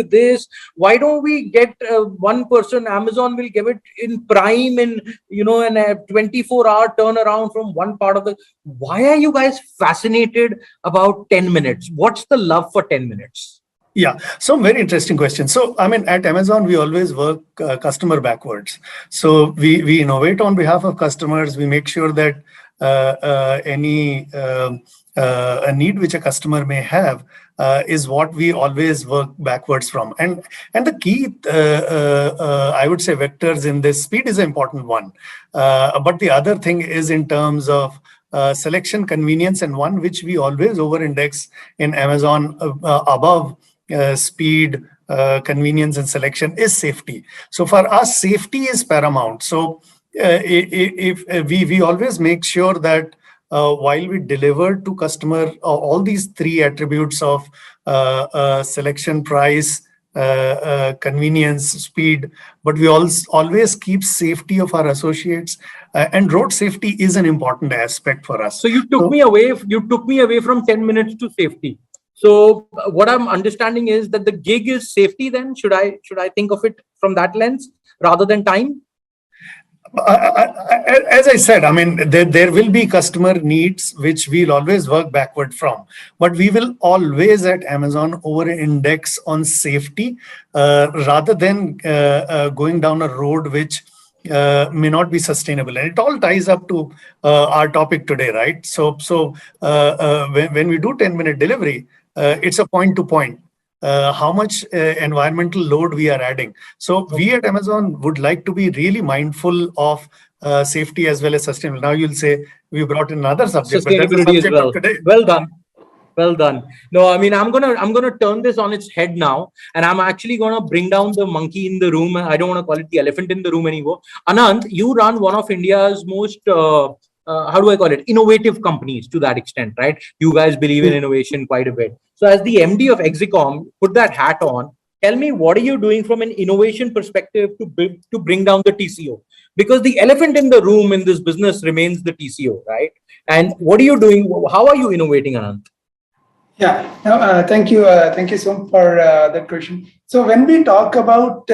this? Why don't we get one person, Amazon will give it in Prime and, in a 24-hour turnaround from one part of the, why are you guys fascinated about 10 minutes? What's the love for 10 minutes?
Yeah, so very interesting question. So, I mean, at Amazon, we always work customer backwards. So we innovate on behalf of customers. We make sure that any a need which a customer may have is what we always work backwards from. And the key, I would say, vectors in this, speed is an important one. But the other thing is in terms of selection, convenience, and one which we always over-index in Amazon above speed, convenience, and selection is safety. So for us, safety is paramount. So if we always make sure that while we deliver to customer all these three attributes of selection, price, convenience, speed, but we always keep safety of our associates, and road safety is an important aspect for us.
So you took me away from 10 minutes to safety. So what I'm understanding is that the gig is safety then? Should I think of it from that lens rather than time?
As I said, I mean, there will be customer needs which we'll always work backward from, but we will always at Amazon over-index on safety rather than going down a road which may not be sustainable. And it all ties up to our topic today, right? So when we do 10-minute delivery, it's a point-to-point. How much environmental load we are adding. So we at Amazon would like to be really mindful of safety as well as sustainable. Now you'll say we brought in another subject, but that's the subject
as well.
of today.
Well done. Well done. No, I mean, I'm gonna turn this on its head now, and I'm actually gonna bring down the monkey in the room. I don't want to call it the elephant in the room anymore. Anant, you run one of India's most how do I call it, innovative companies to that extent, right? You guys believe in innovation quite a bit. So as the MD of Exicom, put that hat on. tell me, what are you doing from an innovation perspective to bring down the TCO? Because the elephant in the room in this business remains the TCO, right? And what are you doing? How are you innovating, Anant?
Yeah, no, thank you so much for that question. So when we talk about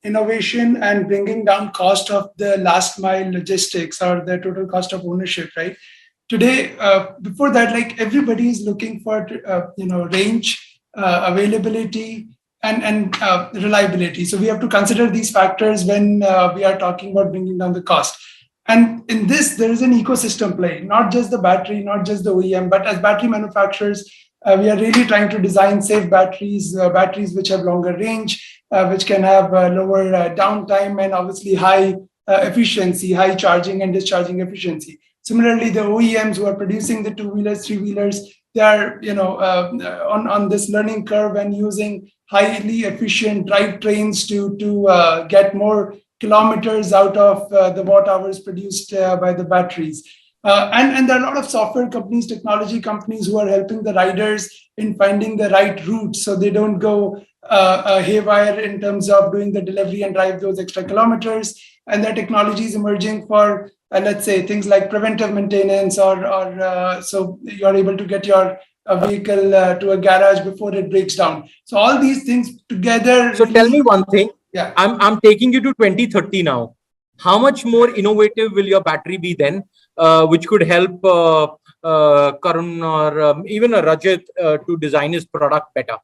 innovation and bringing down cost of the last mile logistics or the total cost of ownership, right? Today, before that, like everybody is looking for range, availability, and reliability. So we have to consider these factors when we are talking about bringing down the cost. And in this, there is an ecosystem play, not just the battery, not just the OEM, but as battery manufacturers, we are really trying to design safe batteries, batteries which have longer range, which can have lower downtime and obviously high efficiency, high charging and discharging efficiency. Similarly, the OEMs who are producing the two-wheelers, three-wheelers, they are on this learning curve and using highly efficient drivetrains to get more kilometers out of the watt hours produced by the batteries. And there are a lot of software companies, technology companies who are helping the riders in finding the right route so they don't go haywire in terms of doing the delivery and drive those extra kilometers. And there are technologies emerging for, let's say, things like preventive maintenance or so you're able to get your vehicle to a garage before it breaks down. So all these things together.
So tell me one thing.
Yeah.
I'm taking you to 2030 now. How much more innovative will your battery be then, which could help Karun or even a Rajat to design his product better?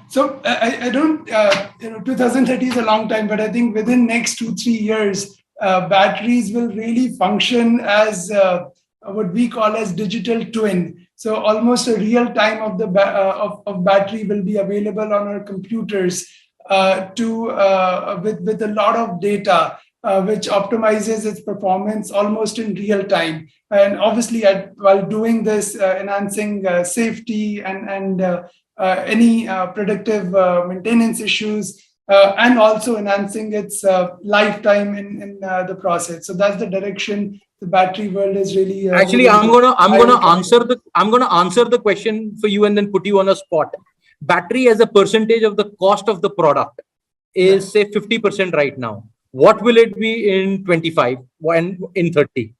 So I don't, 2030 is a long time, but I think within next 2-3 years, batteries will really function as what we call as digital twin. So almost a real time of the of battery will be available on our computers with a lot of data, which optimizes its performance almost in real time. And obviously, while doing this, enhancing safety and any predictive maintenance issues, and also enhancing its lifetime in the process. So that's the direction the battery world is really.
Actually, I'm gonna answer the question for you and then put you on a spot. Battery as a percentage of the cost of the product is say 50% right now. What will it be in 25 and in 30?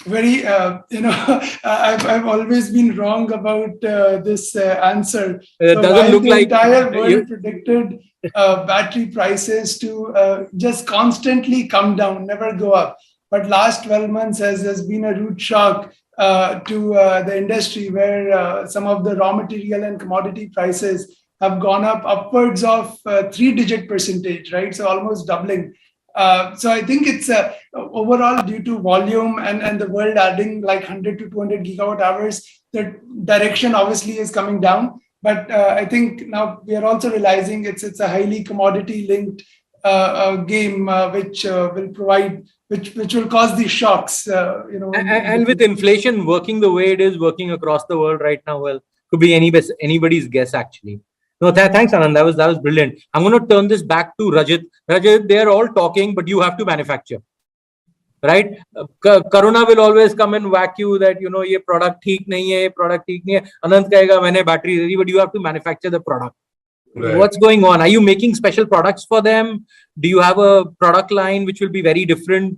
Very, I've always been wrong about this answer.
It doesn't look like
the entire world predicted battery prices to just constantly come down, never go up. But last 12 months has been a rude shock to the industry, where some of the raw material and commodity prices have gone up upwards of 3-digit percentage, right? So almost doubling. So I think it's overall due to volume and the world adding like 100 to 200 gigawatt hours, the direction obviously is coming down. But I think now we are also realizing it's a highly commodity linked game, which will provide, which will cause these shocks.
And with inflation working the way it is working across the world right now, well, could be anybody's guess actually. No, thanks, Anand. That was brilliant. I'm going to turn this back to Rajat. Rajat, they are all talking, but you have to manufacture, right? Karuna will always come and whack you that ये product ठीक नहीं है, product ठीक नहीं है. Anand कहेगा मैंने battery ready, but you have to manufacture the product. Right. What's going on? Are you making special products for them? Do you have a product line which will be very different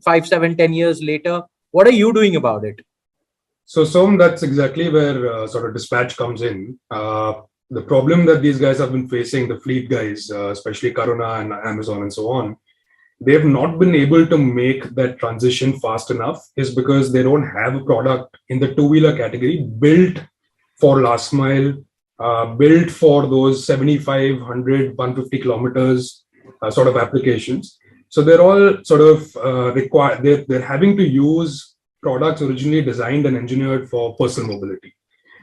5, 7, 10 years later? What are you doing about it?
So, Som, that's exactly where sort of dispatch comes in. The problem that these guys have been facing, the fleet guys, especially Karuna and Amazon and so on, they have not been able to make that transition fast enough, is because they don't have a product in the two-wheeler category built for last mile, built for those 75, 100, 150 kilometers sort of applications. So they're all sort of required, they're having to use products originally designed and engineered for personal mobility.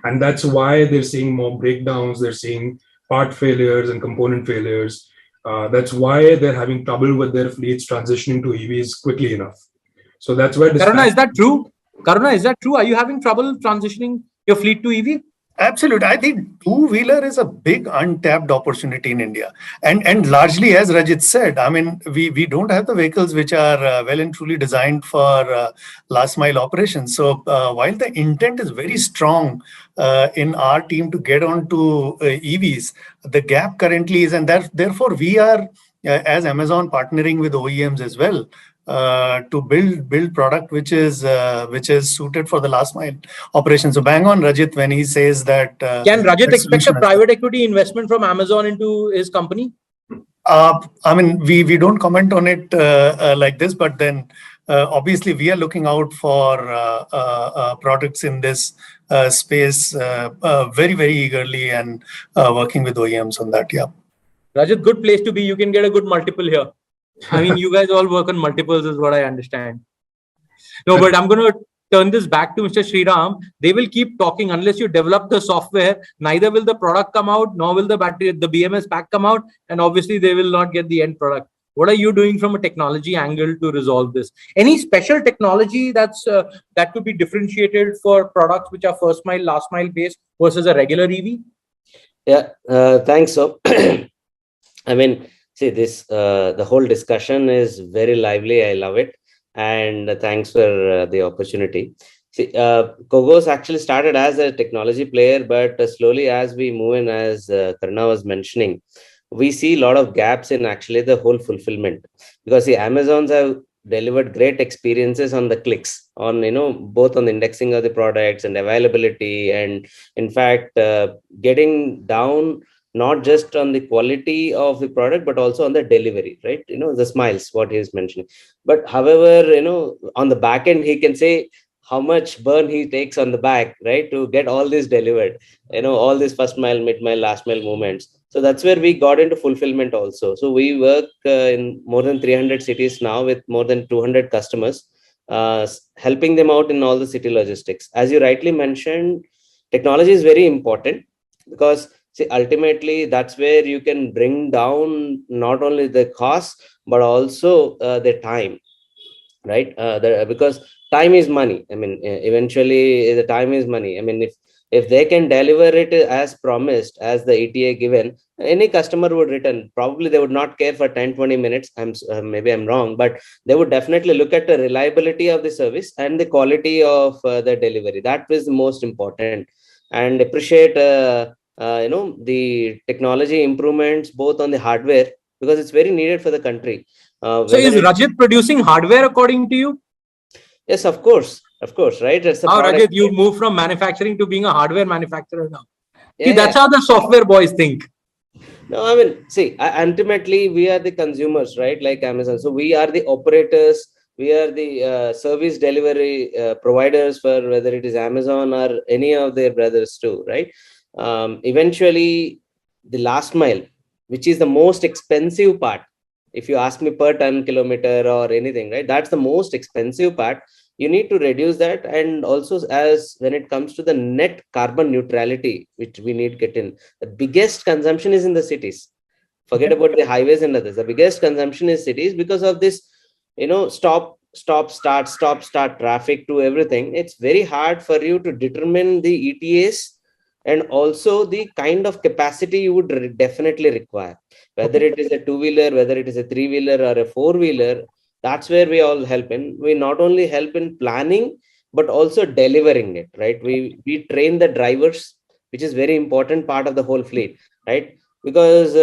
And that's why they're seeing more breakdowns, they're seeing part failures and component failures. That's why they're having trouble with their fleets transitioning to EVs quickly enough. So that's where...
Karuna, is that true? Karuna, is that true? Are you having trouble transitioning your fleet to EV?
Absolutely. I think two-wheeler is a big untapped opportunity in India. And largely, as Rajit said, I mean, we don't have the vehicles which are well and truly designed for last mile operations. So while the intent is very strong in our team to get onto EVs, the gap currently is, and therefore we are, as Amazon, partnering with OEMs as well to build product which is suited for the last mile operation. So bang on Rajit when he says that.
Can Rajit
that
expect a
solution is
private equity investment from Amazon into his company?
I mean, we don't comment on it like this, but then obviously we are looking out for products in this space very, very eagerly and working with OEMs on that. Yeah.
Rajat, good place to be. You can get a good multiple here. I mean, you guys all work on multiples is what I understand. No, but I'm going to turn this back to Mr. Sriram. They will keep talking unless you develop the software. Neither will the product come out, nor will the BMS pack come out. And obviously they will not get the end product. What are you doing from a technology angle to resolve this? Any special technology that could be differentiated for products which are first mile, last mile based versus a regular EV?
Yeah, thanks. So, I mean, see this, the whole discussion is very lively. I love it. And thanks for the opportunity. See, Kogos actually started as a technology player, but slowly as we move in, as Karna was mentioning, we see a lot of gaps in actually the whole fulfillment. Because the Amazons have delivered great experiences on the clicks, on, both on the indexing of the products and availability. And in fact, getting down not just on the quality of the product, but also on the delivery, right? The smiles, what he is mentioning. But however, on the back end, he can say how much burn he takes on the back, right? To get all this delivered, all these first mile, mid mile, last mile movements. So that's where we got into fulfillment also. So we work in more than 300 cities now with more than 200 customers, helping them out in all the city logistics. As you rightly mentioned, technology is very important because see, ultimately, that's where you can bring down not only the cost, but also the time, right? Because time is money. I mean, eventually, the time is money. I mean, if they can deliver it as promised, as the ETA given, any customer would return. Probably they would not care for 10-20 minutes. Maybe I'm wrong, but they would definitely look at the reliability of the service and the quality of the delivery. That is the most important, and appreciate the technology improvements both on the hardware, because it's very needed for the country.
So is Rajit producing hardware according to you?
Yes, of course, right? It's
how Rajit, you moved from manufacturing to being a hardware manufacturer now.
Yeah,
see, that's how the software boys think.
No, I mean, see, ultimately we are the consumers, right? Like Amazon. So we are the operators. We are the service delivery providers for whether it is Amazon or any of their brothers too, right? Eventually, the last mile, which is the most expensive part, if you ask me per ton kilometer or anything, right? That's the most expensive part. You need to reduce that. And also, as when it comes to the net carbon neutrality, which we need to get in, the biggest consumption is in the cities. Forget about the highways and others. The biggest consumption is cities because of this, stop, start traffic to everything. It's very hard for you to determine the ETAs and also the kind of capacity you would definitely require, whether it is a two-wheeler, whether it is a three-wheeler or a four-wheeler. That's where we all help in. We not only help in planning, but also delivering it, right? We train the drivers, which is very important part of the whole fleet, right? Because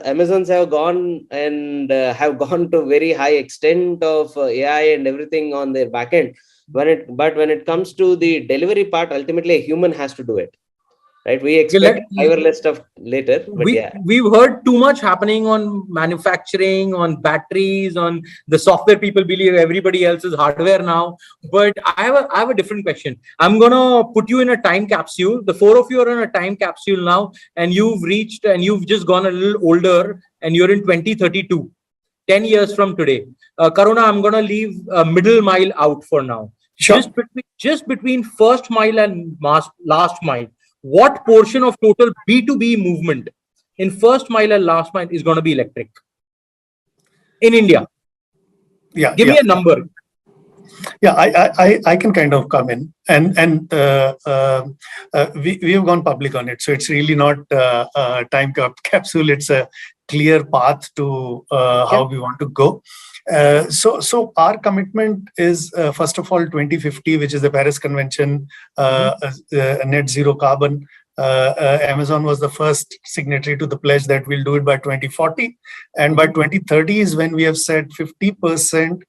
Amazons have gone and have gone to very high extent of AI and everything on their backend. But when it comes to the delivery part, ultimately a human has to do it. Right, we expect driverless stuff later, but
we've heard too much happening on manufacturing, on batteries, on the software. People believe everybody else is hardware now, but I have a different question. I'm gonna put you in a time capsule. The four of you are in a time capsule now, and you've just gone a little older, and you're in 2032, 10 years from today. Karuna, I'm gonna leave middle mile out for now. Sure. Just between first mile and last mile, what portion of total B2B movement in first mile and last mile is going to be electric in India?
Yeah.
Give me a number.
Yeah, I can kind of come in, and we have gone public on it, so it's really not a time capsule. It's a clear path to how we want to go. So our commitment is first of all 2050, which is the Paris Convention, net zero carbon. Amazon was the first signatory to the pledge that we'll do it by 2040, and by 2030 is when we have said 50%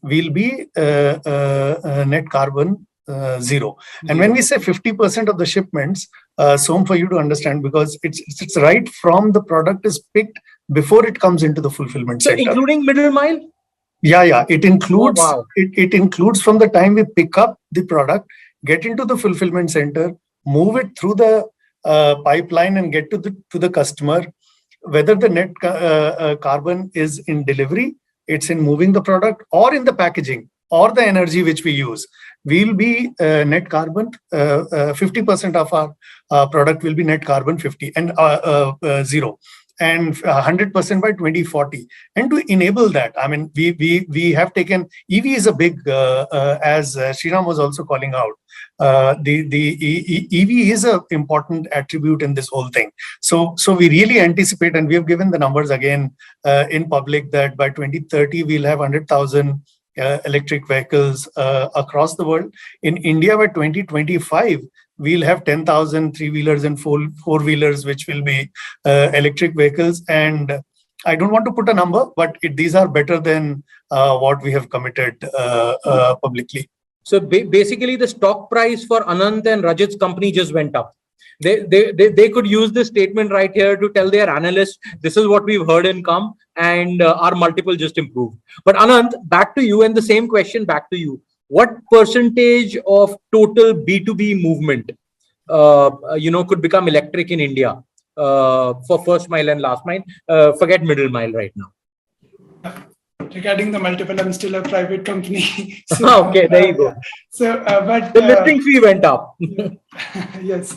will be net carbon zero. And when we say 50% of the shipments, so for you to understand, because it's right from the product is picked before it comes into the fulfillment center.
So including middle mile?
Yeah. It includes,
wow.
it includes from the time we pick up the product, get into the fulfillment center, move it through the pipeline and get to the customer, whether the net carbon is in delivery, it's in moving the product, or in the packaging, or the energy which we use. We'll be net carbon, 50% of our product will be net carbon 50 and zero, and 100% by 2040. And to enable that, I mean, we have taken, EV is a big, as Sriram was also calling out, the EV is an important attribute in this whole thing. So we really anticipate, and we have given the numbers again in public, that by 2030 we'll have 100,000 electric vehicles across the world. In India, by 2025 we'll have 10,000 three-wheelers and four-wheelers which will be electric vehicles. And I don't want to put a number, but these are better than what we have committed publicly.
So basically, the stock price for Anant and Rajat's company just went up. They could use this statement right here to tell their analysts, this is what we've heard and come, and our multiple just improved. But Anant, back to you, and the same question back to you. What percentage of total B2B movement, could become electric in India for first mile and last mile? Forget middle mile right now.
Regarding the multiple, I'm still a private company.
So, okay, there you go.
So, but
the listing fee went up.
Yes.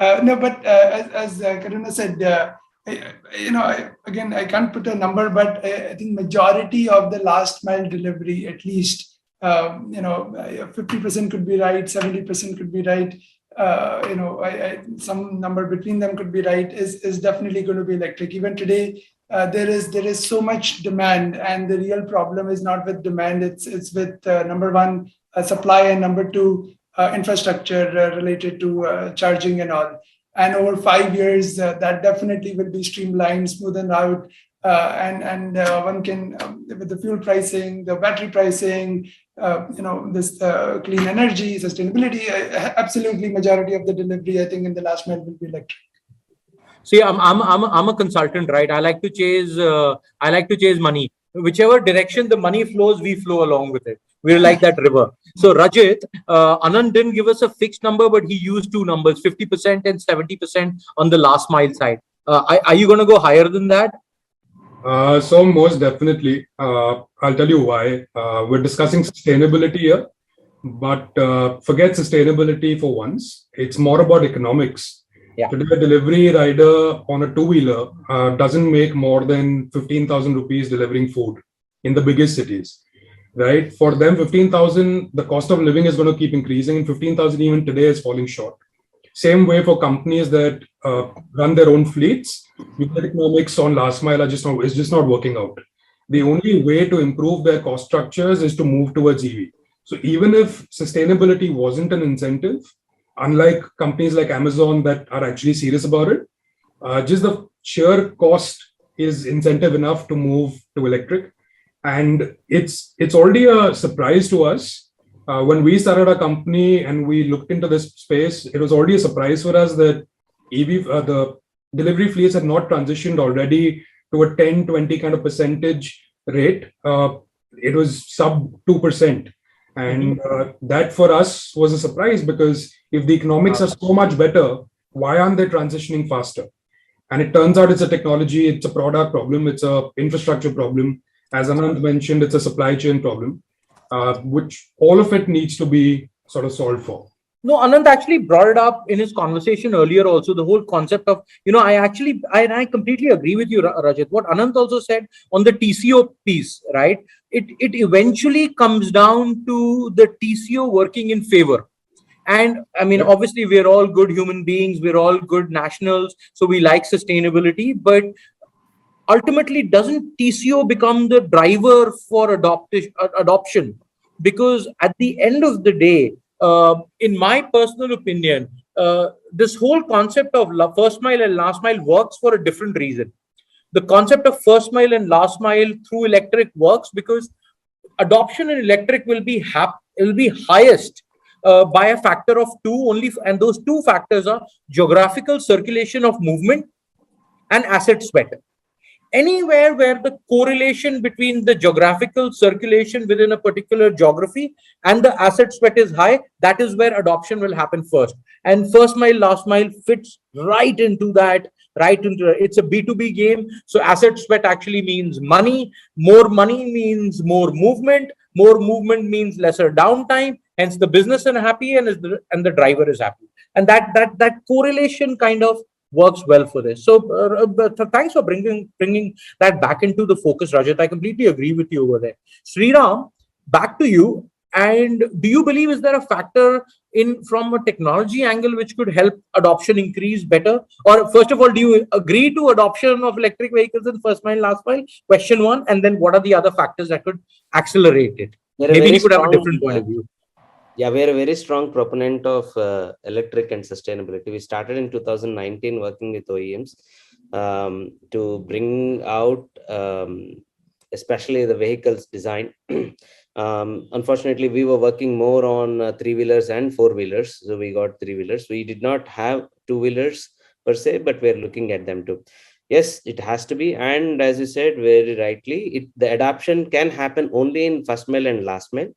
No, but as Karuna said, I can't put a number, but I think majority of the last mile delivery, at least, 50% could be right, 70% could be right. Some number between them could be right. Is definitely going to be electric. Even today, there is so much demand, and the real problem is not with demand. It's with number one, supply, and number two, infrastructure related to charging and all. And over 5 years, that definitely will be streamlined, smoothened out, and one can, with the fuel pricing, the battery pricing, this clean energy, sustainability, absolutely majority of the delivery, I think, in the last mile will be electric.
See, I'm a consultant, right? I like to chase money. Whichever direction the money flows, we flow along with it. We're like that river. So Rajat, Anand didn't give us a fixed number, but he used two numbers, 50% and 70% on the last mile side. Are you going to go higher than that?
So most definitely. I'll tell you why. We're discussing sustainability here, but forget sustainability for once. It's more about economics.
Yeah.
Today, a delivery rider on a two-wheeler doesn't make more than 15,000 rupees delivering food in the biggest cities, right? For them, 15,000, the cost of living is going to keep increasing, and 15,000 even today is falling short. Same way for companies that run their own fleets, unit economics on last mile is just not working out. The only way to improve their cost structures is to move towards EV. So even if sustainability wasn't an incentive, unlike companies like Amazon that are actually serious about it, just the sheer cost is incentive enough to move to electric. And it's already a surprise to us. When we started our company and we looked into this space, it was already a surprise for us that EV, the delivery fleets had not transitioned already to a 10-20 kind of percentage rate. It was sub 2%. And that for us was a surprise, because if the economics are so much better, why aren't they transitioning faster? And it turns out it's a technology, it's a product problem, it's a infrastructure problem. As Anand mentioned, it's a supply chain problem, which all of it needs to be sort of solved for.
No, Anand actually brought it up in his conversation earlier also, the whole concept of, I completely agree with you, Rajat. What Anand also said on the TCO piece, right? It eventually comes down to the TCO working in favor. And I mean, obviously, we're all good human beings, we're all good nationals, so we like sustainability, but ultimately, doesn't TCO become the driver for adoption? Because at the end of the day, in my personal opinion, this whole concept of first mile and last mile works for a different reason. The concept of first mile and last mile through electric works because adoption in electric will be highest by a factor of two only, and those two factors are geographical circulation of movement and asset sweat. Anywhere where the correlation between the geographical circulation within a particular geography and the asset sweat is high, that is where adoption will happen first. And first mile, last mile fits right into that, it's a B2B game. So asset sweat actually means money. More money means more movement. More movement means lesser downtime. Hence the business is happy and the driver is happy. And that correlation kind of works well for this. So thanks for bringing that back into the focus, Rajat. I completely agree with you over there. Sriram, back to you. And do you believe, is there a factor from a technology angle which could help adoption increase better? Or first of all, do you agree to adoption of electric vehicles in first mile, last mile? Question one. And then what are the other factors that could accelerate it? Maybe you could have a different point of view.
Yeah, we are a very strong proponent of electric and sustainability. We started in 2019 working with OEMs to bring out especially the vehicles design. Unfortunately, we were working more on three-wheelers and four-wheelers. So we got three-wheelers. We did not have two-wheelers per se, but we're looking at them too. Yes, it has to be. And as you said very rightly, the adoption can happen only in first mile and last mile,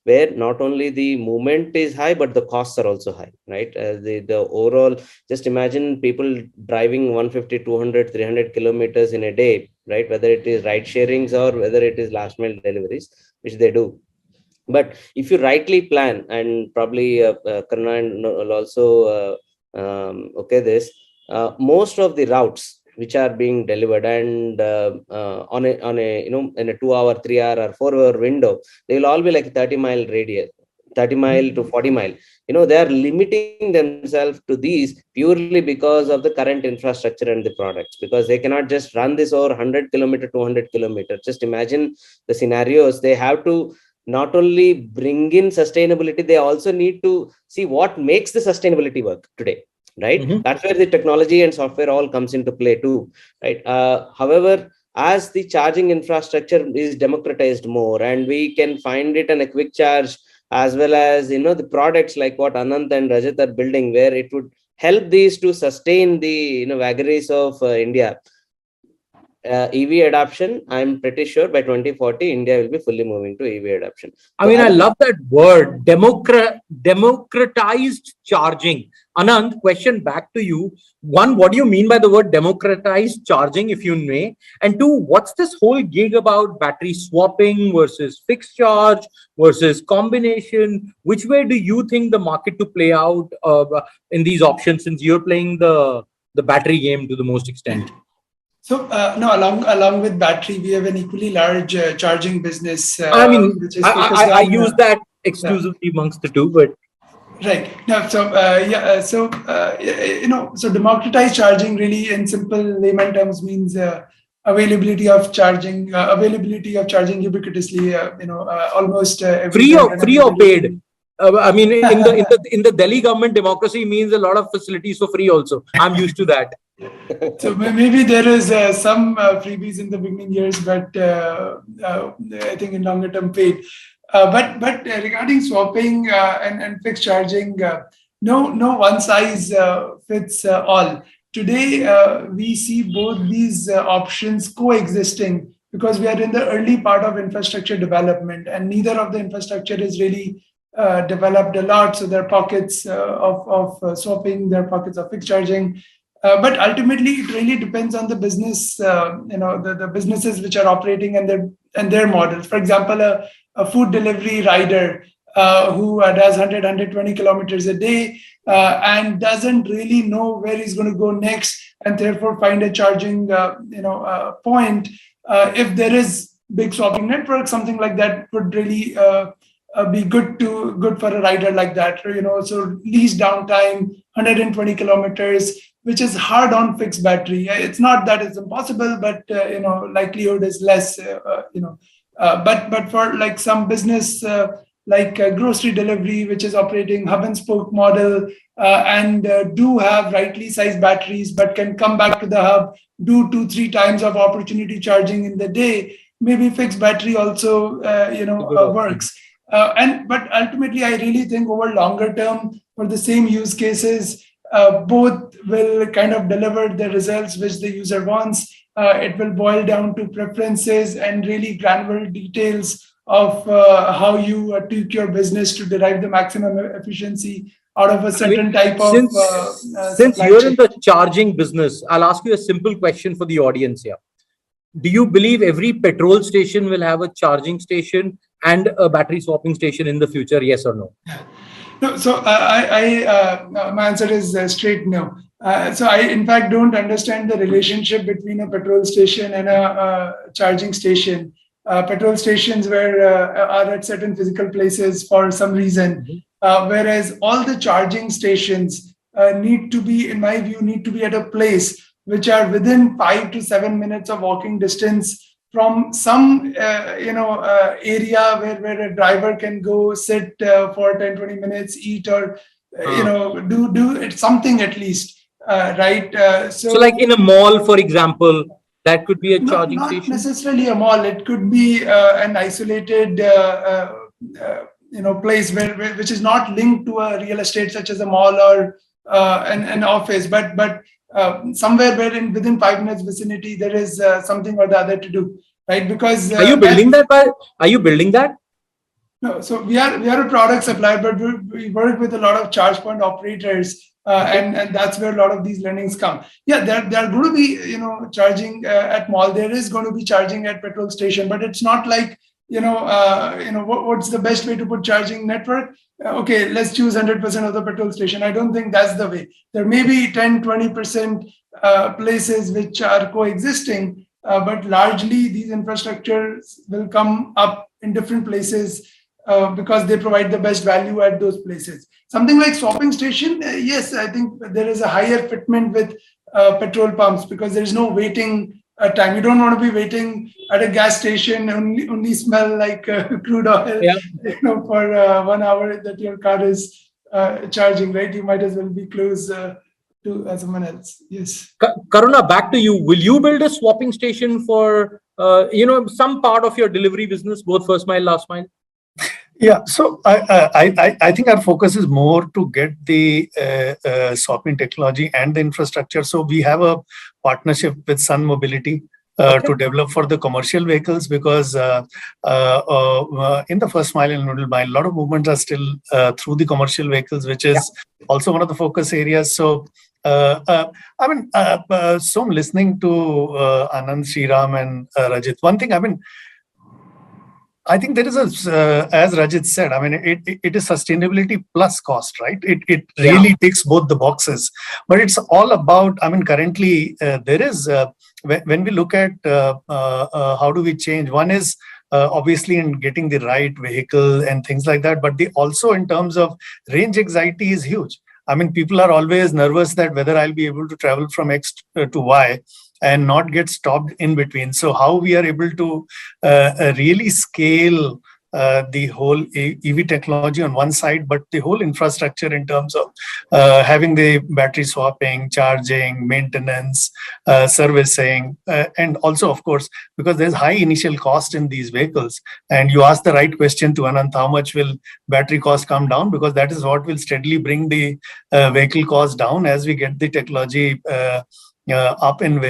where not only the movement is high, but the costs are also high, right? The overall, just imagine people driving 150, 200, 300 kilometers in a day, right? Whether it is ride sharings or whether it is last mile deliveries, which they do. But if you rightly plan, and probably Karna will also this, most of the routes which are being delivered and on a in a 2 hour, 3 hour or 4 hour window, they will all be like 30-mile radius, 30 mile to 40 mile. They are limiting themselves to these purely because of the current infrastructure and the products, because they cannot just run this over 100 kilometer, 200 kilometers. Just imagine the scenarios. They have to not only bring in sustainability, they also need to see what makes the sustainability work today. Right, that's where the technology and software all comes into play too, right? However, as the charging infrastructure is democratized more, and we can find it in a quick charge, as well as the products like what Anant and Rajat are building, where it would help these to sustain the vagaries of India. EV adoption, I'm pretty sure by 2040 India will be fully moving to EV adoption.
I mean, I love that word, democratized charging. Anand, question back to you. One, what do you mean by the word democratized charging, if you may? And two, what's this whole gig about battery swapping versus fixed charge versus combination? Which way do you think the market to play out in these options, since you're playing the battery game to the most extent?
So no, along with battery, we have an equally large charging business.
I mean, I use that exclusively amongst the two, but
right. No, so so democratized charging really, in simple layman terms, means availability of charging ubiquitously. Almost
free or paid. I mean, in the Delhi government, democracy means a lot of facilities for free also. I'm used to that.
So maybe there is some freebies in the beginning years, but I think in longer term paid. But regarding swapping and fixed charging, no one size fits all. Today, we see both these options coexisting because we are in the early part of infrastructure development, and neither of the infrastructure is really developed a lot. So there are pockets of swapping, there are pockets of fixed charging. But ultimately, it really depends on the business, the businesses which are operating and their models. For example, a food delivery rider who does 120 kilometers a day and doesn't really know where he's going to go next, and therefore find a charging point. If there is big swapping network, something like that would really be good for a rider like that. So least downtime, 120 kilometers, which is hard on fixed battery. It's not that it's impossible, but likelihood is less. But for like some business like grocery delivery, which is operating hub and spoke model, and do have rightly sized batteries, but can come back to the hub, do 2-3 times of opportunity charging in the day. Maybe fixed battery also works. But ultimately, I really think over longer term, for the same use cases, both will kind of deliver the results which the user wants. It will boil down to preferences and really granular details of how you tweak your business to derive the maximum efficiency out of a certain type of
since you're in the charging business, I'll ask you a simple question for the audience here. Do you believe every petrol station will have a charging station and a battery swapping station in the future? Yes or no?
No. So my answer is straight no. So I, in fact, don't understand the relationship between a petrol station and a charging station. Petrol stations are at certain physical places for some reason, whereas all the charging stations need to be, in my view, at a place which are within 5 to 7 minutes of walking distance from some area where a driver can go sit for 10-20 minutes, eat, or do it something at least, right?
So like in a mall, for example, that could be a charging
not
station?
Not necessarily a mall. It could be an isolated place which is not linked to a real estate such as a mall or an office, but somewhere within 5 minutes vicinity there is something or the other to do, right? Because
are you building that? Are you building that?
No, so we are a product supplier, but we work with a lot of charge point operators, and that's where a lot of these learnings come. Yeah, there are going to be charging at mall. There is going to be charging at petrol station, but it's not like what's the best way to put charging network? Okay, let's choose 100% of the petrol station. I don't think that's the way. There may be 10-20% places which are coexisting, but largely these infrastructures will come up in different places because they provide the best value at those places. Something like swapping station, yes, I think there is a higher fitment with petrol pumps because there is no waiting time. You don't want to be waiting at a gas station only smell like crude oil, for 1 hour that your car is charging, right? You might as well be close to someone else. Yes.
Karuna, back to you. Will you build a swapping station for some part of your delivery business, both first mile, last mile?
Yeah, so I think our focus is more to get the swapping technology and the infrastructure. So we have a partnership with Sun Mobility to develop for the commercial vehicles because in the first mile and middle mile, a lot of movements are still through the commercial vehicles, which is also one of the focus areas. So so I'm listening to Anand, Sriram, and Rajit. One thing, I think there is as Rajit said, it is sustainability plus cost, right? It really ticks both the boxes, but it's all about, currently there is, when we look at how do we change, one is obviously in getting the right vehicle and things like that, but also in terms of range anxiety is huge. People are always nervous that whether I'll be able to travel from X to Y and not get stopped in between. So how we are able to really scale the whole EV technology on one side, but the whole infrastructure in terms of having the battery swapping, charging, maintenance, servicing, and also, of course, because there's high initial cost in these vehicles. And you asked the right question to Anant, how much will battery cost come down? Because that is what will steadily bring the vehicle cost down as we get the technology up in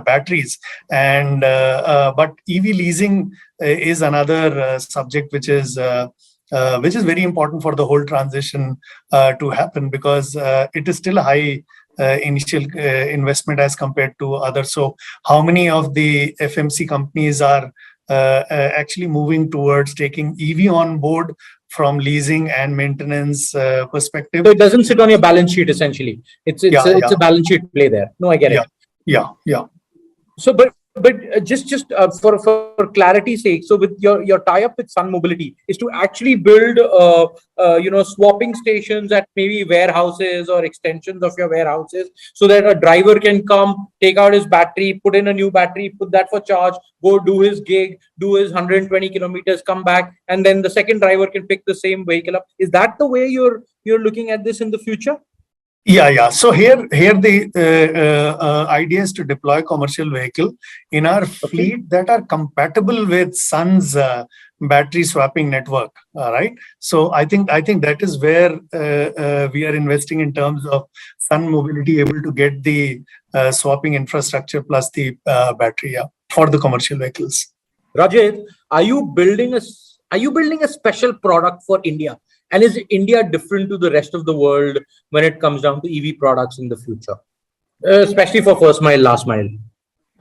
batteries. And but EV leasing is another subject which is very important for the whole transition to happen, because it is still a high initial investment as compared to others. So how many of the FMC companies are actually moving towards taking EV on board from leasing and maintenance perspective.
So it doesn't sit on your balance sheet essentially. It's a balance sheet play there. No, I get it.
Yeah.
So, but just for clarity's sake, so with your tie-up with Sun Mobility is to actually build swapping stations at maybe warehouses or extensions of your warehouses, so that a driver can come, take out his battery, put in a new battery, put that for charge, go do his gig, do his 120 kilometers, come back, and then the second driver can pick the same vehicle up. Is that the way you're looking at this in the future?
Yeah. So here the idea is to deploy commercial vehicle in our fleet that are compatible with Sun's battery swapping network. All right. So I think that is where we are investing in terms of Sun Mobility able to get the swapping infrastructure plus the battery for the commercial vehicles.
Rajat, are you building a special product for India? And is India different to the rest of the world when it comes down to EV products in the future, especially for first mile, last mile?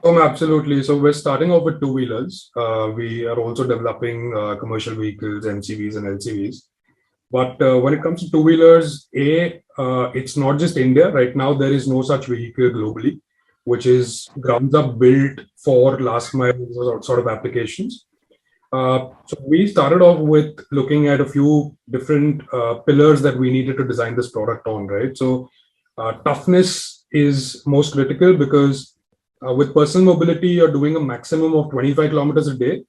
Absolutely. So we're starting off with two-wheelers. We are also developing commercial vehicles, MCVs and LCVs. But when it comes to two-wheelers, it's not just India. Right now, there is no such vehicle globally, which is grounds up built for last mile sort of applications. So we started off with looking at a few different pillars that we needed to design this product on, right? So toughness is most critical because with personal mobility, you're doing a maximum of 25 kilometers a day.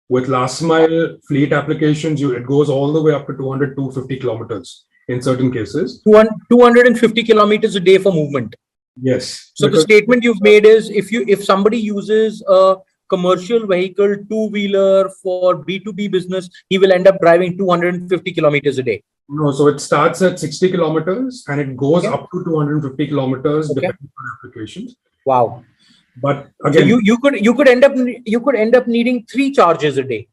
With last mile fleet applications, it goes all the way up to 200, 250 kilometers in certain cases.
250 kilometers a day for movement.
Yes.
So the statement you've made is if somebody uses a commercial vehicle two-wheeler for B2B business, he will end up driving 250 kilometers a day.
No, so it starts at 60 kilometers and it goes up to 250 kilometers depending on applications.
Wow.
But again,
so you could end up needing 3 charges a day.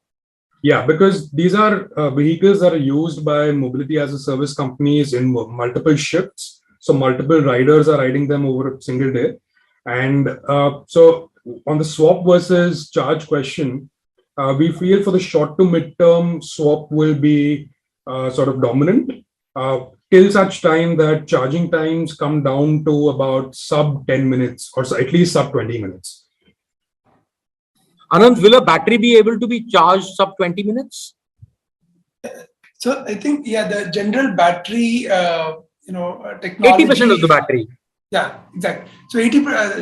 Yeah, because these are vehicles that are used by mobility as a service companies in multiple shifts. So multiple riders are riding them over a single day. And so on the swap versus charge question, we feel for the short to mid-term, swap will be sort of dominant till such time that charging times come down to about sub 10 minutes or at least sub 20 minutes.
Anand, will a battery be able to be charged sub 20 minutes?
So I think, the general battery, technology.
80% of the battery.
Yeah, exactly. So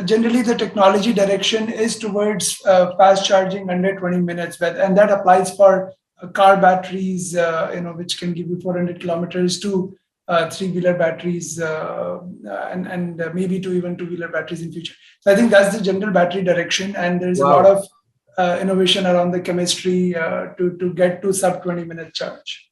generally the technology direction is towards fast charging under 20 minutes, and that applies for car batteries, which can give you 400 kilometers to three-wheeler batteries, and maybe to even two-wheeler batteries in future. So I think that's the general battery direction, and there's a lot of innovation around the chemistry to get to sub 20-minute charge.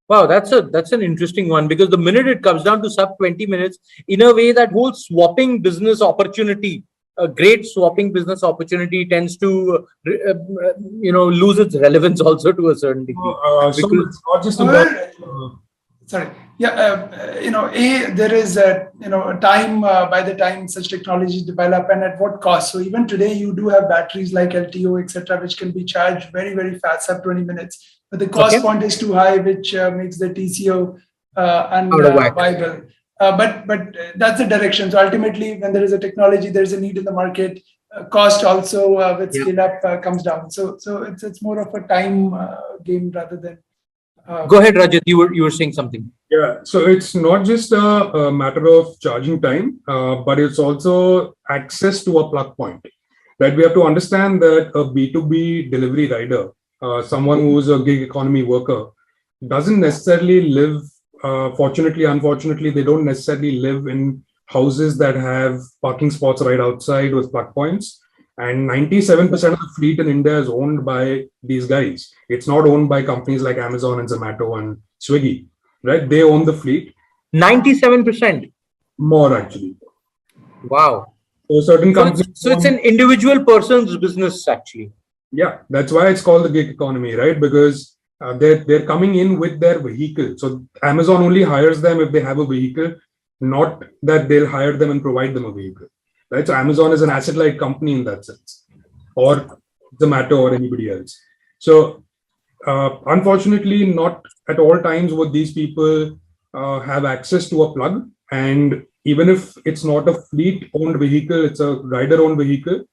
Wow, that's an interesting one, because the minute it comes down to sub 20 minutes, in a way, that whole swapping business opportunity, a great swapping business opportunity, tends to lose its relevance also to a certain degree.
So it's not just about.
There is a time by the time such technologies develop and at what cost. So even today, you do have batteries like LTO, etc., which can be charged very, very fast, sub 20 minutes. But the cost point is too high, which makes the TCO unviable. But that's the direction. So ultimately, when there is a technology, there is a need in the market. Cost also with scale up comes down. So it's more of a time game rather than.
Go ahead, Rajat. You were saying something.
Yeah, so it's not just a matter of charging time, but it's also access to a plug point. Right? We have to understand that a B2B delivery rider, someone who's a gig economy worker, doesn't necessarily live, fortunately, unfortunately, they don't necessarily live in houses that have parking spots right outside with plug points. And 97% of the fleet in India is owned by these guys. It's not owned by companies like Amazon and Zomato and Swiggy, right? They own the fleet.
97%?
More, actually.
Wow.
So certain companies.
So it's an individual person's business, actually.
Yeah, that's why it's called the gig economy, right? Because they're coming in with their vehicle. So Amazon only hires them if they have a vehicle, not that they'll hire them and provide them a vehicle. Right? So Amazon is an asset-light company in that sense. Or Zomato or anybody else. So unfortunately, not at all times would these people have access to a plug. And even if it's not a fleet-owned vehicle, it's a rider-owned vehicle,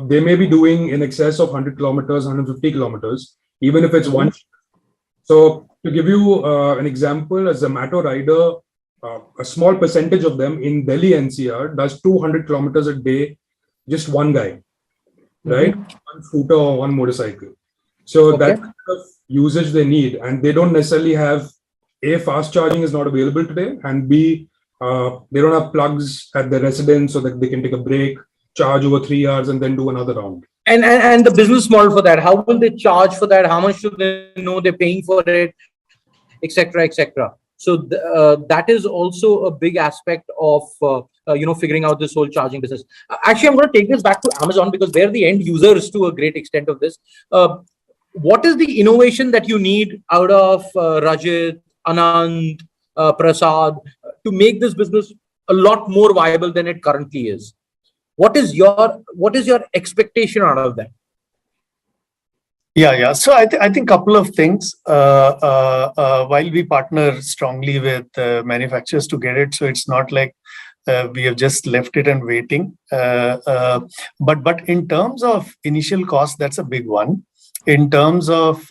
they may be doing in excess of 100 kilometers, 150 kilometers, even if it's one. So to give you an example, a Zomato rider, a small percentage of them in Delhi NCR does 200 kilometers a day, just one guy, right? One scooter or one motorcycle. So that's the kind of usage they need, and they don't necessarily have A, fast charging is not available today, and B, they don't have plugs at their residence so that they can take a break, charge over 3 hours, and then do another round.
And the business model for that, how will they charge for that? How much should they know they're paying for it, etc., etc. So that is also a big aspect of figuring out this whole charging business. Actually, I'm going to take this back to Amazon, because they're the end users to a great extent of this. What is the innovation that you need out of Rajit, Anand, Prasad to make this business a lot more viable than it currently is? What is your expectation out of that?
Yeah. So I think couple of things. While we partner strongly with manufacturers to get it, so it's not like we have just left it and waiting. But in terms of initial cost, that's a big one. In terms of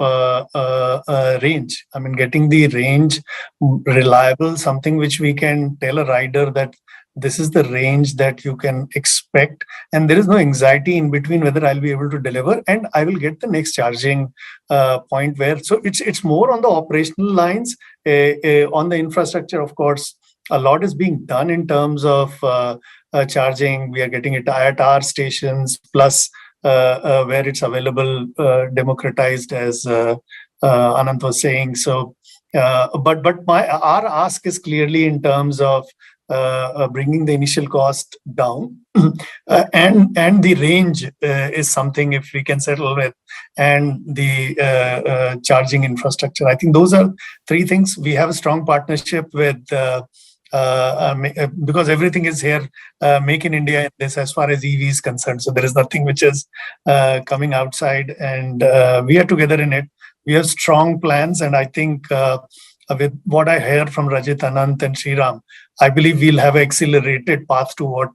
range, I mean, getting the range reliable, something which we can tell a rider that this is the range that you can expect, and there is no anxiety in between whether I'll be able to deliver and I will get the next charging point where. So it's more on the operational lines. On the infrastructure, of course, a lot is being done in terms of charging. We are getting it at our stations, plus where it's available, democratized, as Anant was saying. So, but our ask is clearly in terms of bringing the initial cost down, and the range is something if we can settle with, and the charging infrastructure. I think those are three things. We have a strong partnership with because everything is here, make in India in this as far as EV is concerned. So there is nothing which is coming outside, and we are together in it. We have strong plans, and I think with what I hear from Rajit, Anant, and Sriram, I believe we'll have an accelerated path to what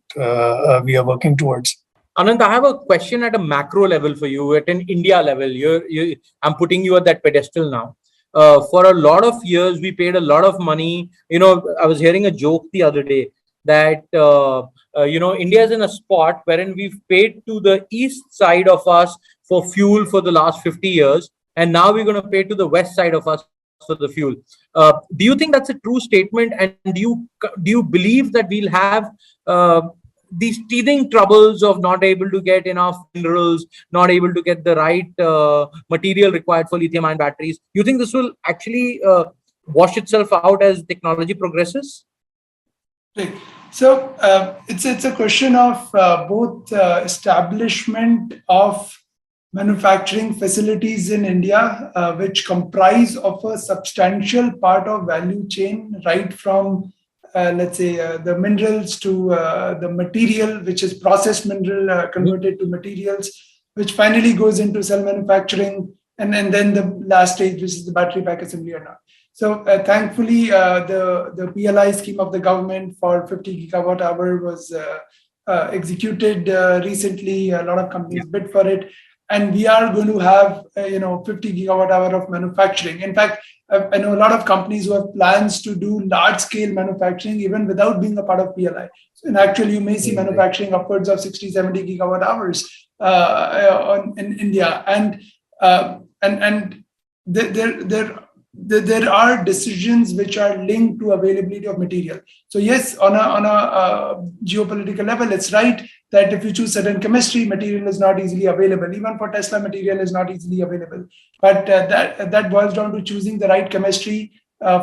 we are working towards.
Anant, I have a question at a macro level for you, at an India level. I'm putting you at that pedestal now. For a lot of years, we paid a lot of money. I was hearing a joke the other day that, India is in a spot wherein we've paid to the east side of us for fuel for the last 50 years. And now we're going to pay to the west side of us for the fuel. Do you think that's a true statement? And do you believe that we'll have these teething troubles of not able to get enough minerals, not able to get the right material required for lithium-ion batteries? Do you think this will actually wash itself out as technology progresses?
Right. So it's a question of both establishment of manufacturing facilities in India, which comprise of a substantial part of value chain, right from let's say the minerals to the material, which is processed mineral converted to materials, which finally goes into cell manufacturing, and then the last stage, which is the battery pack assembly or not. So thankfully, the PLI scheme of the government for 50 gigawatt hour was executed recently. A lot of companies bid for it. And we are going to have, 50 gigawatt hour of manufacturing. In fact, I know a lot of companies who have plans to do large scale manufacturing even without being a part of PLI. So in actually, you may see manufacturing upwards of 60, 70 gigawatt hours in India. And there are decisions which are linked to availability of material. So yes, on a geopolitical level, it's right that if you choose certain chemistry, material is not easily available. Even for Tesla, material is not easily available. But that boils down to choosing the right chemistry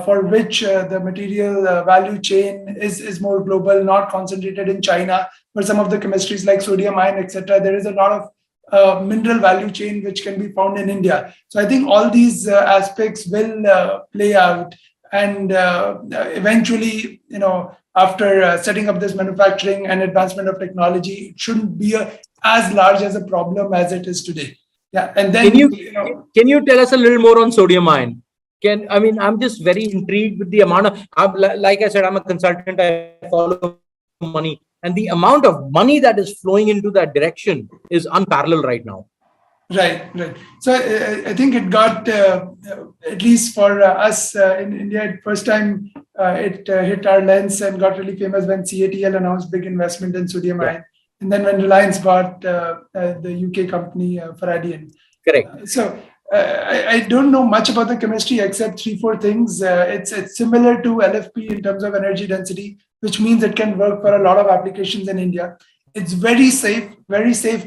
for which the material value chain is more global, not concentrated in China. For some of the chemistries like sodium ion, etc., there is a lot of mineral value chain which can be found in India. So I think all these aspects will play out, and eventually, after setting up this manufacturing and advancement of technology, it shouldn't be a as large as a problem as it is today. Yeah, and then
can you tell us a little more on sodium ion? I'm just very intrigued with the amount of, like I said, I'm a consultant, I follow money, and the amount of money that is flowing into that direction is unparalleled right now.
Right. So I think it got, at least for us in India, first time it hit our lens and got really famous when CATL announced big investment in sodium ion. And then when Reliance bought the UK company Faradian.
Correct.
So I don't know much about the chemistry except 3-4 things. It's similar to LFP in terms of energy density, which means it can work for a lot of applications in India. It's very safe,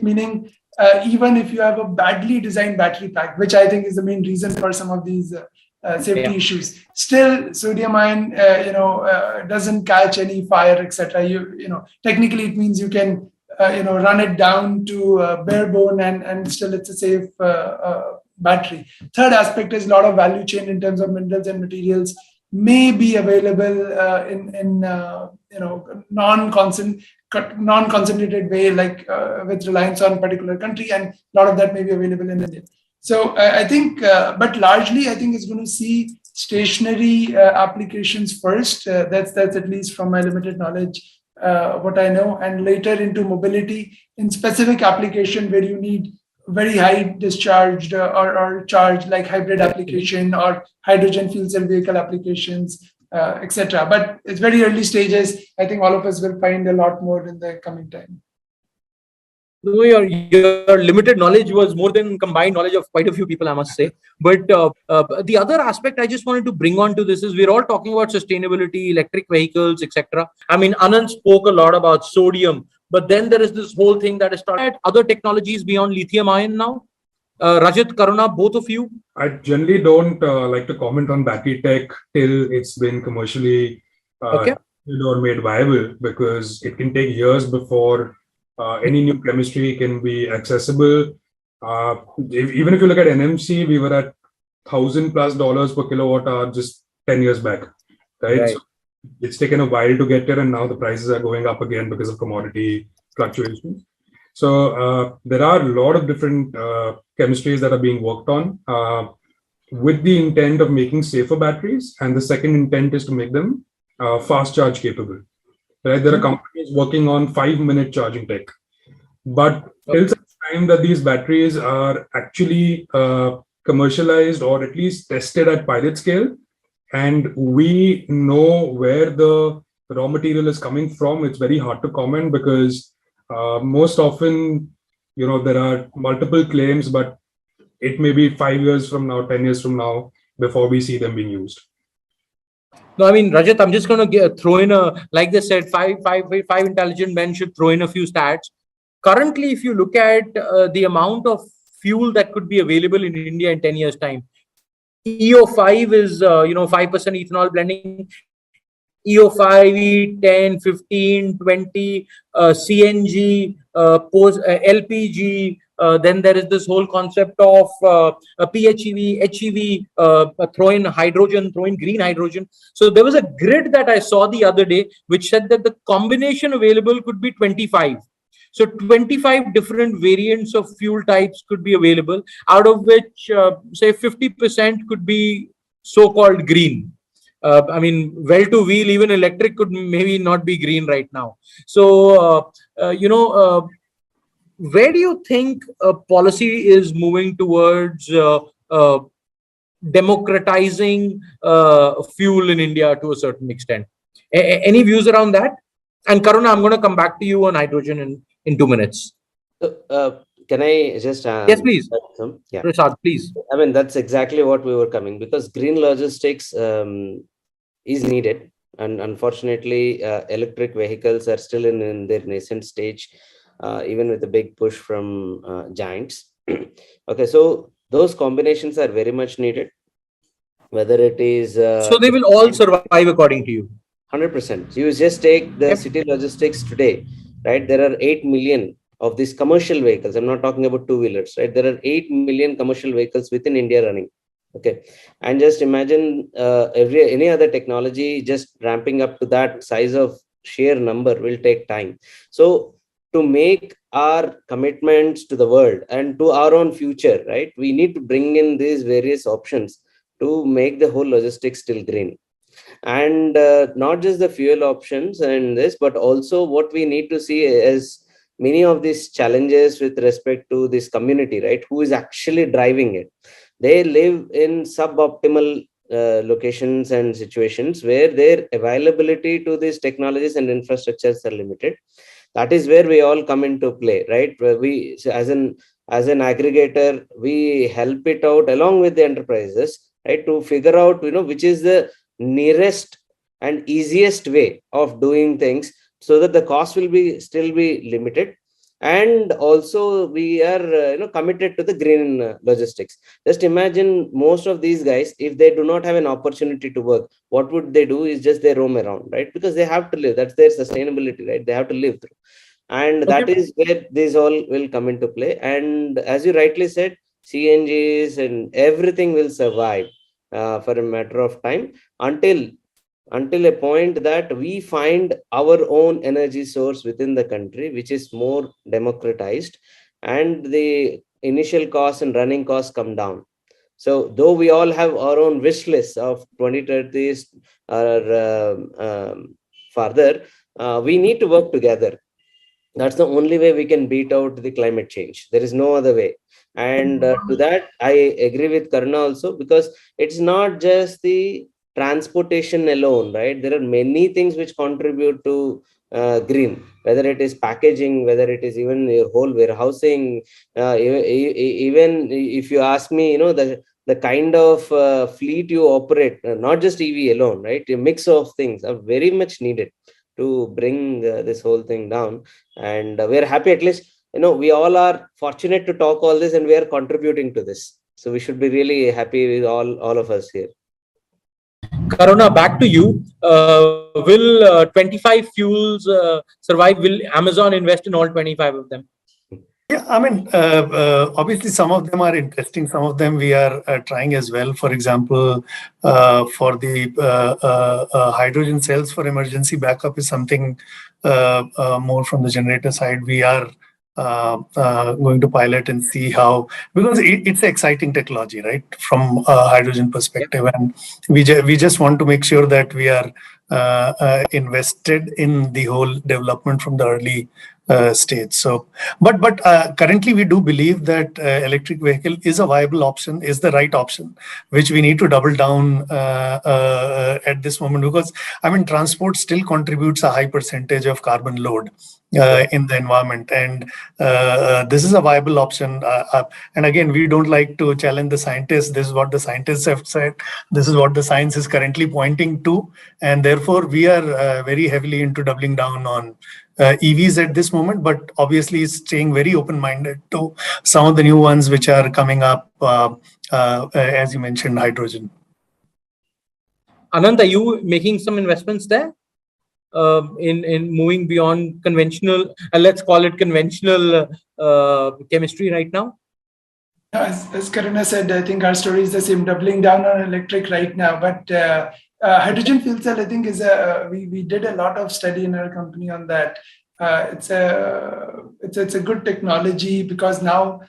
meaning even if you have a badly designed battery pack, which I think is the main reason for some of these safety issues, still sodium ion doesn't catch any fire, etc. Technically it means you can run it down to bare bone and still it's a safe battery. Third aspect is a lot of value chain in terms of minerals and materials may be available in non-concentrated way, like with reliance on particular country, and a lot of that may be available in India. So I think, but largely I think it's going to see stationary applications first. That's at least from my limited knowledge, what I know, and later into mobility in specific application where you need very high discharged or charged, like hybrid application or hydrogen fuel cell vehicle applications, etc. But it's very early stages. I think all of us will find a lot more in the coming time.
Your limited knowledge was more than combined knowledge of quite a few people, I must say. But the other aspect I just wanted to bring on to this is we're all talking about sustainability, electric vehicles, etc. Anand spoke a lot about sodium, but then there is this whole thing that is started other technologies beyond lithium ion now. Rajat, Karuna, both of you?
I generally don't like to comment on battery tech till it's been commercially or made viable, because it can take years before any new chemistry can be accessible. Even if you look at NMC, we were at $1,000+ per kilowatt hour just 10 years back, right? So it's taken a while to get there, and now the prices are going up again because of commodity fluctuations. So there are a lot of different chemistries that are being worked on with the intent of making safer batteries, and the second intent is to make them fast charge capable. Right? There are companies working on 5-minute charging tech, but till such time that these batteries are actually commercialized or at least tested at pilot scale, and we know where the raw material is coming from, it's very hard to comment, because most often, there are multiple claims, but it may be 5 years from now, 10 years from now, before we see them being used.
No, Rajat, I'm just going to throw in like they said, five intelligent men should throw in a few stats. Currently, if you look at the amount of fuel that could be available in India in 10 years' time, EO5 is, 5% ethanol blending, EO5, E10, 15, 20, CNG, LPG. Then there is this whole concept of PHEV, HEV, throw in hydrogen, throw in green hydrogen. So there was a grid that I saw the other day, which said that the combination available could be 25. So 25 different variants of fuel types could be available, out of which, say, 50% could be so-called green. Well to wheel, even electric could maybe not be green right now. So, where do you think policy is moving towards democratizing fuel in India to a certain extent? Any views around that? And Karuna, I'm going to come back to you on hydrogen in 2 minutes.
Can I just
yes, please.
Yeah,
Prasad, please.
That's exactly what we were coming, because green logistics is needed, and unfortunately electric vehicles are still in their nascent stage, even with a big push from giants. Okay, so those combinations are very much needed, whether it is
so they will all survive according to you.
100%. You just take the city logistics today, right? There are 8 million of these commercial vehicles. I'm not talking about two-wheelers, right? There are 8 million commercial vehicles within India running. Okay, and just imagine any other technology just ramping up to that size of sheer number will take time. So to make our commitments to the world and to our own future, right? We need to bring in these various options to make the whole logistics still green. And not just the fuel options and this, but also what we need to see is many of these challenges with respect to this community, right? Who is actually driving it? They live in suboptimal locations and situations where their availability to these technologies and infrastructures are limited. That is where we all come into play, right? Where we, so as an aggregator, we help it out along with the enterprises, right, to figure out, which is the nearest and easiest way of doing things, so that the cost will be still be limited. And also we are committed to the green logistics. Just imagine most of these guys, if they do not have an opportunity to work, what would they do? Is just they roam around, right? Because they have to live. That's their sustainability, right? They have to live through. And that is where these all will come into play. And as you rightly said, CNGs and everything will survive for a matter of time until a point that we find our own energy source within the country, which is more democratized, and the initial costs and running costs come down. So though we all have our own wish list of 2030s or further, we need to work together. That's the only way we can beat out the climate change. There is no other way. And to that, I agree with Karuna also, because it's not just the transportation alone, right? There are many things which contribute to green, whether it is packaging, whether it is even your whole warehousing. Even if you ask me, the kind of fleet you operate, not just EV alone, right? A mix of things are very much needed to bring this whole thing down. And we're happy, at least, we all are fortunate to talk all this, and we are contributing to this. So we should be really happy with all of us here.
Karuna, back to you. Will 25 fuels survive? Will Amazon invest in all 25 of them?
Yeah, I mean, obviously some of them are interesting. Some of them we are trying as well. For example, for the hydrogen cells for emergency backup is something more from the generator side. We are going to pilot and see how, because it's an exciting technology, right, from a hydrogen perspective. And we just want to make sure that we are invested in the whole development from the early stage. So, but currently we do believe that electric vehicle is a viable option, is the right option, which we need to double down at this moment, because I mean, transport still contributes a high percentage of carbon load in the environment, and this is a viable option. And again, we don't like to challenge the scientists. This is what the scientists have said. This is what the science is currently pointing to, and therefore we are very heavily into doubling down on EVs at this moment, but obviously staying very open-minded to some of the new ones which are coming up, as you mentioned, hydrogen.
Anand, are you making some investments there in moving beyond conventional, let's call it conventional chemistry right now?
As Karuna said, I think our story is the same, doubling down on electric right now. But hydrogen fuel cell, I think, is we did a lot of study in our company on that. It's a good technology, because now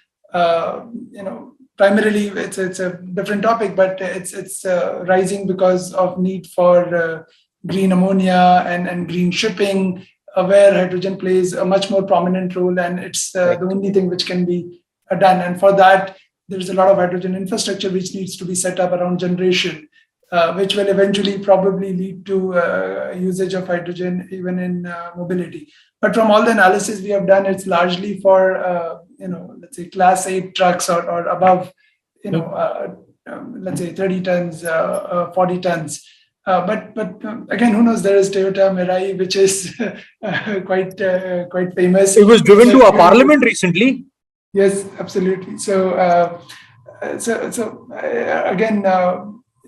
primarily it's a different topic, but it's rising because of need for green ammonia and green shipping, where hydrogen plays a much more prominent role, and it's the only thing which can be done. And for that, there's a lot of hydrogen infrastructure which needs to be set up around generation, which will eventually probably lead to usage of hydrogen even in mobility. But from all the analysis we have done, it's largely for let's say class 8 trucks or above, let's say 30 tons, 40 tons. But again, who knows? There is Toyota Mirai, which is quite famous.
It was driven to our parliament recently.
Yes, absolutely. So again,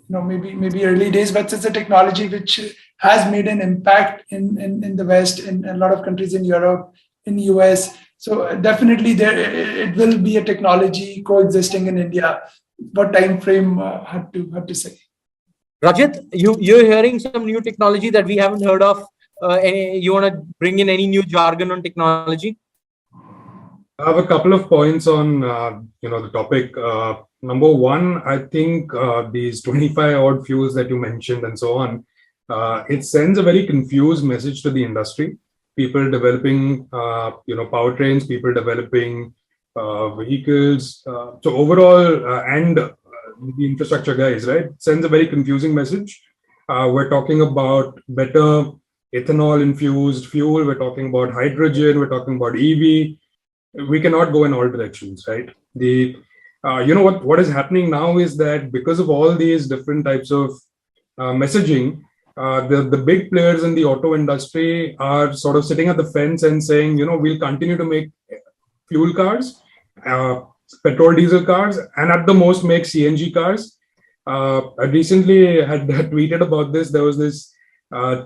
maybe early days, but it's a technology which has made an impact in the West, in a lot of countries in Europe, in US. So definitely it will be a technology coexisting in India. What time frame had to say?
Rajat, you're hearing some new technology that we haven't heard of. You want to bring in any new jargon on technology?
I have a couple of points on the topic. Number one, I think these 25 odd fuels that you mentioned and so on, it sends a very confused message to the industry. People developing powertrains, people developing vehicles. So overall, and the infrastructure guys, right, sends a very confusing message. We're talking about better ethanol infused fuel. We're talking about hydrogen. We're talking about EV. We cannot go in all directions, right? What is happening now is that because of all these different types of messaging, the big players in the auto industry are sort of sitting at the fence and saying, we'll continue to make fuel cars, petrol diesel cars, and at the most make CNG cars. I recently had tweeted about this. There was this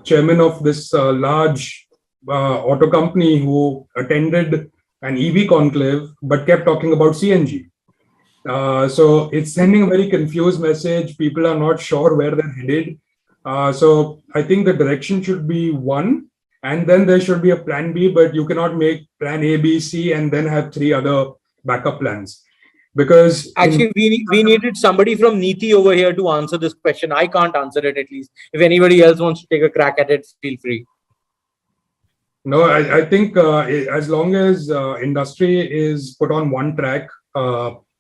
chairman of this large auto company who attended an EV conclave, but kept talking about CNG. So it's sending a very confused message. People are not sure where they're headed. So I think the direction should be one, and then there should be a plan B, but you cannot make plan A, B, C, and then have three other backup plans. Because
actually, we needed somebody from Niti over here to answer this question. I can't answer it, at least. If anybody else wants to take a crack at it, feel free.
No, I think as long as industry is put on one track,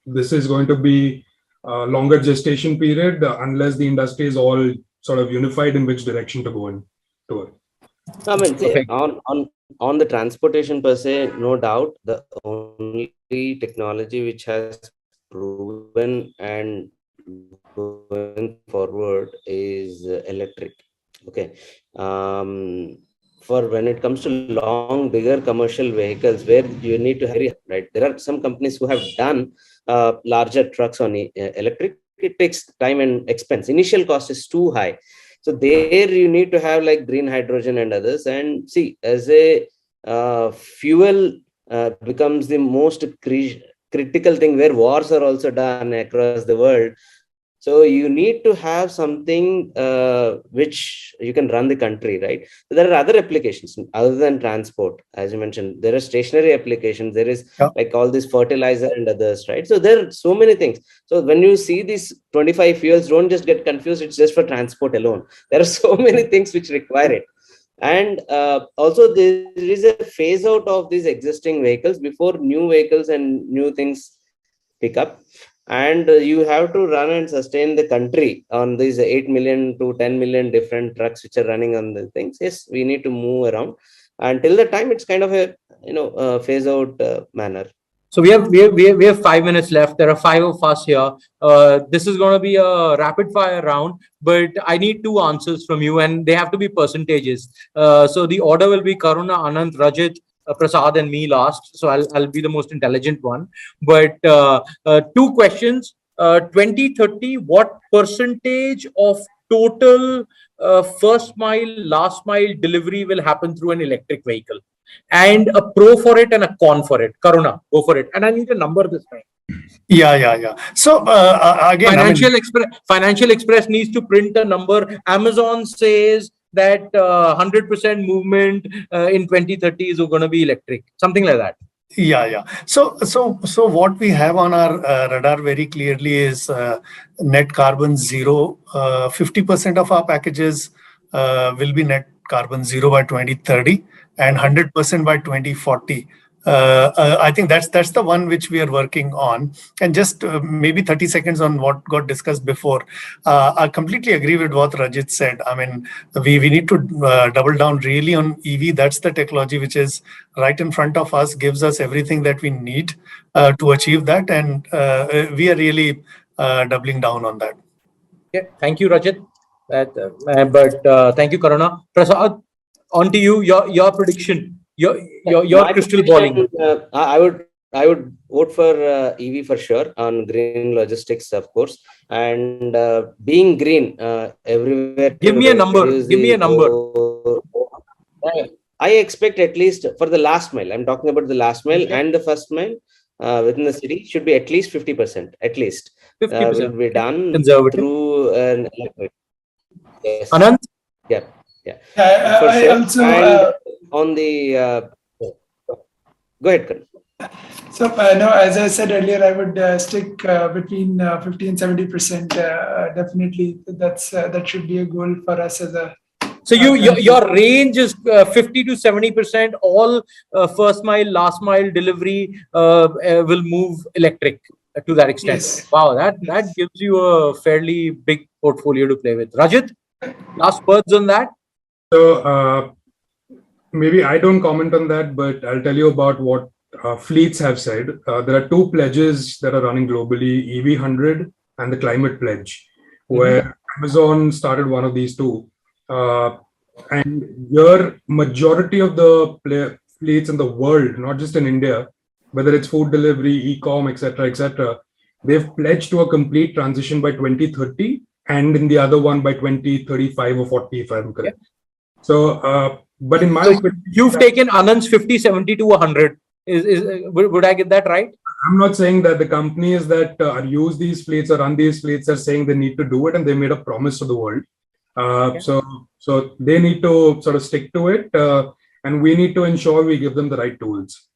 this is going to be a longer gestation period unless the industry is all sort of unified in which direction to go in to it.
I mean, see, on the transportation per se, no doubt, the only technology which has proven and going forward is electric. Okay. For when it comes to long, bigger commercial vehicles where you need to hurry, right? There are some companies who have done larger trucks on electric. It takes time and expense. Initial cost is too high. So there you need to have like green hydrogen and others. And see, as a fuel becomes the most critical thing where wars are also done across the world. So you need to have something which you can run the country, right? So there are other applications other than transport, as you mentioned. There are stationary applications. There is like all this fertilizer and others, right? So there are so many things. So when you see these 25 fuels, don't just get confused. It's just for transport alone. There are so many things which require it. And also there is a phase out of these existing vehicles before new vehicles and new things pick up. And you have to run and sustain the country on these 8 million to 10 million different trucks which are running on the things. Yes, we need to move around. Until the time, it's kind of a phase out manner.
So we have 5 minutes left. There are 5 of us here. This is going to be a rapid fire round, but I need 2 answers from you, and they have to be percentages. So the order will be Karuna, Anand, Rajit, Prasad, and me last. So I'll be the most intelligent one. But 2 questions. 2030, what percentage of total first mile, last mile delivery will happen through an electric vehicle? And a pro for it and a con for it. Karuna, go for it. And I need a number this time.
Yeah. So again,
Financial Express needs to print a number. Amazon says that 100% movement in 2030 is going to be electric, something like that.
Yeah. So what we have on our radar very clearly is net carbon zero. 50% of our packages will be net carbon zero by 2030 and 100% by 2040. I think that's the one which we are working on. And just maybe 30 seconds on what got discussed before. I completely agree with what Rajit said. I mean, we need to double down really on EV. That's the technology which is right in front of us, gives us everything that we need to achieve that. And we are really doubling down on that.
Okay, thank you, Rajit. But thank you, Karuna. Prasad, on to you. Your prediction. Your crystal balling.
I would vote for EV for sure on green logistics, of course, and being green everywhere.
Give me a number.
I expect at least for the last mile. I'm talking about the last mile and the first mile within the city should be at least 50%. At least 50% will be done through an electric. Yes.
Anand.
Yeah.
I
sure.
also
and on the go ahead, Karan.
So, no, as I said earlier, I would stick between 50 and 70%. Definitely, that should be a goal for us as a.
So your range is 50 to 70%. All first mile, last mile delivery will move electric to that extent.
Yes.
Wow, that gives you a fairly big portfolio to play with. Rajat, last words on that.
So maybe I don't comment on that, but I'll tell you about what fleets have said. There are two pledges that are running globally: EV100 and the Climate Pledge, where Amazon started one of these two. And your majority of the fleets in the world, not just in India, whether it's food delivery, e-com, etc., they've pledged to a complete transition by 2030, and in the other one by 2035 or 40, if I'm correct. So, but in my opinion,
you've taken Anand's 50, 70 to 100. Would I get that right?
I'm not saying that the companies that use these fleets or run these fleets are saying they need to do it, and they made a promise to the world. So they need to sort of stick to it, and we need to ensure we give them the right tools.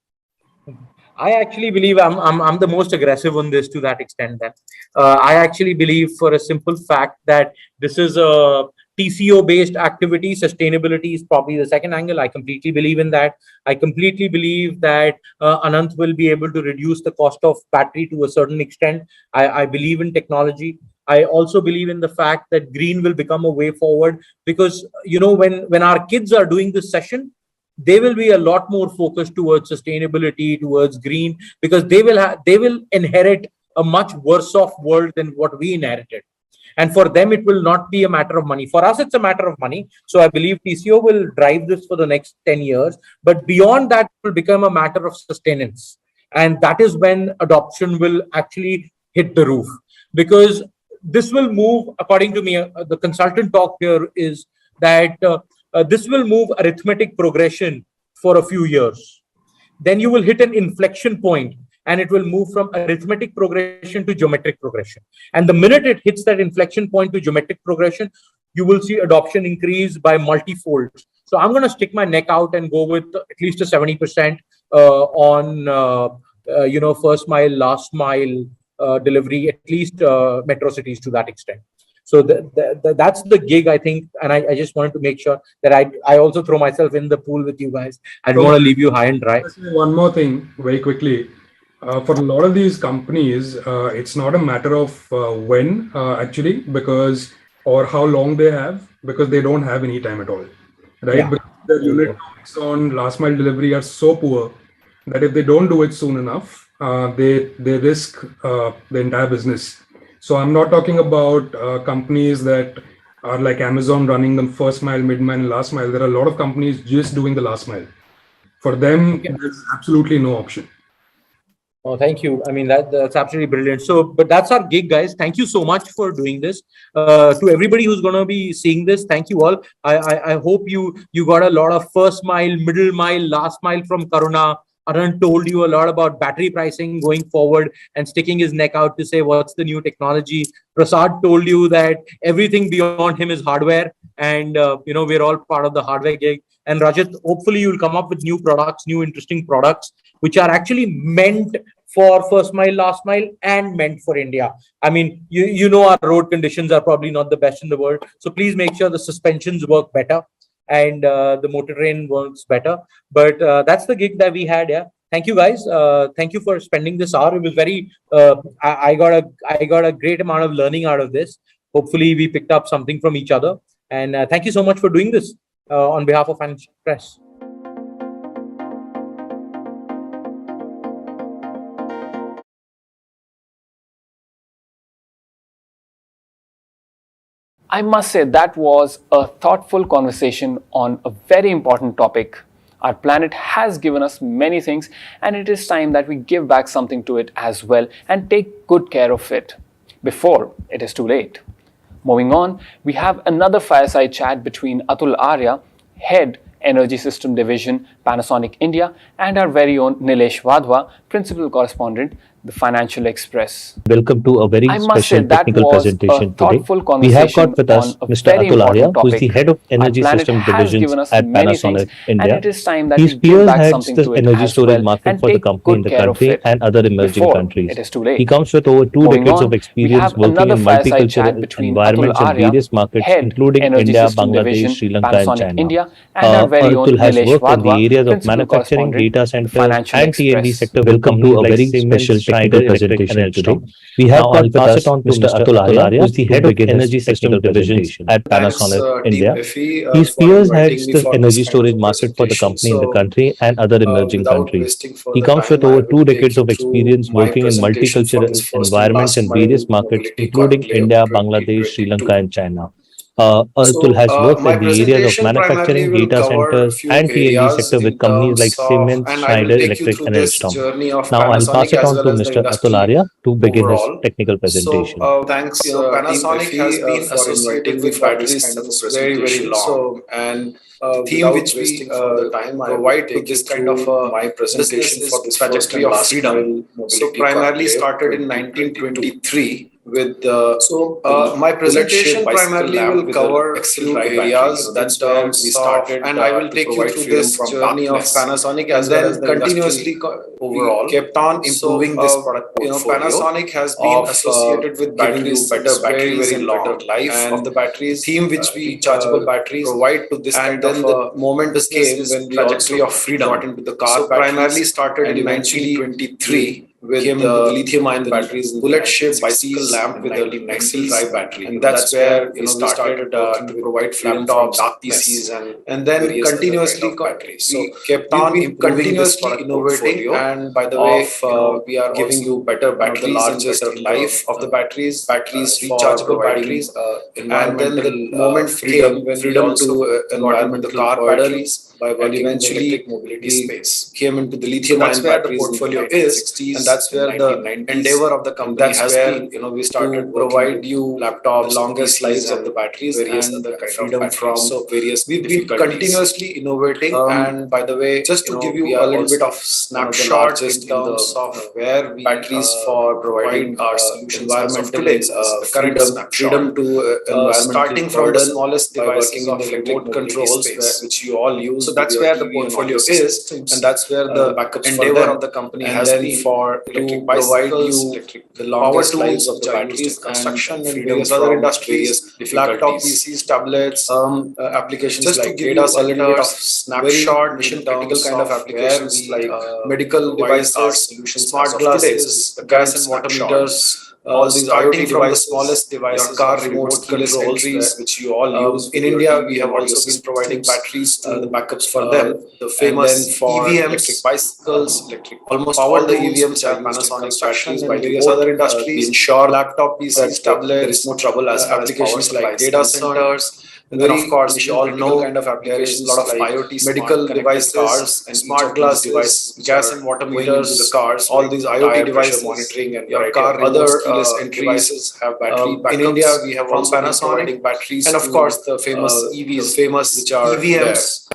I actually believe I'm the most aggressive on this to that extent. That I actually believe, for a simple fact, that this is a TCO based activity. Sustainability is probably the second angle. I completely believe in that. I completely believe that Anant will be able to reduce the cost of battery to a certain extent. I believe in technology. I also believe in the fact that green will become a way forward, because when our kids are doing this session, they will be a lot more focused towards sustainability, towards green, because they will inherit a much worse off world than what we inherited. And for them, it will not be a matter of money. For us, it's a matter of money. So I believe TCO will drive this for the next 10 years. But beyond that, it will become a matter of sustenance. And that is when adoption will actually hit the roof. Because this will move, according to me, the consultant talk here is that this will move arithmetic progression for a few years. Then you will hit an inflection point, and it will move from arithmetic progression to geometric progression. And the minute it hits that inflection point to geometric progression, you will see adoption increase by multifold. So I'm going to stick my neck out and go with at least a 70% on first mile, last mile delivery, at least metro cities to that extent. So that's the gig, I think, and I just wanted to make sure that I also throw myself in the pool with you guys. I don't want to leave you high and dry.
One more thing, very quickly. For a lot of these companies, it's not a matter of when, actually, or how long they have, because they don't have any time at all, right?
Yeah.
Because the unit economics on last mile delivery are so poor that if they don't do it soon enough, they risk the entire business. So I'm not talking about companies that are like Amazon running the first mile, mid mile, and last mile. There are a lot of companies just doing the last mile. For them, there's absolutely no option.
Oh, thank you. I mean, that's absolutely brilliant. So, but that's our gig, guys. Thank you so much for doing this. To everybody who's going to be seeing this, thank you all. I hope you got a lot of first mile, middle mile, last mile from Karuna. Anand told you a lot about battery pricing going forward and sticking his neck out to say what's the new technology. Prasad told you that everything beyond him is hardware, and we're all part of the hardware gig. And Rajat, hopefully you'll come up with new products, new interesting products, which are actually meant for first mile, last mile, and meant for India. I mean, our road conditions are probably not the best in the world. So please make sure the suspensions work better and the motor train works better. But that's the gig that we had. Yeah. Thank you, guys. Thank you for spending this hour. It was very. I got a great amount of learning out of this. Hopefully, we picked up something from each other. And thank you so much for doing this on behalf of Financial Press.
I must say that was a thoughtful conversation on a very important topic. Our planet has given us many things, and it is time that we give back something to it as well and take good care of it before it is too late. Moving on, we have another fireside chat between Atul Arya, Head Energy System Division, Panasonic India, and our very own Nilesh Wadhwa, Principal Correspondent, the Financial Express.
Welcome to a very
I must say
special
that
technical
was a
presentation today.
thoughtful
We have
conversation
got with us
on a
Mr.
very
Atul Arya,
important
who is the
topic.
head of
Our
energy
planet
system
has
divisions
given us
at
many things,
Panasonic
and
India.
it is time that
He
we give back
spearheads
something
the
to it
energy
as
storage
well
market
and
for the
take
company in
good
the
care of
country
it
and other emerging
before
countries.
it is too late.
He comes with over 2
Moving
decades
on,
of
we
experience
have
working
another
in
fireside chat
multicultural
between Atul
environments in
Arya,
various markets,
Head
including
Energy
India,
System
Bangladesh,
Division,
Sri Lanka, and
Panasonic
China.
India, and our very own
Atul has
Nilesh
worked in the
Wadhwa,
areas of
Principal
manufacturing,
Correspondent,
data
the
centers,
Financial
and T&D
Express.
sector. Welcome to a very special technical presentation today. We have got with us Mr. Atul Arya, who is the head of energy system divisions at Panasonic India. He spearheads the energy storage market for the company in the country and other emerging countries. He comes with over 2 decades of experience working in multicultural environments in various markets, including India, Bangladesh, Sri Lanka, and China. Atul has worked in the areas of manufacturing, data centers, and T&D sector with companies like Siemens, Schneider Electric, and Alstom. Now I'll pass it on to Mr. Atul Arya to begin his technical presentation.
Thanks, Panasonic has been associated with batteries since very, very long. And the theme which we provide to this kind of my presentation for the trajectory of freedom. So primarily started in 1923 with my presentation primarily will cover few areas that's where we started, and I will take you through this journey of Panasonic as well as the continuously overall kept on improving this product portfolio. Panasonic has been associated with batteries better batteries and better life of the batteries. Theme which we rechargeable batteries provide to this kind of the moment came when we trajectory of freedom got into the car. So primarily started in 1923 with the lithium-ion batteries, bullet-shaped bicycle lamp with a axle drive battery, and that's where we started to provide laptops, dark PCs, and then continuously we kept on improving this product innovating. And by the way, we are giving you better batteries, the largest life of the batteries, rechargeable batteries, and then the moment came when freedom to environmental car batteries. By eventually mobility space came into the lithium-ion batteries portfolio is, and that's where the endeavor of the company has been. We started to provide you laptops, longest lives of the batteries, and the freedom from various. We've been continuously innovating, and by the way, just to give you a little bit of snapshot in terms of where we batteries for providing our environmental current freedom to environmental starting from the smallest devices of remote controls which you all use. So that's where the portfolio is, and that's where the endeavor of the company has been for to provide you the longest lives of the batteries, construction, and various other industries, laptop, PCs, tablets, applications just like data centers, snapshot, mission critical kind of applications like medical devices, solutions, smart glasses, gas and water meters. All these starting from the smallest devices, car remote controls, which you all use. In India, we have also been providing batteries to the backups for them. The famous for EVMs, electric bicycles, almost all the EVMs have Panasonic batteries by various other industries. Ensure laptop, PCs, tablets. There is no trouble as applications like data centers. And then, of course, we all know kind of applications, a lot of IoT, medical devices, cars, and smart glasses, gas and water meters, the cars, all these IoT devices, monitoring, and your car other devices have battery backups. In India, we have also Panasonic batteries, and of course, the famous EVs, which are EVMs.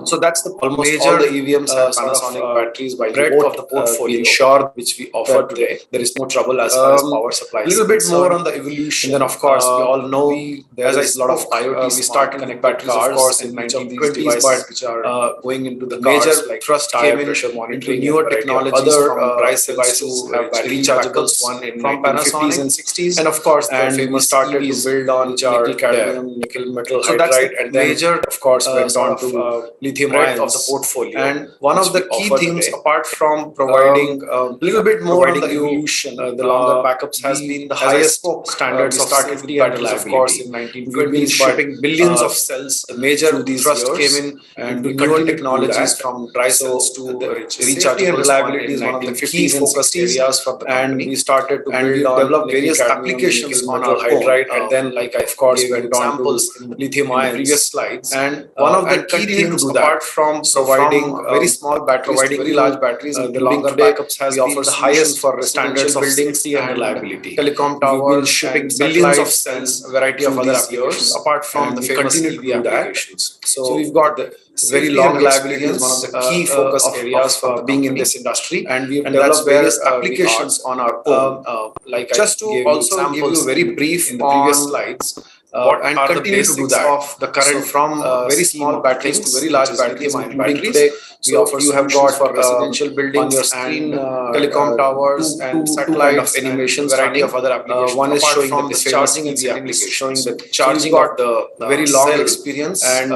So that's the almost major, all the EVMs have Panasonic batteries by breadth of the portfolio, ensure which we offer today. There is no trouble as far as power supply. A little bit more on the evolution. And then, of course, we all know there is a lot of IoT. We started connected cars, of course, in 1920s, but which are going into the major like thrust came in monitoring newer technologies from price devices who have rechargeables one in from Panasonic and 60s, and of course, and we started to build on which are cadmium, nickel, metal hydride, and then major, of course, went on to lithium ions of the portfolio. And one of the key themes, apart from providing a little bit more on the evolution, the longer backups has been the highest standards of safety and reliability. Of course, in 1920s, shipping billions of cells. The major thrust came in and newer technologies from dry cells to the rechargeable and reliability is one of the key focus areas for the company. And we started to build on develop various applications on our hydride, and then, like I of course went on to lithium ion previous slides. And one of the key things do that. Apart from providing very small batteries, providing very large batteries, the longer backups has been the highest for standards of buildings and reliability. Telecom towers, shipping billions of cells, a variety of other applications. Apart from the famous EV applications. So we've got the very long reliability is one of the key focus areas for being in this industry, and we've developed various applications on our own. Like just to also give you very brief in the previous slides. And continue to do that of the current from very small batteries to very large batteries, including today. You have got for residential buildings on your screen, telecom towers and satellites, animations, variety of other applications. One is showing the discharging and the application, showing the charging of the very long experience and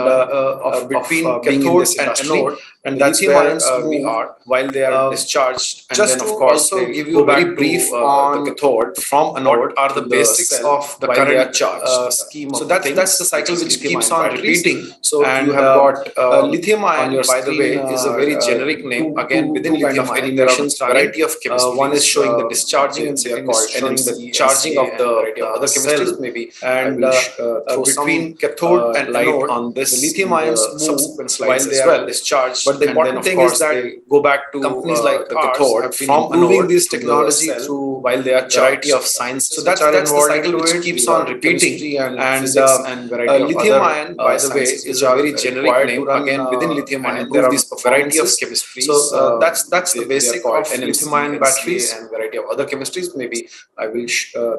between cathode and anode. And that's where we are while they are discharged. And just then, of course, also give you a very brief on the cathode from anode are the basics of the current scheme. So that's the cycle which keeps on repeating. So and you have got lithium ion, by the way, is a very generic name. Again, within lithium ion, there are a variety of chemistries. One is showing the discharging, and they are called showing the charging of the other chemistries, maybe. And between cathode and anode on this lithium ions subsequent slides as well discharged. But the important thing is that go back to companies like the cathode from improving this technology through while they are variety of science. So that's the cycle which keeps on repeating. And lithium ion, by the way, is a very generic name. Again, within lithium ion, there are this variety of chemistries. So that's the basic of lithium ion batteries and variety of other chemistries. Maybe I will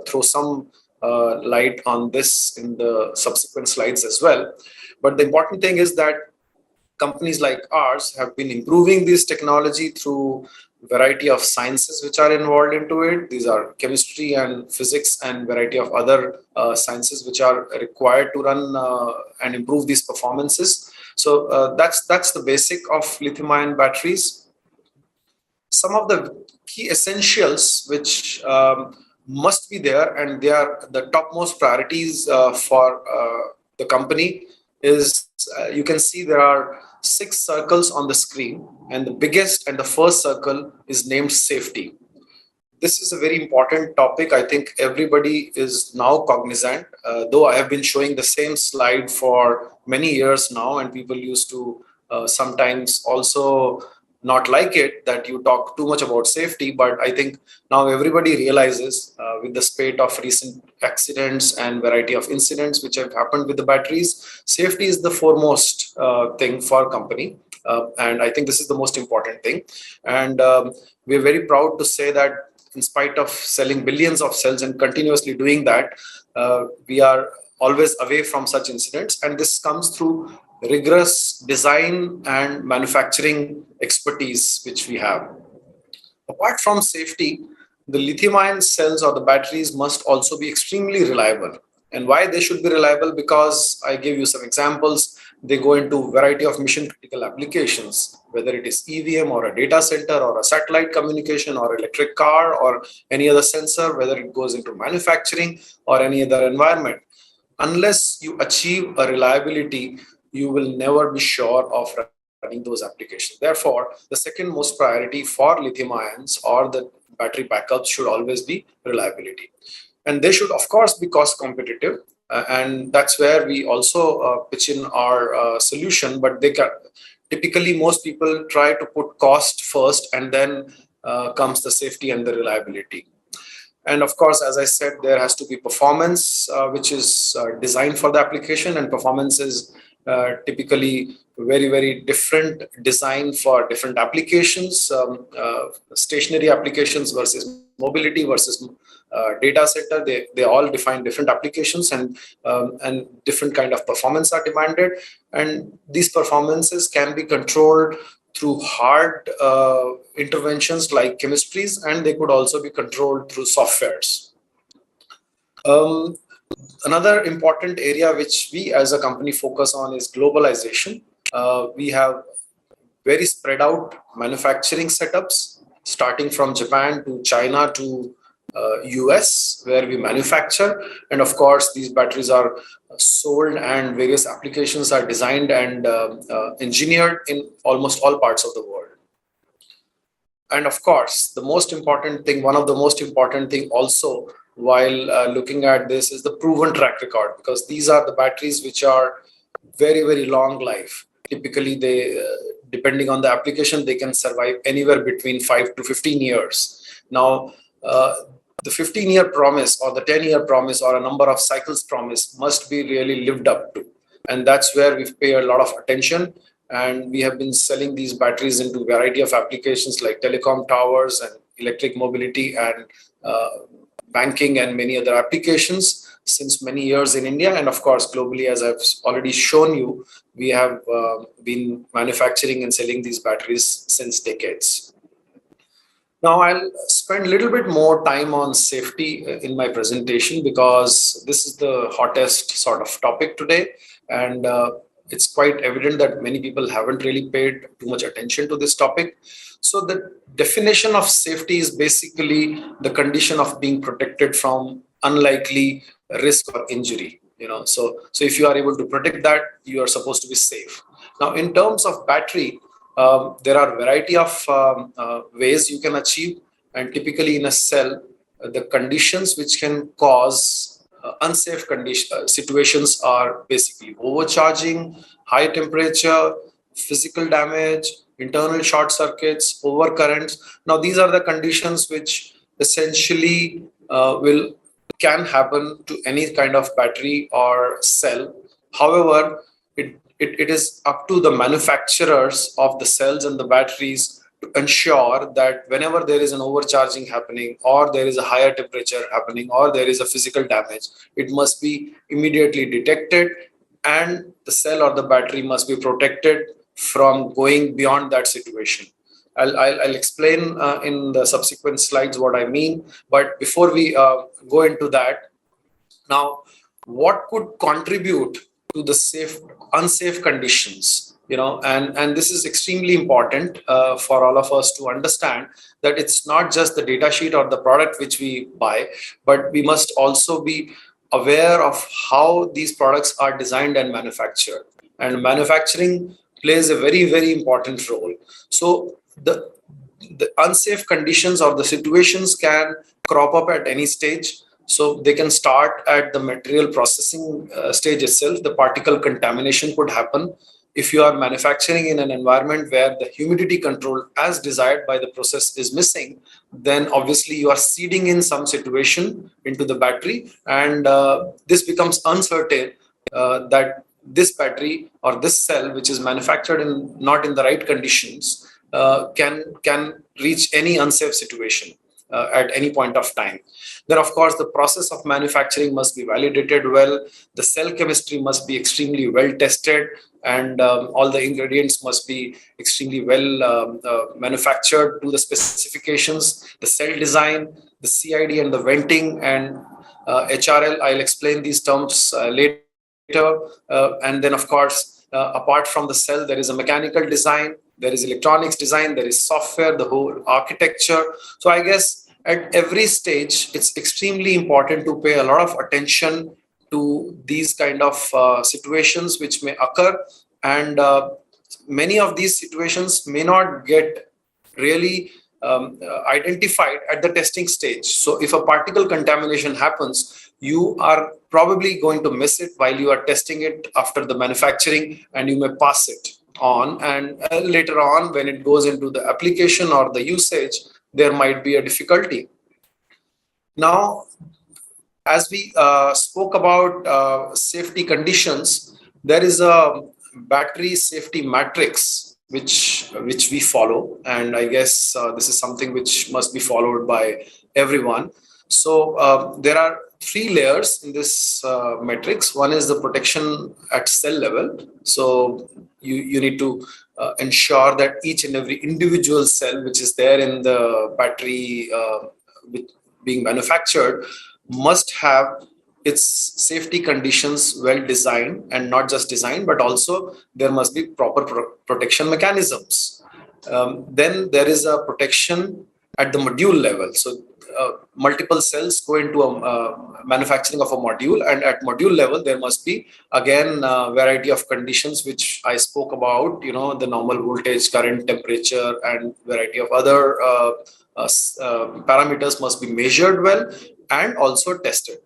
throw some light on this in the subsequent slides as well. But the important thing is that companies like ours have been improving this technology through variety of sciences which are involved into it. These are chemistry and physics and variety of other sciences which are required to run and improve these performances. So that's the basic of lithium-ion batteries. Some of the key essentials which must be there, and they are the topmost priorities for the company, is you can see there are 6 circles on the screen, and the biggest and the first circle is named safety. This is a very important topic. I think everybody is now cognizant, though I have been showing the same slide for many years now, and people used to sometimes also not like it that you talk too much about safety. But I think now everybody realizes with the spate of recent accidents and variety of incidents which have happened with the batteries, safety is the foremost thing for a company. And I think this is the most important thing. And we're very proud to say that in spite of selling billions of cells and continuously doing that, we are always away from such incidents. And this comes through rigorous design and manufacturing expertise which we have. Apart from safety, the lithium-ion cells or the batteries must also be extremely reliable. And why they should be reliable? Because I gave you some examples. They go into a variety of mission-critical applications, whether it is EVM or a data center or a satellite communication or electric car or any other sensor, whether it goes into manufacturing or any other environment. Unless you achieve a reliability, you will never be sure of running those applications. Therefore, the second most priority for lithium ions or the battery backups should always be reliability. And they should, of course, be cost competitive. And that's where we also pitch in our solution. But they can, typically, most people try to put cost first, and then comes the safety and the reliability. And of course, as I said, there has to be performance, which is designed for the application, and performance is typically very, very different design for different applications, stationary applications versus mobility versus data center. They all define different applications, and different kind of performance are demanded. And these performances can be controlled through hard interventions like chemistries, and they could also be controlled through softwares. Another important area which we as a company focus on is globalization. We have very spread out manufacturing setups, starting from Japan to China to US, where we manufacture. And of course, these batteries are sold, and various applications are designed and engineered in almost all parts of the world. And of course, the most important thing, one of the most important thing also while looking at this is the proven track record, because these are the batteries which are very, very long life. typically they, depending on the application, they can survive anywhere between 5 to 15 years. Now, the 15-year promise or the 10-year promise or a number of cycles promise must be really lived up to. And that's where we pay a lot of attention. And we have been selling these batteries into a variety of applications like telecom towers and electric mobility and banking and many other applications since many years in India. And of course, globally, as I've already shown you, we have been manufacturing and selling these batteries since decades. Now, I'll spend a little bit more time on safety in my presentation because this is the hottest sort of topic today. And it's quite evident that many people haven't really paid too much attention to this topic. So the definition of safety is basically the condition of being protected from unlikely risk or injury. So if you are able to protect that, you are supposed to be safe. Now, in terms of battery, there are a variety of ways you can achieve, and typically in a cell, the conditions which can cause unsafe situations are basically overcharging, high temperature, physical damage, internal short circuits, overcurrents. Now, these are the conditions which essentially can happen to any kind of battery or cell. However, it is up to the manufacturers of the cells and the batteries to ensure that whenever there is an overcharging happening or there is a higher temperature happening or there is a physical damage, it must be immediately detected and the cell or the battery must be protected from going beyond that situation. I'll explain in the subsequent slides what I mean. But before we go into that, now, what could contribute to the unsafe conditions? And this is extremely important for all of us to understand that it's not just the data sheet or the product which we buy, but we must also be aware of how these products are designed and manufactured. And manufacturing plays a very, very important role. So the unsafe conditions or the situations can crop up at any stage. So they can start at the material processing stage itself. The particle contamination could happen. If you are manufacturing in an environment where the humidity control as desired by the process is missing, then obviously you are seeding in some situation into the battery, and this becomes uncertain that this battery or this cell, which is manufactured not in the right conditions, can reach any unsafe situation at any point of time. Then, of course, the process of manufacturing must be validated well. The cell chemistry must be extremely well tested, and all the ingredients must be extremely well manufactured to the specifications. The cell design, the CID and the venting and HRL, I'll explain these terms later. And then, of course, apart from the cell, there is a mechanical design, there is electronics design, there is software, the whole architecture. So I guess at every stage, it's extremely important to pay a lot of attention to these kind of situations which may occur. And many of these situations may not get really identified at the testing stage. So if a particle contamination happens, you are probably going to miss it while you are testing it after the manufacturing, and you may pass it on. And later on, when it goes into the application or the usage, there might be a difficulty. Now, as we spoke about safety conditions, there is a battery safety matrix which we follow, and I guess this is something which must be followed by everyone. So there are 3 layers in this matrix. One is the protection at cell level. So you need to ensure that each and every individual cell which is there in the battery being manufactured must have its safety conditions well designed, and not just designed, but also there must be proper protection mechanisms. Then there is a protection at the module level. So multiple cells go into a manufacturing of a module, and at module level there must be again a variety of conditions which I spoke about, the normal voltage, current, temperature, and variety of other parameters must be measured well and also tested.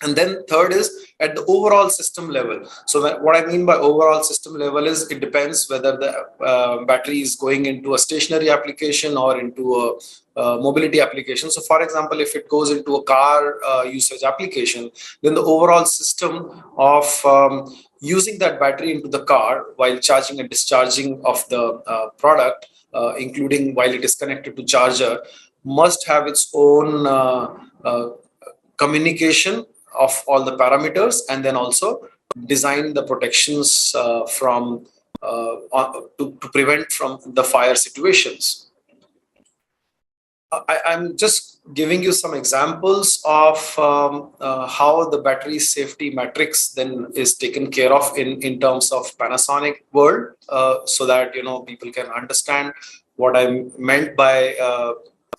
And then third is at the overall system level. So what I mean by overall system level is it depends whether the battery is going into a stationary application or into a mobility application. So for example, if it goes into a car usage application, then the overall system of using that battery into the car while charging and discharging of the product, including while it is connected to charger, must have its own communication of all the parameters, and then also design the protections to prevent from the fire situations. I'm just giving you some examples of how the battery safety matrix then is taken care of in terms of Panasonic world, so that people can understand what I meant by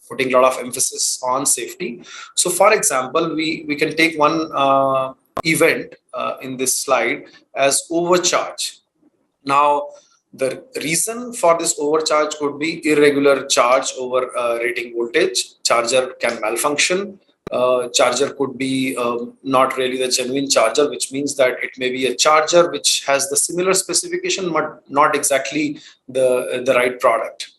putting a lot of emphasis on safety. So for example, we can take one event in this slide as overcharge. Now, the reason for this overcharge could be irregular charge over rating voltage. Charger can malfunction. Charger could be not really the genuine charger, which means that it may be a charger which has the similar specification, but not exactly the right product.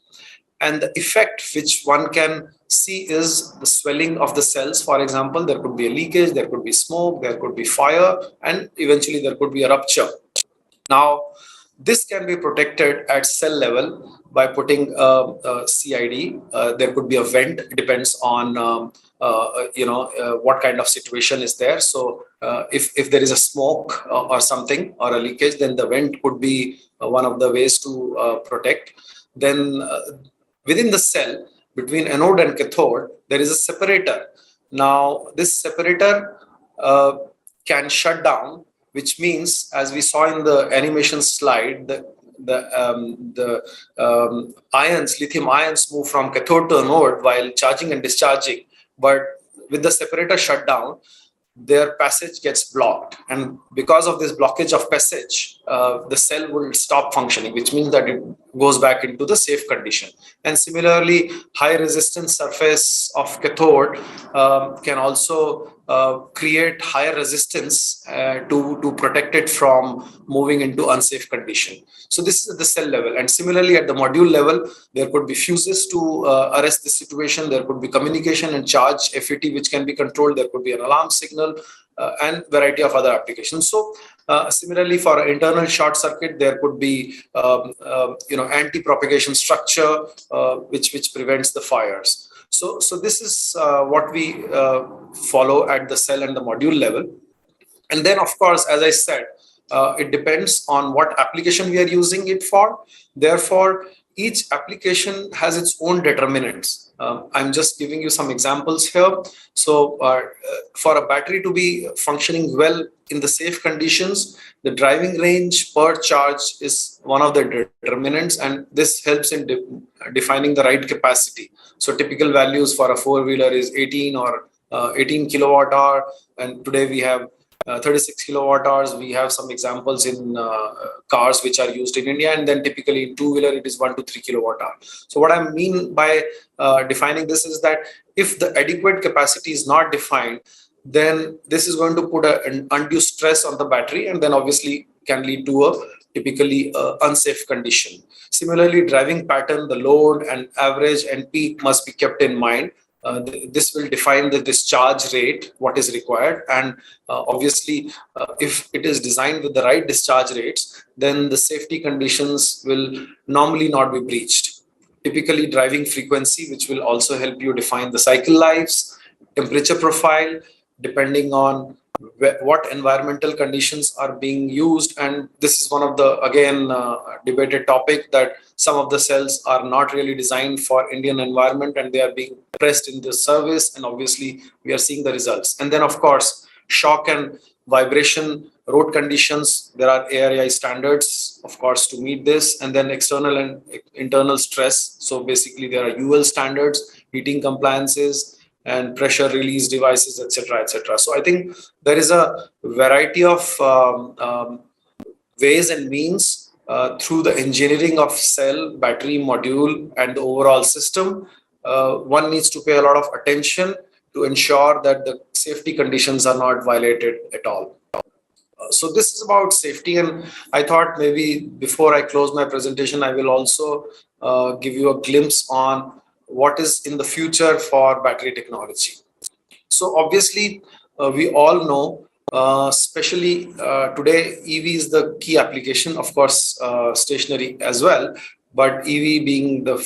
And the effect which one can see is the swelling of the cells. For example, there could be a leakage, there could be smoke, there could be fire, and eventually there could be a rupture. Now, this can be protected at cell level by putting a CID. There could be a vent. It depends on what kind of situation is there. So if there is a smoke or something or a leakage, then the vent could be one of the ways to protect. Then within the cell, between anode and cathode, there is a separator. Now, this separator can shut down, which means, as we saw in the animation slide, the lithium ions move from cathode to anode while charging and discharging. But with the separator shut down, their passage gets blocked, and because of this blockage of passage, the cell will stop functioning, which means that it goes back into the safe condition. And similarly, high resistance surface of cathode can also create higher resistance to protect it from moving into unsafe condition. So this is at the cell level. And similarly, at the module level, there could be fuses to arrest the situation. There could be communication and charge FET, which can be controlled. There could be an alarm signal and variety of other applications. So similarly, for an internal short circuit, there could be anti-propagation structure which prevents the fires. So this is what we follow at the cell and the module level. And then, of course, as I said, it depends on what application we are using it for. Therefore, each application has its own determinants. I'm just giving you some examples here. So for a battery to be functioning well in the safe conditions, the driving range per charge is one of the determinants, and this helps in defining the right capacity. So typical values for a four-wheeler is 18 or 18 kilowatt hour, and today we have 36 kilowatt hours. We have some examples in cars which are used in India, and then typically in two-wheeler it is 1 to 3 kilowatt hour. So what I mean by defining this is that if the adequate capacity is not defined, then this is going to put an undue stress on the battery, and then obviously can lead to a typically unsafe condition. Similarly, driving pattern, the load and average and peak must be kept in mind. This will define the discharge rate, what is required. And obviously, if it is designed with the right discharge rates, then the safety conditions will normally not be breached. Typically, driving frequency, which will also help you define the cycle lives, temperature profile, depending on what environmental conditions are being used. And this is one of the, again, debated topic, that some of the cells are not really designed for Indian environment and they are being pressed in the service, and obviously we are seeing the results. And then of course, shock and vibration, road conditions, there are ARAI standards, of course, to meet this, and then external and internal stress. So basically there are UL standards, heating compliances, and pressure release devices, etc., etc. So I think there is a variety of ways and means through the engineering of cell, battery, module, and the overall system. One needs to pay a lot of attention to ensure that the safety conditions are not violated at all. So this is about safety, and I thought maybe before I close my presentation, I will also give you a glimpse on what is in the future for battery technology. So obviously, we all know, especially today, EV is the key application, of course, stationary as well, but EV being the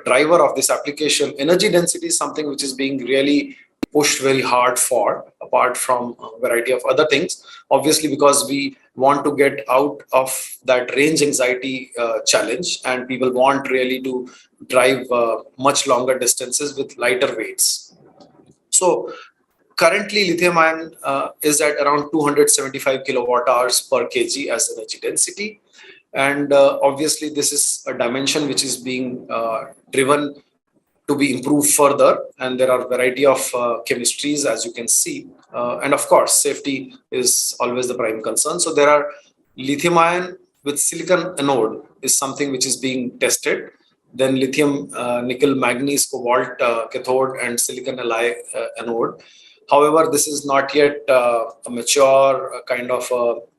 driver of this application, energy density is something which is being really pushed very hard for, apart from a variety of other things, obviously because we want to get out of that range anxiety challenge, and people want really to drive much longer distances with lighter weights. So currently lithium ion is at around 275 kilowatt hours per kg as energy density, and obviously this is a dimension which is being driven to be improved further, and there are a variety of chemistries, as you can see, and of course safety is always the prime concern. So there are lithium ion with silicon anode is something which is being tested, then lithium nickel manganese cobalt cathode, and silicon alloy anode. However, this is not yet a mature kind of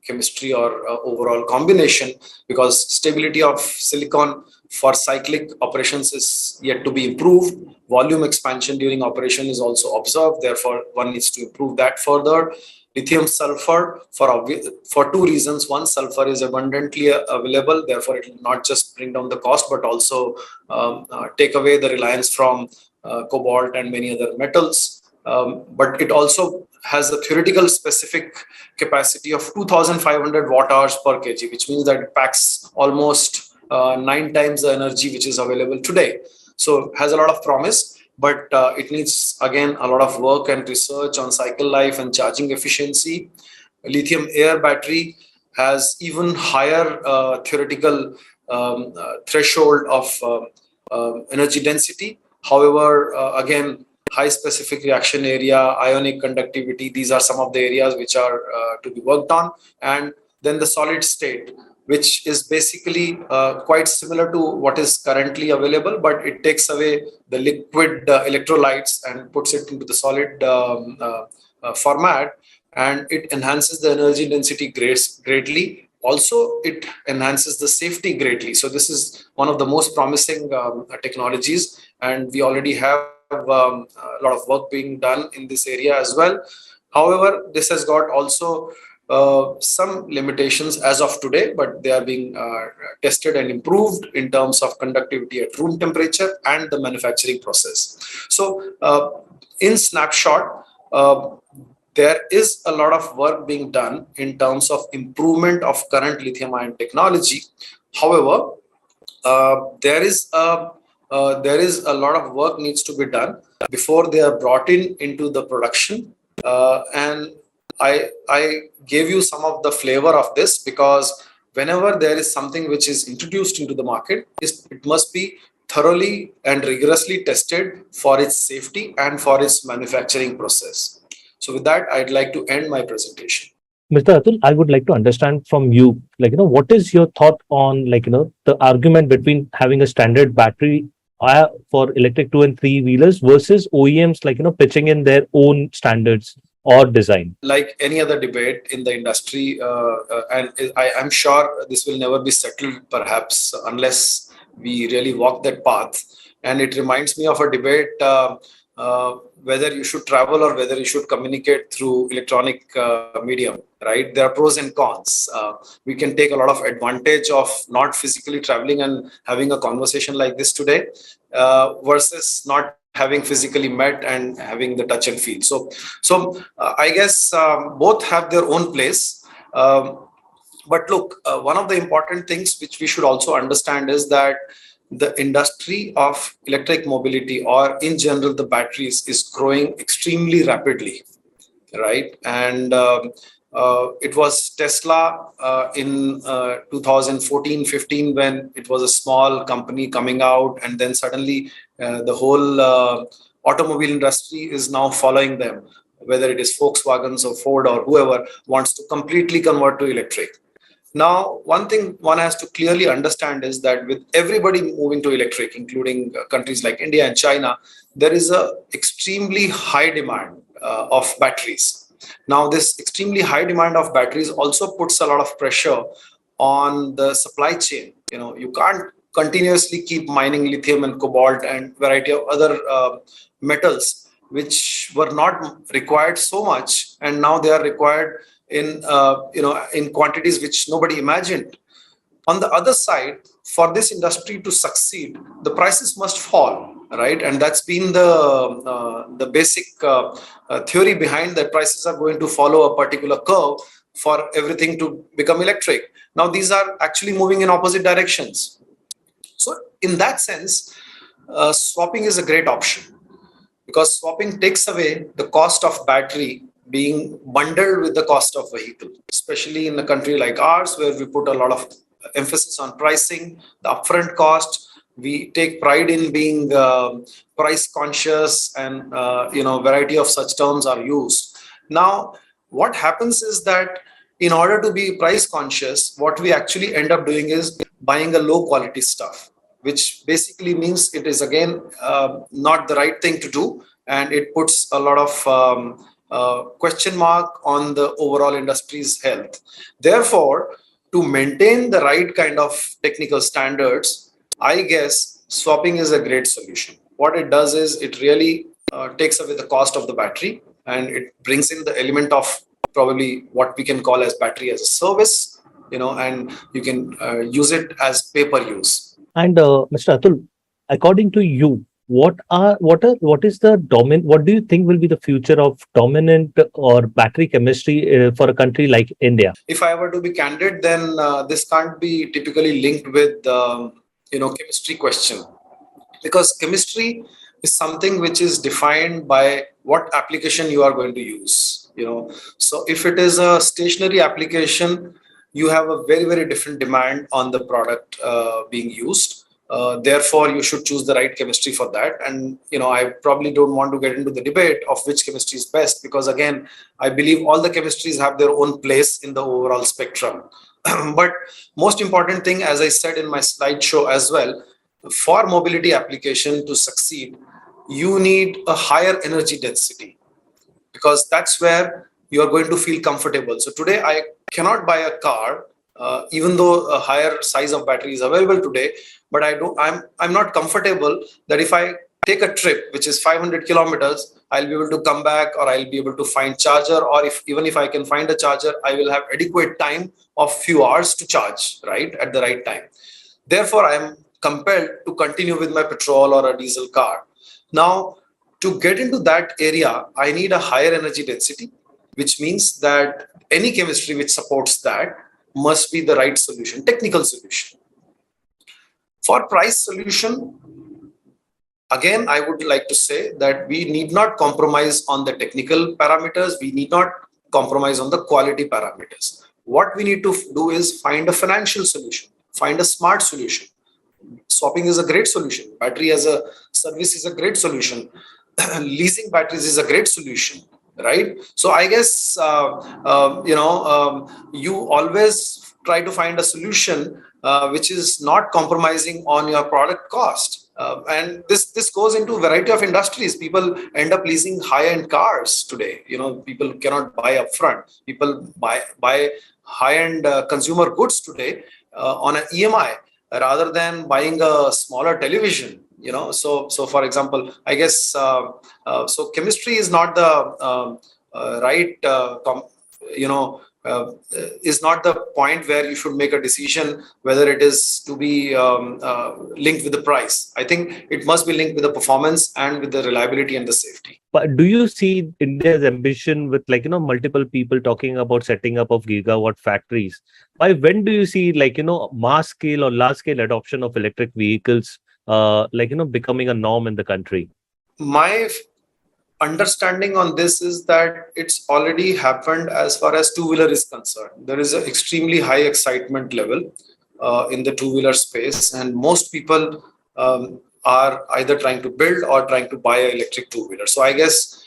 chemistry or overall combination, because stability of silicon for cyclic operations is yet to be improved. Volume expansion during operation is also observed. Therefore, one needs to improve that further. Lithium sulfur, for two reasons. One, sulfur is abundantly available. Therefore, it will not just bring down the cost, but also take away the reliance from cobalt and many other metals. But it also has a theoretical specific capacity of 2,500 watt hours per kg, which means that it packs almost 9 times the energy which is available today. So has a lot of promise, but it needs again a lot of work and research on cycle life and charging efficiency. Lithium air battery has even higher theoretical threshold of energy density. However, again, high specific reaction area, ionic conductivity, these are some of the areas which are to be worked on. And then the solid state, which is basically quite similar to what is currently available, but it takes away the liquid electrolytes and puts it into the solid format, and it enhances the energy density greatly. Also, it enhances the safety greatly. So this is one of the most promising technologies, and we already have a lot of work being done in this area as well. However, this has got also some limitations as of today, but they are being tested and improved in terms of conductivity at room temperature and the manufacturing process. So in snapshot, there is a lot of work being done in terms of improvement of current lithium ion technology. However, there is a lot of work needs to be done before they are brought into the production, and I gave you some of the flavor of this, because whenever there is something which is introduced into the market, it must be thoroughly and rigorously tested for its safety and for its manufacturing process. So with that, I'd like to end my presentation.
Mr. Atul, I would like to understand from you, what is your thought on, the argument between having a standard battery for electric 2 and 3 wheelers versus OEMs, pitching in their own standards or design?
Like any other debate in the industry, and I'm sure this will never be settled, perhaps, unless we really walk that path. And it reminds me of a debate whether you should travel or whether you should communicate through electronic medium, right? There are pros and cons. We can take a lot of advantage of not physically traveling and having a conversation like this today, versus not having physically met and having the touch and feel. So I guess both have their own place. But look, one of the important things which we should also understand is that the industry of electric mobility, or in general the batteries, is growing extremely rapidly, right? And it was Tesla in 2014-15 when it was a small company coming out, and then suddenly the whole automobile industry is now following them, whether it is Volkswagen or Ford or whoever wants to completely convert to electric. Now, one thing one has to clearly understand is that with everybody moving to electric, including countries like India and China, there is a extremely high demand of batteries. Now, this extremely high demand of batteries also puts a lot of pressure on the supply chain. You can't continuously keep mining lithium and cobalt and variety of other metals which were not required so much, and now they are required in in quantities which nobody imagined. On the other side, for this industry to succeed, the prices must fall, right? And that's been the basic theory behind that. Prices are going to follow a particular curve for everything to become electric. Now these are actually moving in opposite directions. So in that sense, swapping is a great option, because swapping takes away the cost of battery being bundled with the cost of vehicle, especially in a country like ours where we put a lot of emphasis on pricing, the upfront cost. We take pride in being price conscious, and variety of such terms are used. Now, what happens is that in order to be price conscious, what we actually end up doing is buying a low quality stuff, which basically means it is again not the right thing to do, and it puts a lot of question mark on the overall industry's health. Therefore, to maintain the right kind of technical standards, I guess swapping is a great solution. What it does is it really takes away the cost of the battery, and it brings in the element of probably what we can call as battery as a service, and you can use it as pay-per-use.
And Mr. Atul, according to you, what is the dominant? What do you think will be the future of dominant or battery chemistry for a country like India?
If I were to be candid, then this can't be typically linked with chemistry question, because chemistry is something which is defined by what application you are going to use. So if it is a stationary application, you have a very, very different demand on the product being used. Therefore, you should choose the right chemistry for that. And, I probably don't want to get into the debate of which chemistry is best, because again, I believe all the chemistries have their own place in the overall spectrum. But most important thing, as I said in my slideshow as well, for mobility application to succeed, you need a higher energy density, because that's where you are going to feel comfortable. So today I cannot buy a car, even though a higher size of battery is available today, but I'm not comfortable that if I take a trip which is 500 kilometers, I'll be able to come back, or I'll be able to find charger, or even if I can find a charger, I will have adequate time of few hours to charge, right, at the right time. Therefore, I am compelled to continue with my petrol or a diesel car. Now, to get into that area, I need a higher energy density, which means that any chemistry which supports that must be the right solution, technical solution. For price solution, again, I would like to say that we need not compromise on the technical parameters. We need not compromise on the quality parameters. What we need to do is find a financial solution, find a smart solution. Swapping is a great solution. Battery as a service is a great solution. Leasing batteries is a great solution, right? So I guess, you always try to find a solution which is not compromising on your product cost. And this goes into a variety of industries. People end up leasing high-end cars today. People cannot buy upfront. People buy high-end consumer goods today on an EMI rather than buying a smaller television. So for example, I guess so chemistry is not the right is not the point where you should make a decision whether it is to be linked with the price. I think it must be linked with the performance and with the reliability and the safety.
But do you see India's ambition with multiple people talking about setting up of gigawatt factories? By when do you see mass scale or large scale adoption of electric vehicles becoming a norm in the country?
My understanding on this is that it's already happened as far as two-wheeler is concerned. There is an extremely high excitement level in the two-wheeler space, and most people are either trying to build or trying to buy an electric two-wheeler. So I guess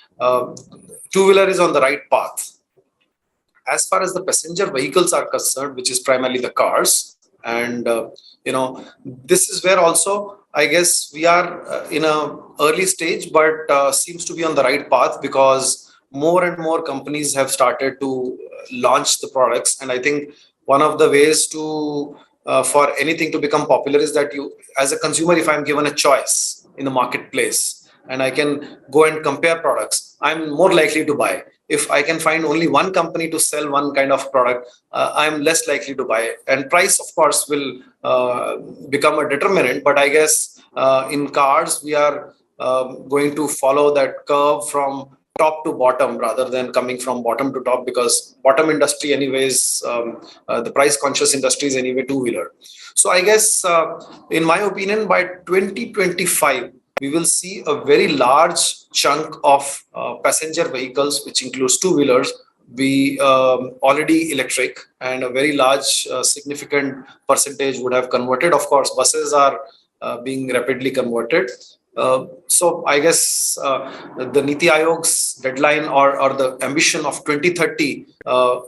two-wheeler is on the right path. as far as the passenger vehicles are concerned, which is primarily the cars, and this is where also I guess we are in a early stage, but seems to be on the right path, because more and more companies have started to launch the products. And I think one of the ways to for anything to become popular is that you, as a consumer, if I'm given a choice in the marketplace and I can go and compare products, I'm more likely to buy. If I can find only one company to sell one kind of product, I'm less likely to buy it. And price, of course, will become a determinant. But I guess in cars, we are going to follow that curve from top to bottom rather than coming from bottom to top, because bottom industry anyways, the price conscious industry is anyway two-wheeler. So I guess in my opinion, by 2025, we will see a very large chunk of passenger vehicles, which includes two-wheelers, be already electric, and a very large significant percentage would have converted. Of course, buses are being rapidly converted. So I guess the Niti Aayog's deadline or the ambition of 2030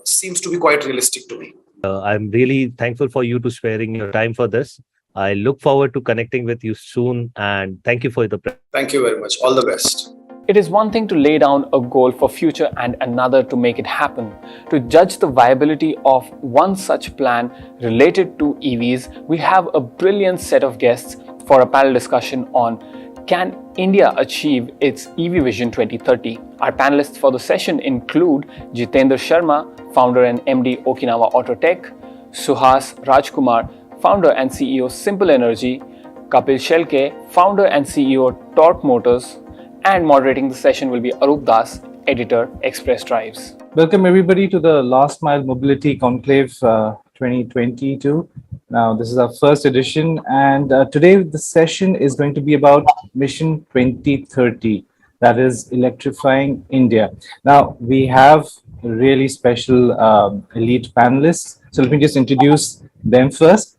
seems to be quite realistic to me.
I'm really thankful for you to sparing your time for this. I look forward to connecting with you soon, and thank you for the
Thank you very much. All the best.
It is one thing to lay down a goal for future and another to make it happen. To judge the viability of one such plan related to EVs, we have a brilliant set of guests for a panel discussion on Can India achieve its EV Vision 2030? Our panelists for the session include Jitendra Sharma, founder and MD Okinawa Autotech, Suhas Rajkumar, founder and CEO Simple Energy, Kapil Shelke, founder and CEO Torque Motors, and moderating the session will be Arup Das, editor Express Drives.
Welcome everybody to the Last Mile Mobility Conclave 2022. Now, this is our first edition, and today the session is going to be about Mission 2030, that is Electrifying India. Now, we have really special elite panelists, so let me just introduce them first.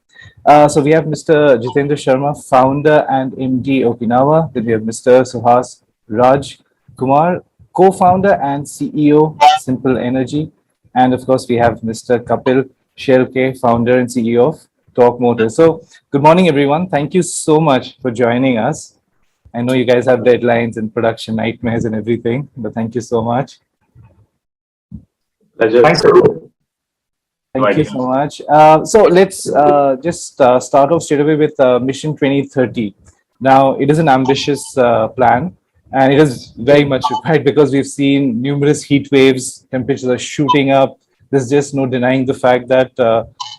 So we have Mr. Jitendra Sharma, founder and MD Okinawa. Then we have Mr. Suhas Raj Kumar, co-founder and CEO Simple Energy. And of course, we have Mr. Kapil Shelke, founder and CEO of Torque Motors. So good morning, everyone. Thank you so much for joining us. I know you guys have deadlines and production nightmares and everything, but thank you so much.
Pleasure.
Thanks. Thank you so much. So let's just start off straight away with Mission 2030. Now, it is an ambitious plan, and it is very much required because we've seen numerous heat waves, temperatures are shooting up. There's just no denying the fact that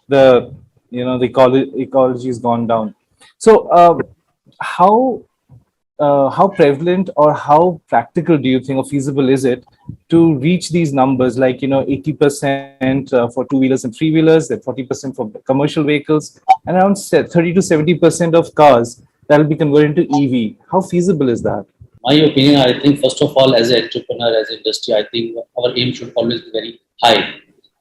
the ecology has gone down. So how prevalent or how practical do you think or feasible is it to reach these numbers, like 80% for two-wheelers and three-wheelers, then 40% for commercial vehicles, and around 30 to 70% of cars that will be converted to EV? How feasible is that?
My opinion, I think first of all, as an entrepreneur, as an industry, I think our aim should always be very high.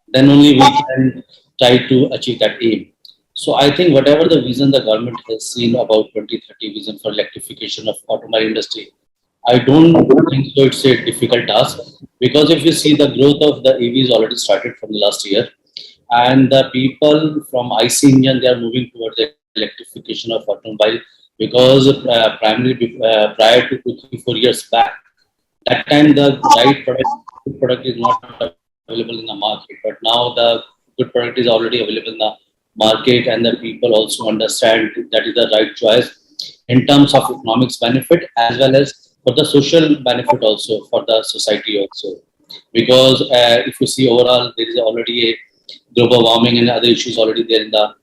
Then only we can try to achieve that aim. So I think whatever the vision the government has seen about 2030 vision for electrification of automobile industry, I don't think so it's a difficult task, because if you see the growth of the EVs already started from the last year, and the people from IC engine, they are moving towards the electrification of automobile, because primarily prior to 2-4 years back, that time the right product is not available in the market, but now the good product is already available in the market, and the people also understand that is the right choice in terms of economics benefit as well as for the social benefit also for the society also. Because if you see overall, there is already a global warming and other issues already there in the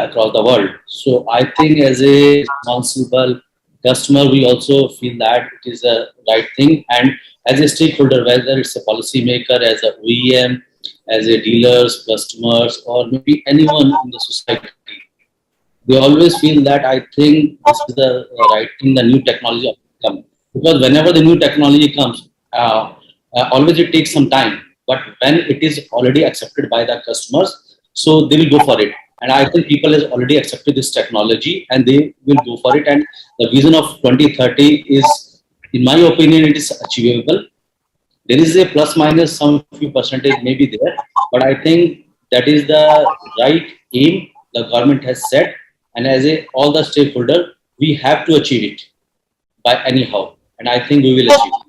across the world. So I think as a responsible customer, we also feel that it is the right thing, and as a stakeholder, whether it's a policymaker, as a OEM, as a dealers, customers, or maybe anyone in the society, they always feel that I think this is the right thing, the new technology comes. Because whenever the new technology comes, always it takes some time. But when it is already accepted by the customers, so they will go for it. And I think people has already accepted this technology and they will go for it. And the vision of 2030 is, in my opinion, it is achievable. There is a plus minus some few percentage may be there, but I think that is the right aim the government has set, and as all the stakeholder, we have to achieve it by anyhow, and I think we will achieve it.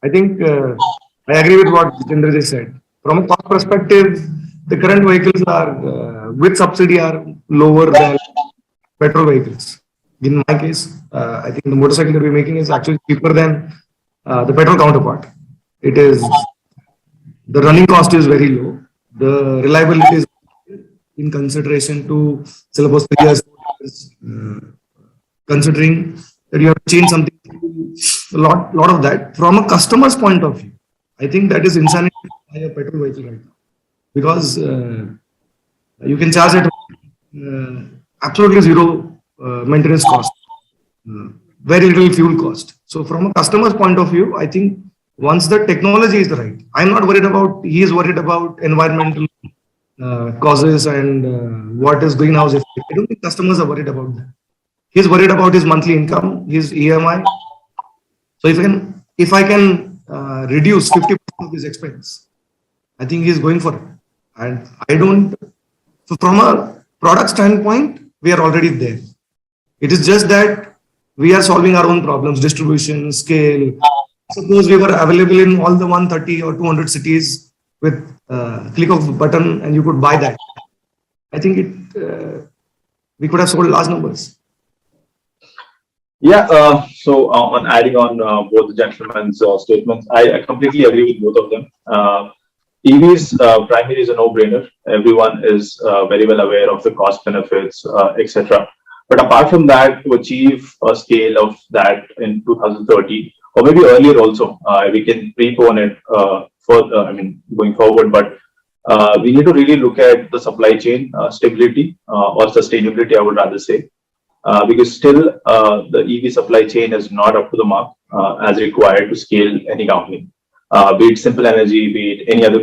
I think I agree with what Jitendra just said. From a cost perspective, the current vehicles are with subsidy are lower than petrol vehicles. In my case, I think the motorcycle that we're making is actually cheaper than the petrol counterpart. It is, the running cost is very low. The reliability is in consideration to syllabus 3 years, considering that you have to change something, a lot of that. From a customer's point of view, I think that is insanity to buy a petrol vehicle right now, because you can charge it absolutely zero maintenance cost, very little fuel cost. So from a customer's point of view, I think once the technology is right, I'm not worried about, he is worried about environmental causes and what is greenhouse effect. I don't think customers are worried about that. He's worried about his monthly income, his EMI. So if I can reduce 50% of his expense, I think he's going for it. And I don't, so from a product standpoint, we are already there. It is just that we are solving our own problems, distribution, scale. Suppose we were available in all the 130 or 200 cities with click of a button and you could buy that. I think we could have sold large numbers.
Yeah, so on adding on both the gentlemen's statements, I completely agree with both of them. EVs primary is a no-brainer. Everyone is very well aware of the cost benefits, etc. But apart from that, to achieve a scale of that in 2030, or maybe earlier also, we can prepone it going forward. But we need to really look at the supply chain stability or sustainability, I would rather say. Because still the EV supply chain is not up to the mark as required to scale any company, be it Simple Energy, be it any other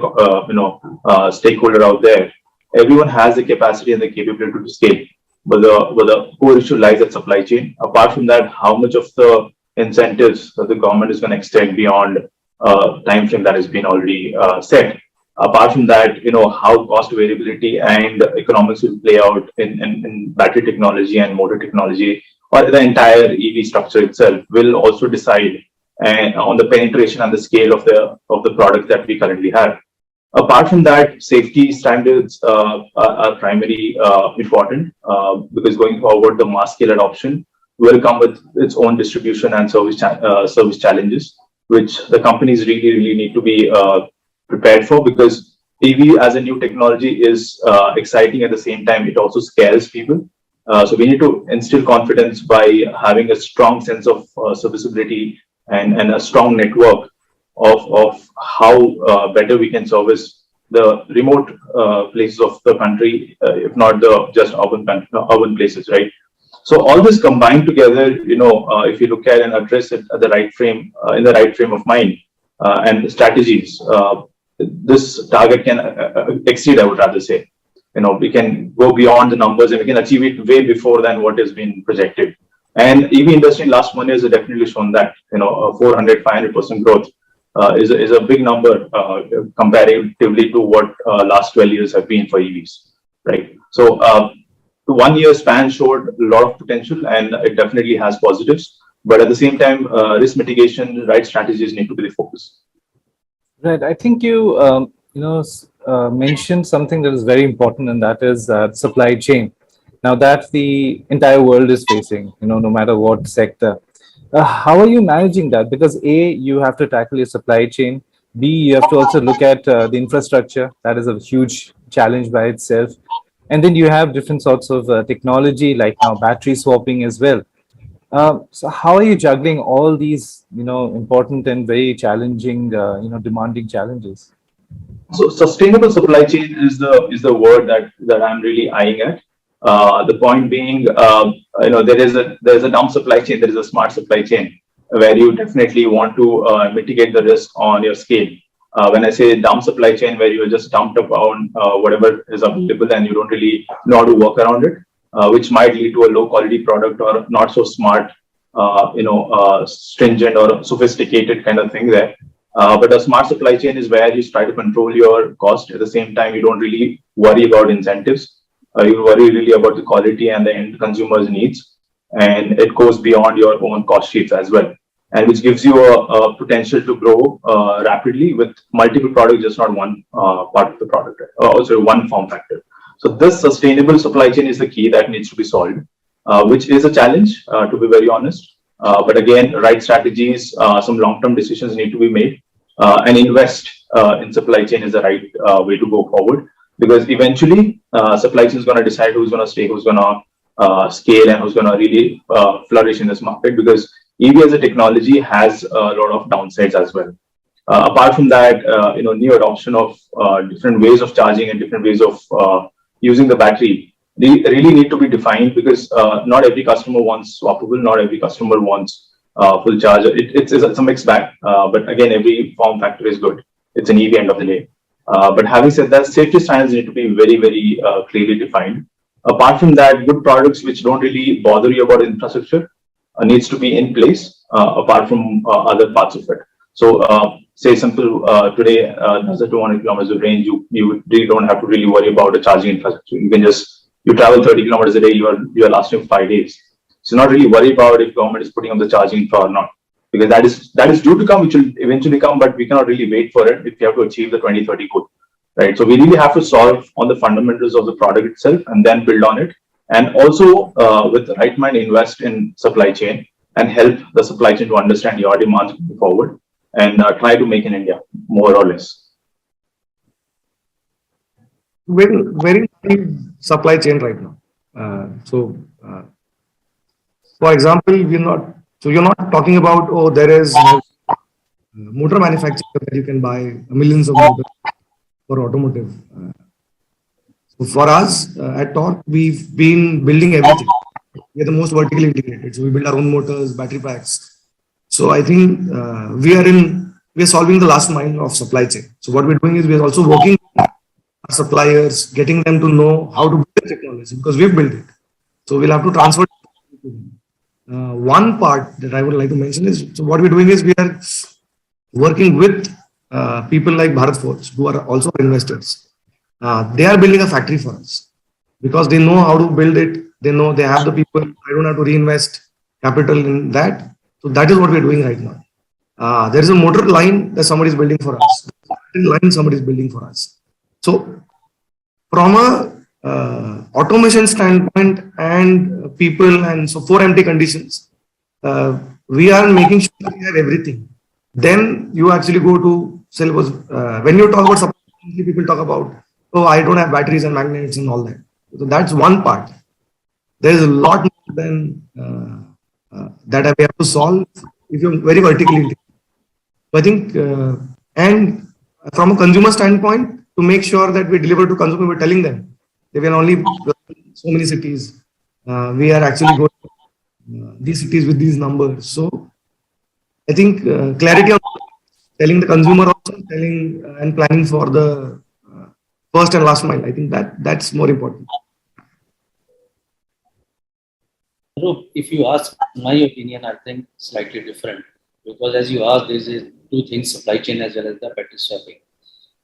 stakeholder out there. Everyone has the capacity and the capability to scale, but the core issue lies at supply chain. Apart from that, how much of the incentives that the government is going to extend beyond time frame that has been already set. Apart from that, how cost variability and economics will play out in battery technology and motor technology, or the entire EV structure itself will also decide on the penetration and the scale of the product that we currently have. Apart from that, safety standards are primarily important because going forward, the mass scale adoption will come with its own distribution and service challenges, which the companies really need to be prepared for, because EV as a new technology is exciting. At the same time, it also scares people. So we need to instill confidence by having a strong sense of serviceability and a strong network of how better we can service the remote places of the country, if not the just urban places, right? So all this combined together, if you look at and address it at the right frame, in the right frame of mind and strategies, this target can exceed, I would rather say. We can go beyond the numbers and we can achieve it way before than what has been projected. And EV industry in last 1 year has definitely shown that, 400-500% growth is a big number comparatively to what last 12 years have been for EVs, right? So the 1 year span showed a lot of potential and it definitely has positives. But at the same time, risk mitigation, right strategies need to be the focus.
Right. I think you mentioned something that is very important, and that is supply chain. Now that the entire world is facing, no matter what sector. How are you managing that? Because A, you have to tackle your supply chain. B, you have to also look at the infrastructure. That is a huge challenge by itself. And then you have different sorts of technology, like now battery swapping as well. So how are you juggling all these, important and very challenging, demanding challenges?
So sustainable supply chain is the word that I'm really eyeing at. The point being, there is a dumb supply chain, there is a smart supply chain, where you definitely want to mitigate the risk on your scale. When I say dumb supply chain, where you are just dumped upon whatever is available and you don't really know how to work around it, which might lead to a low quality product or not so smart stringent or sophisticated kind of thing there. But a smart supply chain is where you try to control your cost. At the same time, you don't really worry about incentives. You worry really about the quality and the end consumer's needs. And it goes beyond your own cost sheets as well. And which gives you a potential to grow rapidly with multiple products, just not one part of the product, also one form factor. So this sustainable supply chain is the key that needs to be solved, which is a challenge, to be very honest. But again, right strategies, some long-term decisions need to be made, and invest in supply chain is the right way to go forward. Because eventually, supply chain is going to decide who's going to stay, who's going to scale, and who's going to really flourish in this market. Because EV as a technology has a lot of downsides as well. Apart from that, new adoption of different ways of charging and different ways of using the battery really need to be defined, because not every customer wants swappable, not every customer wants full charge. It's a mixed bag, but again, every form factor is good. It's an EV end of the day. But having said that, safety standards need to be very, very clearly defined. Apart from that, good products which don't really bother you about infrastructure needs to be in place, apart from other parts of it. So, say simple, today, as a 200 kilometers of range, you really don't have to really worry about the charging infrastructure. You can just, you travel 30 kilometers a day, you are lasting 5 days. So not really worry about if government is putting up the charging infra or not, because that is due to come, which will eventually come, but we cannot really wait for it if you have to achieve the 2030 goal, right? So we really have to solve on the fundamentals of the product itself and then build on it. And also, with the right mind, invest in supply chain and help the supply chain to understand your demands moving forward, and try to make in India, more or less.
Very supply chain right now. For example, you're not talking about, oh, there is motor manufacturer that you can buy millions of motors for automotive. So for us at Torque, we've been building everything. We're the most vertically integrated. So we build our own motors, battery packs. So I think we are solving the last mile of supply chain. So what we're doing is we're also working with our suppliers, getting them to know how to build the technology, because we've built it. So we'll have to transfer it to them. One part that I would like to mention is, so what we're doing is we are working with people like Bharat Forge, who are also investors. They are building a factory for us because they know how to build it. They know they have the people. I don't have to reinvest capital in that. So that is what we're doing right now. There is a motor line that somebody is building for us. Line somebody is building for us. So from a automation standpoint and people, and so 4 empty conditions, we are making sure that we have everything. Then you actually go to syllabus. When you talk about supply chain, people talk about, oh, I don't have batteries and magnets and all that. So that's one part. There is a lot more than that we have to solve if you're very vertically integrated. So I think, and from a consumer standpoint, to make sure that we deliver to consumer, we're telling them they will only so many cities. We are actually going to these cities with these numbers. So I think clarity on telling the consumer also, telling and planning for the first and last mile. I think that's more important.
If you ask my opinion, I think slightly different, because as you asked, there is 2 things: supply chain as well as the battery swapping.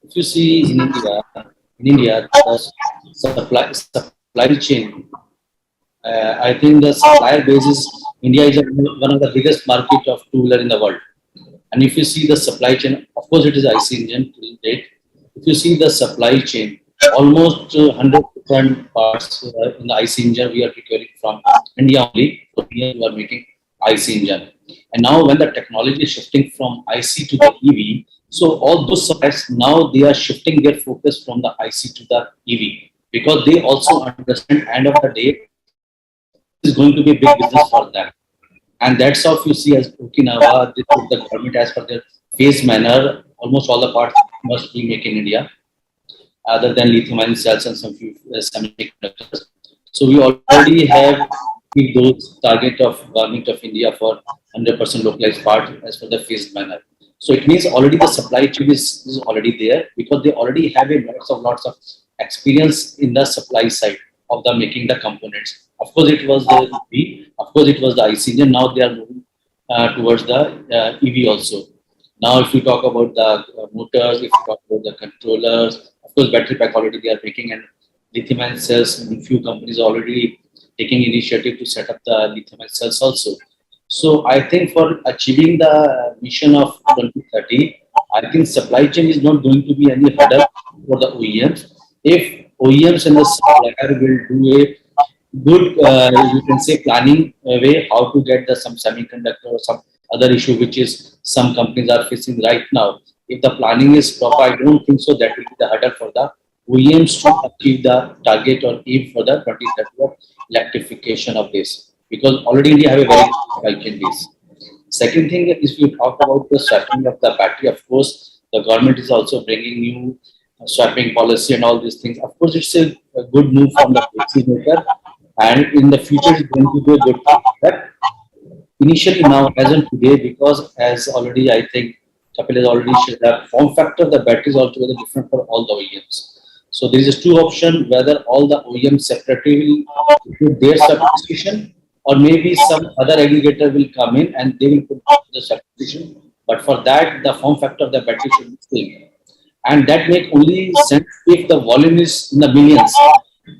If you see in India, the supply chain, I think the supplier base is, India is one of the biggest market of 2-wheeler in the world. And if you see the supply chain, of course it is IC engine to date. If you see the supply chain, almost 100% parts in the IC engine we are procuring from India only. So here we are making IC engine. And now when the technology is shifting from IC to the EV, so all those suppliers now they are shifting their focus from the IC to the EV, because they also understand end of the day is going to be a big business for them. And that's how you see as Okinawa, they put the government as per their phased manner, almost all the parts must be made in India, other than lithium-ion cells and some few semiconductors. So we already have those target of government of India for 100% localized part as per the phased manner. So it means already the supply chain is already there, because they already have a lots of experience in the supply side of the making the components. Of course, it was the EV. Of course, it was the IC engine. Now they are moving towards the EV also. Now, if we talk about the motors, if we talk about the controllers, of course, battery pack already they are making, and lithium-ion cells. Few companies are already taking initiative to set up the lithium-ion cells also. So I think for achieving the mission of 2030, I think supply chain is not going to be any hurdle for the OEMs. If OEMs and the supplier will do a good, you can say, planning way how to get the some semiconductor or some other issue which is some companies are facing right now. If the planning is proper, I don't think so that will be the hurdle for the OEMs to achieve the target or aim for the 2030 of electrification of this, because already India have a very good supply chain base. Second thing is, we talk about the swapping of the battery. Of course, the government is also bringing new swapping policy and all these things. Of course, it's a good move from the policymaker, and in the future, it's going to be a good thing. But initially, now, as of today, because as already I think Kapil has already shared, the form factor of the battery is altogether different for all the OEMs. So there is two options, whether all the OEMs separately will put their substation, or maybe some other aggregator will come in and they will put the substation. But for that, the form factor of the battery should be same. And that make only sense if the volume is in the millions.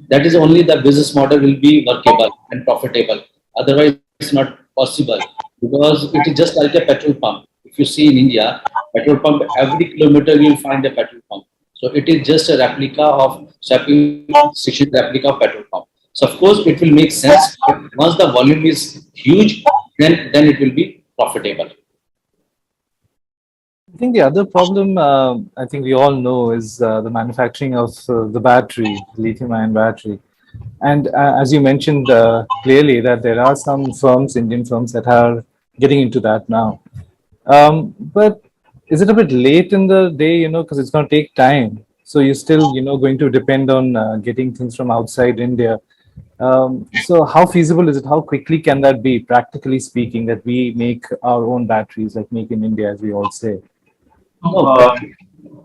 That is only the business model will be workable and profitable. Otherwise, it's not possible, because it is just like a petrol pump. If you see in India, petrol pump, every kilometer you will find a petrol pump. So it is just a replica of swapping station, replica of petrol pump. So of course it will make sense. But once the volume is huge, then it will be profitable.
I think the other problem, I think we all know, is the manufacturing of the battery, lithium-ion battery. And as you mentioned clearly, that there are some firms, Indian firms, that are getting into that now. But is it a bit late in the day, because it's going to take time. So you're still, going to depend on getting things from outside India. So how feasible is it? How quickly can that be, practically speaking, that we make our own batteries, like make in India, as we all say?
No,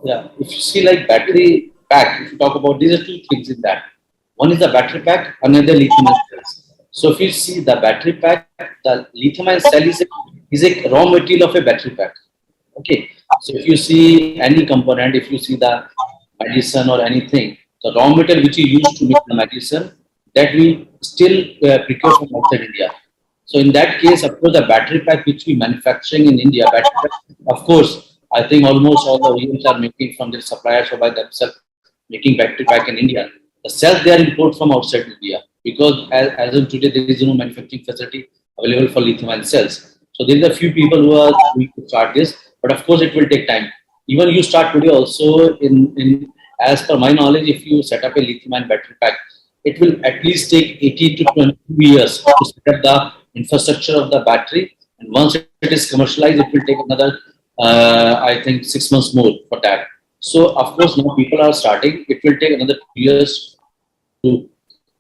yeah. If you see like battery pack, if you talk about, these are two things in that. One is the battery pack, another lithium-ion cells. So if you see the battery pack, the lithium-ion cell is a raw material of a battery pack. Okay. So if you see any component, if you see the medicine or anything, the raw material which you use to make the medicine, that we still procure from outside India. So in that case, of course, the battery pack which we manufacturing in India, battery pack, of course, I think almost all the OEMs are making from their suppliers or by themselves making battery pack in India. The cells they are import from outside India, because as of today there is no manufacturing facility available for lithium-ion cells. So there is a few people who are going to start this, but of course it will take time. Even you start today also in as per my knowledge, if you set up a lithium-ion battery pack, it will at least take 18 to 22 years to set up the infrastructure of the battery. And once it is commercialized, it will take another, I think, 6 months more for that. So, of course, now people are starting. It will take another 2 years to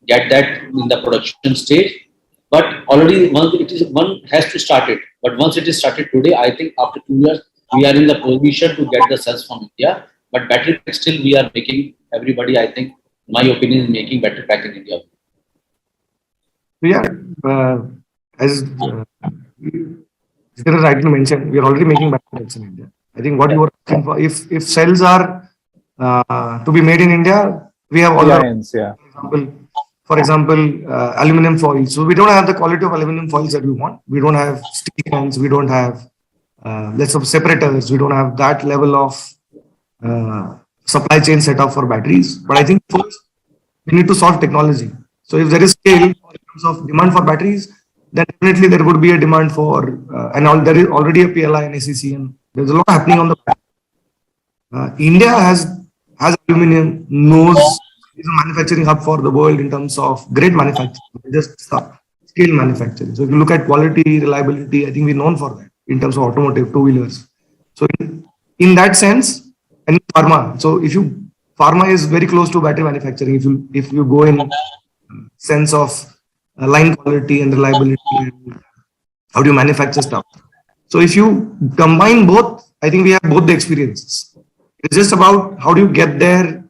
get that in the production stage. But already, one has to start it. But once it is started today, I think after 2 years, we are in the position to get the cells from India. But battery pack still we are making. Everybody, I think, my opinion, is making battery pack in India.
Yeah, as Zira rightly mentioned, we are already making battery packs in India. I think what you were asking for, if cells are to be made in India, we have all the, for example, aluminum foils. So we don't have the quality of aluminum foils that we want. We don't have steel cans. We don't have let's say separators. We don't have that level of supply chain setup for batteries. But I think first we need to solve technology. So if there is scale in terms of demand for batteries, then definitely there would be a demand for there is already a PLI and ACC, and there's a lot happening on the India has aluminum, knows is a manufacturing hub for the world in terms of great manufacturing, just scale manufacturing. So if you look at quality, reliability, I think we're known for that in terms of automotive, two-wheelers. So in that sense, and pharma. So pharma is very close to battery manufacturing. If you go in sense of line quality and reliability, and how do you manufacture stuff? So if you combine both, I think we have both the experiences. It's just about how do you get there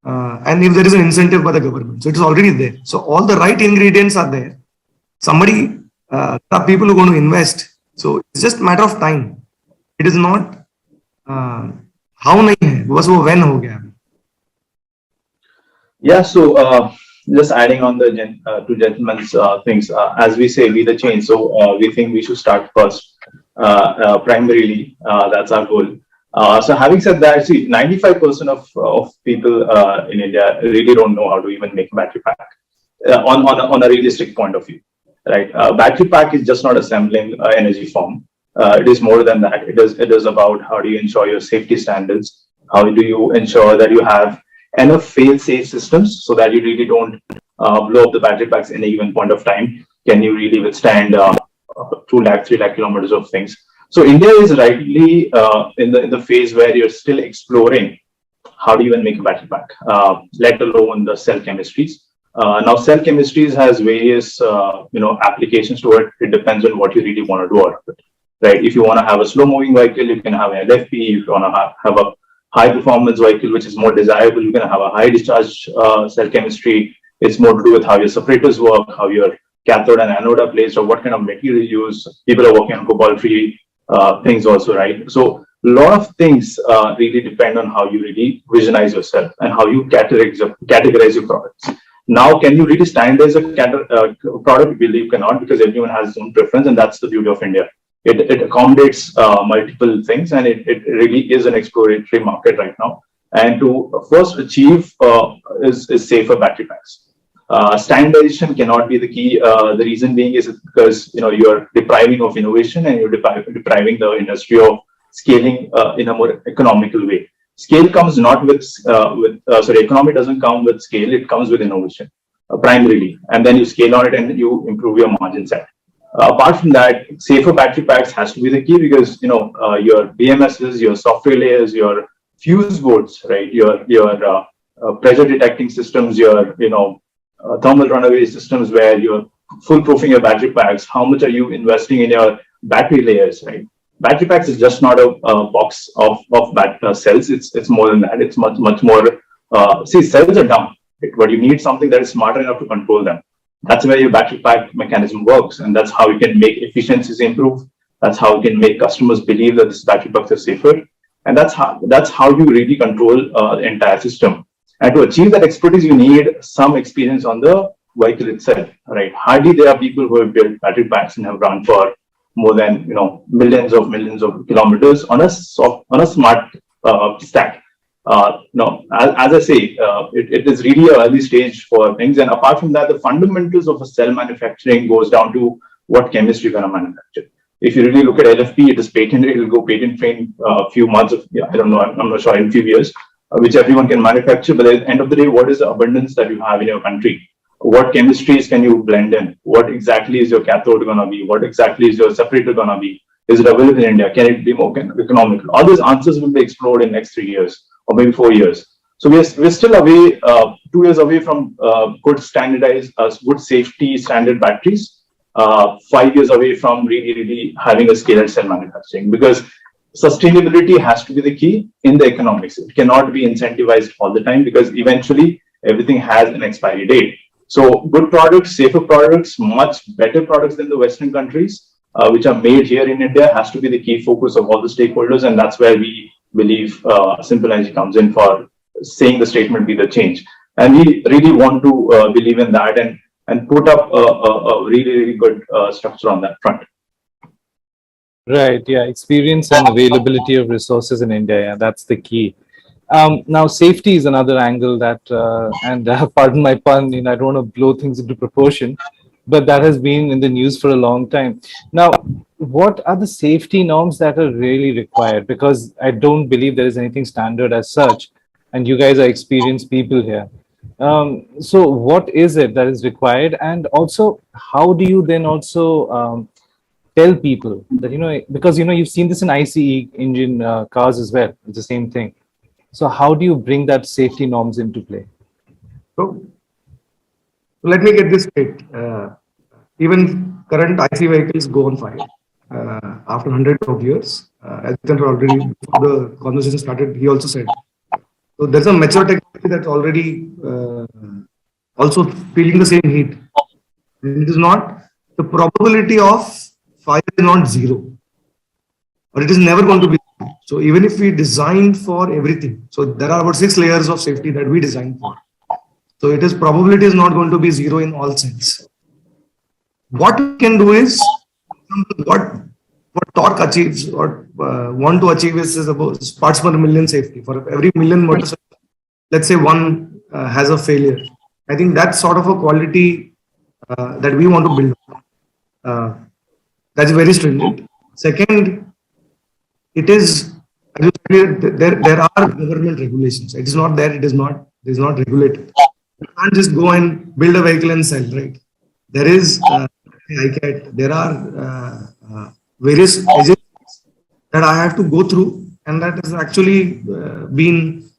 and if there is an incentive by the government. So it is already there. So all the right ingredients are there. Somebody, there are people who are going to invest. So it's just a matter of time. It is not how nahi hai, bas wo when ho gaya.
Yeah, so just adding on the two gentlemen's things, as we say, be the change. So we think we should start first, primarily. That's our goal. So having said that, see, 95% of people in India really don't know how to even make a battery pack on a realistic point of view, right? Battery pack is just not assembling energy form. It is more than that. It is about how do you ensure your safety standards? How do you ensure that you have enough fail-safe systems so that you really don't blow up the battery packs in a given point of time? Can you really withstand 2 lakh, 3 lakh kilometers of things? So India is rightly in the phase where you're still exploring how do you even make a battery pack, let alone the cell chemistries. Now, cell chemistries has various applications to it. It depends on what you really want to do out of it, right? If you want to have a slow-moving vehicle, you can have an LFP. If you want to have a high-performance vehicle, which is more desirable, you can have a high-discharge cell chemistry. It's more to do with how your separators work, how your cathode and anode are placed, or what kind of material you use. People are working on cobalt-free things also, right? So a lot of things really depend on how you really visionize yourself and how you categorize your products. Now, can you really standardize a product? We believe you cannot, because everyone has his own preference, and that's the beauty of India. It accommodates multiple things, and it really is an exploratory market right now. And to first achieve is safer battery packs. Standardization cannot be the key. The reason being is because you are depriving of innovation, and you're depriving the industry of scaling in a more economical way. Scale comes not with economy doesn't come with scale. It comes with innovation primarily, and then you scale on it and you improve your margin set. Apart from that, safer battery packs has to be the key, because your BMSs, your software layers, your fuse boards, right? Your pressure detecting systems, your thermal runaway systems, where you're foolproofing your battery packs. How much are you investing in your battery layers, right? Battery packs is just not a box of cells. It's more than that. It's much more. Cells are dumb, right? But you need something that is smart enough to control them. That's where your battery pack mechanism works, and that's how you can make efficiencies improve. That's how you can make customers believe that this battery packs are safer, and that's how you really control the entire system. And to achieve that expertise, you need some experience on the vehicle itself, right? Hardly there are people who have built battery packs and have run for more than millions of kilometers on a smart stack. As I say, it is really an early stage for things. And apart from that, the fundamentals of a cell manufacturing goes down to what chemistry you're going to manufacture. If you really look at LFP, it is patented. It will go patent free in a few months. I don't know. I'm not sure, in a few years, which everyone can manufacture. But at the end of the day, what is the abundance that you have in your country? What chemistries can you blend in? What exactly is your cathode going to be? What exactly is your separator going to be? Is it available in India? Can it be more economical? All these answers will be explored in next 3 years or maybe 4 years. So we're still away, 2 years away from good standardized, good safety standard batteries. 5 years away from really having a scaled cell manufacturing, because sustainability has to be the key in the economics. It cannot be incentivized all the time, because eventually everything has an expiry date. So good products, safer products, much better products than the Western countries, which are made here in India, has to be the key focus of all the stakeholders. And that's where we believe Simple Energy comes in, for saying the statement, be the change. And we really want to believe in that and put up a really good structure on that front.
Right. Yeah. Experience and availability of resources in India. Yeah, that's the key. Now, safety is another angle that, pardon my pun, I don't want to blow things into proportion, but that has been in the news for a long time. Now, what are the safety norms that are really required? Because I don't believe there is anything standard as such, and you guys are experienced people here. So what is it that is required? And also, how do you then also tell people that, because, you've seen this in ICE engine cars as well, it's the same thing. So how do you bring that safety norms into play?
So let me get this straight. Even current IC vehicles go on fire after hundreds of years. As already before the conversation started, he also said So there's a mature technology that's already also feeling the same heat. And it is not, the probability of fire is not zero, or it is never going to be. So even if we design for everything, so there are about 6 layers of safety that we design for. So it is, probability is not going to be zero in all sense. What we can do is, what Torque achieves or want to achieve is about parts per million safety. For every million motorcycles, let's say one has a failure. I think that's sort of a quality that we want to build. That's very stringent. Second, it is, there are government regulations. It is not there, it is not regulated. You can't just go and build a vehicle and sell, right? There is ICAT, there are various agencies that I have to go through, and that has actually been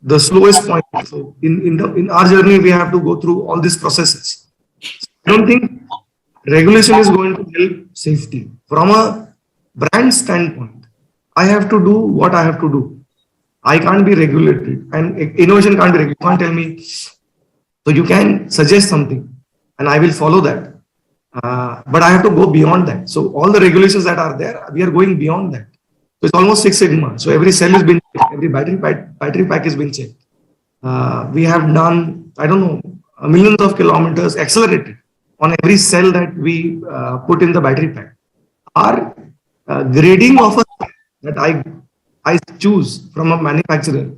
the slowest point. So in our journey, we have to go through all these processes. I don't think regulation is going to help safety. From a brand standpoint, I have to do what I have to do. I can't be regulated, and innovation can't be regulated. You can't tell me, so you can suggest something and I will follow that. But I have to go beyond that. So all the regulations that are there, we are going beyond that. So it's almost 6 Sigma. So every cell has been checked, every battery pack has been checked. We have done, I don't know, millions of kilometers accelerated on every cell that we put in the battery pack. Our grading of a cell that I choose from a manufacturer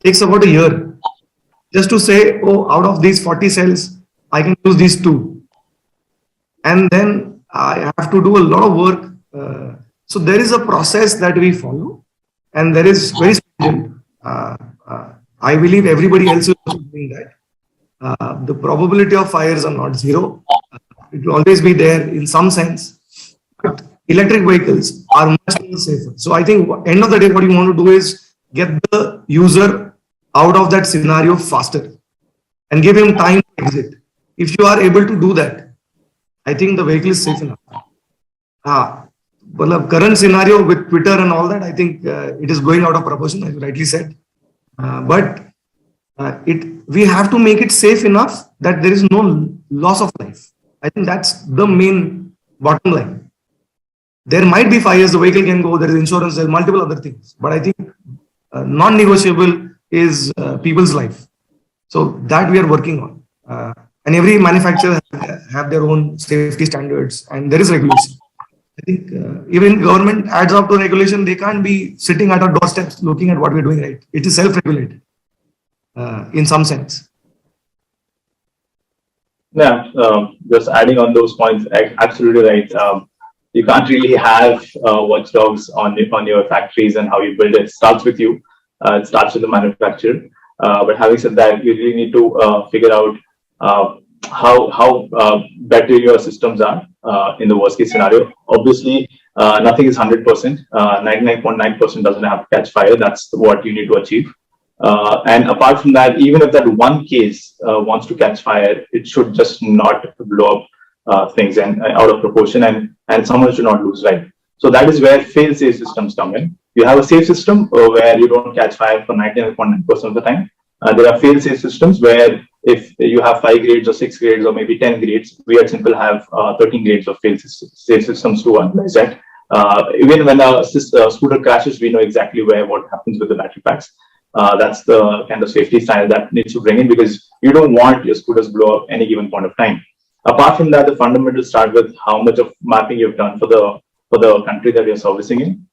takes about a year just to say, oh, out of these 40 cells, I can use these 2. And then I have to do a lot of work. So there is a process that we follow, and there is very stringent. I believe everybody else is also doing that. The probability of fires are not zero. It will always be there in some sense. But electric vehicles are much more safer. So I think end of the day, what you want to do is get the user out of that scenario faster and give him time to exit. If you are able to do that, I think the vehicle is safe enough. Well, the current scenario with Twitter and all that, I think it is going out of proportion, as you rightly said. But we have to make it safe enough that there is no loss of life. I think that's the main bottom line. There might be fires, the vehicle can go, there is insurance, there are multiple other things. But I think non-negotiable is people's life. So that we are working on. And every manufacturer have their own safety standards, and there is regulation. I think even government adds up to regulation, they can't be sitting at our doorsteps looking at what we're doing, right? It is self-regulated in some sense.
Yeah, just adding on those points, absolutely right. You can't really have watchdogs on your factories and how you build it. It starts with you. It starts with the manufacturer. But having said that, you really need to figure out how better your systems are in the worst case scenario. Obviously, nothing is 100%. 99.9% doesn't have to catch fire. That's what you need to achieve. And apart from that, even if that one case wants to catch fire, it should just not blow up things and out of proportion, and someone should not lose life. So that is where fail-safe systems come in. You have a safe system where you don't catch fire for 99.9% of the time. There are fail-safe systems where if you have 5 grades or 6 grades or maybe 10 grades, we at Simple have 13 grades of fail-safe systems to analyze that. Even when a scooter crashes, we know exactly what happens with the battery packs. That's the kind of safety standard that needs to bring in, because you don't want your scooters blow up any given point of time. Apart from that, the fundamentals start with how much of mapping you've done for the country that you're servicing in,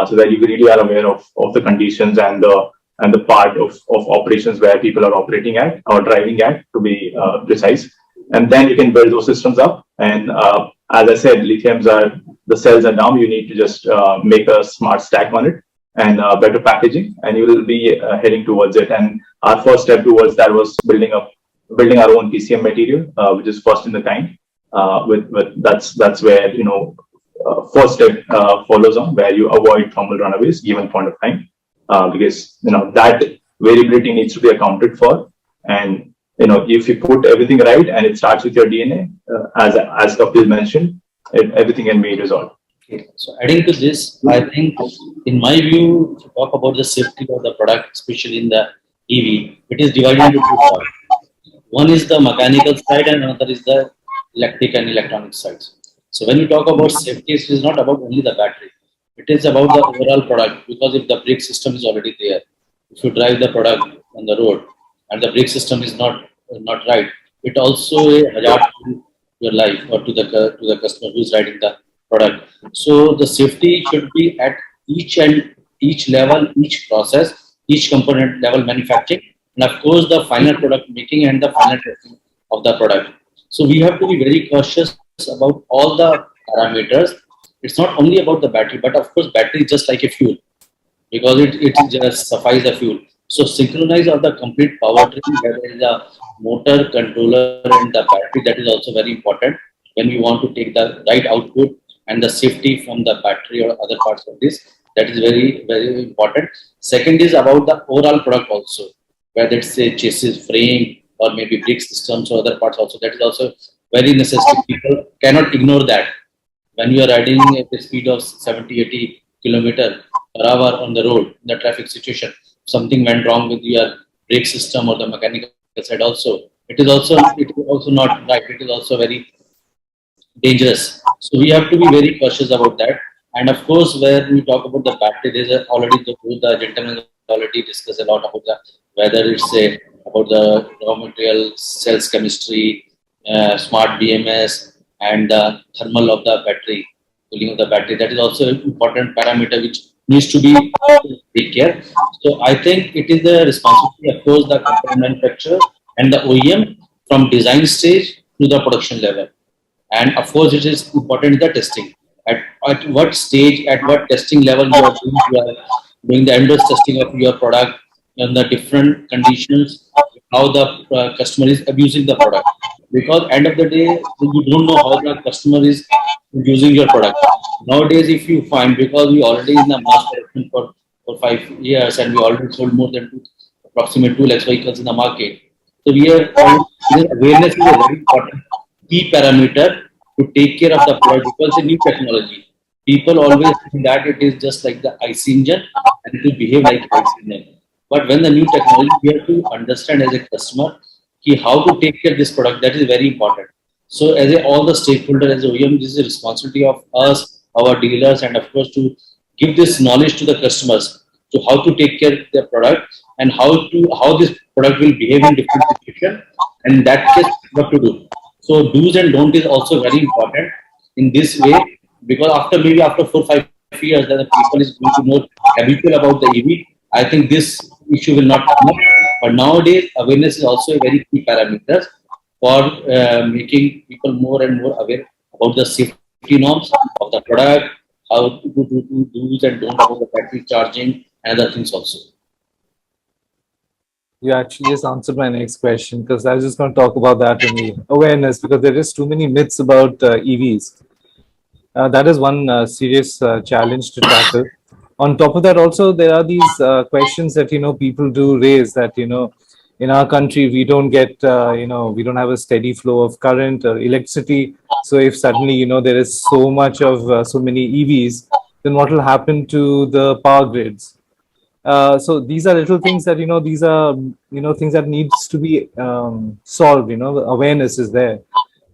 so that you really are aware of the conditions and the part of operations where people are operating at or driving at, to be precise. And then you can build those systems up. And as I said, the cells are down. You need to just make a smart stack on it and better packaging, and you will be heading towards it. And our first step towards that was building our own PCM material, which is first in the kind. That's where first step follows on, where you avoid thermal runaways given point of time, because that variability needs to be accounted for. And if you put everything right and it starts with your DNA, as Kapil mentioned, everything can be resolved.
Okay. So adding to this, I think in my view, to talk about the safety of the product, especially in the EV, it is divided into two parts. One is the mechanical side and another is the electric and electronic sides. So when you talk about safety, it is not about only the battery. It is about the overall product, because if the brake system is already there, if you drive the product on the road and the brake system is not right, it also a hazard to your life or to the customer who is riding the product. So the safety should be at each level, each process, each component level manufacturing, and of course the final product making and the final testing of the product. So we have to be very cautious about all the parameters. It's not only about the battery, but of course battery is just like a fuel, because it just suffices the fuel. So synchronize of the complete powertrain, whether it is a motor, controller, and the battery, that is also very important when we want to take the right output, and the safety from the battery or other parts of this. That is very, very important. Second is about the overall product also, whether it's a chassis, frame, or maybe brake systems or other parts also. That is also very necessary. People cannot ignore that. When you are riding at the speed of 70, 80 kilometer per hour on the road, in the traffic situation, something went wrong with your brake system or the mechanical side also, it is also not right. It is also very dangerous. So we have to be very cautious about that. And of course, where we talk about the battery, there's already the gentleman already discussed a lot about the whether it's about the raw material, cells chemistry, smart BMS, and the thermal of the battery, cooling of the battery. That is also an important parameter which needs to be taken care. So I think it is the responsibility, of course, the component manufacturer and the OEM from design stage to the production level. And of course, it is important the testing. At what stage, at what testing level you are doing the endless testing of your product and the different conditions, how the customer is abusing the product. Because end of the day, you don't know how the customer is using your product. Nowadays, if you find, because we already in the mass production for 5 years and we already sold more than approximately 2 lakhs vehicles in the market. So we are awareness is a very important key parameter to take care of the product, because it's a new technology. People always think that it is just like the IC engine and it will behave like IC engine. But when the new technology, we have to understand as a customer how to take care of this product. That is very important. So as all the stakeholders, as OEM, this is a responsibility of us, our dealers, and of course to give this knowledge to the customers to how to take care of their product and how this product will behave in different situations, and in that case what to do. So do's and don't is also very important in this way, because after 4-5 years, then the people is going to more habitual about the EV. I think this issue will not come up. But nowadays, awareness is also a very key parameter for making people more and more aware about the safety norms of the product, how to do do's and don't about the battery charging and other things also.
You actually just answered my next question, because I was just going to talk about that only, awareness, because there is too many myths about EVs. That is one serious challenge to tackle. On top of that, also there are these questions that people do raise that in our country we don't get we don't have a steady flow of current or electricity. So if suddenly there is so much of so many EVs, then what will happen to the power grids? So these are little things that these are things that needs to be solved. Awareness is there.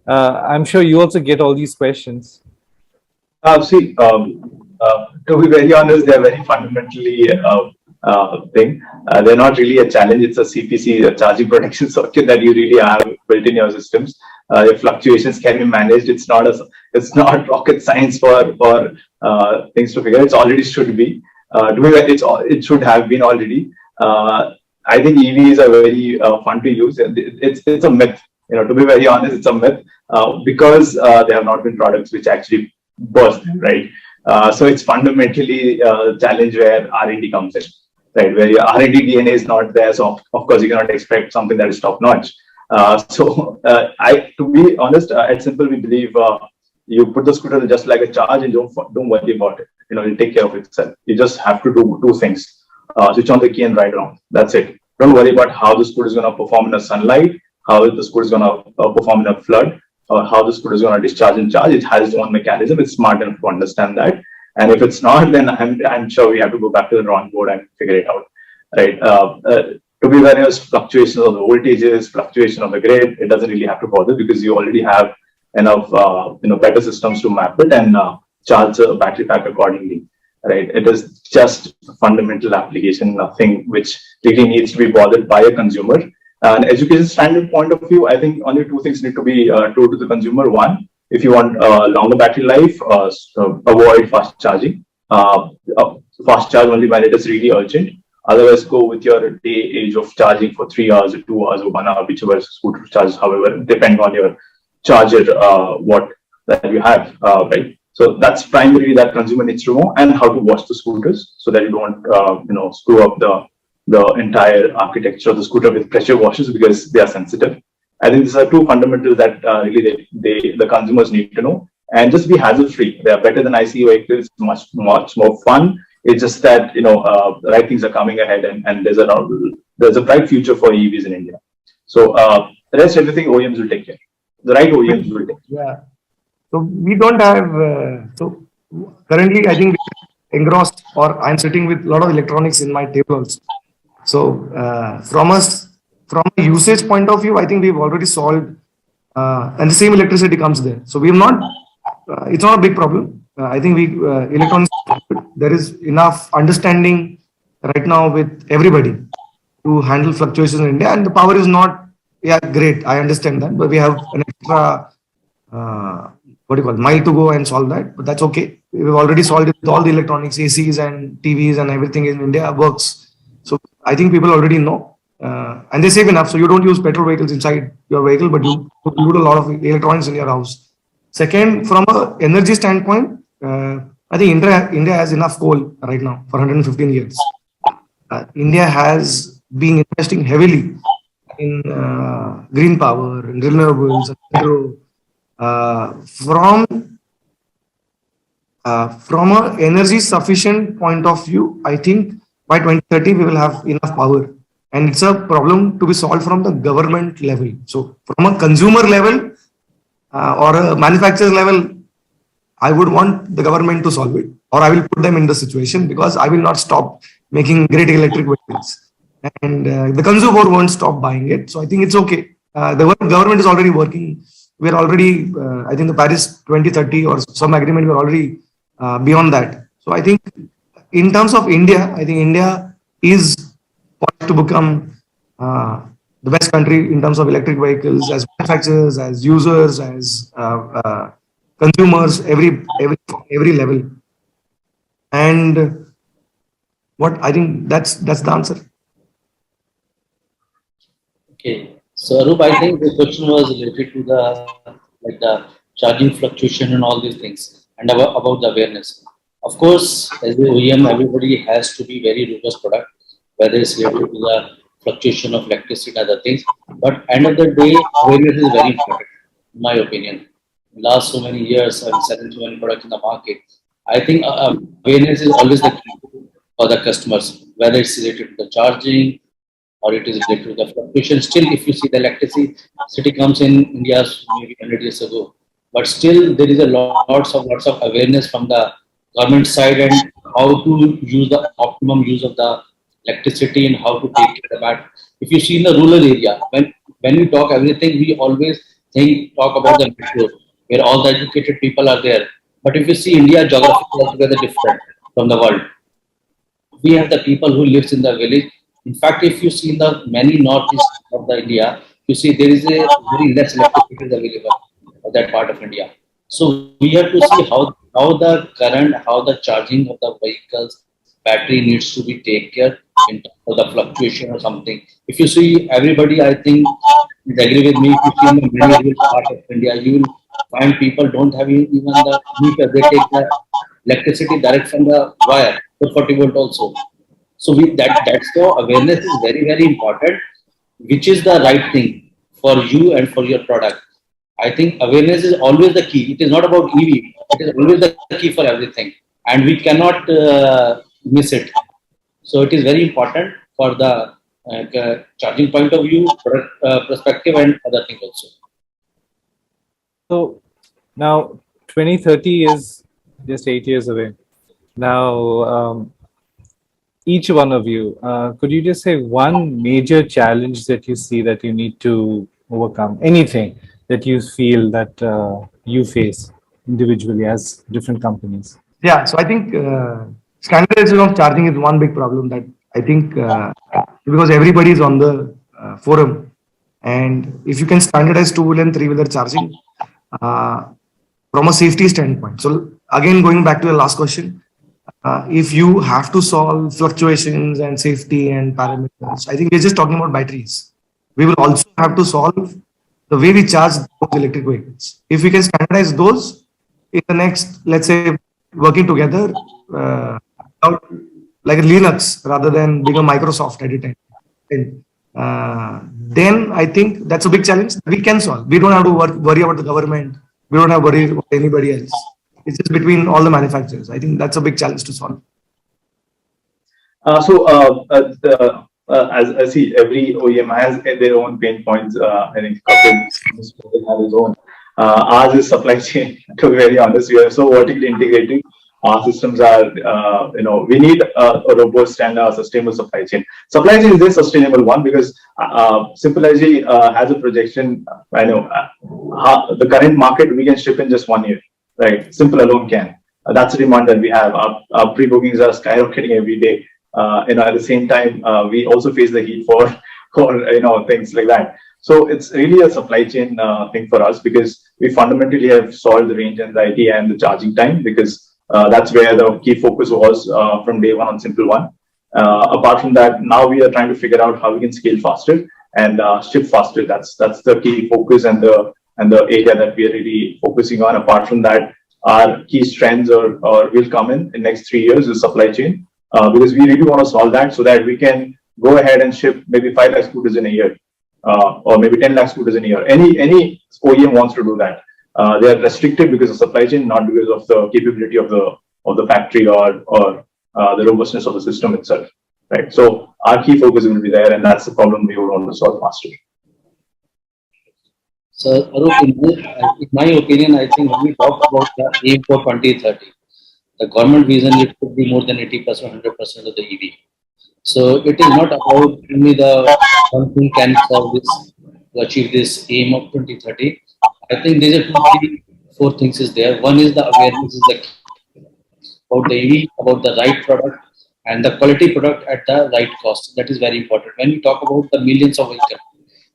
I'm sure you also get all these questions.
To be very honest, they're very fundamentally thing. They're not really a challenge. It's a CPC, a charging protection circuit that you really have built in your systems. Your fluctuations can be managed. It's not rocket science for things to figure. It's already should be. It should have been already. I think EVs are very fun to use. It's a myth. To be very honest, it's a myth because there have not been products which actually burst, right? So it's fundamentally a challenge where R&D comes in, right? Where your R&D DNA is not there, so of course you cannot expect something that is top notch. To be honest, at Simple we believe you put the scooter just like a charge and don't worry about it. It'll take care of itself. You just have to do two things: switch on the key and ride around. That's it. Don't worry about how the scooter is going to perform in the sunlight, how the scooter is going to perform in a flood, or how the scooter is going to discharge and charge. It has its own mechanism. It's smart enough to understand that. And if it's not, then I'm sure we have to go back to the drawing board and figure it out, right? To be very honest, fluctuations of the voltages, fluctuation of the grid, it doesn't really have to bother because you already have enough, better systems to map it and charge a battery pack accordingly, right? It is just a fundamental application, nothing which really needs to be bothered by a consumer. An education standard point of view, I think only two things need to be true to the consumer. One, if you want longer battery life, avoid fast charging. Fast charge only when it is really urgent. Otherwise, go with your day age of charging for 3 hours or 2 hours or 1 hour, whichever scooter charges, however, depending on your charger, what that you have, right? So that's primarily that consumer needs to know, and how to wash the scooters so that you don't, screw up the entire architecture of the scooter with pressure washers because they are sensitive. I think these are two fundamentals that really the consumers need to know, and just be hassle-free. They are better than ICE vehicles, much more fun. It's just that the right things are coming ahead, and there's a bright future for EVs in India. So the rest, everything OEMs will take care. The right OEMs will take care.
Yeah. So we don't have. So currently, I think we're engrossed, or I'm sitting with a lot of electronics in my tables. So from a usage point of view, I think we've already solved, and the same electricity comes there. So we have not. It's not a big problem. I think electronics, there is enough understanding right now with everybody to handle fluctuations in India, and the power is not great. I understand that, but we have an extra mile to go and solve that. But that's okay. We've already solved it with all the electronics, ACs and TVs and everything in India works. So I think people already know, and they save enough. So you don't use petrol vehicles inside your vehicle, but you include a lot of electronics in your house. Second, from an energy standpoint, I think India has enough coal right now for 115 years. India has been investing heavily in green power and renewables, etc. From an energy sufficient point of view, I think by 2030 we will have enough power, and it's a problem to be solved from the government level. So from a consumer level or a manufacturer's level, I would want the government to solve it, or I will put them in the situation, because I will not stop making great electric vehicles, and the consumer won't stop buying it. So I think it's okay. The government is already working. We're already, I think the Paris 2030 or some agreement, we're already beyond that. So I think in terms of India, I think India is poised to become the best country in terms of electric vehicles, as manufacturers, as users, as consumers, every level. And what I think that's the answer.
Okay, so Arup, I think the question was related to the charging fluctuation and all these things, and about the awareness. Of course, as the OEM, everybody has to be very robust product, whether it's related to the fluctuation of electricity and other things. But end of the day, awareness is very important, in my opinion. In last so many years, I've selling so many products in the market. I think awareness is always the key for the customers, whether it's related to the charging or it is related to the fluctuation. Still, if you see the electricity comes in India maybe 100 years ago, but still there is a lots of awareness from the government side and how to use the optimum use of the electricity and how to take care of that. If you see in the rural area, when we talk everything, we always talk about the metro, where all the educated people are there. But if you see India, geography is altogether different from the world. We have the people who lives in the village. In fact, if you see in the many northeast of the India, you see there is a very less electricity available for that part of India. So we have to see how the current, how the charging of the vehicles, battery needs to be taken care in terms of the fluctuation or something. If you see everybody, I think you agree with me. If you see in the many rural part of India, you will find people don't have even the meter. They take the electricity direct from the wire, 40 volt also. So that's the awareness is very, very important, which is the right thing for you and for your product. I think awareness is always the key. It is not about EV. It is always the key for everything. And we cannot miss it. So it is very important for the charging point of view, product perspective, and other things also.
So now 2030 is just 8 years away. Now, each one of you, could you just say one major challenge that you see that you need to overcome? Anything that you feel that you face individually as different companies?
Yeah, so I think standardization of charging is one big problem that I think because everybody is on the forum, and if you can standardize two-wheeler and three-wheeler charging uh, from a safety standpoint. So again, going back to the last question, if you have to solve fluctuations and safety and parameters, I think we're just talking about batteries. We will also have to solve the way we charge those electric vehicles. If we can standardize those in the next, let's say, working together, like a Linux rather than being a Microsoft at a time, then I think that's a big challenge we can solve. We don't have to worry about the government. We don't have to worry about anybody else. It's just between all the manufacturers. I think that's a big challenge to solve.
As I see, every OEM has their own pain points. I think Kapil have his own. Ours is supply chain. To be very honest, we are so vertically integrated. Our systems are, we need a robust and sustainable supply chain. Supply chain is a sustainable one because Simple IG has a projection. I know the current market we can ship in just 1 year, right? Simple alone can. That's the demand that we have. Our pre-bookings are skyrocketing every day. At the same time, we also face the heat for things like that. So it's really a supply chain thing for us because we fundamentally have solved the range anxiety and the charging time because that's where the key focus was from day one on Simple One. Apart from that, now we are trying to figure out how we can scale faster and ship faster. That's the key focus and the area that we are really focusing on. Apart from that, our key strengths or will come in next 3 years is supply chain because we really want to solve that so that we can go ahead and ship maybe 5 lakh scooters in a year or maybe 10 lakh scooters in a year. Any OEM wants to do that. They are restricted because of supply chain, not because of the capability of the factory or the robustness of the system itself. Right. So our key focus will be there, and that's the problem we would want to solve faster.
So, Arup, in my opinion, I think when we talk about the aim for 2030, the government vision it could be more than 80%, 100% of the EV. So it is not about only the one thing can solve this to achieve this aim of 2030. I think there are 2, 3, 4 things is there. One is the awareness is the key about the EV, about the right product and the quality product at the right cost. That is very important. When we talk about the millions of vehicles,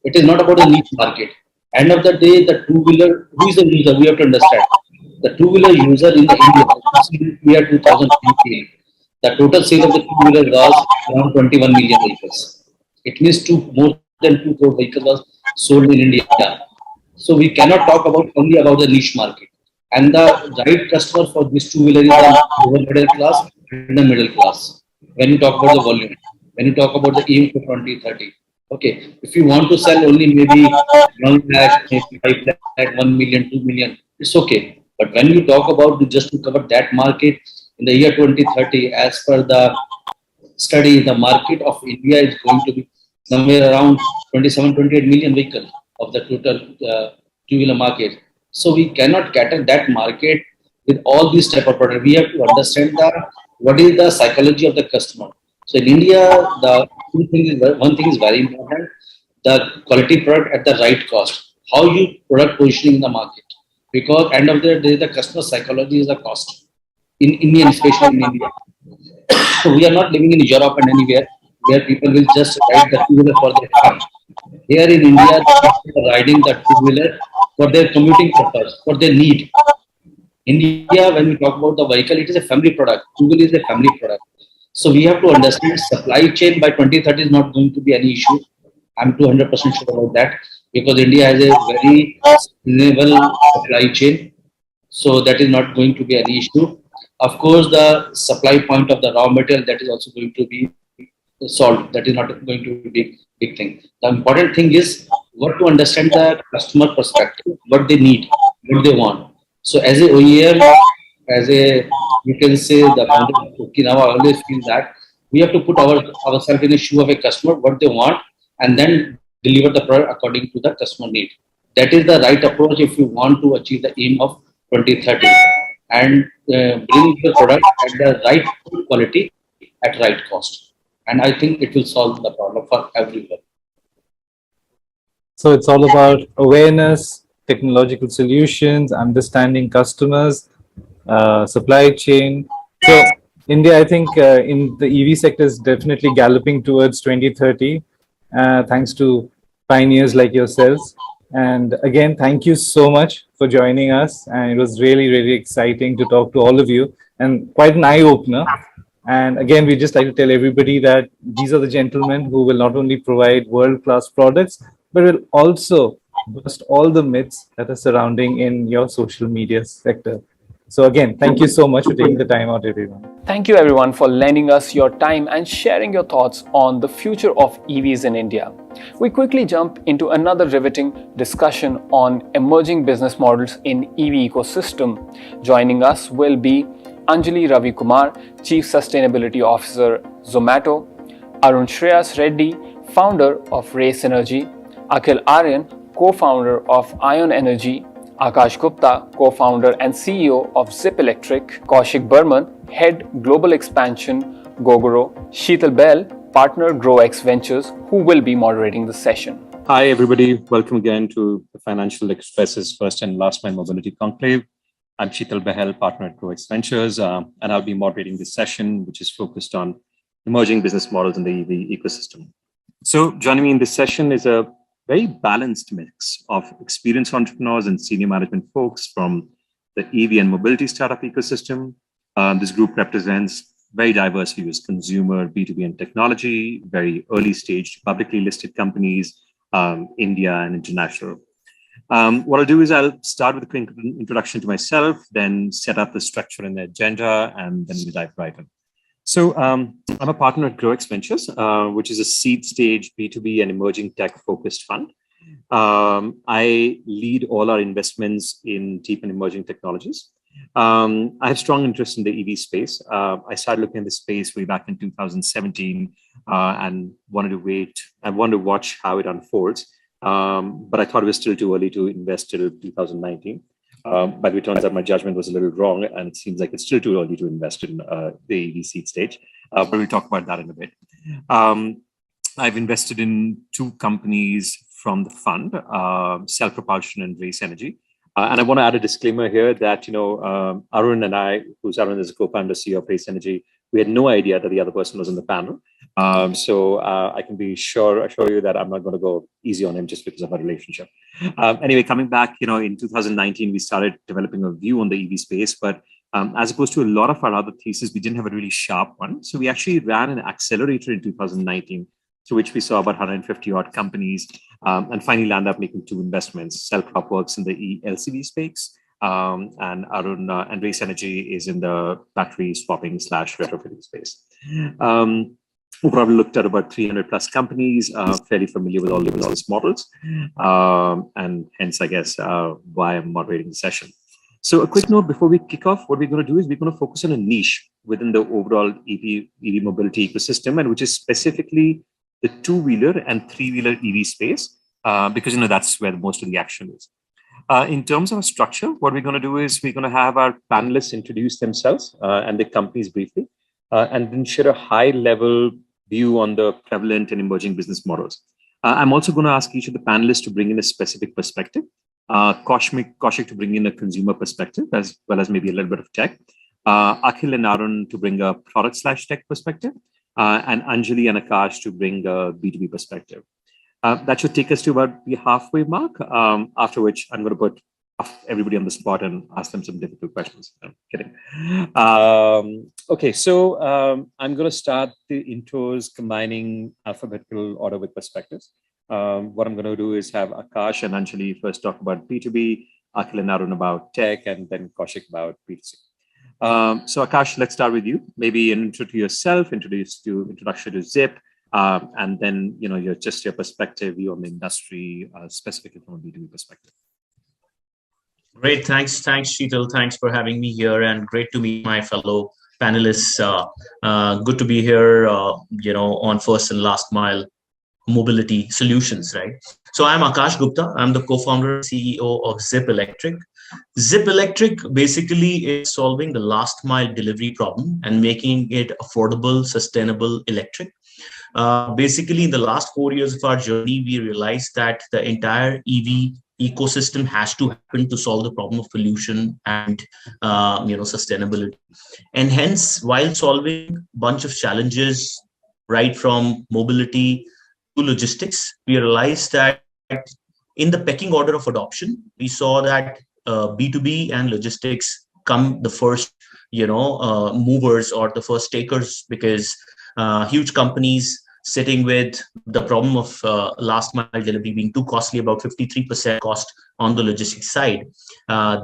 it is not about the niche market. End of the day, the two-wheeler, who is the user? We have to understand. The two-wheeler user in the India, year 2018, the total sale of the two-wheeler was around 21 million vehicles. It means more than 2 crore vehicles was sold in India. So we cannot talk about only about the niche market. And the right customer for this two-wheeler is the lower middle class and the middle class. When you talk about the volume, when you talk about the aim for 2030. Okay, if you want to sell only maybe 1 lakh, maybe 5 lakh, 1 million, 2 million, it's okay. But when you talk about just to cover that market in the year 2030, as per the study, the market of India is going to be somewhere around 27, 28 million vehicles of the total two-wheeler market. So we cannot cater that market with all these type of products. We have to understand what is the psychology of the customer. So in India, one thing is very important: the quality product at the right cost. How you product positioning in the market, because end of the day, the customer psychology is the cost. In India, especially in India, so we are not living in Europe and anywhere where people will just ride the two-wheeler for their fun. Here in India, people are riding the two-wheeler for their commuting purpose, for their need. India, when we talk about the vehicle, it is a family product. Two-wheeler is a family product. So we have to understand supply chain by 2030 is not going to be any issue. I'm 200% sure about that because India has a very sustainable supply chain. So that is not going to be any issue. Of course, the supply point of the raw material that is also going to be solved. That is not going to be a big thing. The important thing is what to understand the customer perspective, what they need, what they want. So as a OEM, you can say the founder of Okinawa always feel that we have to put ourselves in the shoe of a customer, what they want, and then deliver the product according to the customer need. That is the right approach if you want to achieve the aim of 2030. and bring the product at the right quality at right cost. And I think it will solve the problem for everyone.
So it's all about awareness, technological solutions, understanding customers, supply chain. So India, I think in the EV sector is definitely galloping towards 2030, thanks to pioneers like yourselves. And again, thank you so much for joining us. And it was really, really exciting to talk to all of you and quite an eye opener. And again, we just like to tell everybody that these are the gentlemen who will not only provide world-class products, but will also bust all the myths that are surrounding in your social media sector. So again, thank you so much for taking the time out, everyone.
Thank you everyone for lending us your time and sharing your thoughts on the future of EVs in India. We quickly jump into another riveting discussion on emerging business models in EV ecosystem. Joining us will be Anjali Ravi Kumar, Chief Sustainability Officer, Zomato, Arun Shreyas Reddy, founder of Race Energy, Akhil Aryan, co-founder of Ion Energy, Akash Gupta, co-founder and CEO of Zip Electric, Kaushik Burman, Head Global Expansion, Gogoro, Sheetal Bell, Partner GrowX Ventures, who will be moderating the session.
Hi everybody, welcome again to the Financial Express's first and last mile mobility conclave. I'm Sheetal Behel, partner at GrowX Ventures, and I'll be moderating this session, which is focused on emerging business models in the EV ecosystem. So joining me in this session is a very balanced mix of experienced entrepreneurs and senior management folks from the EV and mobility startup ecosystem. This group represents very diverse views: consumer, B2B and technology, very early stage publicly listed companies, India and international. What I'll do is I'll start with a quick introduction to myself, then set up the structure and the agenda, and then we'll dive right in. So I'm a partner at GrowX Ventures, which is a seed stage B2B and emerging tech focused fund. I lead all our investments in deep and emerging technologies. I have strong interest in the EV space. I started looking at the space way back in 2017 and wanted to watch how it unfolds. But I thought it was still too early to invest till 2019. But it turns out my judgment was a little wrong, and it seems like it's still too early to invest in the EV seed stage. But we'll talk about that in a bit. I've invested in 2 companies from the fund, Self Propulsion and Race Energy. And I want to add a disclaimer here that, Arun and I, Arun is a co-founder CEO of Race Energy, we had no idea that the other person was on the panel. So I can assure you that I'm not going to go easy on him just because of our relationship. Anyway, coming back, in 2019, we started developing a view on the EV space, but as opposed to a lot of our other theses, we didn't have a really sharp one. So we actually ran an accelerator in 2019, through which we saw about 150 odd companies, and finally landed up making 2 investments. Cellprop works in the LCV space, and Arun and Race Energy is in the battery swapping / retrofitting space. We probably looked at about 300 plus companies, fairly familiar with all the business models, and hence, I guess, why I'm moderating the session. So a quick note before we kick off, what we're going to do is we're going to focus on a niche within the overall EV mobility ecosystem, and which is specifically the 2-wheeler and 3-wheeler EV space, because that's where most of the action is. In terms of a structure, what we're going to do is we're going to have our panelists introduce themselves and their companies briefly, and then share a high-level view on the prevalent and emerging business models. I'm also going to ask each of the panelists to bring in a specific perspective. Kaushik to bring in a consumer perspective, as well as maybe a little bit of tech. Akhil and Arun to bring a product / tech perspective, and Anjali and Akash to bring a B2B perspective. That should take us to about the halfway mark, after which I'm going to put everybody on the spot and ask them some difficult questions. I'm kidding. Okay, so I'm going to start the intros combining alphabetical order with perspectives. What I'm going to do is have Akash and Anjali first talk about B2B, Akhil and Arun about tech, and then Kaushik about B2C. So Akash, let's start with you. Maybe an intro to yourself, introduction to Zip, and then your perspective, view on the industry, specifically from a B2B perspective.
Great, thanks Sheetal. Thanks for having me here, and great to meet my fellow panelists. Good to be here, on first and last mile mobility solutions, right? So I'm Akash Gupta. I'm the co-founder and CEO of Zip Electric. Zip Electric basically is solving the last mile delivery problem and making it affordable, sustainable electric. Basically, in the last 4 years of our journey, we realized that the entire EV ecosystem has to happen to solve the problem of pollution and sustainability. And hence, while solving a bunch of challenges, right from mobility to logistics, we realized that in the pecking order of adoption, we saw that B2B and logistics come the first, movers or the first takers, because huge companies sitting with the problem of last mile delivery being too costly, about 53% cost on the logistics side.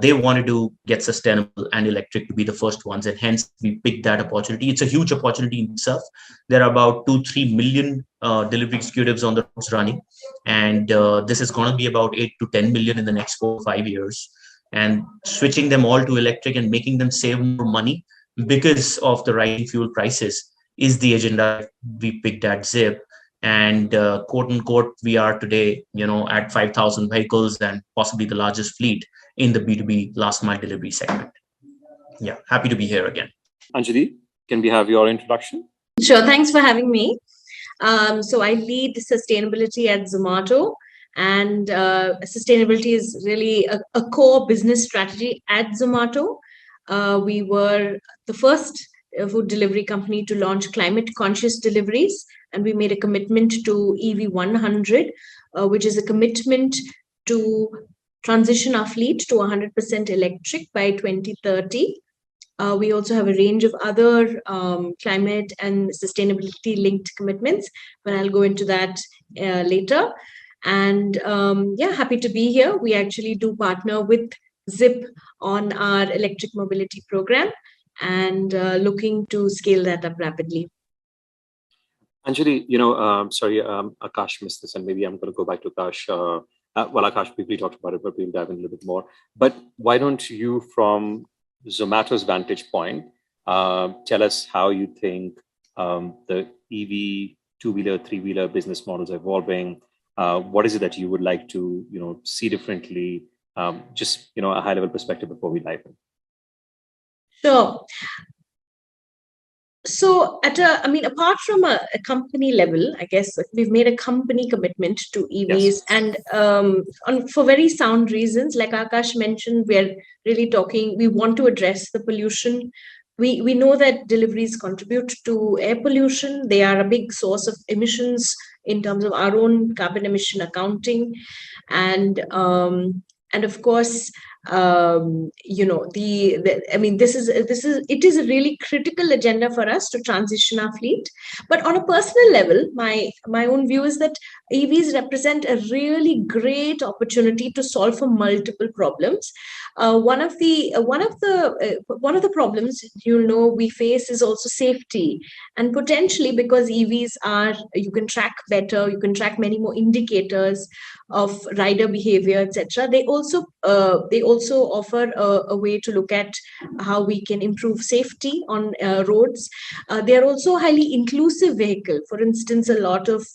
They wanted to get sustainable and electric to be the first ones, and hence we picked that opportunity. It's a huge opportunity in itself. There are about 2-3 million delivery executives on the roads running, and this is going to be about 8 to 10 million in the next 4 or 5 years. And switching them all to electric and making them save more money because of the rising fuel prices is the agenda we picked at Zip. And quote unquote, we are today, at 5,000 vehicles and possibly the largest fleet in the B2B last mile delivery segment. Yeah, happy to be here again.
Anjali, can we have your introduction?
Sure, thanks for having me. So I lead sustainability at Zomato, and sustainability is really a core business strategy at Zomato. We were the first food delivery company to launch climate conscious deliveries, and we made a commitment to EV 100, which is a commitment to transition our fleet to 100% electric by 2030. We also have a range of other climate and sustainability linked commitments, but I'll go into that later. And happy to be here. We actually do partner with Zip on our electric mobility program, and looking to scale that up rapidly.
Anjali, sorry, Akash missed this, and maybe I'm going to go back to Akash. Akash briefly talked about it, but we'll dive in a little bit more. But why don't you, from Zomato's vantage point, tell us how you think the EV two-wheeler, three-wheeler business models are evolving? What is it that you would like to, see differently? Just, a high-level perspective before we dive in.
Sure. So apart from a company level, I guess we've made a company commitment to EVs, yes. And for very sound reasons, like Akash mentioned, we're really we want to address the pollution. We know that deliveries contribute to air pollution. They are a big source of emissions in terms of our own carbon emission accounting. And of course, it is a really critical agenda for us to transition our fleet. But on a personal level, my own view is that EVs represent a really great opportunity to solve for multiple problems. One of the problems we face is also safety, and potentially because EVs you can track better, you can track many more indicators of rider behavior, etc. They also offer a way to look at how we can improve safety on roads. They are also a highly inclusive vehicle. For instance, a lot of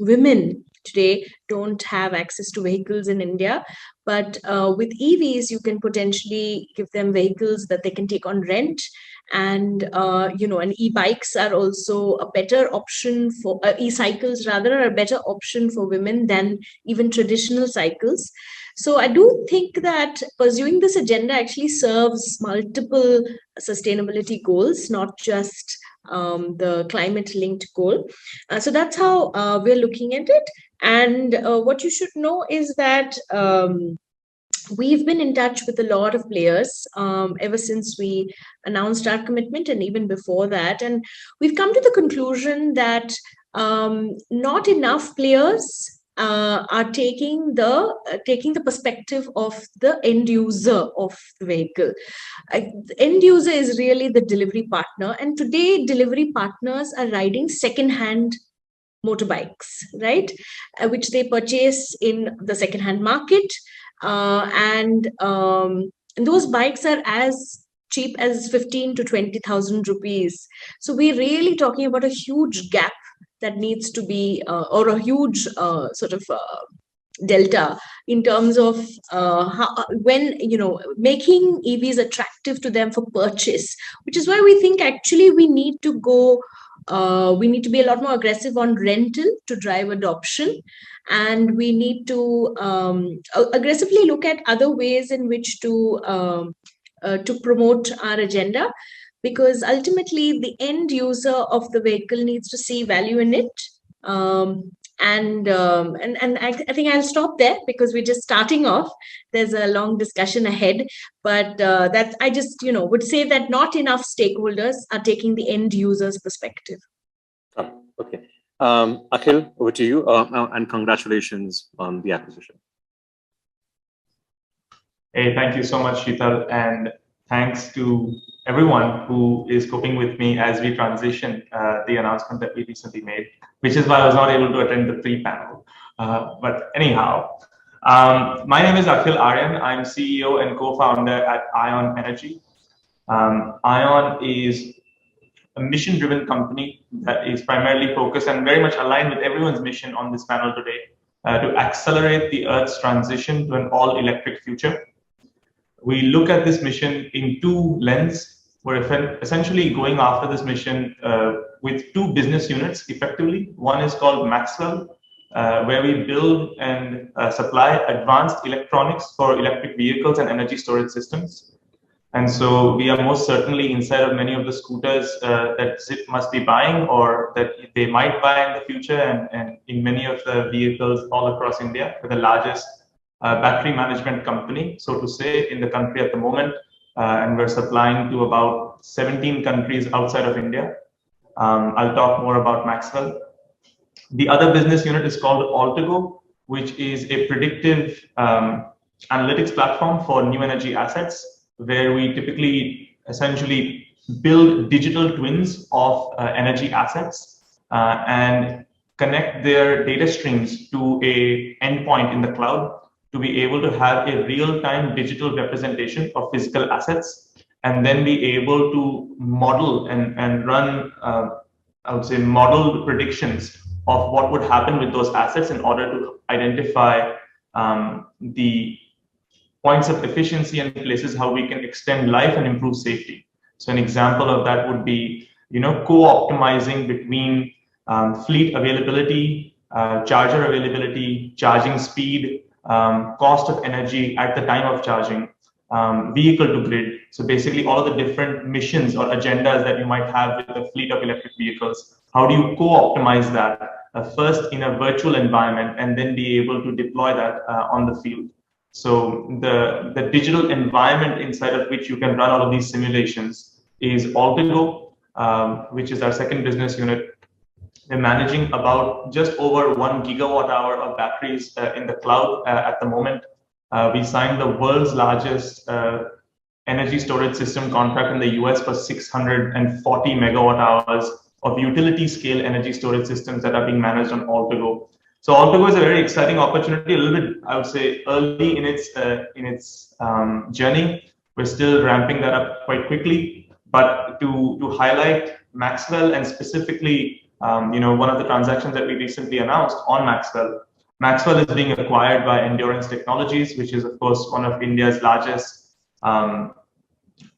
women today don't have access to vehicles in India, but with EVs, you can potentially give them vehicles that they can take on rent. And and e-bikes are also a better option for e-cycles rather are a better option for women than even traditional cycles. So I do think that pursuing this agenda actually serves multiple sustainability goals, not just the climate linked goal. So that's how we're looking at it. And what you should know is that we've been in touch with a lot of players ever since we announced our commitment, and even before that. And we've come to the conclusion that not enough players are taking the perspective of the end user of the vehicle. The end user is really the delivery partner, and today delivery partners are riding second-hand motorbikes, right, which they purchase in the second-hand market. And those bikes are as cheap as 15 to 20,000 rupees. So we're really talking about a huge gap that needs to be, or a huge delta in terms of when making EVs attractive to them for purchase, which is why we think actually we need to go. We need to be a lot more aggressive on rental to drive adoption, and we need to aggressively look at other ways in which to promote our agenda, because ultimately the end user of the vehicle needs to see value in it. And I think I'll stop there because we're just starting off. There's a long discussion ahead, but that I just would say that not enough stakeholders are taking the end user's perspective.
Okay, Akhil, over to you, and congratulations on the acquisition.
Hey, thank you so much, Sheetal, and thanks to everyone who is coping with me as we transition the announcement that we recently made, which is why I was not able to attend the pre-panel. But anyhow, my name is Akhil Aryan. I'm CEO and co-founder at ION Energy. ION is a mission-driven company that is primarily focused and very much aligned with everyone's mission on this panel today to accelerate the Earth's transition to an all-electric future. We look at this mission in two lenses. We're essentially going after this mission with two business units effectively. One is called Maxwell, where we build and supply advanced electronics for electric vehicles and energy storage systems. And so we are most certainly inside of many of the scooters that Zip must be buying or that they might buy in the future, and in many of the vehicles all across India. We're the largest battery management company, so to say, in the country at the moment. And we're supplying to about 17 countries outside of India. I'll talk more about Maxwell. The other business unit is called Altago, which is a predictive analytics platform for new energy assets, where we typically essentially build digital twins of energy assets and connect their data streams to an endpoint in the cloud to be able to have a real-time digital representation of physical assets, and then be able to model and run, I would say, modeled predictions of what would happen with those assets in order to identify the points of efficiency and places how we can extend life and improve safety. So an example of that would be, co-optimizing between fleet availability, charger availability, charging speed, cost of energy at the time of charging, vehicle to grid. So basically all of the different missions or agendas that you might have with a fleet of electric vehicles. How do you co-optimize that first in a virtual environment and then be able to deploy that on the field? So the digital environment inside of which you can run all of these simulations is Altago, which is our second business unit. We're managing about just over 1 gigawatt hour of batteries in the cloud at the moment. We signed the world's largest energy storage system contract in the US for 640 megawatt hours of utility scale energy storage systems that are being managed on Altago. So Altago is a very exciting opportunity, a little bit, I would say, early in its journey. We're still ramping that up quite quickly. But to highlight Maxwell and specifically, one of the transactions that we recently announced on Maxwell. Maxwell is being acquired by Endurance Technologies, which is, of course, one of India's largest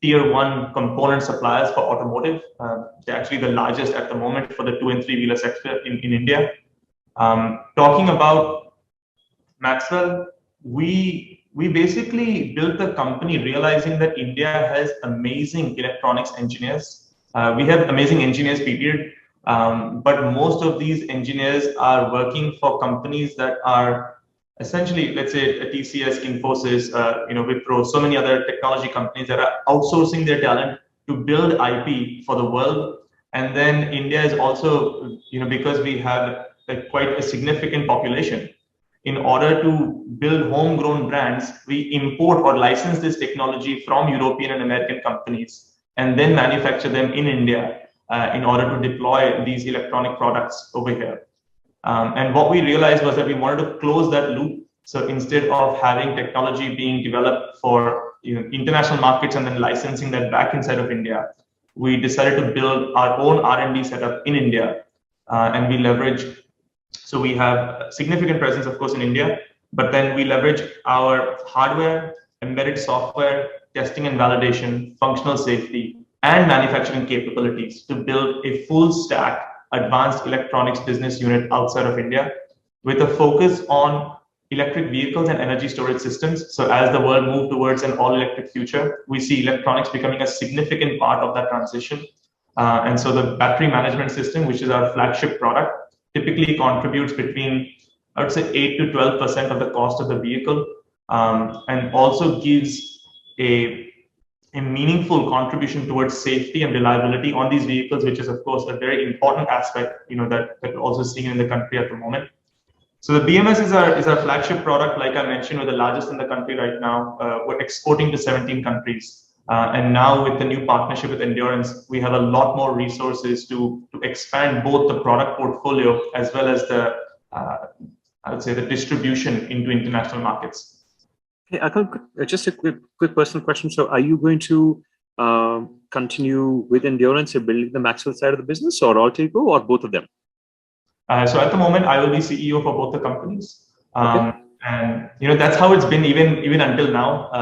tier 1 component suppliers for automotive. They're actually the largest at the moment for the 2- and 3-wheeler sector in India. Talking about Maxwell, we basically built the company realizing that India has amazing electronics engineers. We have amazing engineers, period. But most of these engineers are working for companies that are essentially, let's say, a TCS, Infosys, Wipro, so many other technology companies that are outsourcing their talent to build IP for the world. And then India is also, because we have quite a significant population, in order to build homegrown brands, we import or license this technology from European and American companies and then manufacture them in India in order to deploy these electronic products over here. And what we realized was that we wanted to close that loop. So instead of having technology being developed for international markets and then licensing that back inside of India, we decided to build our own R&D setup in India, and we leverage. So we have significant presence, of course, in India. but then we leverage our hardware, embedded software, testing and validation, functional safety, and manufacturing capabilities to build a full stack advanced electronics business unit outside of India with a focus on electric vehicles and energy storage systems. So as the world moves towards an all-electric future, we see electronics becoming a significant part of that transition. And so the battery management system, which is our flagship product, typically contributes between, I would say, 8 to 12% of the cost of the vehicle, and also gives a meaningful contribution towards safety and reliability on these vehicles, which is, of course, a very important aspect, that we're also seeing in the country at the moment. So the BMS is our flagship product. Like I mentioned, we're the largest in the country right now. We're exporting to 17 countries. And now with the new partnership with Endurance, we have a lot more resources to expand both the product portfolio as well as the, I would say, the distribution into international markets.
Hey, Akal, just a quick personal question. So are you going to continue with Endurance and building the Maxwell side of the business, or alter ego, or both of them?
So at the moment, I will be CEO for both the companies.
Okay.
And that's how it's been even until now.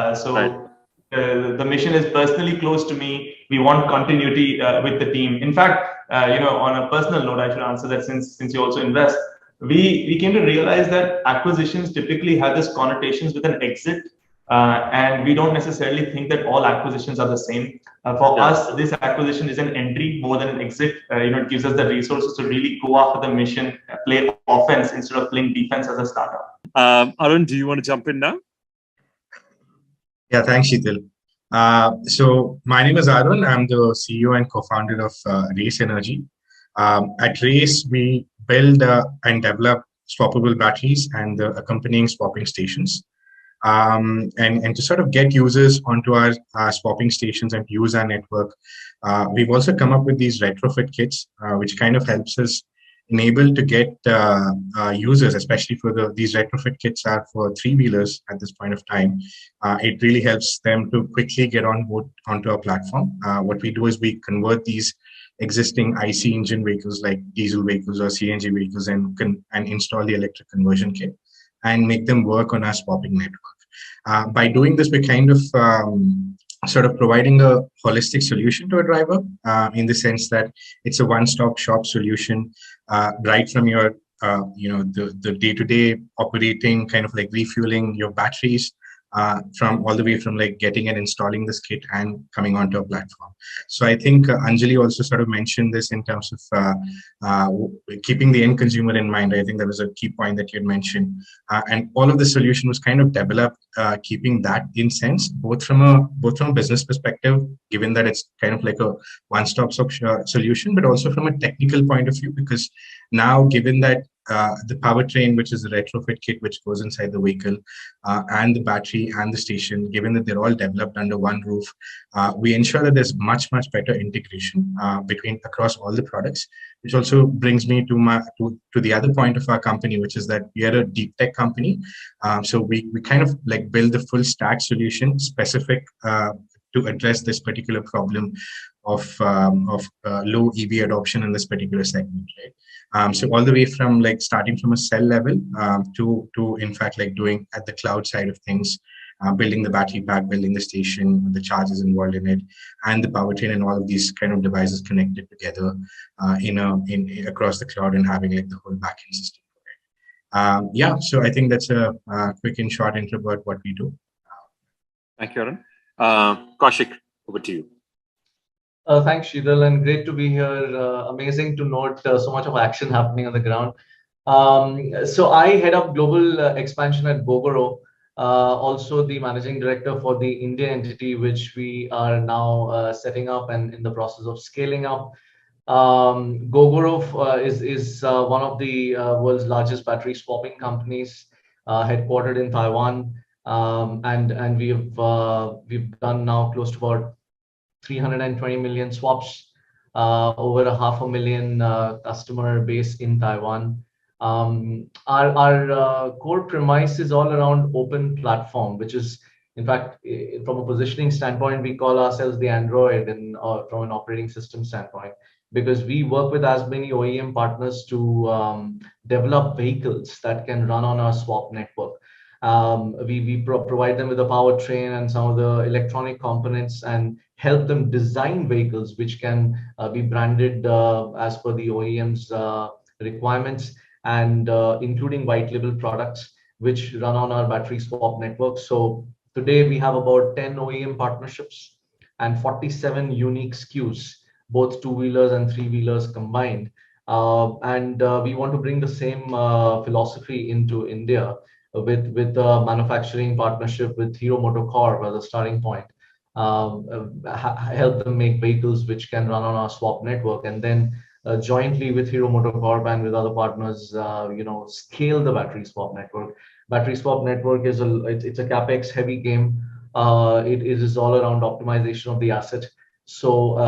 The mission is personally close to me. We want continuity with the team. In fact, on a personal note, I should answer that since you also invest. We came to realize that acquisitions typically have this connotations with an exit, and we don't necessarily think that all acquisitions are the same. For us, this acquisition is an entry more than an exit. It gives us the resources to really go after the mission, play offense instead of playing defense as a startup.
Arun, do you want to jump in now?
Yeah, thanks, Sheetal. So my name is Arun. I'm the CEO and co-founder of Race Energy. At Race, we build and develop swappable batteries and the accompanying swapping stations. And to sort of get users onto our swapping stations and use our network, we've also come up with these retrofit kits, which kind of helps us enable to get users, especially for these retrofit kits are for three-wheelers at this point of time. It really helps them to quickly get onto our platform. What we do is we convert these existing IC engine vehicles like diesel vehicles or CNG vehicles and install the electric conversion kit and make them work on our swapping network. By doing this, we kind of sort of providing a holistic solution to a driver in the sense that it's a one-stop shop solution, right from your, the day-to-day operating, kind of like refueling your batteries, from all the way from like getting and installing this kit and coming onto a platform. So I think Anjali also sort of mentioned this in terms of keeping the end consumer in mind. I think that was a key point that you had mentioned, and all of the solution was kind of developed keeping that in sense, both from a business perspective, given that it's kind of like a one-stop solution, but also from a technical point of view, because now given that the powertrain, which is the retrofit kit which goes inside the vehicle, and the battery and the station, given that they're all developed under one roof, we ensure that there's much better integration across all the products, which also brings me to the other point of our company, which is that we are a deep tech company. So we kind of like build the full stack solution specific to address this particular problem of low EV adoption in this particular segment, right? So all the way from like starting from a cell level to in fact like doing at the cloud side of things, building the battery pack, building the station, the chargers involved in it, and the powertrain and all of these kind of devices connected together across the cloud and having like the whole backend system. Yeah, so I think that's a quick and short intro about what we do.
Thank you, Arun. Kaushik, over to you.
Thanks, Sheetal, and great to be here. Amazing to note so much of action happening on the ground. So I head up global expansion at Gogoro, also the managing director for the India entity, which we are now setting up and in the process of scaling up. Gogoro is one of the world's largest battery swapping companies, headquartered in Taiwan, and we've done now close to about 320 million swaps, over 500,000 customer base in Taiwan. Our core premise is all around open platform, which is, in fact, from a positioning standpoint, we call ourselves the Android, from an operating system standpoint, because we work with as many OEM partners to develop vehicles that can run on our swap network. We provide them with a powertrain and some of the electronic components and help them design vehicles which can be branded as per the OEM's requirements, and including white label products which run on our battery swap network. So today we have about 10 OEM partnerships and 47 unique SKUs, both two-wheelers and three-wheelers combined. We want to bring the same philosophy into India with a manufacturing partnership with Hero MotoCorp as a starting point. Help them make vehicles which can run on our swap network, and then jointly with Hero MotoCorp and with other partners, scale the battery swap network. Battery swap network is it's a capex heavy game. It is all around optimization of the asset. So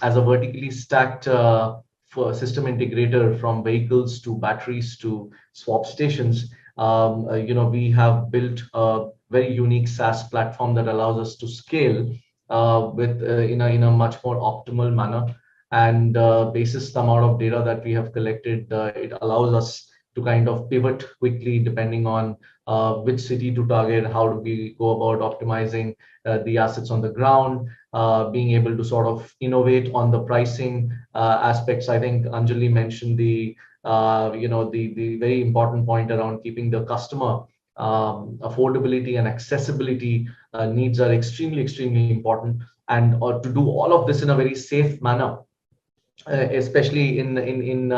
as a vertically stacked for system integrator, from vehicles to batteries to swap stations, we have built a very unique SaaS platform that allows us to scale in a much more optimal manner. And basis the amount of data that we have collected, it allows us to kind of pivot quickly depending on which city to target, how do we go about optimizing the assets on the ground, being able to sort of innovate on the pricing aspects. I think Anjali mentioned the very important point around keeping the customer affordability and accessibility needs are extremely important, and to do all of this in a very safe manner. Especially in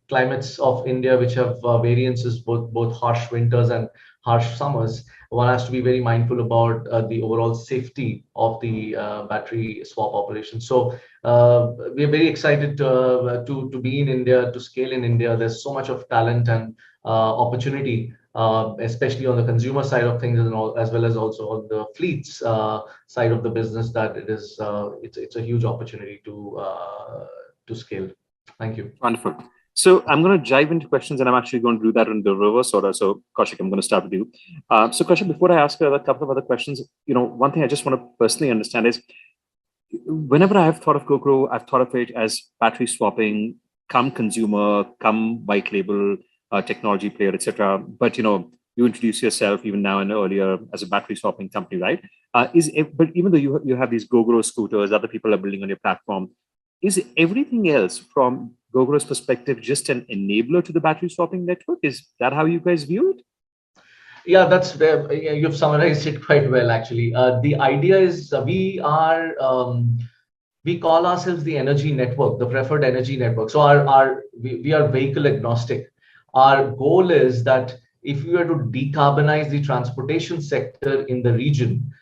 climates of India, which have variances, both harsh winters and harsh summers, one has to be very mindful about the overall safety of the battery swap operation. So we are very excited to be in India, to scale in India. There's so much of talent and opportunity, especially on the consumer side of things, as well as also on the fleets side of the business, that it's a huge opportunity to scale. Thank you.
Wonderful. So I'm going to dive into questions, and I'm actually going to do that in the reverse order. So Kaushik, I'm going to start with you. So Kaushik, before I ask a couple of other questions, one thing I just want to personally understand is, whenever I've thought of GoGro, I've thought of it as battery swapping, come consumer, come white label, technology player, etc. But you introduce yourself even now and earlier as a battery swapping company, right? But even though you have these GoGro scooters, other people are building on your platform, is everything else from GoGro's perspective just an enabler to the battery swapping network? Is that how you guys view it?
Yeah, that's where you've summarized it quite well, actually. The idea is we call ourselves the energy network, the preferred energy network. So we are vehicle agnostic. Our goal is that if we were to decarbonize the transportation sector in the region,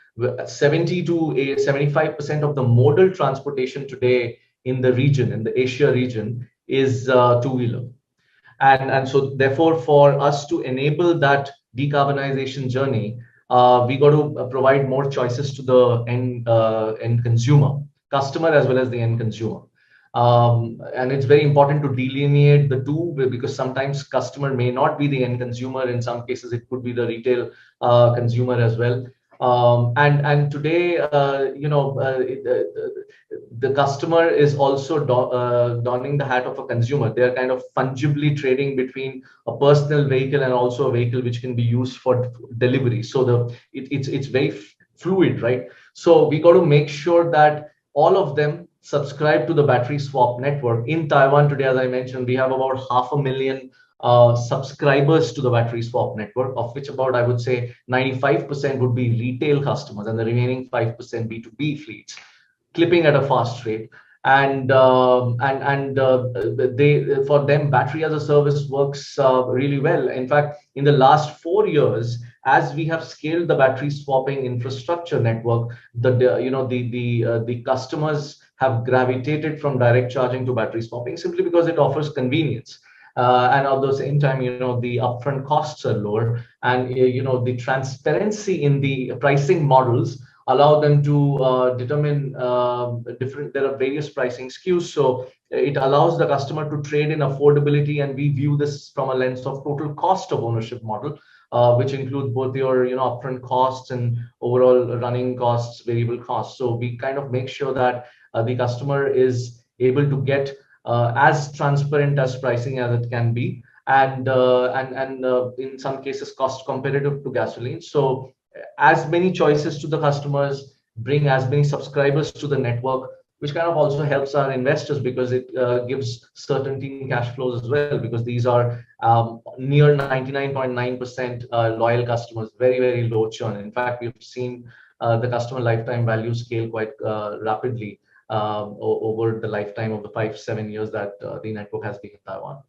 70 to 75% of the modal transportation today in the region, in the Asia region, is two-wheeler. And so therefore, for us to enable that decarbonization journey, we got to provide more choices to the end customer as well as the end consumer. And it's very important to delineate the two, because sometimes customer may not be the end consumer. In some cases, it could be the retail consumer as well. And today, the customer is also donning the hat of a consumer. They are kind of fungibly trading between a personal vehicle and also a vehicle which can be used for delivery. So it's very fluid, right? So we got to make sure that all of them subscribe to the battery swap network. In Taiwan today, as I mentioned, we have about 500,000 subscribers to the battery swap network, of which about, I would say, 95% would be retail customers, and the remaining 5% B2B fleets, clipping at a fast rate. And for them, battery as a service works really well. In fact, in the last 4 years, as we have scaled the battery swapping infrastructure network, the customers have gravitated from direct charging to battery swapping simply because it offers convenience. And at the same time, the upfront costs are lower, and the transparency in the pricing models allow them to determine there are various pricing SKUs. So it allows the customer to trade in affordability, and we view this from a lens of total cost of ownership model, which includes both your upfront costs and overall running costs, variable costs. So we kind of make sure that the customer is able to get as transparent as pricing as it can be, and in some cases cost competitive to gasoline. So as many choices to the customers, bring as many subscribers to the network, which kind of also helps our investors because it gives certainty in cash flows as well, because these are near 99.9% loyal customers, very, very low churn. In fact, we've seen the customer lifetime value scale quite rapidly over the lifetime of the 5-7 years that the network has been in Taiwan.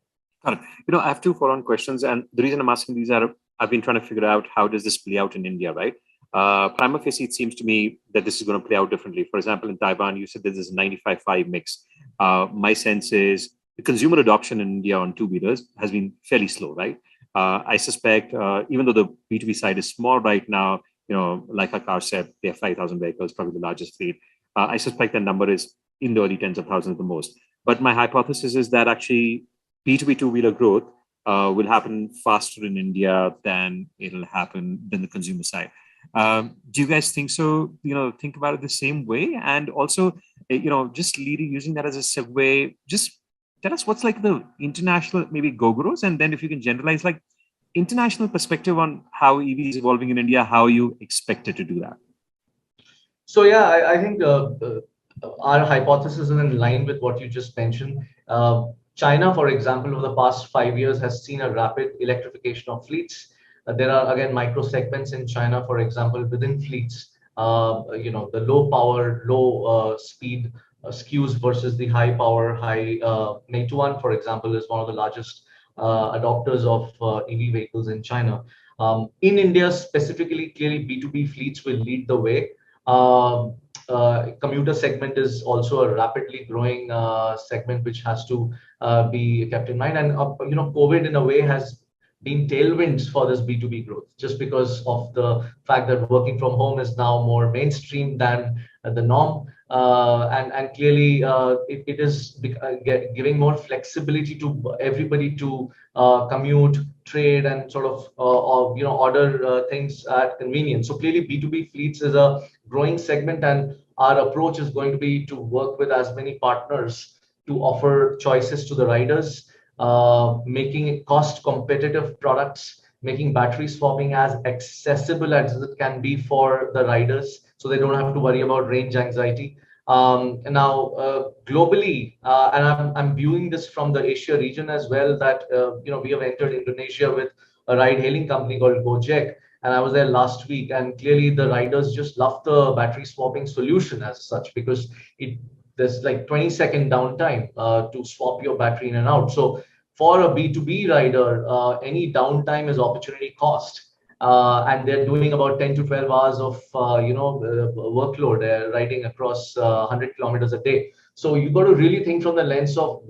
Got it. I have two follow-on questions, and the reason I'm asking these are I've been trying to figure out how does this play out in India, right? Prima facie, it seems to me that this is going to play out differently. For example, in Taiwan, you said there's this 95-5 mix. My sense is the consumer adoption in India on two-wheelers has been fairly slow, right? I suspect, even though the B2B side is small right now, like Akash said, they have 5,000 vehicles, probably the largest fleet. I suspect that number is in the early tens of thousands the most. But my hypothesis is that actually B2B two-wheeler growth will happen faster in India than it'll happen than the consumer side. Do you guys think so? Think about it the same way? And also, just using that as a segue, just tell us what's like the international, maybe Gogoros, and then if you can generalize like international perspective on how EV is evolving in India, how you expect it to do that.
So yeah, I think our hypothesis is in line with what you just mentioned. China, for example, over the past 5 years has seen a rapid electrification of fleets. There are again micro segments in China, for example, within fleets. The low power, low speed SKUs versus the high power, high Meituan, for example, is one of the largest adopters of EV vehicles in China. In India specifically, clearly B2B fleets will lead the way. Commuter segment is also a rapidly growing segment which has to be kept in mind. And COVID in a way has been tailwinds for this B2B growth, just because of the fact that working from home is now more mainstream than the norm. And clearly it is giving more flexibility to everybody to commute, trade, and sort of order things at convenience. So clearly B2B fleets is a growing segment, and our approach is going to be to work with as many partners to offer choices to the riders, making cost competitive products, making battery swapping as accessible as it can be for the riders, so they don't have to worry about range anxiety. Now, globally, and I'm viewing this from the Asia region as well, that we have entered Indonesia with a ride-hailing company called Gojek, and I was there last week, and clearly the riders just love the battery swapping solution as such, because there's like 20-second downtime to swap your battery in and out. So for a B2B rider, any downtime is opportunity cost. And they're doing about 10 to 12 hours of workload, riding across 100 kilometers a day. So you've got to really think from the lens of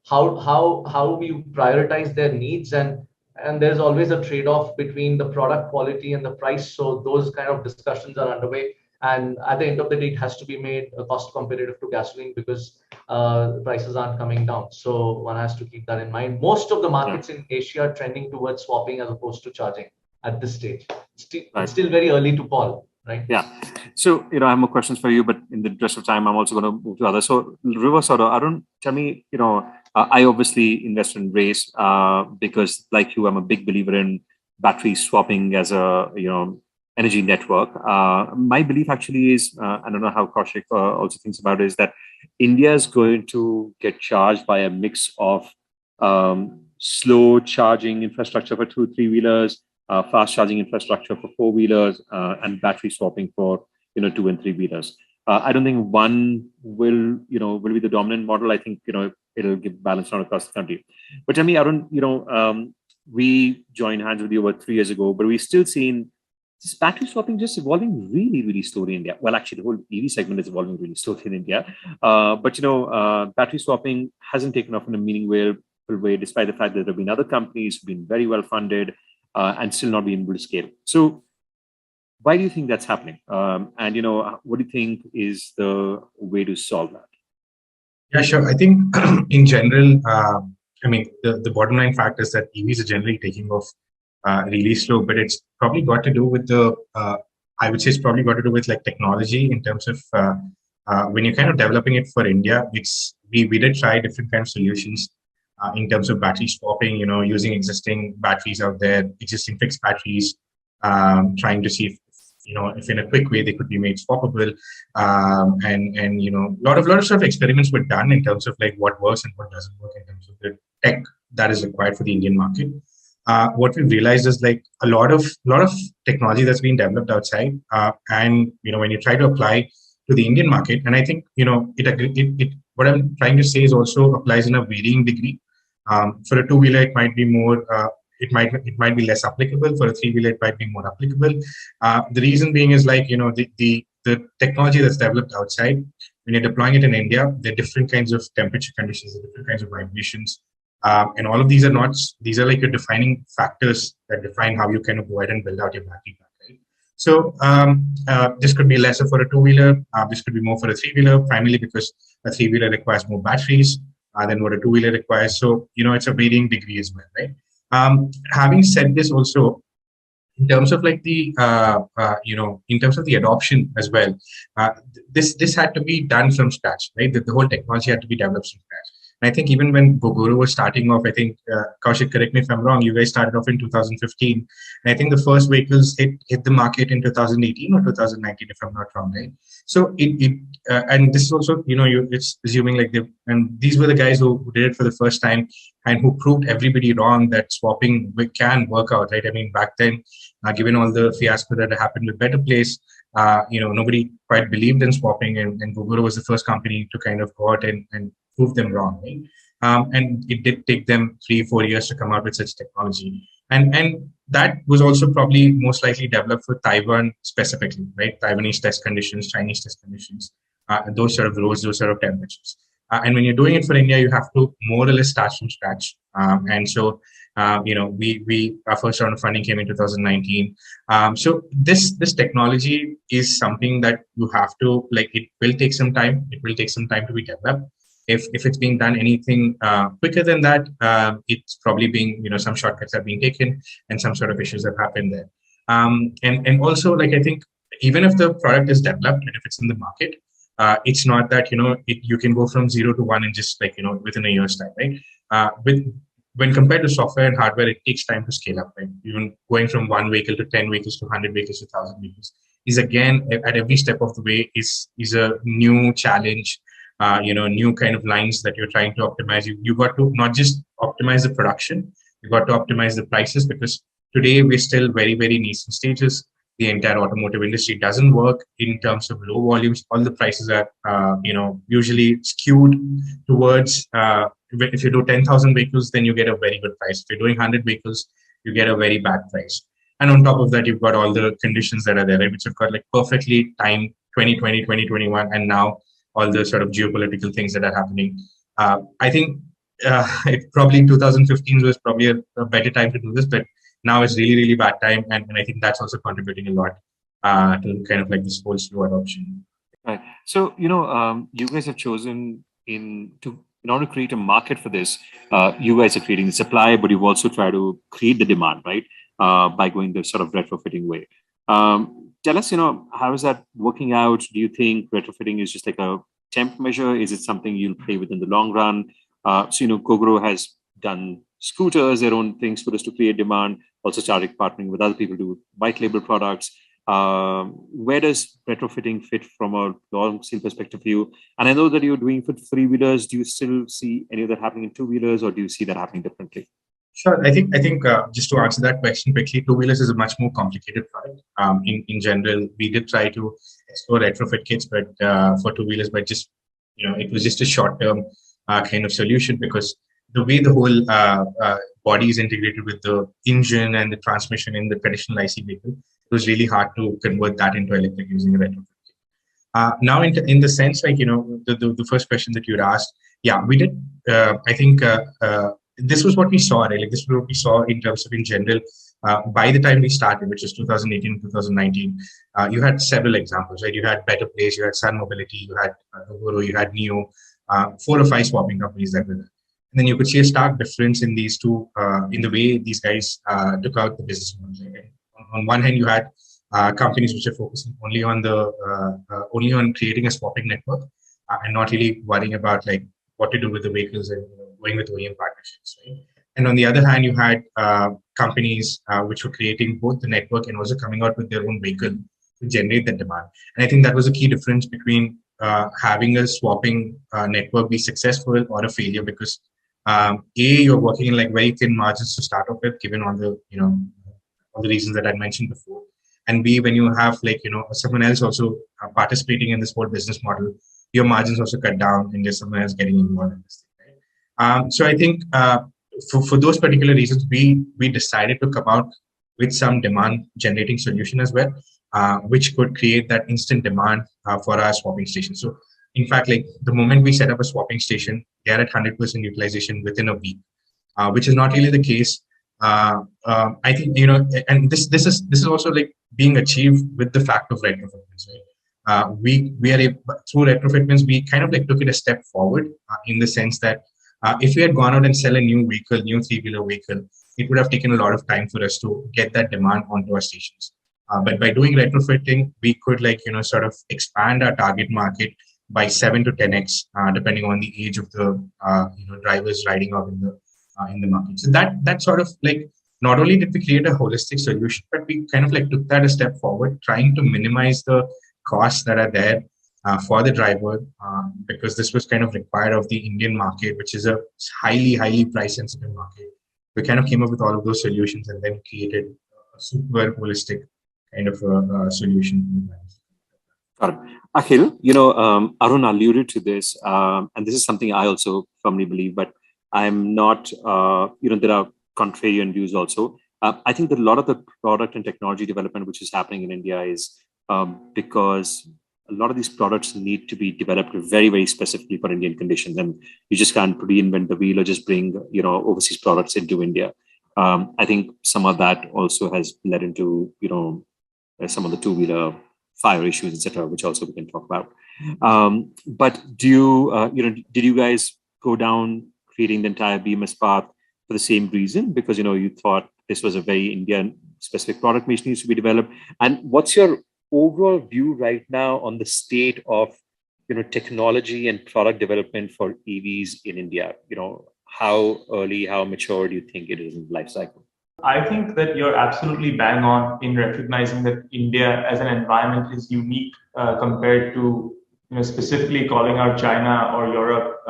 how we prioritize their needs, and there's always a trade-off between the product quality and the price. So those kind of discussions are underway. And at the end of the day, it has to be made cost competitive to gasoline, because the prices aren't coming down. So one has to keep that in mind. Most of the markets in Asia are trending towards swapping as opposed to charging at this stage. It's still very early to call, right?
Yeah. So, I have more questions for you, but in the interest of time, I'm also going to move to others. So, reverse order, Arun, tell me, I obviously invest in Race because, like you, I'm a big believer in battery swapping as a, energy network. My belief actually is, I don't know how Kaushik also thinks about it, is that India is going to get charged by a mix of slow charging infrastructure for 2-3-wheelers, fast charging infrastructure for 4-wheelers, and battery swapping for 2 and 3-wheelers. I don't think one will be the dominant model. I think it'll give balance around across the country. But tell me, Arun, we joined hands with you about 3 years ago, but we've still seen this battery swapping just evolving really, really slowly in India. Well, actually, the whole EV segment is evolving really slowly in India. But battery swapping hasn't taken off in a meaningful way, despite the fact that there have been other companies who've been very well funded and still not being able to scale. So why do you think that's happening? And what do you think is the way to solve that?
Yeah, sure. I think in general, the bottom line fact is that EVs are generally taking off really slow, but it's probably got to do with I would say it's probably got to do with like technology in terms of when you're kind of developing it for India. We did try different kind of solutions. in terms of battery swapping, using existing batteries out there, existing fixed batteries, trying to see if in a quick way they could be made swappable, and a lot of sort of experiments were done in terms of like what works and what doesn't work in terms of the tech that is required for the Indian market. What we realized is like a lot of technology that's been developed outside, and when you try to apply to the Indian market, and I think what I'm trying to say is also applies in a varying degree. For a two-wheeler, it might be more. It might be less applicable. For a three-wheeler, it might be more applicable. The reason being is like the technology that's developed outside, when you're deploying it in India, there are different kinds of temperature conditions, there are different kinds of vibrations, and all of these are like your defining factors that define how you kind of go ahead and build out your battery pack, right? So this could be lesser for a two-wheeler. This could be more for a three-wheeler, primarily because a three-wheeler requires more batteries than what a two-wheeler requires. So it's a varying degree as well, right? Having said this, also in terms of like the in terms of the adoption as well, this had to be done from scratch, right? The whole technology had to be developed from scratch. And I think even when Gogoro was starting off, I think Kaushik, correct me if I'm wrong, you guys started off in 2015, and I think the first vehicles hit the market in 2018 or 2019, if I'm not wrong, right? So and this is also it's assuming like and these were the guys who did it for the first time and who proved everybody wrong that swapping can work out, right? I mean, back then, given all the fiasco that happened with Better Place, nobody quite believed in swapping, and Gogoro was the first company to kind of go out and prove them wrong, right? And it did take them 3-4 years to come out with such technology, and that was also probably most likely developed for Taiwan specifically, right? Taiwanese test conditions, Chinese test conditions, those sort of roads, those sort of temperatures. And when you're doing it for India, you have to more or less start from scratch. And so, our first round of funding came in 2019. So this technology is something that you have to, like, it will take some time. It will take some time to be developed. If it's being done anything quicker than that, it's probably being, some shortcuts have been taken and some sort of issues have happened there. And also, like, I think even if the product is developed and if it's in the market, it's not that, you can go from 0 to 1 in just like, within a year's time, right? When compared to software and hardware, it takes time to scale up, right? Even going from 1 vehicle to 10 vehicles to 100 vehicles to 1,000 vehicles is, again, at every step of the way is a new challenge, new kind of lines that you're trying to optimize. You got to not just optimize the production, you got to optimize the prices, because today we're still very, very nascent stages. The entire automotive industry doesn't work in terms of low volumes. All the prices are, usually skewed towards, if you do 10,000 vehicles, then you get a very good price. If you're doing 100 vehicles, you get a very bad price. And on top of that, you've got all the conditions that are there, right, which have got like perfectly timed 2020, 2021, and now all the sort of geopolitical things that are happening. I think probably 2015 was probably a better time to do this, but now it's really, really bad time, and I think that's also contributing a lot to kind of like this whole slow adoption.
Right. So you guys have chosen in order to create a market for this. You guys are creating the supply, but you've also tried to create the demand, right? By going the sort of retrofitting way. Tell us, how is that working out? Do you think retrofitting is just like a temp measure? Is it something you'll play with in the long run? So Gogoro has done scooters, their own things for us to create demand, also started partnering with other people to do white label products. Where does retrofitting fit from a long sale perspective for you? And I know that you're doing for three-wheelers. Do you still see any of that happening in two-wheelers, or do you see that happening differently?
Sure. I think just to answer that question quickly, two-wheelers is a much more complicated product. In general, we did try to explore retrofit kits, but for two-wheelers, but just it was just a short-term kind of solution, because the way the whole body is integrated with the engine and the transmission in the traditional IC vehicle, it was really hard to convert that into electric using a retrofit kit. Now, in the sense, like, the first question that you'd asked, yeah, we did. I think this was what we saw, right? Like, this was what we saw in terms of, in general, by the time we started, which is 2018, 2019, you had several examples, right? You had Better Place, you had Sun Mobility, you had Gogoro, you had Neo, 4 or 5 swapping companies that were there. And then you could see a stark difference in these two, in the way these guys took out the business models. Right? On one hand, you had companies which are focusing only on creating a swapping network and not really worrying about like what to do with the vehicles and going with OEM partnerships, right? And on the other hand, you had companies which were creating both the network and also coming out with their own vehicle to generate that demand. And I think that was a key difference between having a swapping network be successful or a failure, because you're working in like very thin margins to start off with, given all the all the reasons that I mentioned before. And B, when you have like someone else also participating in this whole business model, your margins also cut down and there's someone else getting involved in this thing, right? So I think for those particular reasons, we decided to come out with some demand generating solution as well, which could create that instant demand for our swapping station. So in fact, like the moment we set up a swapping station, they're at 100% utilization within a week, which is not really the case. I think, and this is also like being achieved with the fact of retrofitments, right? We are able, through retrofitments, we kind of like took it a step forward in the sense that if we had gone out and sell a new vehicle, new three-wheeler vehicle, it would have taken a lot of time for us to get that demand onto our stations. But by doing retrofitting, we could like, sort of expand our target market by 7 to 10x, depending on the age of the drivers riding out in the market. So that sort of like, not only did we create a holistic solution, but we kind of like took that a step forward, trying to minimize the costs that are there for the driver, because this was kind of required of the Indian market, which is a highly price sensitive market. We kind of came up with all of those solutions and then created a super holistic kind of solution.
Got it. Akhil, Arun alluded to this, and this is something I also firmly believe, but I'm not, there are contrarian views also. I think that a lot of the product and technology development which is happening in India is because a lot of these products need to be developed very specifically for Indian conditions, and you just can't reinvent the wheel or just bring overseas products into India. I think some of that also has led into some of the two-wheeler fire issues, etc., which also we can talk about. But do you did you guys go down creating the entire BMS path for the same reason, because you thought this was a very Indian specific product which needs to be developed? And what's your overall view right now on the state of technology and product development for EVs in India? How early, how mature do you think it is in life cycle?
I think that you're absolutely bang on in recognizing that India as an environment is unique compared to specifically calling out China or Europe,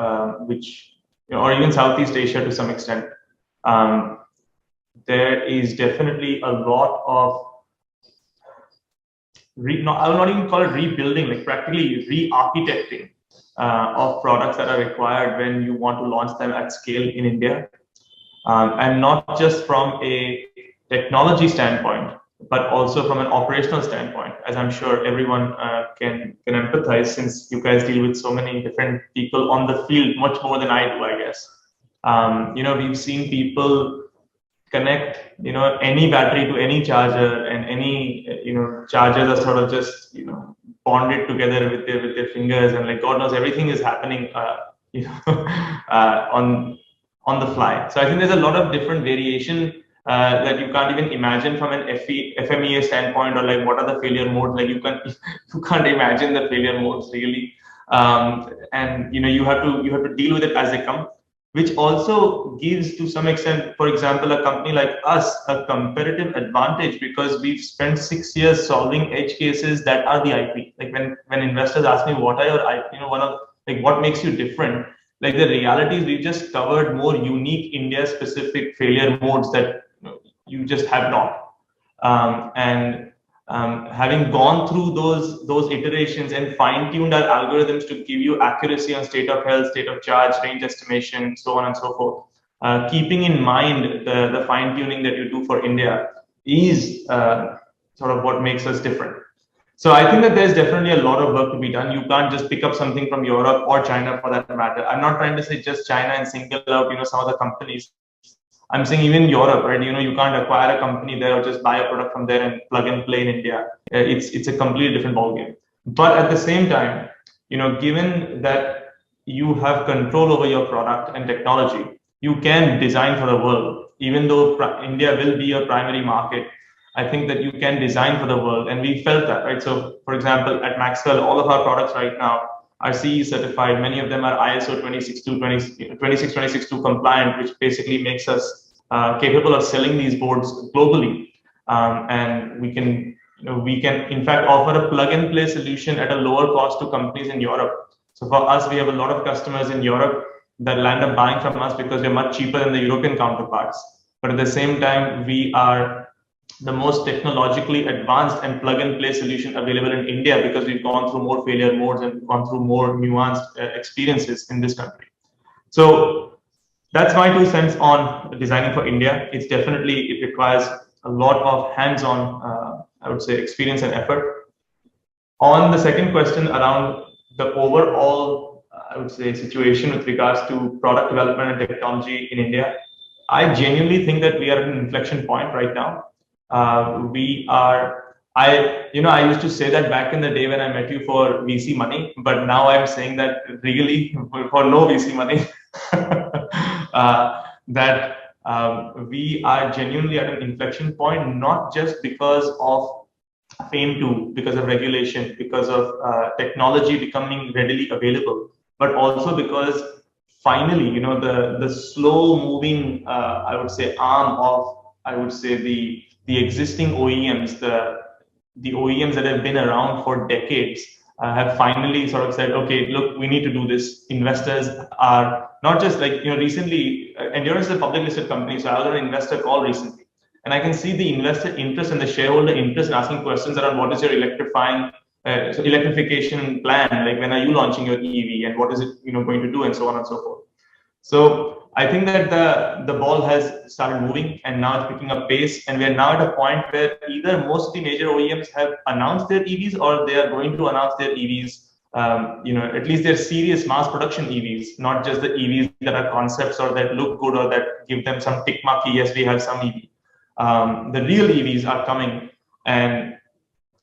or even Southeast Asia to some extent. There is definitely a lot of I will not even call it rebuilding, like practically re-architecting of products that are required when you want to launch them at scale in India. And not just from a technology standpoint, but also from an operational standpoint, as I'm sure everyone can empathize, since you guys deal with so many different people on the field, much more than I do, I guess. We've seen people connect, any battery to any charger, and any, chargers are sort of just, bonded together with their fingers, and like God knows everything is happening, on the fly. So I think there's a lot of different variation that you can't even imagine from an FMEA standpoint, or like what are the failure modes? Like you can't imagine the failure modes really, and you have to deal with it as they come, which also gives to some extent, for example, a company like us a competitive advantage, because we've spent 6 years solving edge cases that are the IP. Like when investors ask me what are your IP, what makes you different. Like the reality is we've just covered more unique India-specific failure modes that you just have not. Having gone through those iterations and fine-tuned our algorithms to give you accuracy on state of health, state of charge, range estimation, so on and so forth, keeping in mind the fine-tuning that you do for India is sort of what makes us different. So I think that there's definitely a lot of work to be done. You can't just pick up something from Europe or China for that matter. I'm not trying to say just China and single out, some of the companies. I'm saying even Europe, right? You can't acquire a company there or just buy a product from there and plug and play in India. It's a completely different ballgame. But at the same time, given that you have control over your product and technology, you can design for the world. Even though India will be your primary market, I think that you can design for the world, and we felt that, right? So, for example, at Maxwell, all of our products right now are CE certified. Many of them are ISO 26262 compliant, which basically makes us capable of selling these boards globally. And we can in fact offer a plug and play solution at a lower cost to companies in Europe. So for us, we have a lot of customers in Europe that land up buying from us because we're much cheaper than the European counterparts. But at the same time, we are the most technologically advanced and plug and play solution available in India because we've gone through more failure modes and gone through more nuanced experiences in this country. So that's my 2 cents on designing for India. It requires a lot of hands-on, I would say, experience and effort. On the second question around the overall, I would say, situation with regards to product development and technology in India, I genuinely think that we are at an inflection point right now. I used to say that back in the day when I met you for VC money, but now I'm saying that really for no VC money, we are genuinely at an inflection point, not just because of FAME2, because of regulation, because of technology becoming readily available, but also because finally, the slow moving, I would say, arm of, I would say, the existing OEMs, the OEMs that have been around for decades, have finally sort of said, okay, look, we need to do this. Investors are not just like, recently, Endurance is a public listed company, so I was on an investor call recently. And I can see the investor interest and the shareholder interest in asking questions around what is your electrification plan, like when are you launching your EV and what is it going to do, and so on and so forth. So I think that the ball has started moving and now it's picking up pace, and we're now at a point where either most of the major OEMs have announced their EVs or they are going to announce their EVs. At least they're serious mass production EVs, not just the EVs that are concepts or that look good or that give them some tick mark, yes, we have some EV. The real EVs are coming, and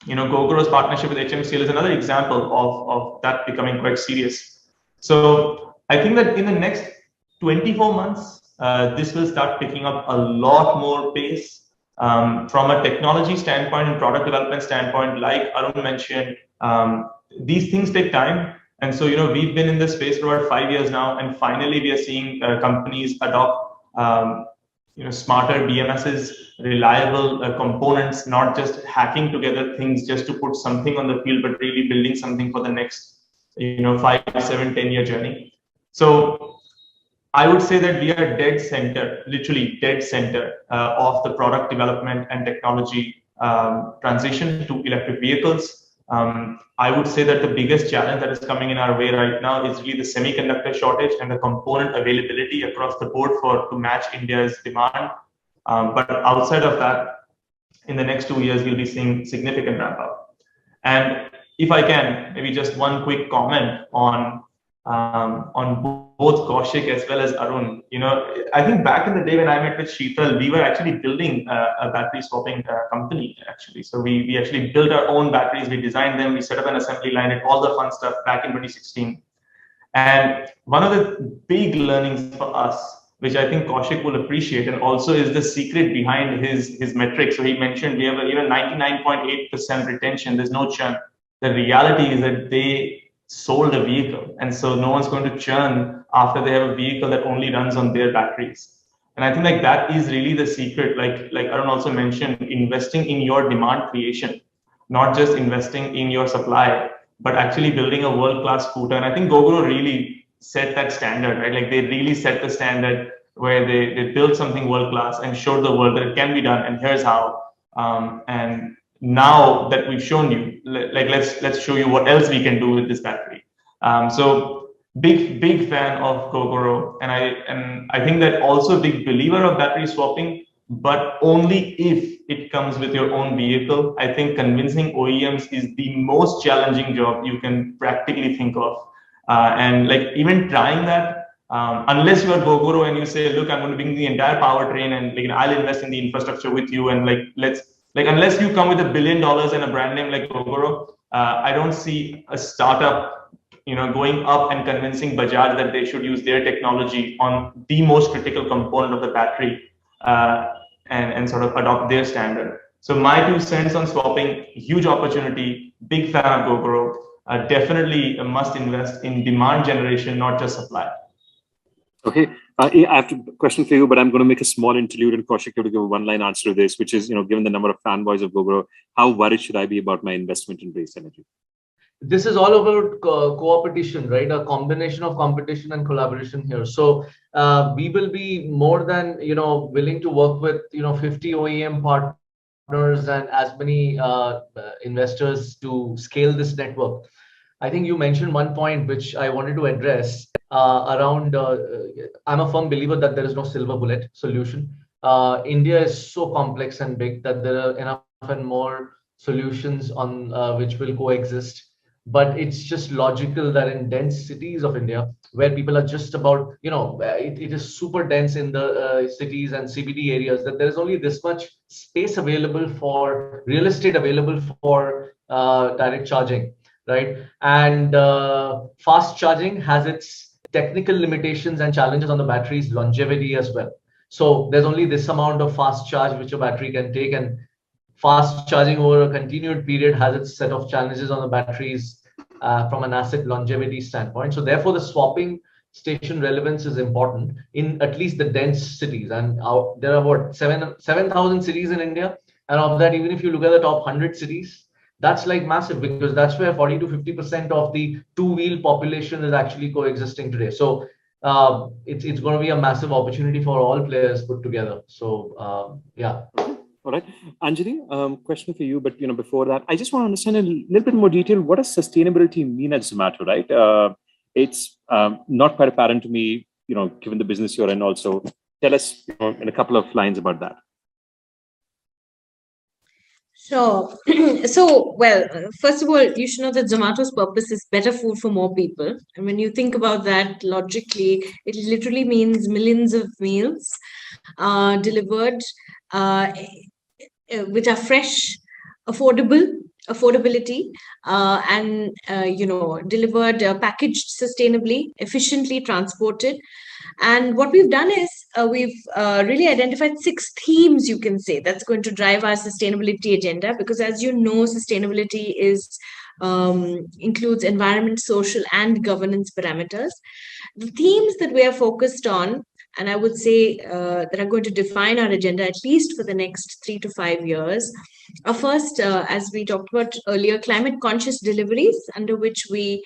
Gogoro's partnership with HMCL is another example of that becoming quite serious. So I think that in the next 24 months, this will start picking up a lot more pace. From a technology standpoint and product development standpoint, like Arun mentioned, these things take time. And so, we've been in this space for about 5 years now, and finally we are seeing companies adopt smarter BMSs, reliable components, not just hacking together things just to put something on the field, but really building something for the next 5, 7, 10-year journey. So I would say that we are dead center, literally dead center of the product development and technology transition to electric vehicles. I would say that the biggest challenge that is coming in our way right now is really the semiconductor shortage and the component availability across the board to match India's demand. But outside of that, in the next 2 years, we'll be seeing significant ramp up. And if I can, maybe just one quick comment on both Kaushik as well as Arun. I think back in the day when I met with Sheetal, we were actually building a battery swapping company, actually. So we actually built our own batteries, we designed them, we set up an assembly line, and all the fun stuff back in 2016. And one of the big learnings for us, which I think Kaushik will appreciate, and also is the secret behind his metrics. So he mentioned we have a 99.8% retention, there's no churn. The reality is that they sold a vehicle, and so no one's going to churn after they have a vehicle that only runs on their batteries. And I think like that is really the secret, like Arun also mentioned, investing in your demand creation, not just investing in your supply, but actually building a world-class scooter. And I think Gogoro really set that standard, right? Like they really set the standard where they built something world-class and showed the world that it can be done, and here's how. And now that we've shown you, like let's show you what else we can do with this battery. So big fan of Gogoro, and I think that also a big believer of battery swapping, but only if it comes with your own vehicle. I think convincing OEMs is the most challenging job you can practically think of, and like even trying that, unless you are Gogoro and you say, look, I'm going to bring the entire powertrain and I'll invest in the infrastructure with you, and unless you come with $1 billion and a brand name like Gogoro, I don't see a startup, going up and convincing Bajaj that they should use their technology on the most critical component of the battery, and sort of adopt their standard. So my 2 cents on swapping: huge opportunity, big fan of Gogoro. definitely must invest in demand generation, not just supply.
Okay, I have a question for you, but I'm going to make a small interlude and Kaushik, you to give a one-line answer to this, which is, given the number of fanboys of Gogoro, how worried should I be about my investment in Race Energy?
This is all about co-opetition, right? A combination of competition and collaboration here. So we will be more than willing to work with 50 OEM partners and as many investors to scale this network. I think you mentioned one point which I wanted to address around. I'm a firm believer that there is no silver bullet solution. India is so complex and big that there are enough and more solutions on which will coexist. But it's just logical that in dense cities of India, where people are just about, it is super dense in the cities and CBD areas, that there is only this much space available for real estate available for direct charging, right? And fast charging has its technical limitations and challenges on the battery's longevity as well. So there's only this amount of fast charge which a battery can take, and fast charging over a continued period has its set of challenges on the batteries from an asset longevity standpoint. So therefore, the swapping station relevance is important in at least the dense cities. And there are what, 7,000 cities in India, and of that, even if you look at the top 100 cities, that's like massive, because that's where 40 to 50% of the two-wheel population is actually coexisting today. So it's going to be a massive opportunity for all players put together. So yeah.
All right, Anjali, question for you, but before that, I just want to understand in a little bit more detail, what does sustainability mean at Zomato, right? It's not quite apparent to me, given the business you're in. Also, tell us in a couple of lines about that.
Sure. Well, first of all, you should know that Zomato's purpose is better food for more people. And when you think about that logically, it literally means millions of meals delivered which are fresh, affordability, and delivered, packaged sustainably, efficiently transported. And what we've done is we've really identified 6 themes, you can say, that's going to drive our sustainability agenda. Because as you know, sustainability includes environment, social, and governance parameters. The themes that we are focused on, and I would say that are going to define our agenda at least for the next 3 to 5 years, are first, as we talked about earlier, climate conscious deliveries, under which we're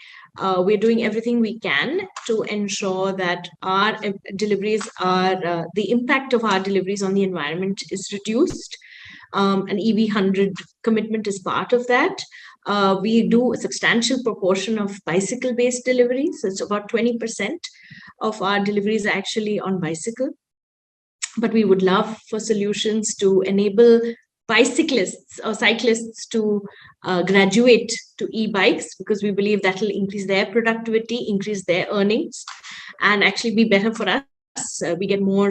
doing everything we can to ensure that our deliveries are, the impact of our deliveries on the environment is reduced. An EV100 commitment is part of that. We do a substantial proportion of bicycle-based deliveries. It's about 20% of our deliveries are actually on bicycle. But we would love for solutions to enable bicyclists or cyclists to graduate to e-bikes, because we believe that will increase their productivity, increase their earnings, and actually be better for us. We get more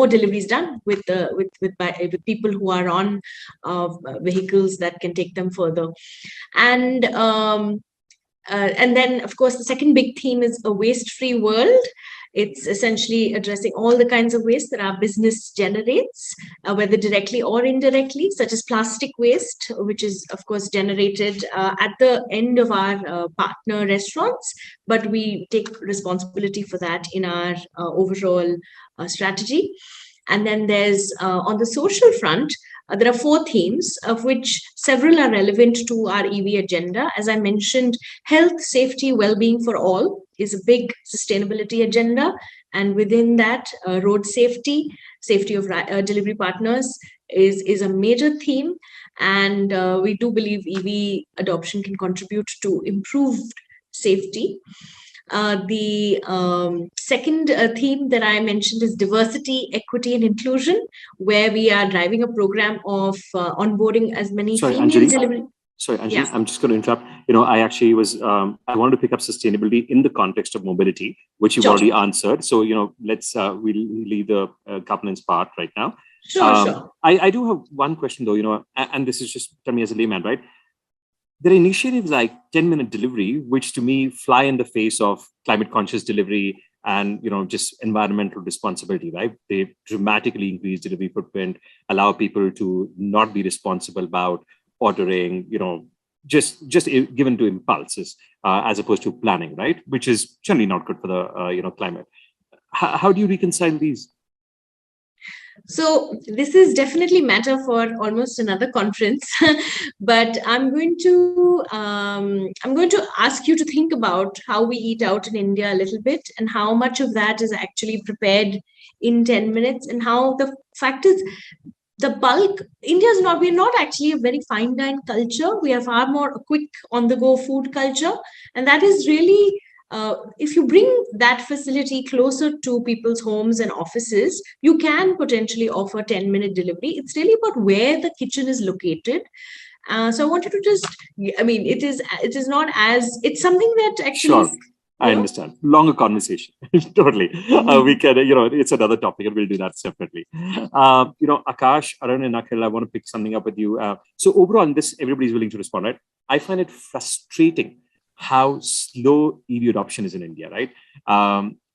deliveries done with people who are on vehicles that can take them further. And then, of course, the second big theme is a waste-free world. It's essentially addressing all the kinds of waste that our business generates, whether directly or indirectly, such as plastic waste, which is, of course, generated at the end of our partner restaurants. But we take responsibility for that in our overall strategy. And then there's, on the social front, there are 4 themes, of which several are relevant to our EV agenda. As I mentioned, health, safety, well-being for all is a big sustainability agenda. And within that, road safety of delivery partners is a major theme. And we do believe EV adoption can contribute to improved safety. The second theme that I mentioned is diversity, equity, and inclusion, where we are driving a program of onboarding as many female delivery.
Sorry, Anjali, yeah. I'm just going to interrupt. I actually I wanted to pick up sustainability in the context of mobility, which you've already answered. So, let's, we'll leave the governance part right now.
Sure.
I do have one question though, and this is just, tell me as a layman, right? There are initiatives like 10-minute delivery, which to me fly in the face of climate conscious delivery and, just environmental responsibility, right? They dramatically increase delivery footprint, allow people to not be responsible about ordering, just given to impulses as opposed to planning, right? Which is generally not good for the climate. How do you reconcile these?
So this is definitely matter for almost another conference, but I'm going to ask you to think about how we eat out in India a little bit, and how much of that is actually prepared in 10 minutes, and how the fact is the bulk, India's not, we're not actually a very fine dine culture. We are far more a quick on the go food culture. And that is really, if you bring that facility closer to people's homes and offices, you can potentially offer 10-minute delivery. It's really about where the kitchen is located. So I wanted to just, I mean, it is not as, it's something that actually.
Sure. I understand. Longer conversation. Totally. We can, it's another topic and we'll do that separately. Akash, Arun and Akhil, I want to pick something up with you. So overall in this, everybody's willing to respond, right? I find it frustrating how slow EV adoption is in India, right?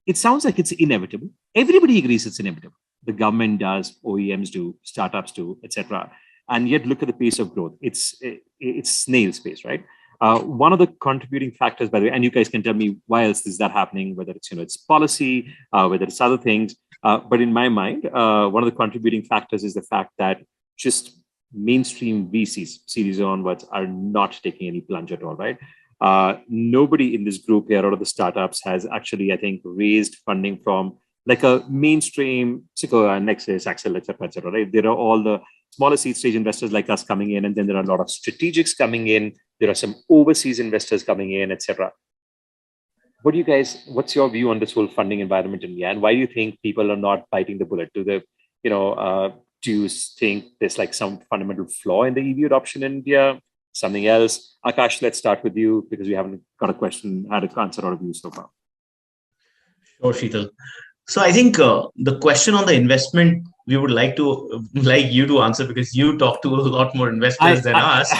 It sounds like it's inevitable. Everybody agrees it's inevitable. The government does, OEMs do, startups do, etc. And yet look at the pace of growth. It's snail's pace, right? One of the contributing factors, by the way, and you guys can tell me why else is that happening, whether it's it's policy, whether it's other things. But in my mind, one of the contributing factors is the fact that just mainstream VCs, series onwards, are not taking any plunge at all, right? Nobody in this group here, out of the startups, has actually, I think, raised funding from like a mainstream Sequoia, Nexus, Axel, etc., right? There are all the smaller seed stage investors like us coming in, and then there are a lot of strategics coming in. There are some overseas investors coming in, etc. What's your view on this whole funding environment in India, and why do you think people are not biting the bullet? Do you think there's like some fundamental flaw in the EV adoption in India? Something else? Akash, let's start with you because we haven't got a question, had an answer out of you so far.
Sure, Sheetal. So I think the question on the investment, we would like you to answer because you talk to a lot more investors than us.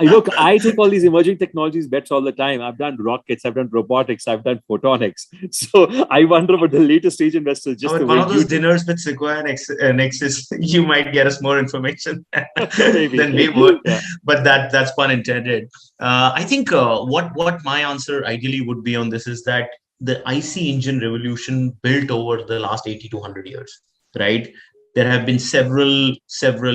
Look, I take all these emerging technologies bets all the time. I've done rockets, I've done robotics, I've done photonics. So I wonder about the later stage investors. Just
one of those dinners with Sequoia and Nexus, you might get us more information than we would. Yeah. But that's pun intended. I think what my answer ideally would be on this is that the IC engine revolution built over the last 80 to 100 years, right? There have been several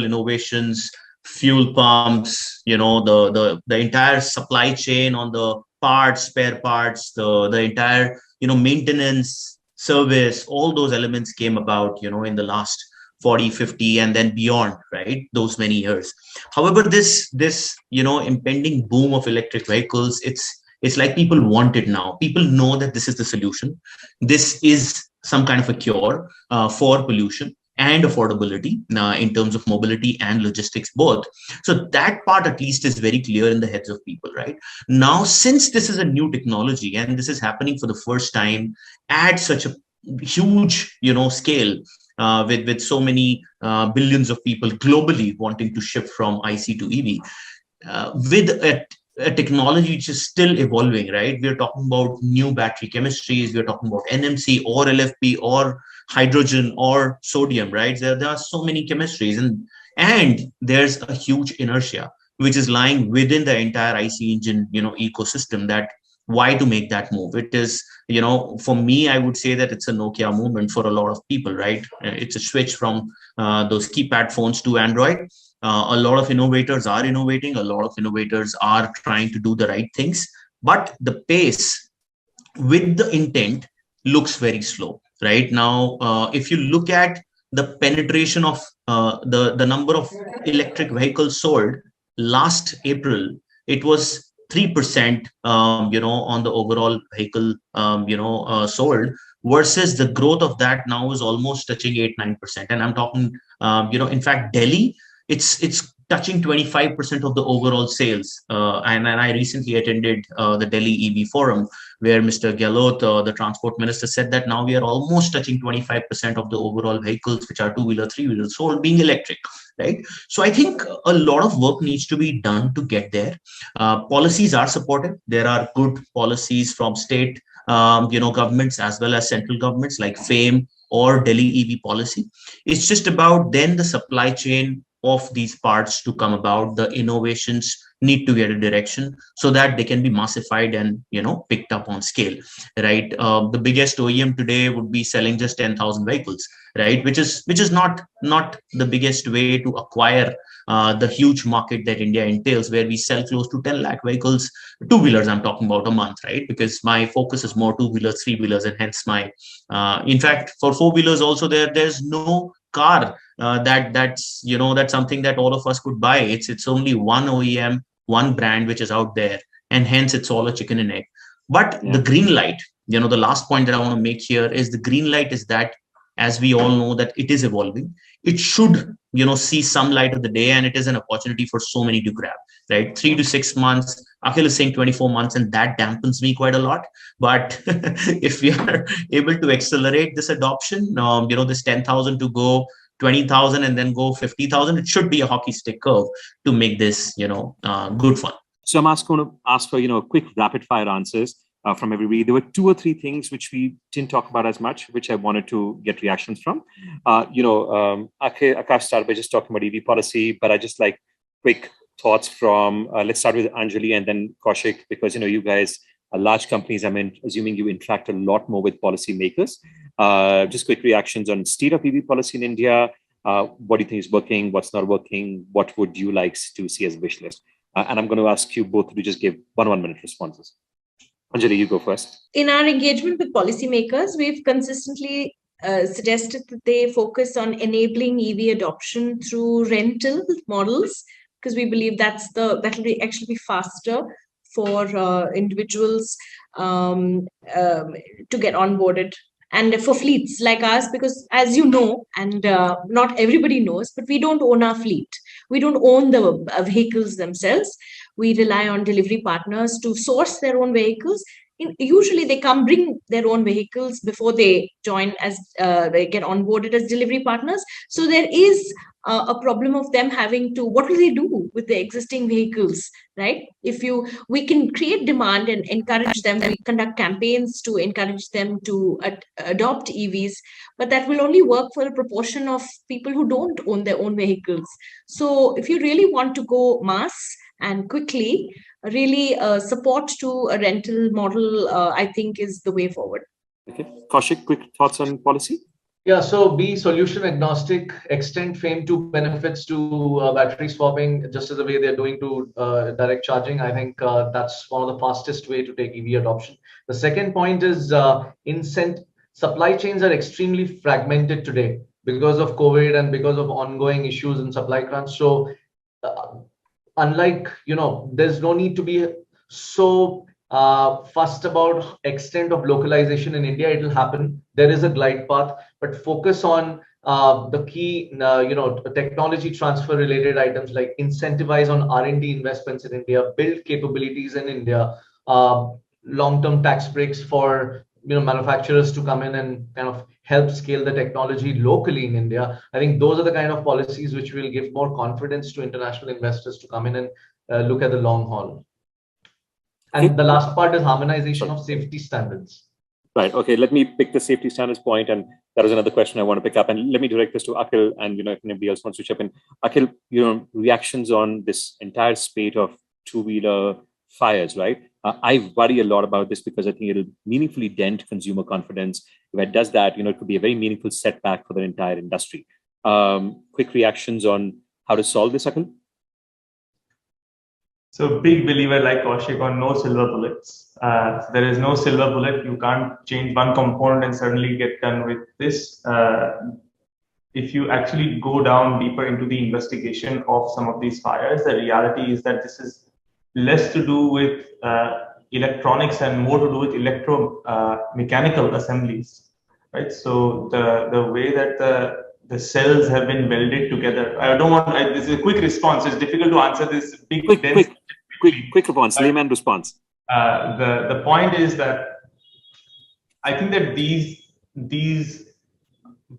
innovations, fuel pumps, the entire supply chain on the parts, spare parts, the entire, maintenance, service, all those elements came about, in the last 40, 50, and then beyond, right? Those many years. However, this impending boom of electric vehicles, it's like people want it now. People know that this is the solution. This is some kind of a cure for pollution and affordability in terms of mobility and logistics both. So that part at least is very clear in the heads of people, right? Now, since this is a new technology and this is happening for the first time at such a huge, scale, with so many billions of people globally wanting to shift from IC to EV, with a technology which is still evolving, right? We're talking about new battery chemistries. We're talking about NMC or LFP or hydrogen or sodium, right? There are so many chemistries, and there's a huge inertia which is lying within the entire IC engine, ecosystem. That why to make that move? It is, for me, I would say that it's a Nokia movement for a lot of people, right? It's a switch from those keypad phones to Android. A lot of innovators are innovating. A lot of innovators are trying to do the right things, but the pace with the intent looks very slow right now. If you look at the penetration of the number of electric vehicles sold last April, it was 3%, on the overall vehicle, sold, versus the growth of that now is almost touching 8-9%. And I'm talking, in fact, Delhi, it's touching 25% of the overall sales. And I recently attended the Delhi EV Forum, where Mr. Gehlot, the transport minister, said that now we are almost touching 25% of the overall vehicles, which are two-wheeler, three-wheeler sold, being electric, right? So I think a lot of work needs to be done to get there. Policies are supportive. There are good policies from state, governments as well as central governments like FAME or Delhi EV policy. It's just about then the supply chain of these parts to come about, the innovations need to get a direction so that they can be massified and picked up on scale, right? The biggest OEM today would be selling just 10,000 vehicles, right? Which is not the biggest way to acquire the huge market that India entails, where we sell close to 10 lakh vehicles, two-wheelers I'm talking about, a month, right? Because my focus is more two-wheelers, three-wheelers, and hence my, in fact, for four-wheelers also, there's no car that's something that all of us could buy. It's only one OEM, one brand which is out there, and hence it's all a chicken and egg. But the green light, the last point that I want to make here is the green light is that, as we all know, that it is evolving. It should, see some light of the day, and it is an opportunity for so many to grab, right? 3 to 6 months. Akhil is saying 24 months, and that dampens me quite a lot. But if we are able to accelerate this adoption, this 10,000 to go 20,000 and then go 50,000, it should be a hockey stick curve to make this, good fun.
So I'm going to ask for, quick rapid fire answers from everybody. There were 2 or 3 things which we didn't talk about as much, which I wanted to get reactions from. Akash started by just talking about EV policy, but I just like quick thoughts from, let's start with Anjali and then Kaushik, because, you guys are large companies. I'm assuming you interact a lot more with policymakers. Just quick reactions on state of EV policy in India. What do you think is working? What's not working? What would you like to see as a wish list? And I'm going to ask you both to just give 1 minute responses. Anjali, you go first.
In our engagement with policymakers, we've consistently suggested that they focus on enabling EV adoption through rental models, because we believe that'll actually be faster for individuals to get onboarded, and for fleets like us, because as you know, and not everybody knows, but we don't own our fleet. We don't own the vehicles themselves. We rely on delivery partners to source their own vehicles. Usually they bring their own vehicles before they join as they get onboarded as delivery partners. So there is a problem of them having to, what will they do with the existing vehicles, right? We can create demand and encourage them. We conduct campaigns to encourage them to adopt EVs, but that will only work for a proportion of people who don't own their own vehicles. So if you really want to go mass and quickly, really support to a rental model, I think, is the way forward.
Okay. Kaushik, quick thoughts on policy?
Yeah, so be solution agnostic, extend FAME 2 benefits to battery swapping, just as the way they're doing to direct charging. I think that's one of the fastest way to take EV adoption. The second point is supply chains are extremely fragmented today because of COVID and because of ongoing issues in supply crunch. So unlike, there's no need to be so fussed about extent of localization in India. It will happen. There is a glide path, but focus on the key, technology transfer related items, like incentivize on R&D investments in India, build capabilities in India, long-term tax breaks for manufacturers to come in and kind of help scale the technology locally in India. I think those are the kind of policies which will give more confidence to international investors to come in and look at the long haul. And the last part is harmonization of safety standards.
Right. Okay. Let me pick the safety standards point, and that was another question I want to pick up. And let me direct this to Akhil, and if anybody else wants to chip in. Akhil, reactions on this entire spate of two-wheeler fires, right? I worry a lot about this because I think it'll meaningfully dent consumer confidence. If it does that, it could be a very meaningful setback for the entire industry. Quick reactions on how to solve this, Akhil?
So big believer like Kaushik on no silver bullets. There is no silver bullet. You can't change one component and suddenly get done with this. If you actually go down deeper into the investigation of some of these fires, the reality is that this is less to do with electronics and more to do with electromechanical assemblies, right? So the way that the cells have been welded together. I don't want. This is a quick response. It's difficult to answer this big,
quick response, layman response.
The point is that I think that these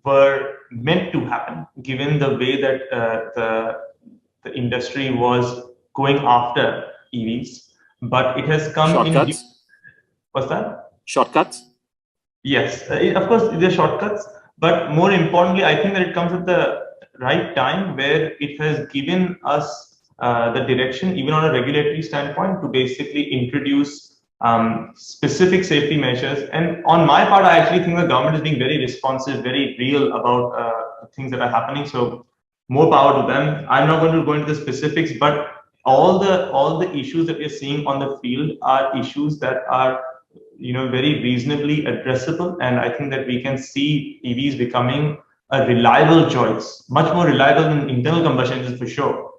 were meant to happen, given the way that the industry was going after EVs, but it has come
shortcuts.
in. What's that?
Shortcuts.
Yes, of course, there are shortcuts, but more importantly, I think that it comes with the right time where it has given us the direction, even on a regulatory standpoint, to basically introduce specific safety measures. And on my part, I actually think the government is being very responsive, very real about things that are happening. So more power to them. I'm not going to go into the specifics, but all the issues that we're seeing on the field are issues that are very reasonably addressable, and I think that we can see EVs becoming a reliable choice, much more reliable than internal combustion engines for sure,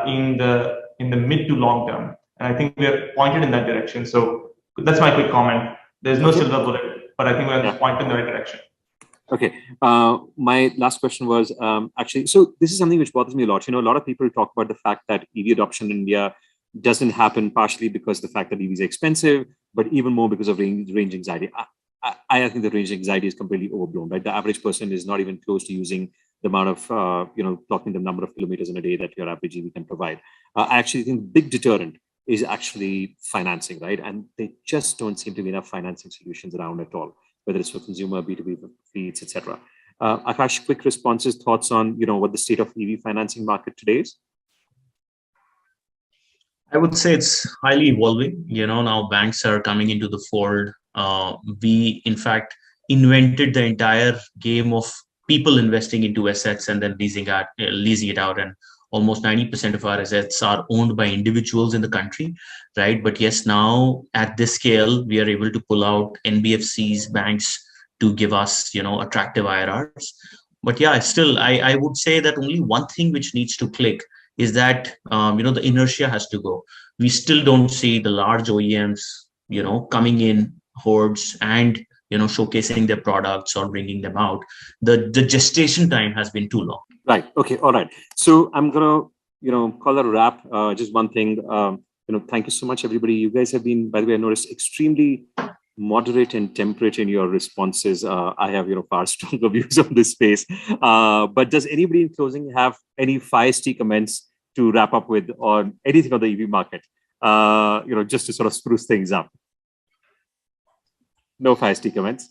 in the mid to long term. And I think we are pointed in that direction. So that's my quick comment. There's no silver bullet, but I think we're pointed in the right direction.
Okay. My last question was actually, so this is something which bothers me a lot. A lot of people talk about the fact that EV adoption in India doesn't happen partially because the fact that EVs are expensive, but even more because of range anxiety. I think the range anxiety is completely overblown, right? The average person is not even close to using the amount of, talking the number of kilometers in a day that your average EV can provide. I actually think the big deterrent is actually financing, right? And there just don't seem to be enough financing solutions around at all, whether it's for consumer, B2B, fleets, etc. Akash, quick responses, thoughts on, what the state of EV financing market today is?
I would say it's highly evolving. Now banks are coming into the fold. We, in fact, invented the entire game of people investing into assets and then leasing it out. And almost 90% of our assets are owned by individuals in the country, right? But yes, now at this scale, we are able to pull out NBFCs, banks to give us, attractive IRRs. But yeah, still, I would say that only one thing which needs to click is that, the inertia has to go. We still don't see the large OEMs, coming in hordes and, showcasing their products or bringing them out. The gestation time has been too long.
Right. Okay. All right. So I'm going to, call it a wrap. Just one thing, thank you so much, everybody. You guys have been, by the way, I noticed extremely moderate and temperate in your responses. I have, far stronger views on this space. But does anybody in closing have any feisty comments to wrap up with on anything on the EV market? Just to sort of spruce things up. No feisty comments.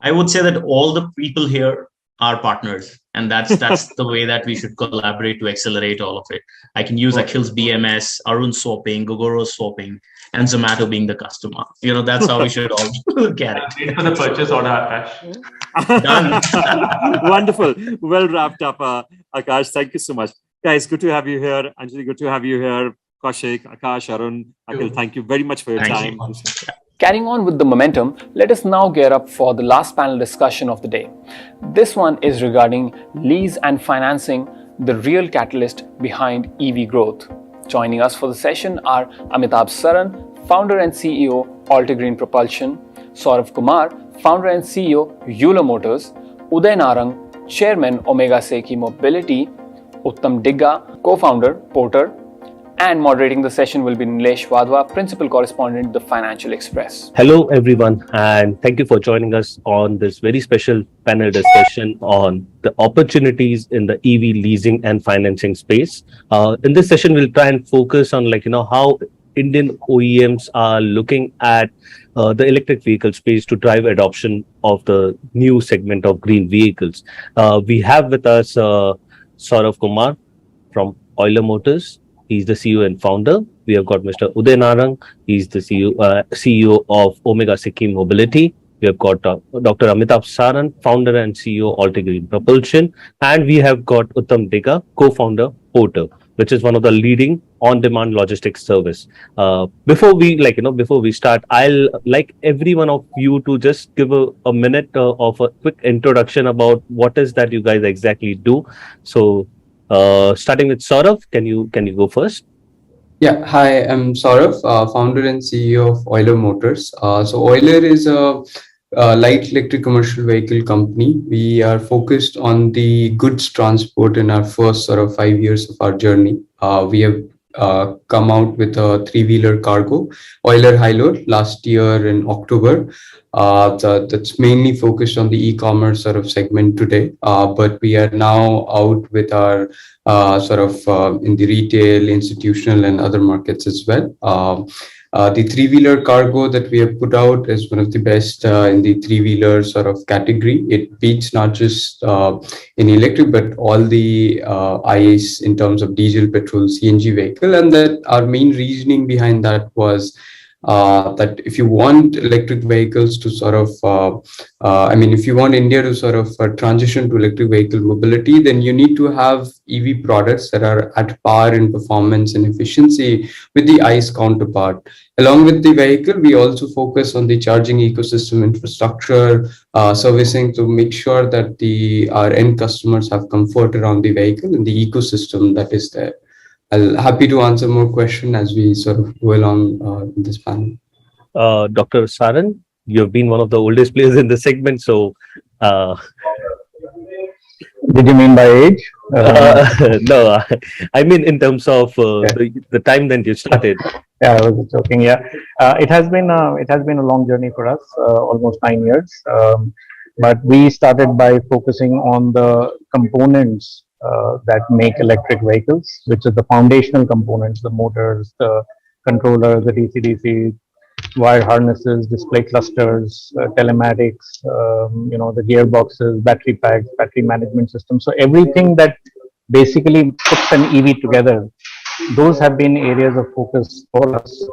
I would say that all the people here are partners, and that's the way that we should collaborate to accelerate all of it. I can use Akhil's BMS, Arun swapping, Gogoro's swapping, and Zomato being the customer. That's how we should all get it.
Wait for the purchase order, Akash.
Done.
Wonderful. Well wrapped up, Akash. Thank you so much. Guys, good to have you here. Anjali, good to have you here. Kaushik, Akash, Arun, Akhil, thank you very much for your time.
Carrying on with the momentum, let us now gear up for the last panel discussion of the day. This one is regarding lease and financing, the real catalyst behind EV growth. Joining us for the session are Amitabh Saran, founder and CEO, Altigreen Propulsion, Saurav Kumar, founder and CEO, Euler Motors, Uday Narang, chairman, Omega Seki Mobility, Uttam Digga, co-founder, Porter, and moderating the session will be Nilesh Wadhwa, principal correspondent, The Financial Express.
Hello, everyone, and thank you for joining us on this very special panel discussion on the opportunities in the EV leasing and financing space. In this session, we'll try and focus on how Indian OEMs are looking at the electric vehicle space to drive adoption of the new segment of green vehicles. We have with us Saurav Kumar from Euler Motors. He's the CEO and founder. We have got Mr. Uday Narang. He's the CEO of Omega Seki Mobility. We have got Dr. Amitabh Saran, founder and CEO, Altigreen Propulsion. And we have got Uttam Digga, co-founder, Porter, which is one of the leading on-demand logistics service. Before we start, I'll like every one of you to just give a minute of a quick introduction about what is that you guys exactly do. So, starting with Saurav, can you go first?
Yeah, hi, I'm Saurav, founder and CEO of Euler Motors. So Euler is a light electric commercial vehicle company. We are focused on the goods transport in our first 5 years of our journey. We have come out with a three-wheeler cargo, Euler High-Load, last year in October. That's mainly focused on the e-commerce segment today, but we are now out with our in the retail, institutional, and other markets as well. The three-wheeler cargo that we have put out is one of the best in the three-wheeler sort of category. It beats not just in electric, but all the ICE in terms of diesel, petrol, CNG vehicle. And that our main reasoning behind that was that if you want electric vehicles to sort of, if you want India to sort of transition to electric vehicle mobility, then you need to have EV products that are at par in performance and efficiency with the ICE counterpart. Along with the vehicle, we also focus on the charging ecosystem infrastructure, servicing to make sure that our end customers have comfort around the vehicle and the ecosystem that is there. I'll happy to answer more questions as we sort of go along in this panel.
Dr. Saran, you've been one of the oldest players in the segment, so.
Did you mean by age?
No, I mean in terms of the time that you started.
Yeah, I was joking. Yeah, it has been a long journey for us, almost 9 years. But we started by focusing on the components that make electric vehicles, which is the foundational components, the motors, the controller, the DC-DC, wire harnesses, display clusters, telematics, the gearboxes, battery packs, battery management system. So everything that basically puts an EV together, those have been areas of focus for us.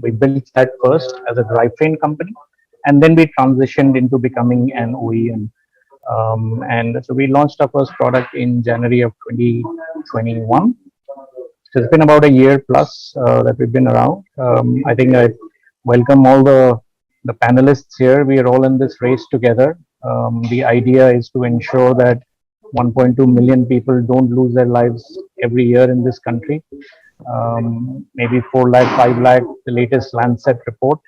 We built that first as a drivetrain company, and then we transitioned into becoming an OEM. And so we launched our first product in January of 2021. So it's been about a year plus that we've been around. I think I welcome all the panelists here. We are all in this race together. The idea is to ensure that 1.2 million people don't lose their lives every year in this country. Maybe 4 lakh, 5 lakh, the latest Lancet report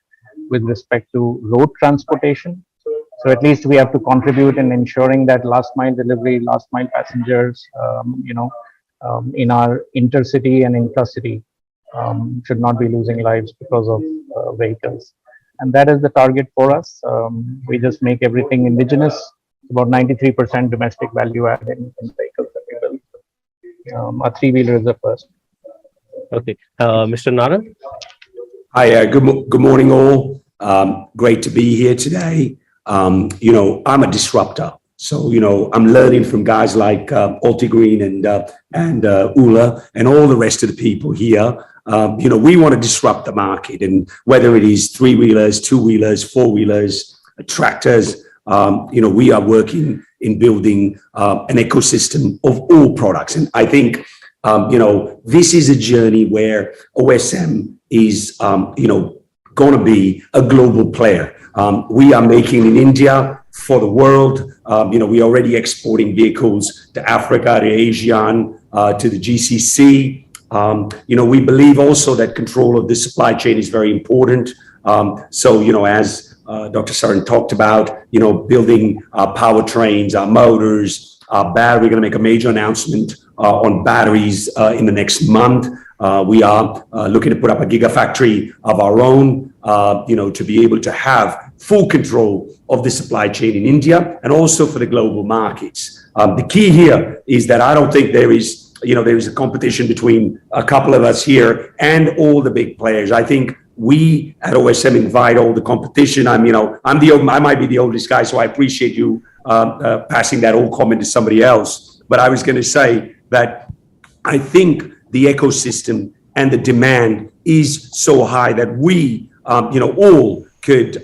with respect to road transportation. So at least we have to contribute in ensuring that last mile delivery, last mile passengers, in our intercity and intracity should not be losing lives because of vehicles. And that is the target for us. We just make everything indigenous, about 93% domestic value add in vehicles that we build. A three-wheeler is the first.
Okay. Mr. Naran?
Hi, good morning all. Great to be here today. I'm a disruptor. So, I'm learning from guys like Altigreen and Ula and all the rest of the people here. We want to disrupt the market, and whether it is three-wheelers, two-wheelers, four-wheelers, tractors, we are working in building an ecosystem of all products. And I think, this is a journey where OSM is, going to be a global player. We are making in India for the world. We are already exporting vehicles to Africa, to ASEAN, to the GCC. We believe also that control of the supply chain is very important. As Dr. Saran talked about, building our powertrains, our motors, our battery. We're going to make a major announcement on batteries in the next month. We are looking to put up a gigafactory of our own, to be able to have full control of the supply chain in India and also for the global markets. The key here is that I don't think there is a competition between a couple of us here and all the big players. I think we at OSM invite all the competition. I might be the oldest guy, so I appreciate you passing that old comment to somebody else. But I was going to say that I think the ecosystem and the demand is so high that we, all could,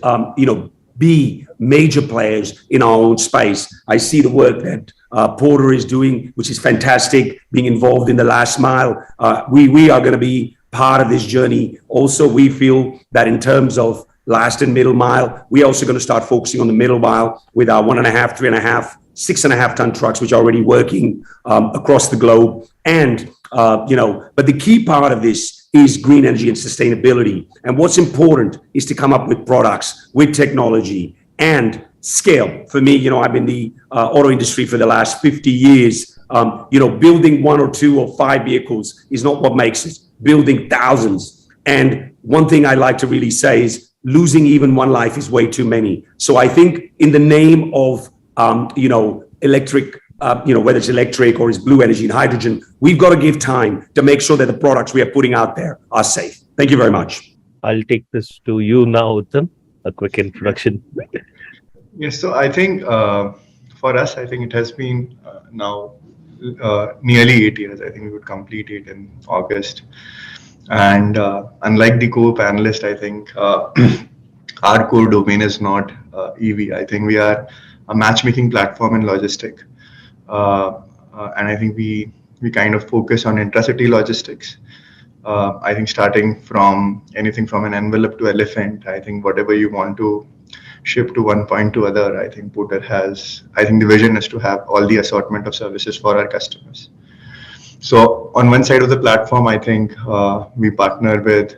be major players in our own space. I see the work that Porter is doing, which is fantastic, being involved in the last mile. We are going to be part of this journey. Also, we feel that in terms of last and middle mile, we're also going to start focusing on the middle mile with our 1.5, 3.5, 6.5 ton trucks, which are already working across the globe. And, but the key part of this is green energy and sustainability. And what's important is to come up with products, with technology and scale. For me, I've been in the auto industry for the last 50 years. Building 1 or 2 or 5 vehicles is not what makes it. Building thousands. And one thing I like to really say is losing even one life is way too many. So I think in the name of, electric, whether it's electric or it's blue energy and hydrogen, we've got to give time to make sure that the products we are putting out there are safe. Thank you very much.
I'll take this to you now, Uttam. A quick introduction.
Yes, so I think for us, I think it has been now nearly 8 years. I think we would complete it in August. And unlike the co-panelist, I think our core domain is not EV. I think we are a matchmaking platform in logistic. And I think we kind of focus on intracity logistics. I think starting from anything from an envelope to elephant, I think whatever you want to ship to one point to other, I think Porter has, I think the vision is to have all the assortment of services for our customers. So on one side of the platform, I think we partner with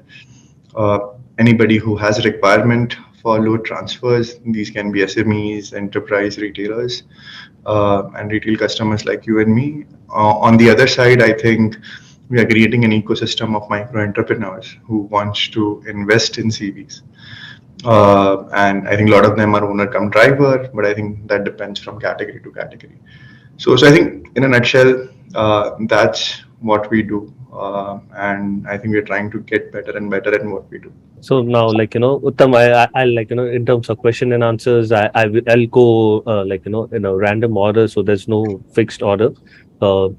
anybody who has a requirement for load transfers. These can be SMEs, enterprise retailers, and retail customers like you and me. On the other side, I think we are creating an ecosystem of micro entrepreneurs who wants to invest in CVs. And I think a lot of them are owner come driver, but I think that depends from category to category. So I think in a nutshell, that's what we do. And I think we're trying to get better and better at what we do.
So now, Uttam, I'll in terms of question and answers, I'll go in a random order, so there's no fixed order. So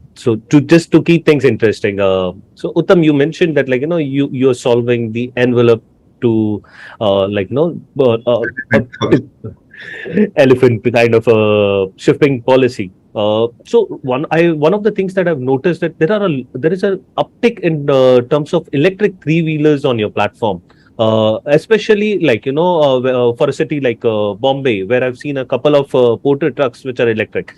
to keep things interesting, so Uttam, you mentioned that you're solving the envelope to elephant kind of shipping policy. So one of the things that I've noticed that there is an uptick in terms of electric three-wheelers on your platform, especially for a city like Bombay, where I've seen a couple of Porter trucks which are electric.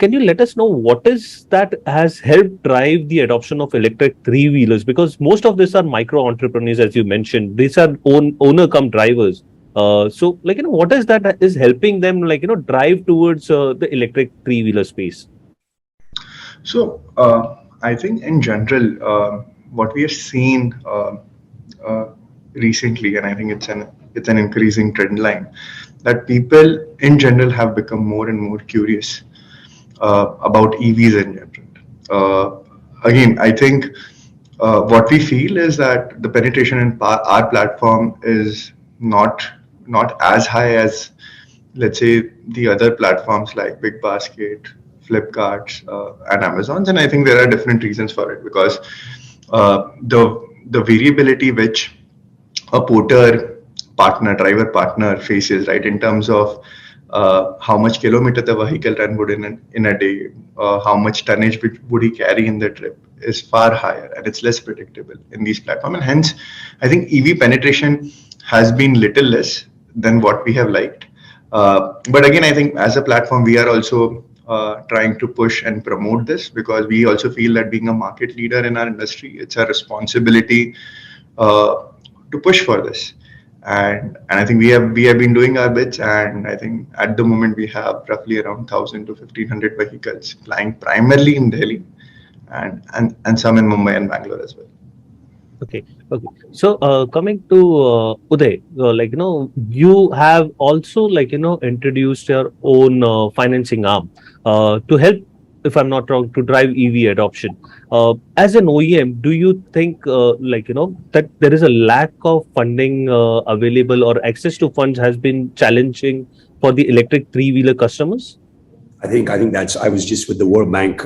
Can you let us know what is that has helped drive the adoption of electric three-wheelers? Because most of these are micro entrepreneurs, as you mentioned. These are owner come drivers. So what is that is helping them drive towards the electric three-wheeler space?
So I think in general, what we have seen recently, and I think it's an increasing trend line, that people in general have become more and more curious about EVs in general. Again, I think what we feel is that the penetration in our platform is not as high as, let's say, the other platforms like Big Basket, Flipkart, and Amazon's. And I think there are different reasons for it, because the variability which a porter partner, driver partner faces, right, in terms of how much kilometer the vehicle run would in a day, how much tonnage would he carry in the trip, is far higher, and it's less predictable in these platforms. And hence, I think EV penetration has been little less than what we have liked. But again, I think as a platform, we are also trying to push and promote this, because we also feel that being a market leader in our industry, it's a responsibility to push for this. And I think we have been doing our bits, and I think at the moment we have roughly around 1,000 to 1,500 vehicles flying primarily in Delhi, and some in Mumbai and Bangalore as well.
Okay. So coming to Uday, you have also introduced your own financing arm to help, if I'm not wrong, to drive EV adoption. As an OEM, do you think that there is a lack of funding available, or access to funds has been challenging for the electric three-wheeler customers?
I think that's. I was just with the World Bank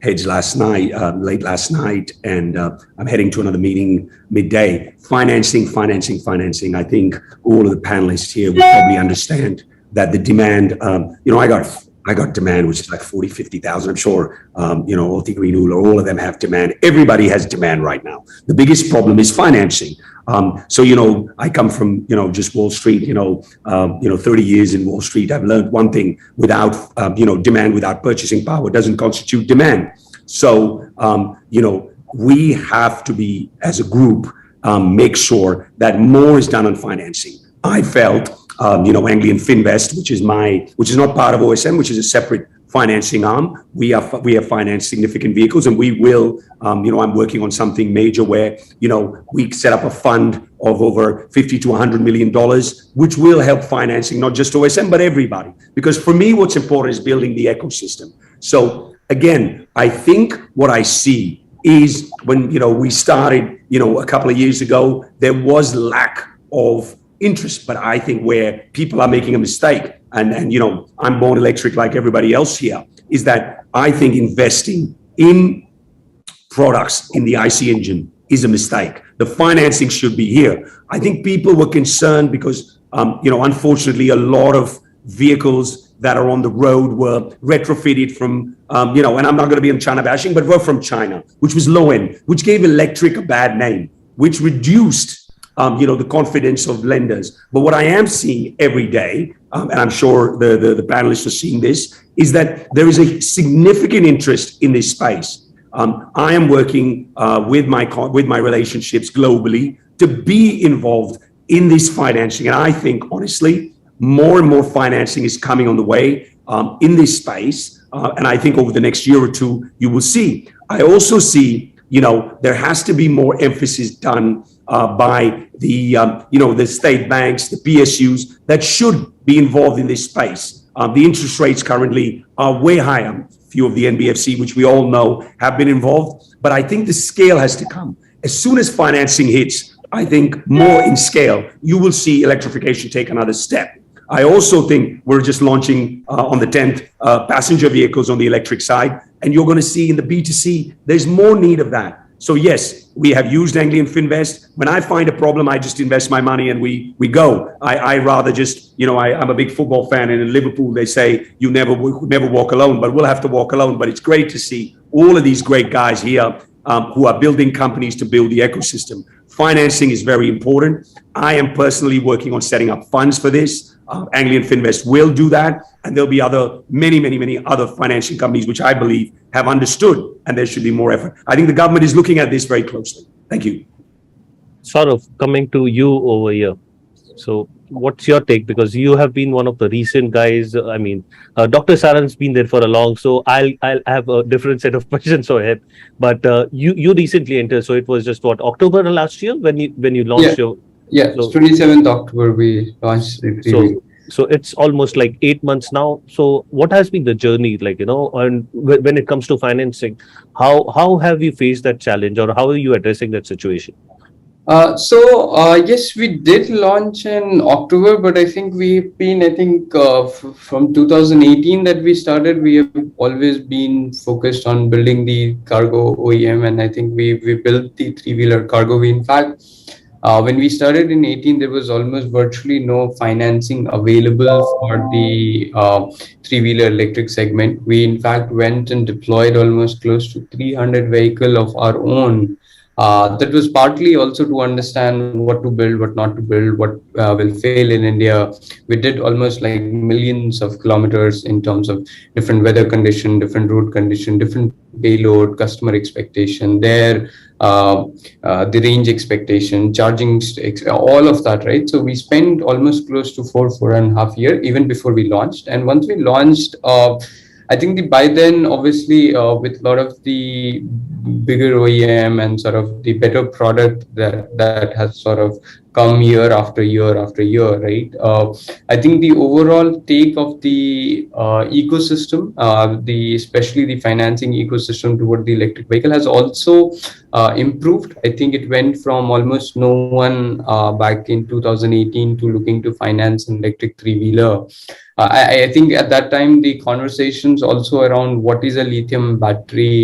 heads last night, late last night, and I'm heading to another meeting midday. Financing. I think all of the panelists here will probably understand that the demand. I got demand, which is like 40, 50,000. I'm sure, Oti Greenwood, all of them have demand. Everybody has demand right now. The biggest problem is financing. So, I come from, just Wall Street, 30 years in Wall Street. I've learned one thing: without, demand without purchasing power doesn't constitute demand. So, we have to be, as a group, make sure that more is done on financing. I felt, Anglian Finvest, which is not part of OSM, which is a separate financing arm. We have financed significant vehicles, and we will, I'm working on something major where, we set up a fund of over $50 to $100 million, which will help financing, not just OSM, but everybody. Because for me, what's important is building the ecosystem. So again, I think what I see is when, we started, a couple of years ago, there was lack of interest. But I think where people are making a mistake, and I'm born electric like everybody else here, is that I think investing in products in the IC engine is a mistake. The financing should be here. I think people were concerned because, unfortunately, a lot of vehicles that are on the road were retrofitted from, and I'm not going to be in China bashing, but were from China, which was low end, which gave electric a bad name, which reduced, the confidence of lenders. But what I am seeing every day, and I'm sure the panelists are seeing this, is that there is a significant interest in this space. I am working with my relationships globally to be involved in this financing. And I think, honestly, more and more financing is coming on the way in this space. And I think over the next year or two, you will see. I also see, there has to be more emphasis done by the state banks, the PSUs that should be involved in this space. The interest rates currently are way higher. Few of the NBFC, which we all know, have been involved. But I think the scale has to come. As soon as financing hits, I think more in scale, you will see electrification take another step. I also think we're just launching on the 10th passenger vehicles on the electric side. And you're going to see in the B2C, there's more need of that. So yes, we have used Anglian Finvest. When I find a problem, I just invest my money and we go. I rather just, I'm a big football fan, and in Liverpool, they say you never walk alone, but we'll have to walk alone. But it's great to see all of these great guys here who are building companies to build the ecosystem. Financing is very important. I am personally working on setting up funds for this. Anglian Finvest will do that. And there'll be many other financing companies, which I believe have understood, and there should be more effort. I think the government is looking at this very closely. Thank you.
Saurav, coming to you over here. So what's your take? Because you have been one of the recent guys. Dr. Saran's been there for a long, so I'll have a different set of questions for him. But you recently entered, so it was just October last year when you launched your.
Yeah, so, 27th October we launched the
So it's almost like 8 months now. So what has been the journey like, and when it comes to financing, how have you faced that challenge, or how are you addressing that situation?
Yes, we did launch in October, but I think we've been, from 2018 that we started, we have always been focused on building the cargo OEM, and I think we built the three-wheeler cargo. In fact, when we started in 18, there was almost virtually no financing available for the three-wheeler electric segment. We in fact went and deployed almost close to 300 vehicles of our own. That was partly also to understand what to build, what not to build, what will fail in India. We did almost like millions of kilometers in terms of different weather condition, different road condition, different payload, customer expectation, the range expectation, charging, all of that, right? So we spent almost close to 4.5 years even before we launched. And once we launched, I think by then, obviously, with a lot of the bigger OEM and sort of the better product that has sort of come year after year after year, right? I think the overall take of the ecosystem, especially the financing ecosystem toward the electric vehicle has also improved. I think it went from almost no one back in 2018 to looking to finance an electric three-wheeler. I think at that time, the conversations also around what is a lithium battery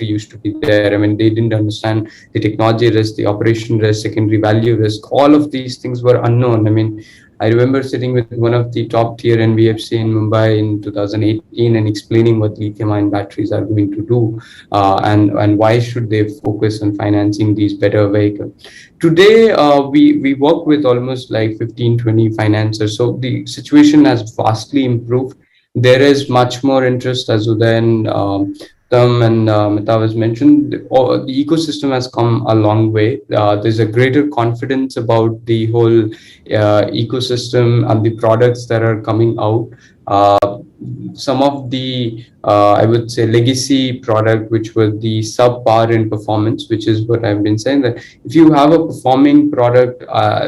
used to be there. I mean, they didn't understand the technology risk, the operation risk, secondary value risk. All of these things were unknown. I mean, I remember sitting with one of the top tier NBFC in Mumbai in 2018 and explaining what lithium-ion batteries are going to do and why should they focus on financing these better vehicles. Today, we work with almost like 15, 20 financiers. So the situation has vastly improved. There is much more interest as then and Mita was mentioned, the ecosystem has come a long way. There's a greater confidence about the whole ecosystem and the products that are coming out. some of the I would say legacy product which were the subpar in performance, which is what I've been saying, that if you have a performing product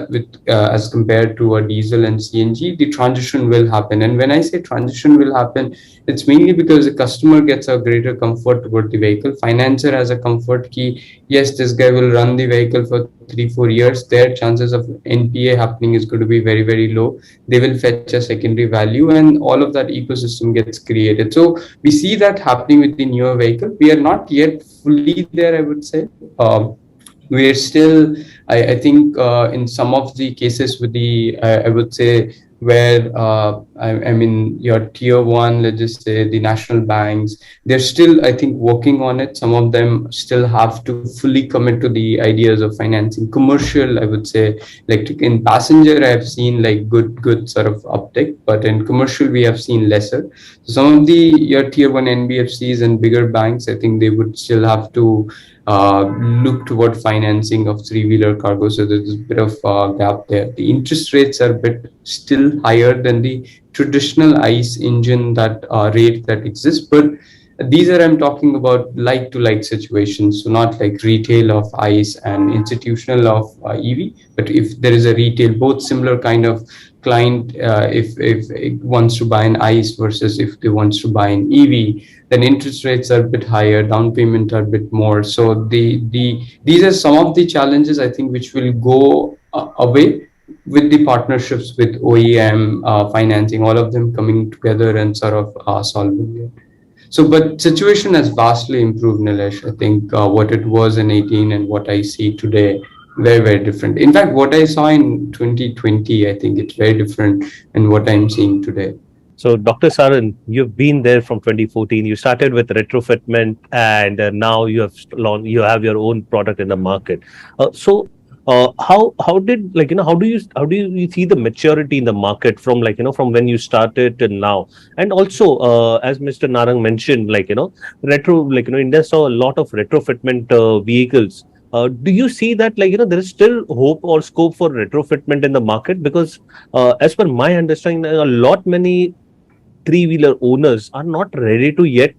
with as compared to a diesel and CNG, the transition will happen. And when I say transition will happen, it's mainly because the customer gets a greater comfort toward the vehicle. Financer has a comfort key. Yes, this guy will run the vehicle for 3-4 years. Their chances of NPA happening is going to be very, very low. They will fetch a secondary value, and all of that ecosystem gets created. So we see that happening with the newer vehicle. We are not yet fully there, I would say. We are still, I think, in some of the cases with the, I would say, where I mean your tier one, let's just say the national banks, they're still, I think, working on it. Some of them still have to fully commit to the ideas of financing commercial, I would say. Like in passenger, I have seen like good sort of uptick, but in commercial we have seen lesser. So some of the your tier one NBFCs and bigger banks, I think they would still have to look toward financing of three-wheeler cargo. So there's a bit of gap there. The interest rates are a bit still higher than the traditional ICE engine that rate that exists, but these are, I'm talking about like to like situations, so not like retail of ICE and institutional of EV, but if there is a retail, both similar kind of client, if it wants to buy an ICE versus if they wants to buy an EV, then interest rates are a bit higher, down payment are a bit more. So these are some of the challenges I think which will go away with the partnerships with OEM, financing, all of them coming together and sort of solving it. So, but situation has vastly improved, Nilesh. I think what it was in 18 and what I see today, very, very different. In fact, what I saw in 2020, I think it's very different than what I'm seeing today.
So, Dr. Saran, you've been there from 2014. You started with retrofitment, and now you have your own product in the market. How did, like, how do you see the maturity in the market from, like, from when you started to now? And also, as Mr. Narang mentioned, like, India saw a lot of retrofitment vehicles. Do you see that, like, there is still hope or scope for retrofitment in the market? Because as per my understanding, many three-wheeler owners are not ready to yet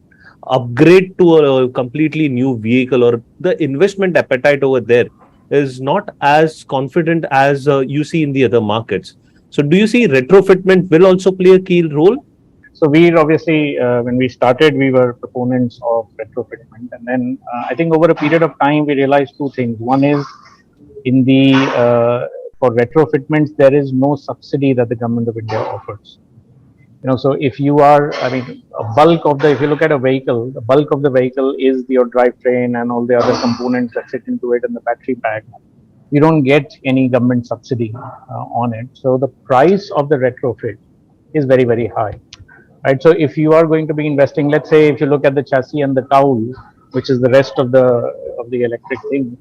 upgrade to a completely new vehicle, or the investment appetite over there is not as confident as you see in the other markets. So do you see retrofitment will also play a key role?
So we obviously, when we started, we were proponents of retrofitment. And then I think over a period of time, we realized two things. One is in the, for retrofitments, there is no subsidy that the government of India offers. So if you are, I mean, if you look at a vehicle, the bulk of the vehicle is your drivetrain and all the other components that sit into it and the battery pack. You don't get any government subsidy on it. So the price of the retrofit is very, very high, right? So if you are going to be investing, let's say if you look at the chassis and the cowl, which is the rest of the electric thing,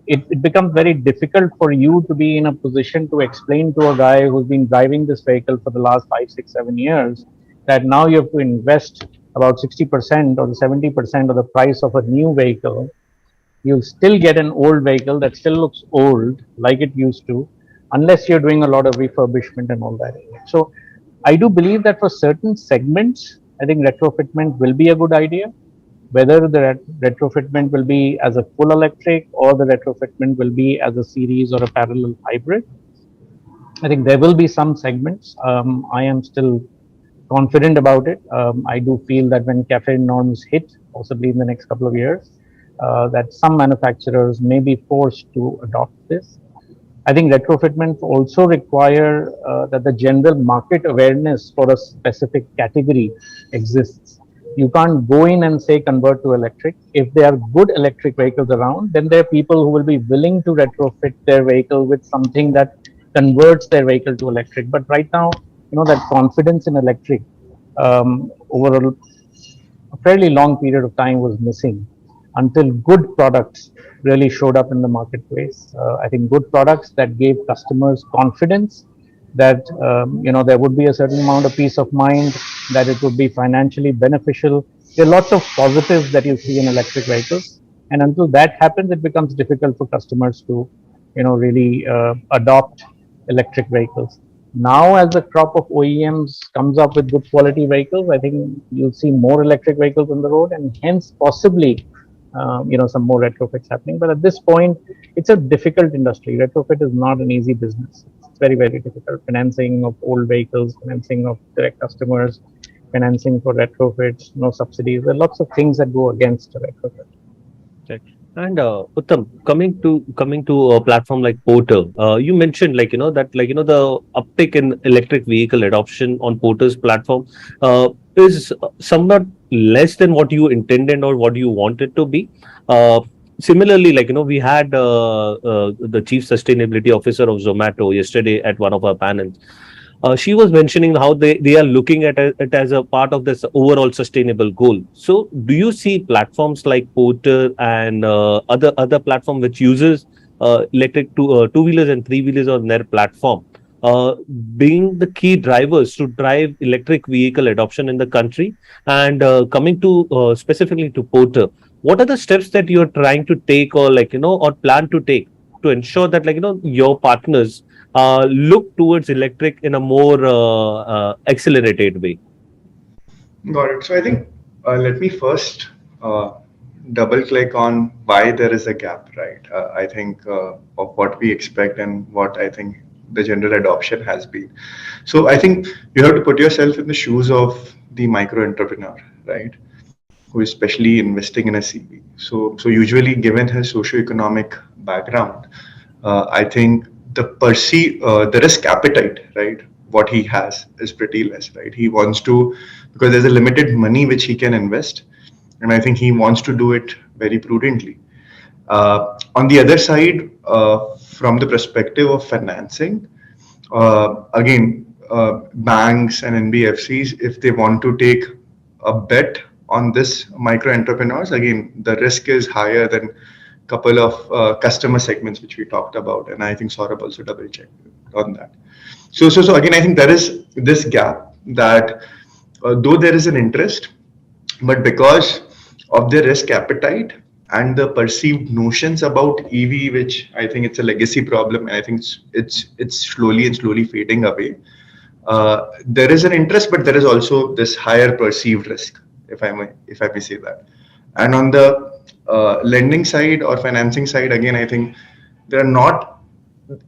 it becomes very difficult for you to be in a position to explain to a guy who's been driving this vehicle for the last 5, 6, 7 years that now you have to invest about 60% or 70% of the price of a new vehicle. You'll still get an old vehicle that still looks old like it used to, unless you're doing a lot of refurbishment and all that. So I do believe that for certain segments, I think retrofitment will be a good idea. Whether the retrofitment will be as a full electric or the retrofitment will be as a series or a parallel hybrid, I think there will be some segments. I am still confident about it. I do feel that when CAFE norms hit, possibly in the next couple of years, that some manufacturers may be forced to adopt this. I think retrofitment also require that the general market awareness for a specific category exists. You can't go in and say convert to electric. If there are good electric vehicles around, then there are people who will be willing to retrofit their vehicle with something that converts their vehicle to electric. But right now, that confidence in electric over a fairly long period of time was missing until good products really showed up in the marketplace. I think good products that gave customers confidence that there would be a certain amount of peace of mind, that it would be financially beneficial. There are lots of positives that you see in electric vehicles, and until that happens, it becomes difficult for customers to really adopt electric vehicles. Now, as the crop of OEMs comes up with good quality vehicles, I think you'll see more electric vehicles on the road, and hence possibly, some more retrofits happening. But at this point, it's a difficult industry. Retrofit is not an easy business. It's very, very difficult. Financing of old vehicles, financing of direct customers, financing for retrofits, no subsidies. There are lots of things that go against a retrofit.
Right. And Uttam, coming to a platform like Porter, you mentioned the uptick in electric vehicle adoption on Porter's platform is somewhat less than what you intended or what you wanted to be. Similarly, we had the chief sustainability officer of Zomato yesterday at one of our panels. She was mentioning how they are looking at it as a part of this overall sustainable goal. So, do you see platforms like Porter and other platform which uses electric two-wheelers and three-wheelers on their platform being the key drivers to drive electric vehicle adoption in the country? And coming to specifically to Porter, what are the steps that you are trying to take or or plan to take to ensure that your partners look towards electric in a more accelerated way?
Got it. So I think let me first double click on why there is a gap, right? I think of what we expect and what I think the general adoption has been. So I think you have to put yourself in the shoes of the micro entrepreneur, right? Who is especially investing in a CV. So usually, given his socioeconomic background, I think the risk appetite, right, what he has is pretty less, right? He wants to, because there's a limited money which he can invest, and I think he wants to do it very prudently. On the other side, from the perspective of financing, again, banks and NBFCs, if they want to take a bet on this micro entrepreneurs, again, the risk is higher than couple of customer segments which we talked about, and I think Saurabh also double checked on that. So again, I think there is this gap that though there is an interest, but because of the risk appetite and the perceived notions about EV, which I think it's a legacy problem, and I think it's slowly fading away. There is an interest, but there is also this higher perceived risk, if I may say that. And on the lending side or financing side, again, I think there are not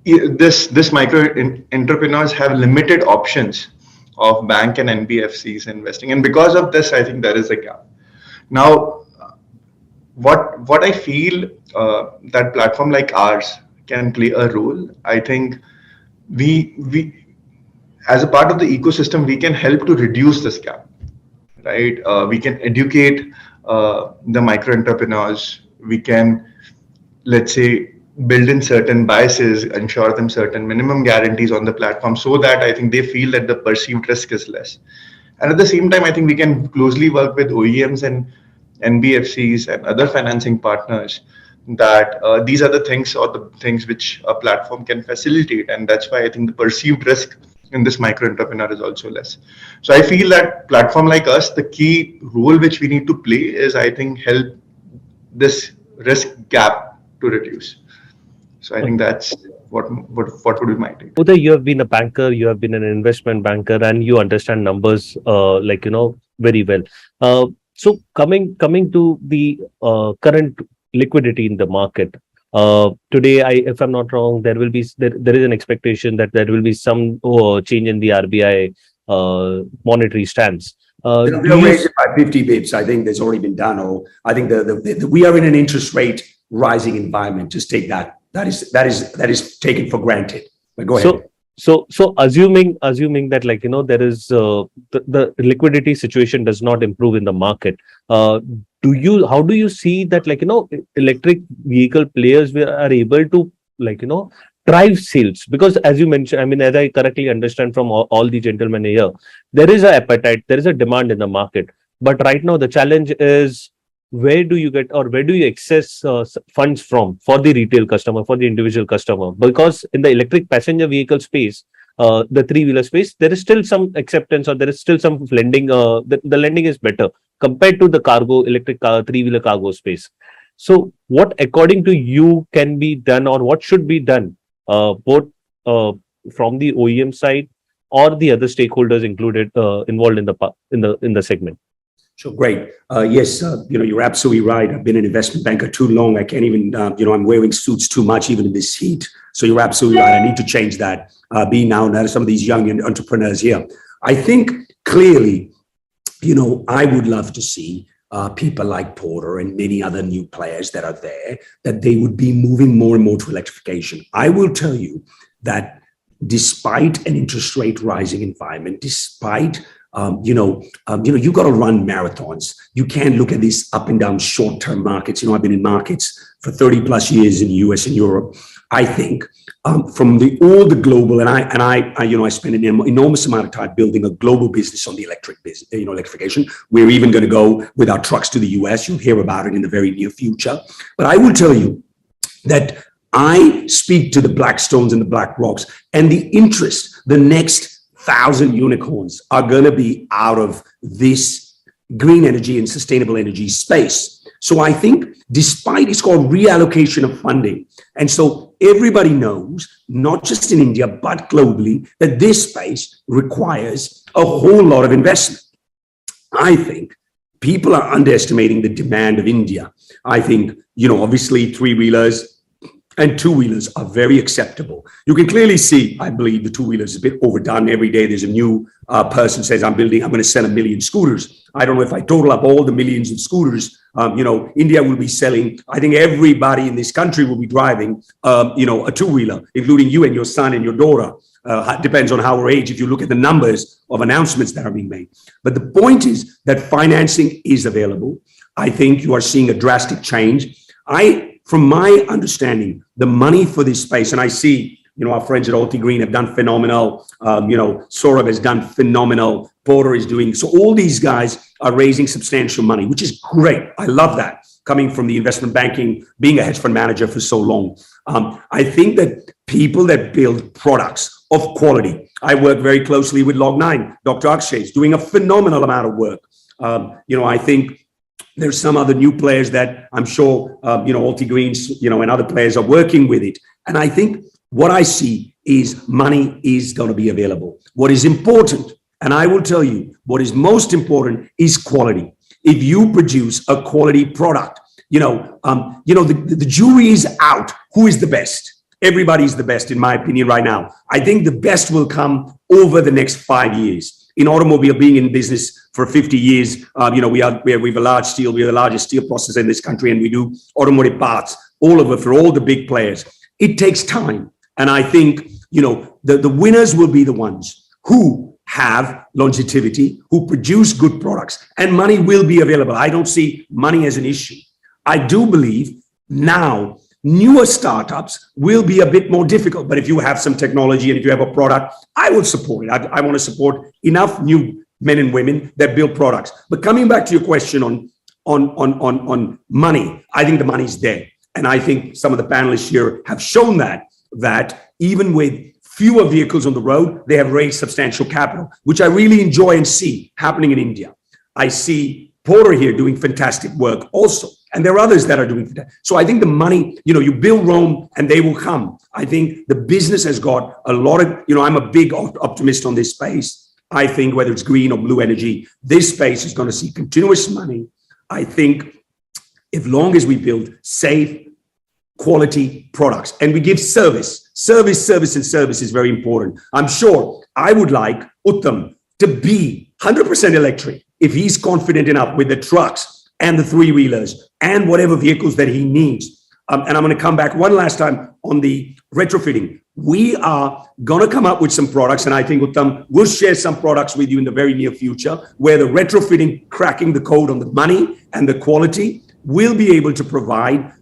this micro entrepreneurs have limited options of bank and NBFCs investing, and because of this, I think there is a gap. Now, what I feel that platform like ours can play a role. I think we as a part of the ecosystem, we can help to reduce this gap, right? We can educate the micro entrepreneurs. We can, let's say, build in certain biases, ensure them certain minimum guarantees on the platform, so that I think they feel that the perceived risk is less. And at the same time, I think we can closely work with OEMs and NBFCs and other financing partners, that these are the things or the things which a platform can facilitate, and that's why I think the perceived risk in this micro entrepreneur is also less. So I feel that platform like us, the key role which we need to play is, I think, help this risk gap to reduce. So I think that's what would be my take.
Uday, you have been a banker, you have been an investment banker, and you understand numbers very well. So coming to the current liquidity in the market. Today, if I'm not wrong, there is an expectation that there will be some change in the RBI monetary stance.
They'll raise it by 50 bips. I think that's already been done. Or I think we are in an interest rate rising environment. Just take that. That is taken for granted. But go ahead.
So assuming that there is the liquidity situation does not improve in the market, how do you see that electric vehicle players are able to drive sales? Because as you mentioned, I mean, as I correctly understand from all the gentlemen here, there is an appetite, there is a demand in the market, but right now the challenge is, where do you get or where do you access funds from for the retail customer, for the individual customer? Because in the electric passenger vehicle space, the three-wheeler space, there is still some acceptance, or there is still some lending. The lending is better compared to the electric three-wheeler cargo space. So what, according to you, can be done, or what should be done, both from the OEM side or the other stakeholders included involved in the segment?
Sure, great. Yes, you're absolutely right. I've been an investment banker too long. I can't even, I'm wearing suits too much, even in this heat. So you're absolutely right. I need to change that. Being now some of these young entrepreneurs here. I think clearly, I would love to see people like Porter and many other new players that are there, that they would be moving more and more to electrification. I will tell you that despite an interest rate rising environment, despite you got to run marathons. You can't look at these up and down short-term markets. I've been in markets for 30 plus years in the US and Europe. I think from all the global, and I spent an enormous amount of time building a global business on the electric business, electrification. We're even going to go with our trucks to the US. You'll hear about it in the very near future. But I will tell you that I speak to the Blackstones and the BlackRocks, and the interest, the next 1,000 unicorns are going to be out of this green energy and sustainable energy space. So I think despite it's called reallocation of funding. And so everybody knows, not just in India, but globally, that this space requires a whole lot of investment. I think people are underestimating the demand of India. I think, obviously three-wheelers and two-wheelers are very acceptable. You can clearly see, I believe, the two-wheelers is a bit overdone. Every day there's a new person says, I'm going to sell 1 million scooters. I don't know if I total up all the millions of scooters, India will be selling, I think everybody in this country will be driving, a two-wheeler, including you and your son and your daughter. Depends on our age if you look at the numbers of announcements that are being made. But the point is that financing is available. I think you are seeing a drastic change. From my understanding, the money for this space, and I see, our friends at Alti Green have done phenomenal. Saurabh has done phenomenal. Porter is doing, so all these guys are raising substantial money, which is great. I love that, coming from the investment banking, being a hedge fund manager for so long. I think that people that build products of quality, I work very closely with Log9. Dr. Akshay is doing a phenomenal amount of work. I think there's some other new players that I'm sure, Alti Greens, and other players are working with it. And I think what I see is money is going to be available. What is important, and I will tell you, what is most important is quality. If you produce a quality product, the jury is out. Who is the best? Everybody's the best, in my opinion, right now. I think the best will come over the next 5 years. In automobile, being in business for 50 years, we have a large steel, we are the largest steel processor in this country, and we do automotive parts all over for all the big players. It takes time. And I think, the winners will be the ones who have longevity, who produce good products, and money will be available. I don't see money as an issue. I do believe now newer startups will be a bit more difficult, but if you have some technology and if you have a product, I will support it. I want to support enough new men and women that build products. But coming back to your question on money, I think the money's there. And I think some of the panelists here have shown that even with fewer vehicles on the road, they have raised substantial capital, which I really enjoy and see happening in India. I see Porter here doing fantastic work also. And there are others that are doing that. So I think the money, you build Rome and they will come. I think the business has got a lot of, I'm a big optimist on this space. I think whether it's green or blue energy, this space is going to see continuous money. I think as long as we build safe, quality products and we give service is very important. I'm sure I would like Uttam to be 100% electric if he's confident enough with the trucks and the three-wheelers and whatever vehicles that he needs. And I'm going to come back one last time on the retrofitting. We are going to come up with some products, and I think Uttam will share some products with you in the very near future, where the retrofitting, cracking the code on the money and the quality, will be able to provide,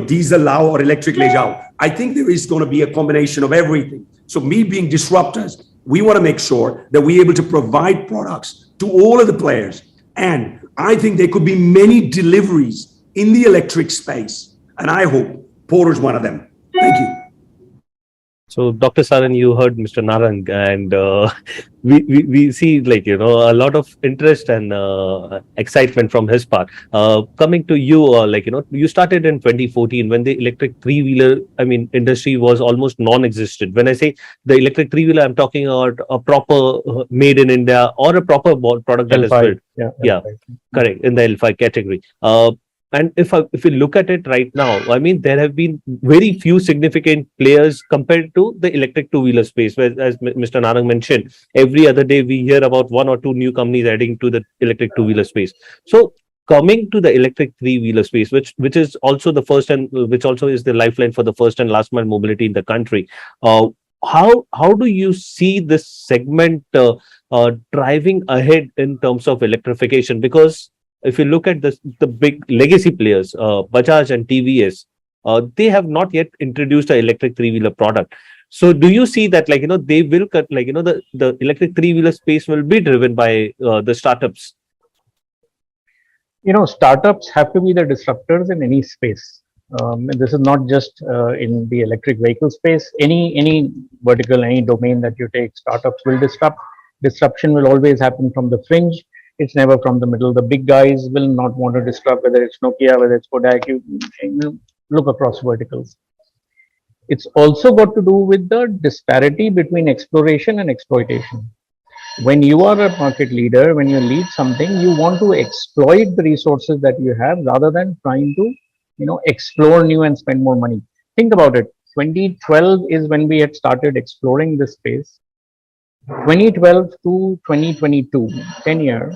diesel lao or electric le jao. I think there is going to be a combination of everything. So me being disruptors, we want to make sure that we're able to provide products to all of the players. And I think there could be many deliveries in the electric space. And I hope Porter's one of them. Thank you.
So, Dr. Saran, you heard Mr. Narang, and we see a lot of interest and excitement from his part. Coming to you, you started in 2014 when the electric three-wheeler, industry was almost non-existent. When I say the electric three-wheeler, I'm talking about a proper made in India or a proper product that is
L5,
built.
yeah,
Correct, in the L5 category. And if we look at it right now, there have been very few significant players compared to the electric two-wheeler space. Where, as Mr. Narang mentioned, every other day we hear about one or two new companies adding to the electric two-wheeler space. So coming to the electric three-wheeler space, which is also the first and which also is the lifeline for the first and last mile mobility in the country. How do you see this segment driving ahead in terms of electrification? Because if you look at the big legacy players, Bajaj and TVS, they have not yet introduced an electric three-wheeler product. So do you see that they will cut the electric three-wheeler space will be driven by the startups?
Startups have to be the disruptors in any space. This is not just in the electric vehicle space. Any vertical, any domain that you take, startups will disrupt. Disruption will always happen from the fringe. It's never from the middle. The big guys will not want to disrupt, whether it's Nokia, whether it's Kodak. You look across verticals. It's also got to do with the disparity between exploration and exploitation. When you are a market leader, when you lead something, you want to exploit the resources that you have rather than trying to, explore new and spend more money. Think about it. 2012 is when we had started exploring this space. 2012 to 2022, 10 years,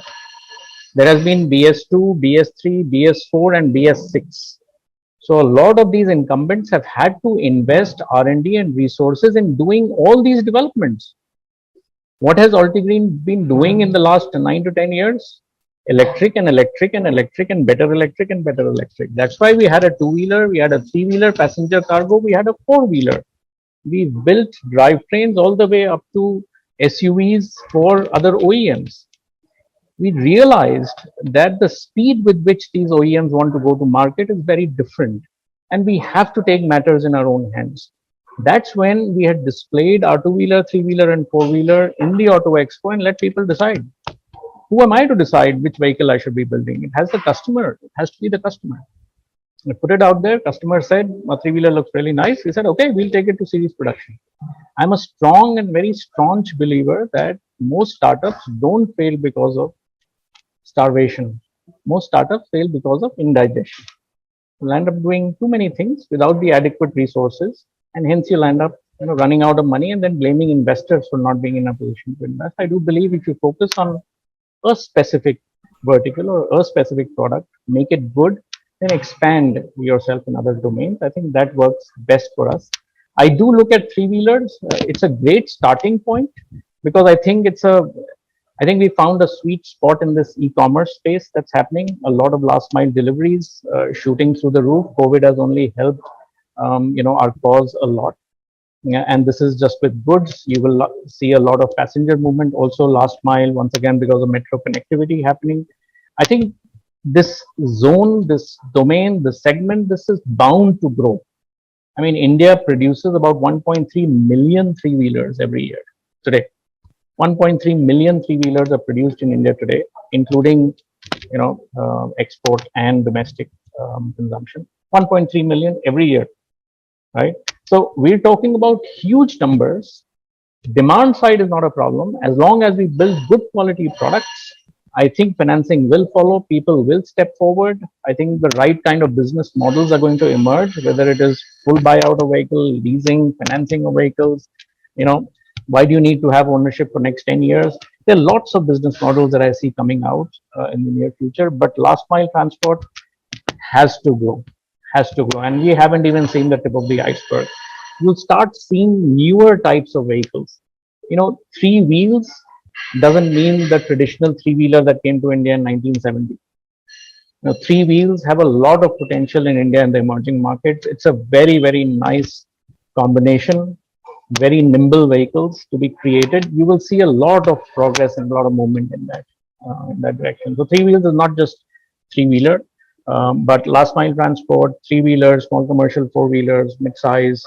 there has been BS2, BS3, BS4 and BS6. So a lot of these incumbents have had to invest R&D and resources in doing all these developments. What has Altigreen been doing in the last 9 to 10 years? Electric and electric and electric and better electric and better electric. That's why we had a two-wheeler, we had a three-wheeler passenger cargo, we had a four-wheeler. We built drivetrains all the way up to SUVs for other OEMs. We realized that the speed with which these OEMs want to go to market is very different, and we have to take matters in our own hands. That's when we had displayed our two-wheeler, three-wheeler and four-wheeler in the Auto Expo and let people decide. Who am I to decide which vehicle I should be building? It has the customer. It has to be the customer. I put it out there. Customer said, my three-wheeler looks really nice. We said, okay, we'll take it to series production. I'm a strong and very staunch believer that most startups don't fail because of starvation. Most startups fail because of indigestion. You'll end up doing too many things without the adequate resources, and hence you'll end up running out of money and then blaming investors for not being in a position to invest. I do believe if you focus on a specific vertical or a specific product, make it good, then expand yourself in other domains. I think that works best for us. I do look at three-wheelers. It's a great starting point because I think we found a sweet spot in this e-commerce space that's happening. A lot of last mile deliveries shooting through the roof. COVID has only helped, our cause a lot. Yeah, and this is just with goods. You will see a lot of passenger movement also last mile, once again, because of metro connectivity happening. I think this zone, this domain, this segment, this is bound to grow. India produces about 1.3 million three-wheelers every year today. 1.3 million three-wheelers are produced in India today, including, export and domestic consumption. 1.3 million every year, right? So we're talking about huge numbers. Demand side is not a problem. As long as we build good quality products, I think financing will follow. People will step forward. I think the right kind of business models are going to emerge, whether it is full buyout of vehicle, leasing, financing of vehicles. Why do you need to have ownership for next 10 years? There are lots of business models that I see coming out in the near future, but last mile transport has to grow. And we haven't even seen the tip of the iceberg. You'll start seeing newer types of vehicles. Three wheels doesn't mean the traditional three-wheeler that came to India in 1970. Three wheels have a lot of potential in India and the emerging markets. It's a very, very nice combination, very nimble vehicles to be created. You will see a lot of progress and a lot of movement in that direction. So three wheels is not just three-wheeler. But last mile transport, three-wheelers, small commercial four-wheelers, mid-size,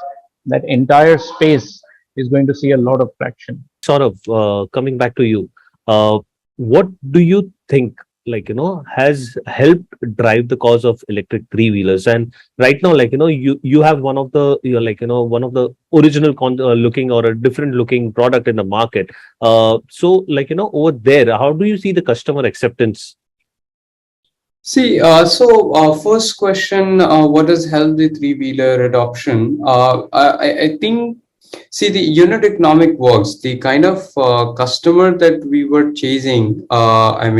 that entire space is going to see a lot of traction.
Sort of coming back to you, what do you think, has helped drive the cause of electric three-wheelers? And right now, you have one of the, one of the original looking or a different looking product in the market. So, over there, how do you see the customer acceptance?
See, first question, what has helped the three-wheeler adoption? I think, see, the unit economic works, the kind of customer that we were chasing, I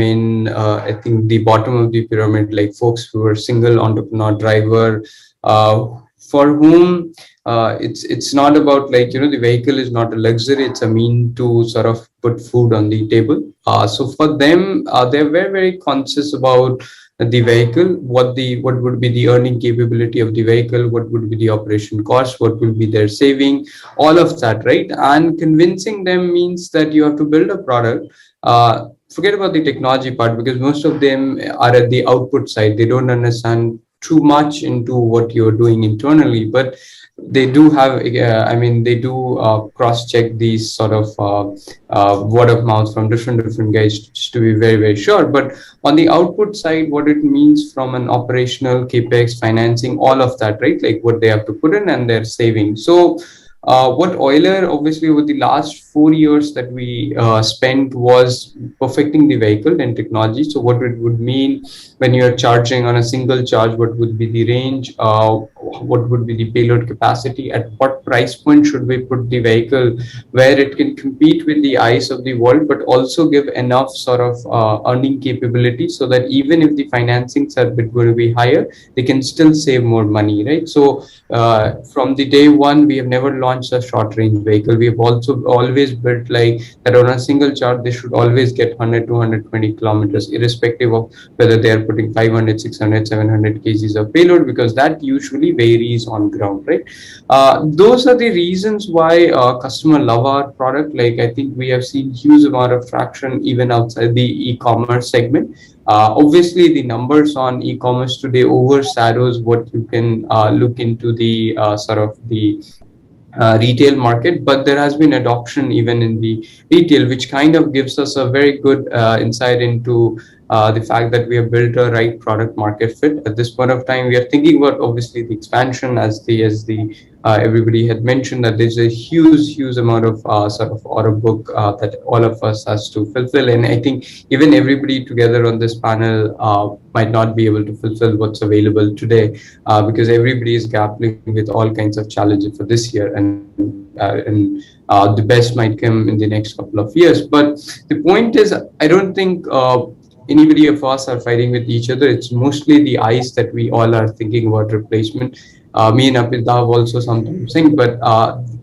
think the bottom of the pyramid, like folks who were single entrepreneur driver, for whom it's not about the vehicle is not a luxury, it's a mean to sort of put food on the table. So for them, they're very, very conscious about the vehicle, what would be the earning capability of the vehicle, what would be the operation cost, what will be their saving, all of that, right? And convincing them means that you have to build a product. Forget about the technology part, because most of them are at the output side. They don't understand too much into what you're doing internally, but they do have, they do cross-check these sort of word of mouth from different guys just to be very, very sure. But on the output side, what it means from an operational capex, financing, all of that, right? Like what they have to put in and their saving. So what Euler, obviously, over the last 4 years that we spent was perfecting the vehicle and technology. So what it would mean when you're charging on a single charge, what would be the range, what would be the payload capacity, at what price point should we put the vehicle where it can compete with the eyes of the world, but also give enough sort of earning capability so that even if the financings are going to be higher, they can still save more money, right? So from the day one, we have never launched a short range vehicle. We have also always built like that on a single charge, they should always get 100 to 120 kilometers, irrespective of whether they are putting 500, 600, 700 kgs of payload, because that usually varies on ground, right? Those are the reasons why customers love our product. Like, I think we have seen huge amount of traction even outside the e-commerce segment. Obviously, the numbers on e-commerce today overshadows what you can look into the sort of the retail market, but there has been adoption even in the retail, which kind of gives us a very good insight into the fact that we have built a right product market fit. At this point of time, we are thinking about obviously the expansion, as the everybody had mentioned, that there's a huge amount of sort of order book that all of us has to fulfill, and I think even everybody together on this panel might not be able to fulfill what's available today because everybody is grappling with all kinds of challenges for this year, and the best might come in the next couple of years. But the point is, I don't think anybody of us are fighting with each other. It's mostly the eyes that we all are thinking about replacement. Me and Apita have also sometimes think, but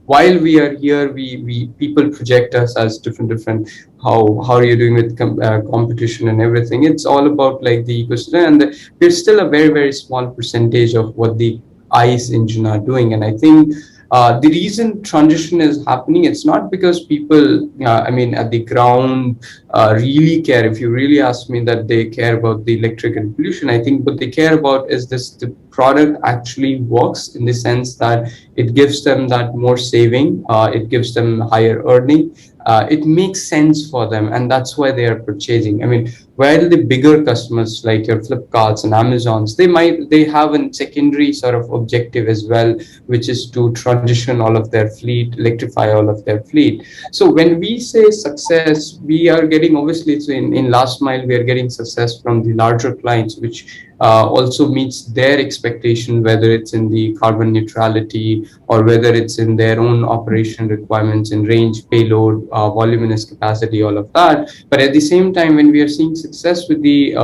while we are here, we people project us as different. How are you doing with competition and everything? It's all about like the ecosystem, and we're still a very small percentage of what the ICE engine are doing. And I think the reason transition is happening, it's not because people, at the ground really care. If you really ask me that they care about the electric and pollution, I think what they care about is the product actually works in the sense that it gives them that more saving, it gives them higher earning, it makes sense for them, and that's why they are purchasing. While the bigger customers like your Flipkarts and Amazons, they have a secondary sort of objective as well, which is to transition all of their fleet, electrify all of their fleet. So when we say success, we are getting, obviously it's in last mile, we are getting success from the larger clients, which also meets their expectation, whether it's in the carbon neutrality or whether it's in their own operation requirements in range, payload, voluminous capacity, all of that. But at the same time, when we are seeing success with the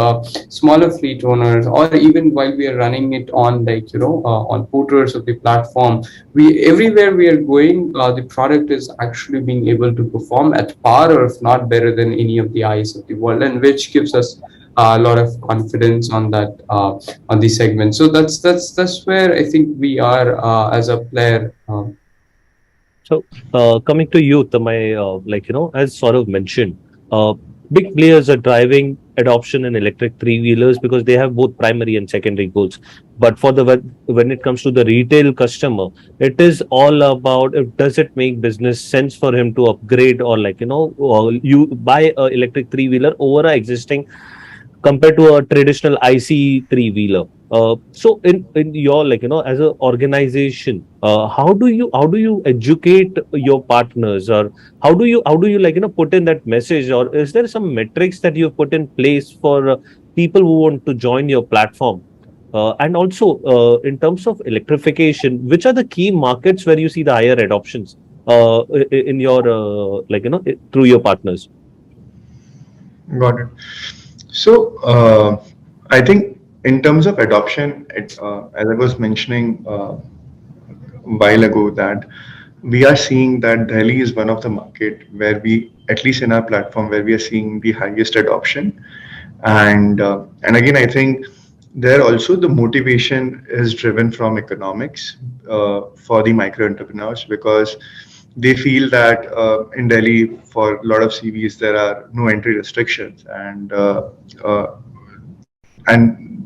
smaller fleet owners, or even while we are running it on on porters of the platform, everywhere we are going, the product is actually being able to perform at par, or if not better than any of the eyes of the world, and which gives us a lot of confidence on that on the segment. So that's where I think we are as a player.
So coming to you, Tamay, as sort of mentioned, big players are driving adoption in electric three-wheelers because they have both primary and secondary goals. But for the when it comes to the retail customer, it is all about if does it make business sense for him to upgrade or you buy a electric three-wheeler over a existing compared to a traditional IC three-wheeler. So in your as an organization, how do you educate your partners, or how do you put in that message, or is there some metrics that you put in place for people who want to join your platform? And also in terms of electrification, which are the key markets where you see the higher adoptions in your through your partners?
Got it. So I think in terms of adoption, as I was mentioning a while ago, that we are seeing that Delhi is one of the market where we, at least in our platform, where we are seeing the highest adoption. And again, I think there also the motivation is driven from economics for the micro entrepreneurs, because they feel that in Delhi, for a lot of CVs, there are no entry restrictions, and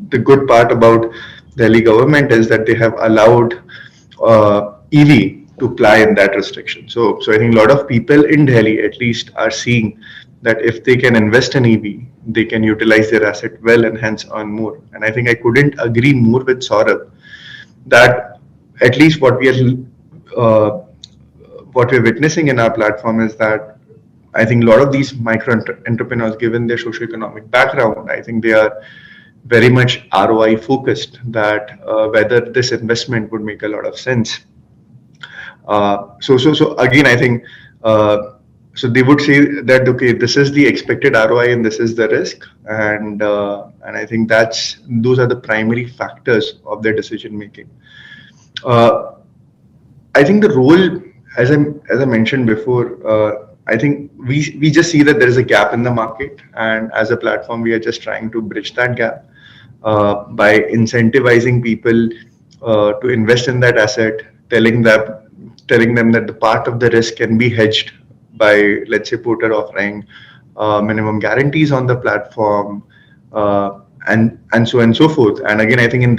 the good part about Delhi government is that they have allowed EV to apply in that restriction. So I think a lot of people in Delhi at least are seeing that if they can invest in EV, they can utilize their asset well and hence earn more. And I think I couldn't agree more with Saurabh that at least what we're witnessing in our platform is that I think a lot of these micro entrepreneurs, given their socioeconomic background, I think they are very much ROI focused, that whether this investment would make a lot of sense. So again, I think so they would say that okay, this is the expected ROI and this is the risk, and I think those are the primary factors of their decision making. I think the role, as I mentioned before, I think we just see that there is a gap in the market, and as a platform, we are just trying to bridge that gap by incentivizing people to invest in that asset, telling them that the part of the risk can be hedged by, let's say, Porter offering minimum guarantees on the platform, and so on and so forth. And again, I think in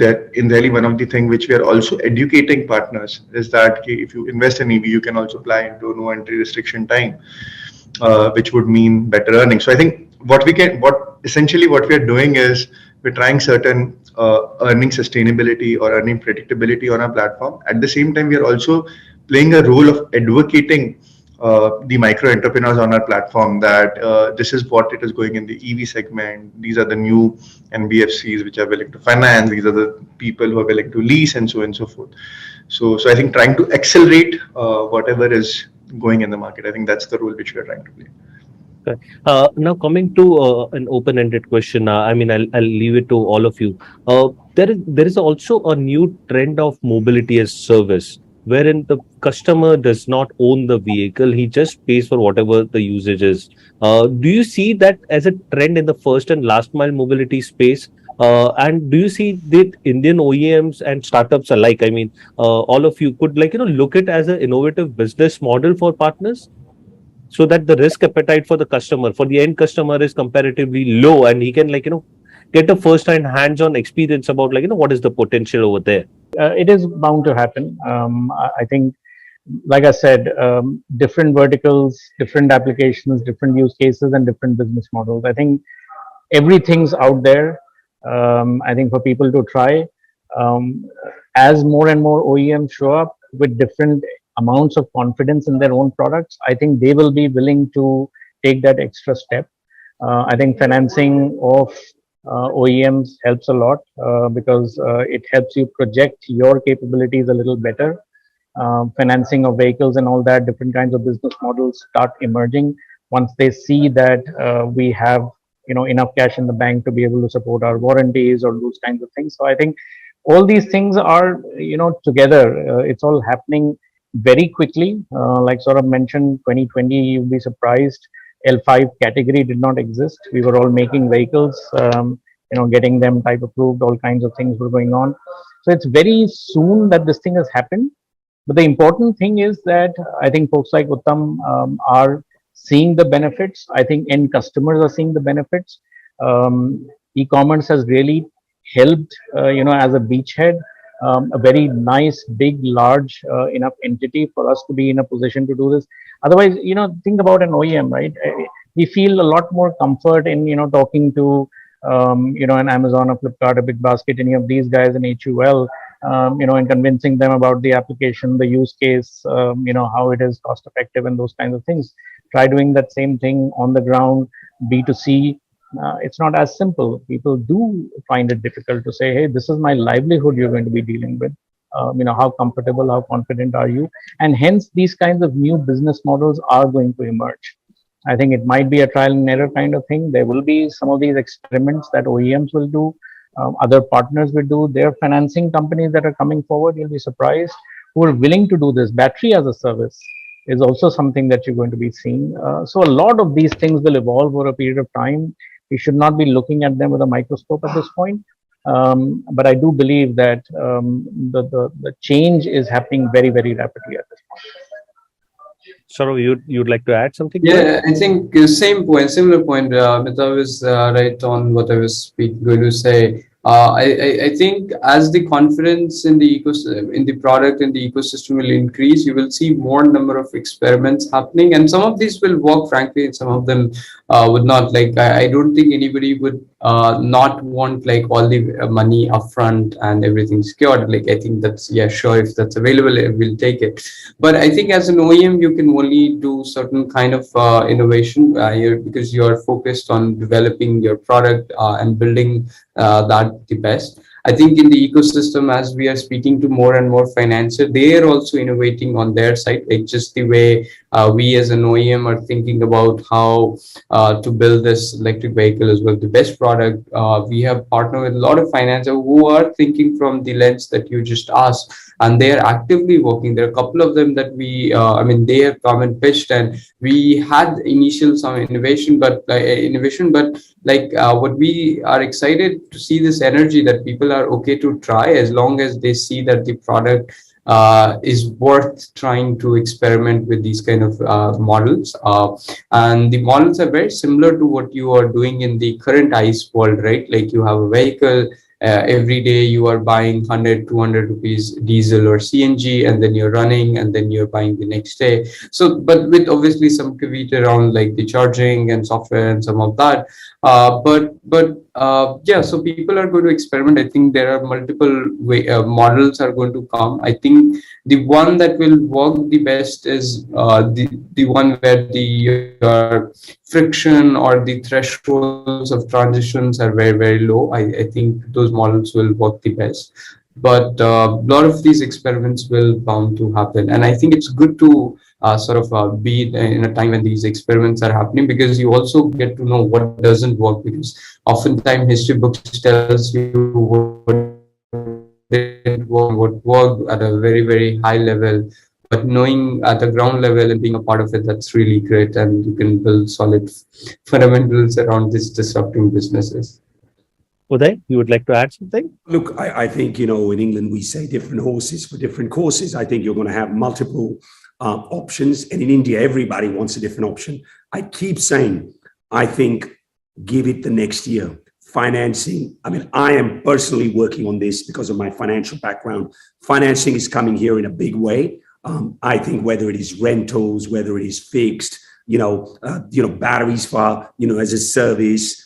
Delhi, one of the things which we are also educating partners is that if you invest in EV, you can also apply into no entry restriction time, which would mean better earnings. So I think what we are doing is we're trying certain earning sustainability or earning predictability on our platform. At the same time, we are also playing a role of advocating the micro entrepreneurs on our platform that this is what it is going in the EV segment. These are the new NBFCs which are willing to finance. These are the people who are willing to lease, and so on and so forth. So I think trying to accelerate whatever is going in the market. I think that's the role which we are trying to play.
Now coming to an open-ended question, I mean, I'll leave it to all of you. There is also a new trend of mobility as service, wherein the customer does not own the vehicle, he just pays for whatever the usage is. Do you see that as a trend in the first and last mile mobility space? And do you see that Indian OEMs and startups alike, I mean, all of you could look at as an innovative business model for partners, so that the risk appetite for the customer, for the end customer, is comparatively low, and he can get a first-hand hands-on experience about what is the potential over there?
It is bound to happen. I think, like I said, different verticals, different applications, different use cases, and different business models. I think everything's out there. I think for people to try, as more and more OEMs show up with different amounts of confidence in their own products, I think they will be willing to take that extra step. I think financing of OEMs helps a lot because it helps you project your capabilities a little better. Financing of vehicles and all that, different kinds of business models start emerging once they see that we have enough cash in the bank to be able to support our warranties or those kinds of things. So I think all these things are together. It's all happening very quickly. Like Saurabh mentioned, 2020, you'll be surprised, L5 category did not exist. We were all making vehicles, getting them type approved, all kinds of things were going on. So it's very soon that this thing has happened. But the important thing is that I think folks like Uttam are seeing the benefits. I think end customers are seeing the benefits. E-commerce has really helped, as a beachhead, a very nice, big, large enough entity for us to be in a position to do this. Otherwise, think about an OEM, right? We feel a lot more comfort in, talking to, an Amazon, a Flipkart, a Big Basket, any of these guys in HUL, and convincing them about the application, the use case, how it is cost effective and those kinds of things. Try doing that same thing on the ground, B2C. It's not as simple. People do find it difficult to say, hey, this is my livelihood you're going to be dealing with. How comfortable, how confident are you? And hence, these kinds of new business models are going to emerge. I think it might be a trial and error kind of thing. There will be some of these experiments that OEMs will do, other partners will do. Their financing companies that are coming forward, you'll be surprised, who are willing to do this. Battery as a service is also something that you're going to be seeing. So a lot of these things will evolve over a period of time. We should not be looking at them with a microscope at this point. But I do believe that the change is happening very, very rapidly at this point.
Saurav, you'd like to add something?
Yeah, I think similar point. Mita was right on what I was going to say. I think as the confidence in the ecosystem, in the product, in the ecosystem will increase, you will see more number of experiments happening, and some of these will work, frankly, and some of them would not. Like I don't think anybody would not want like all the money upfront and everything secured. Like I think that's sure, if that's available, we'll take it. But I think as an OEM, you can only do certain kind of innovation because you are focused on developing your product and building that the best. I think in the ecosystem, as we are speaking to more and more financiers, they are also innovating on their side, like just the way we as an OEM are thinking about how to build this electric vehicle as well, the best product. We have partnered with a lot of financiers who are thinking from the lens that you just asked, and they are actively working. There are a couple of them that we, they have come and pitched, and we had initial some innovation, but what we are excited to see this energy that people are okay to try as long as they see that the product is worth trying to experiment with these kind of models. And the models are very similar to what you are doing in the current ICE world, right? Like you have a vehicle, every day you are buying 100, 200 rupees diesel or CNG, and then you're running, and then you're buying the next day. So, but with obviously some caveat around like the charging and software and some of that. So people are going to experiment. I think there are multiple models are going to come. I think the one that will work the best is the one where your friction or the thresholds of transitions are very, very low. I think those models will work the best. But a lot of these experiments will bound to happen. And I think it's good to be in a time when these experiments are happening, because you also get to know what doesn't work, because oftentimes history books tells you what worked at a very, very high level, but knowing at the ground level and being a part of it, that's really great, and you can build solid fundamentals around these disrupting businesses.
Uday, you would like to add something?
Look, I think, in England, we say different horses for different courses. I think you're going to have multiple options. And in India, everybody wants a different option. I keep saying, I think, give it the next year. Financing. I am personally working on this because of my financial background. Financing is coming here in a big way. I think whether it is rentals, whether it is fixed, batteries for, as a service,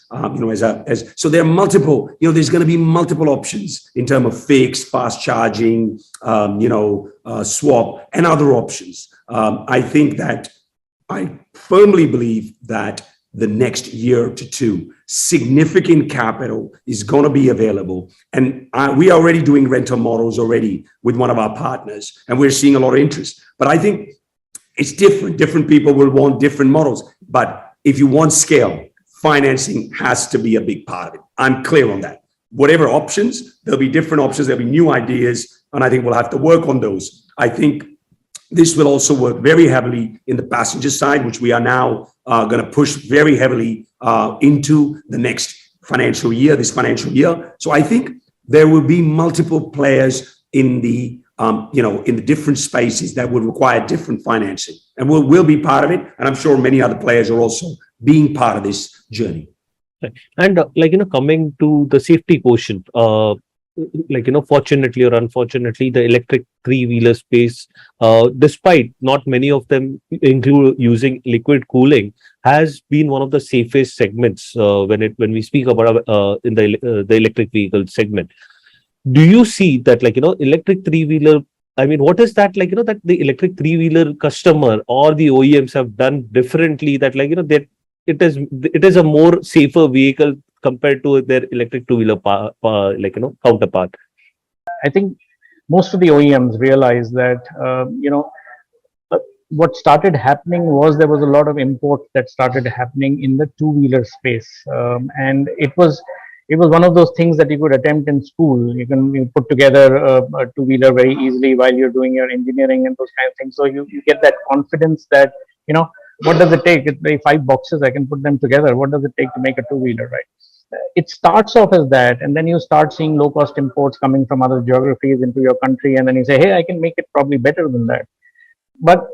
so there are multiple, there's going to be multiple options in terms of fixed, fast charging, swap and other options. I think that I firmly believe that the next year to two, significant capital is going to be available. And we are already doing rental models already with one of our partners, and we're seeing a lot of interest. But I think it's different. Different people will want different models. But if you want scale, financing has to be a big part of it. I'm clear on that. Whatever options, there'll be different options, there'll be new ideas, and I think we'll have to work on those. I think this will also work very heavily in the passenger side, which we are now going to push very heavily into the next financial year, this financial year. So I think there will be multiple players in the in the different spaces that would require different financing, and we'll be part of it. And I'm sure many other players are also being part of this journey.
Right. And coming to the safety quotient, fortunately or unfortunately, the electric three-wheeler space, despite not many of them include using liquid cooling, has been one of the safest segments when we speak about in the electric vehicle segment. Do you see that electric three-wheeler? I mean, what is that that the electric three-wheeler customer or the OEMs have done differently that that it is a more safer vehicle compared to their electric two-wheeler counterpart?
I think most of the OEMs realize that what started happening was there was a lot of import that started happening in the two-wheeler space, and it was one of those things that you could attempt in school. You put together a two-wheeler very easily while you're doing your engineering and those kind of things. So you get that confidence that what does it take? It's very 5 boxes. I can put them together. What does it take to make a two-wheeler, right? It starts off as that, and then you start seeing low-cost imports coming from other geographies into your country, and then you say, hey, I can make it probably better than that. But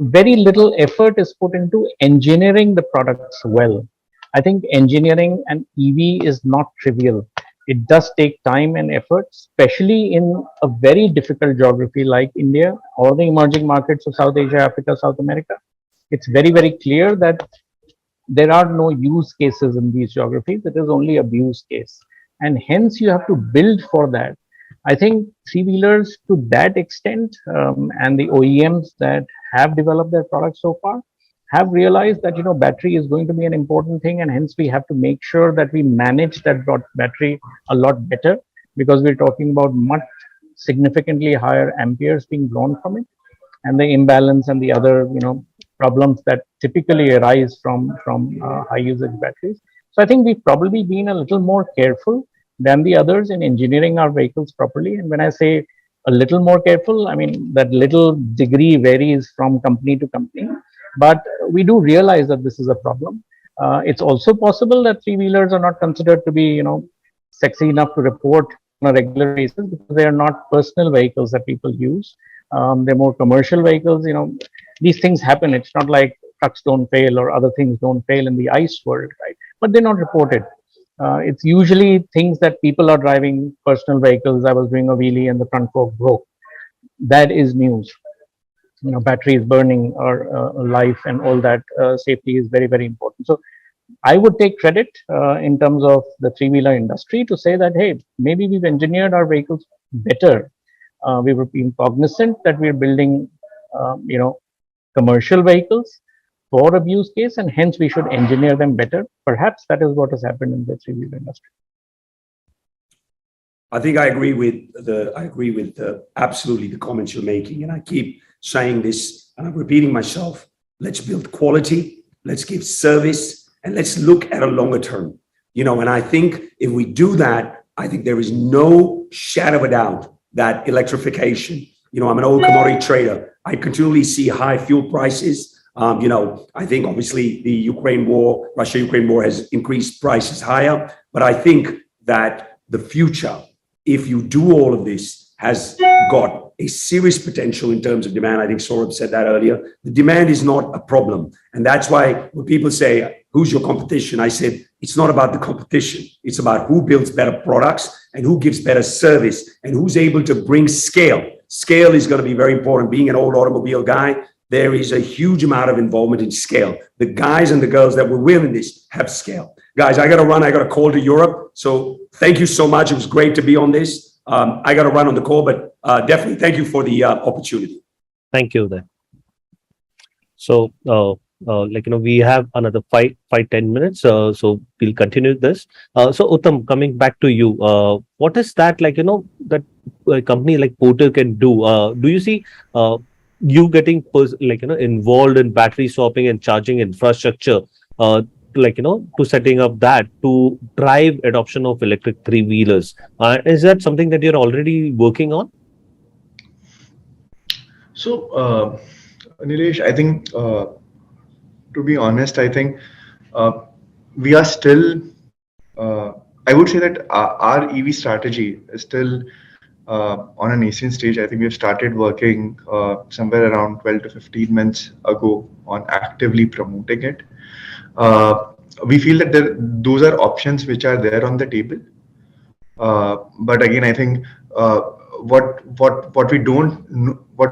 very little effort is put into engineering the products well. I think engineering an EV is not trivial. It does take time and effort, especially in a very difficult geography like India or the emerging markets of South Asia, Africa, South America. It's very, very clear that there are no use cases in these geographies. It is only a use case. And hence you have to build for that. I think three-wheelers to that extent and the OEMs that have developed their products so far have realized that battery is going to be an important thing, and hence we have to make sure that we manage that battery a lot better, because we're talking about much significantly higher amperes being drawn from it, and the imbalance and the other problems that typically arise from high usage batteries. So I think we've probably been a little more careful than the others in engineering our vehicles properly. And when I say a little more careful, I mean that little degree varies from company to company. But we do realize that this is a problem. It's also possible that three-wheelers are not considered to be, sexy enough to report on a regular basis because they are not personal vehicles that people use. They're more commercial vehicles. These things happen. It's not like trucks don't fail or other things don't fail in the ICE world, right? But they're not reported. It's usually things that people are driving, personal vehicles. I was doing a wheelie and the front fork broke. That is news. Battery is burning or life and all that safety is very, very important. So I would take credit in terms of the three-wheeler industry to say that, hey, maybe we've engineered our vehicles better. We were being cognizant that we're building, commercial vehicles for a use case, and hence we should engineer them better. Perhaps that is what has happened in the three-wheeler industry.
I think I agree with absolutely the comments you're making, and I keep saying this, and I'm repeating myself. Let's build quality, let's give service, and let's look at a longer term. And I think if we do that, I think there is no shadow of a doubt that electrification. I'm an old commodity trader. I continually see high fuel prices. I think obviously the Russia-Ukraine war has increased prices higher, but I think that the future, if you do all of this, has got a serious potential in terms of demand. I think Saurabh said that earlier. The demand is not a problem. And that's why when people say, who's your competition? I said, it's not about the competition. It's about who builds better products and who gives better service and who's able to bring scale. Scale is going to be very important. Being an old automobile guy, there is a huge amount of involvement in scale. The guys and the girls that will win in this have scale. Guys, I got to run. I got a call to Europe. So thank you so much. It was great to be on this. I got to run on the call, but definitely thank you for the opportunity.
Thank you then. So, we have another 5-10 minutes. So we'll continue this. So Uttam, coming back to you, what is that that a company like Porter can do? Do you see you getting involved in battery swapping and charging infrastructure? To setting up that to drive adoption of electric three-wheelers. Is that something that you're already working on?
So, Nilesh, I think, to be honest, I think we are still, I would say that our EV strategy is still on a nascent stage. I think we've started working somewhere around 12 to 15 months ago on actively promoting it. we feel that those are options which are there on the table. But again, I think what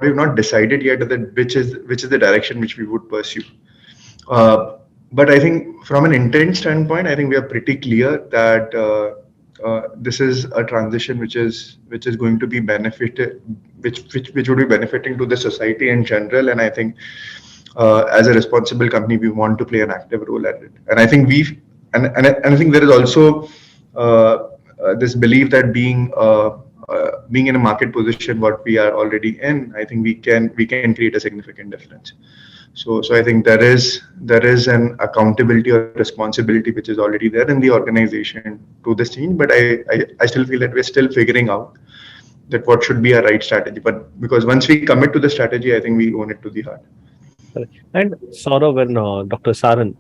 we've not decided yet is that which is the direction which we would pursue. But I think from an intent standpoint, I think we are pretty clear that this is a transition which is going to be benefited, which would be benefiting to the society in general. And I think as a responsible company, we want to play an active role at it. And I think I think there is also this belief that being in a market position what we are already in, I think we can create a significant difference. So I think there is an accountability or responsibility which is already there in the organization to this team. But I still feel that we're still figuring out that what should be a right strategy. But because once we commit to the strategy, I think we own it to the heart.
And Saurav and Dr. Saran,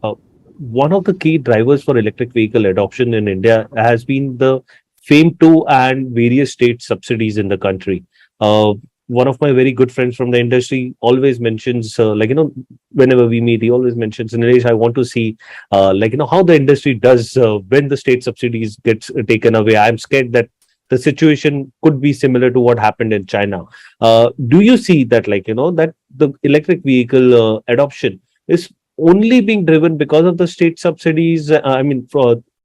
one of the key drivers for electric vehicle adoption in India has been the FAME 2 and various state subsidies in the country. One of my very good friends from the industry always mentions, whenever we meet, he always mentions, Nilesh, I want to see, how the industry does when the state subsidies gets taken away. I'm scared that the situation could be similar to what happened in China. Do you see that, that the electric vehicle adoption is only being driven because of the state subsidies?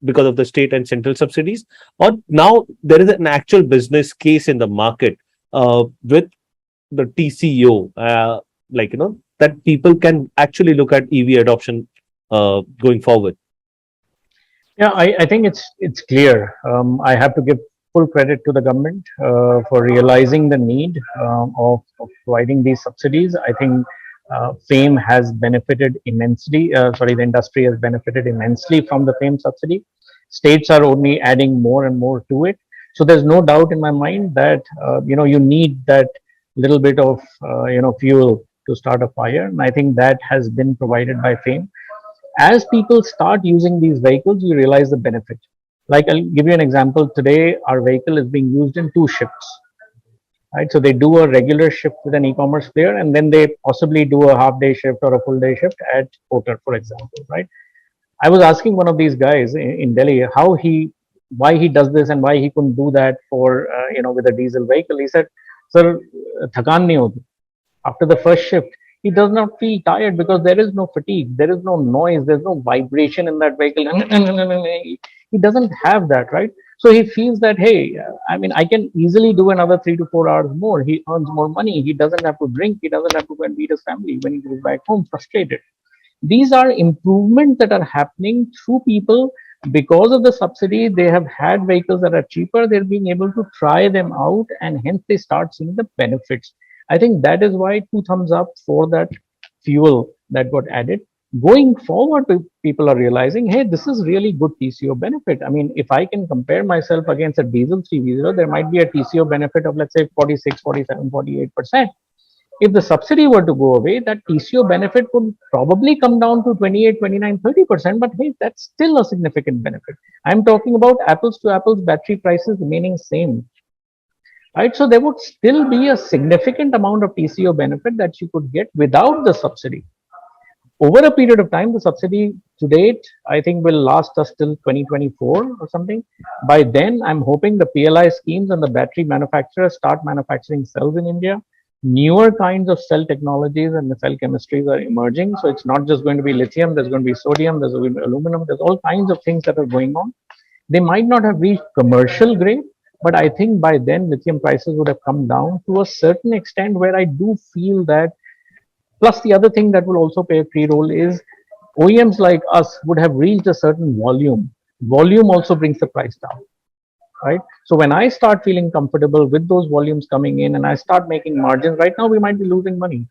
Because of the state and central subsidies, or now there is an actual business case in the market with the TCO, that people can actually look at EV adoption going forward?
Yeah, I think it's clear. I have to give full credit to the government for realizing the need of providing these subsidies. I think FAME has benefited immensely. The industry has benefited immensely from the FAME subsidy. States are only adding more and more to it. So there's no doubt in my mind that you need that little bit of fuel to start a fire, and I think that has been provided by FAME. As people start using these vehicles, you realize the benefit. Like, I'll give you an example. Today, our vehicle is being used in 2 shifts. Right, so they do a regular shift with an e-commerce player, and then they possibly do a half-day shift or a full-day shift at Porter, for example. Right. I was asking one of these guys in Delhi why he does this and why he couldn't do that for with a diesel vehicle. He said, "Sir, thakan nahi hoti." After the first shift, he does not feel tired because there is no fatigue, there is no noise, there's no vibration in that vehicle. He doesn't have that, right? So he feels that, hey, I can easily do another 3 to 4 hours more. He earns more money. He doesn't have to drink. He doesn't have to go and beat his family when he goes back home frustrated. These are improvements that are happening through people. Because of the subsidy, they have had vehicles that are cheaper. They're being able to try them out, and hence they start seeing the benefits. I think that is why 2 thumbs up for that fuel that got added. Going forward, people are realizing, hey, this is really good TCO benefit. If I can compare myself against a diesel 3V0, there might be a TCO benefit of, let's say, 46, 47, 48%. If the subsidy were to go away, that TCO benefit would probably come down to 28, 29, 30%, but hey, that's still a significant benefit. I'm talking about apples to apples battery prices remaining same. Right, so there would still be a significant amount of TCO benefit that you could get without the subsidy. Over a period of time, the subsidy to date, I think, will last us till 2024 or something. By then, I'm hoping the PLI schemes and the battery manufacturers start manufacturing cells in India. Newer kinds of cell technologies and the cell chemistries are emerging. So it's not just going to be lithium, there's going to be sodium, there's going to be aluminum, there's all kinds of things that are going on. They might not have reached commercial grade, but I think by then lithium prices would have come down to a certain extent where I do feel that. Plus, the other thing that will also play a key role is OEMs like us would have reached a certain volume. Volume also brings the price down, right? So when I start feeling comfortable with those volumes coming in and I start making margins, right now we might be losing money.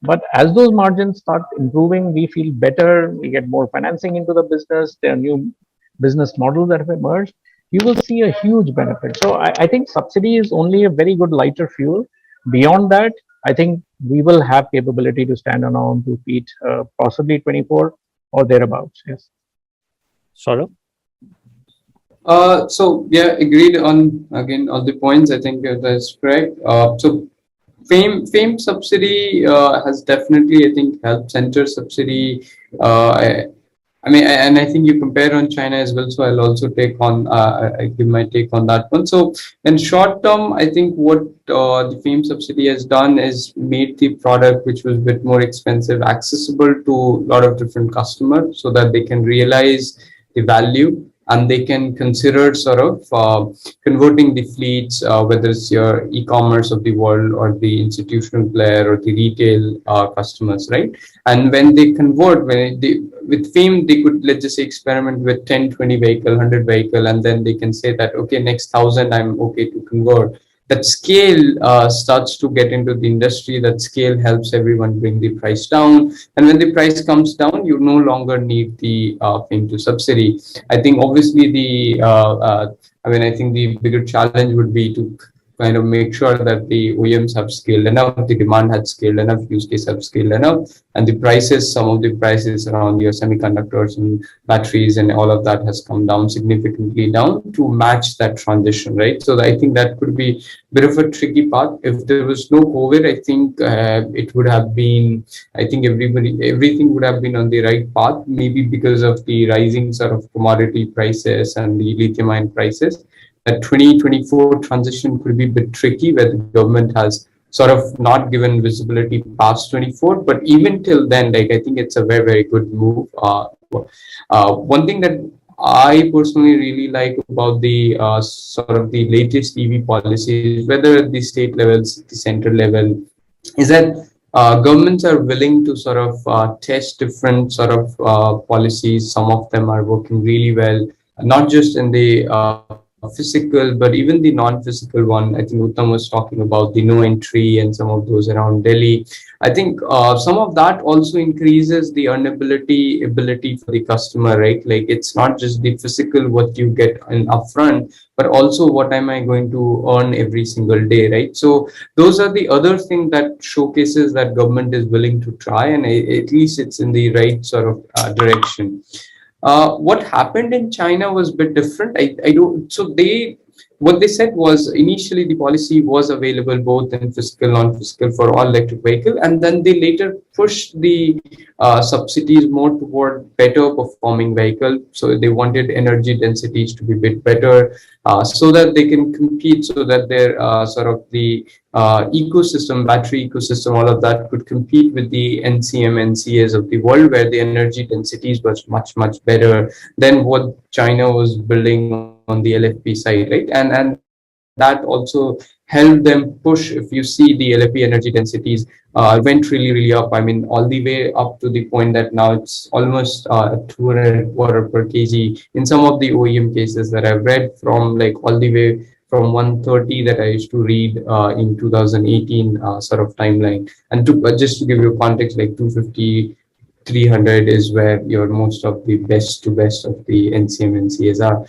But as those margins start improving, we feel better, we get more financing into the business, there are new business models that have emerged, you will see a huge benefit. So I think subsidy is only a very good lighter fuel. Beyond that, I think we will have capability to stand on our own 2 feet, possibly 24 or thereabouts. Yes.
Saurav?
So yeah, agreed on the points. I think that's correct. So FAME subsidy has definitely, I think, helped. Center subsidy I mean, and I think you compare on China as well. So I'll also take on, I give my take on that one. So in short term, I think what the FAME subsidy has done is made the product, which was a bit more expensive, accessible to a lot of different customers so that they can realize the value and they can consider sort of converting the fleets, whether it's your e-commerce of the world or the institutional player or the retail customers, right? And when they convert, with FAME, they could, let's just say, experiment with 10, 20 vehicle, 100 vehicle, and then they can say that, okay, next 1,000, I'm okay to convert. That scale starts to get into the industry. That scale helps everyone bring the price down. And when the price comes down, you no longer need the FAME to subsidy. I think obviously I think the bigger challenge would be to kind of make sure that the OEMs have scaled enough, the demand had scaled enough, use case have scaled enough, and the prices, some of the prices around your semiconductors and batteries and all of that has come down significantly down to match that transition, right? So I think that could be a bit of a tricky part. If there was no COVID, I think it would have been, I think everything would have been on the right path, maybe because of the rising sort of commodity prices and the lithium ion prices. That 2024 transition could be a bit tricky where the government has sort of not given visibility past 24, but even till then, like, I think it's a very, very good move. One thing that I personally really like about the sort of the latest EV policies, whether at the state levels, the central level, is that governments are willing to sort of test different sort of policies. Some of them are working really well, not just in the physical, but even the non-physical one. I think Uttam was talking about the no entry and some of those around Delhi. I think some of that also increases the ability for the customer, right? Like, it's not just the physical what you get in upfront, but also what am I going to earn every single day, right? So those are the other thing that showcases that government is willing to try, and at least it's in the right sort of direction. What happened in China was a bit different. What they said was initially the policy was available both in physical, non-physical for all electric vehicle, and then they later pushed the subsidies more toward better performing vehicle. So they wanted energy densities to be a bit better, so that they can compete, so that their sort of the ecosystem, battery ecosystem, all of that could compete with the NCM, NCAs of the world, where the energy densities was much, much better than what China was building on the LFP side, right? And that also helped them push. If you see the LFP energy densities went really, really up. I mean, all the way up to the point that now it's almost 200 watt per kg in some of the OEM cases that I've read, from like all the way from 130 that I used to read in 2018 sort of timeline. And just to give you context, like 250, 300 is where your most of the best to best of the NCM and CSR.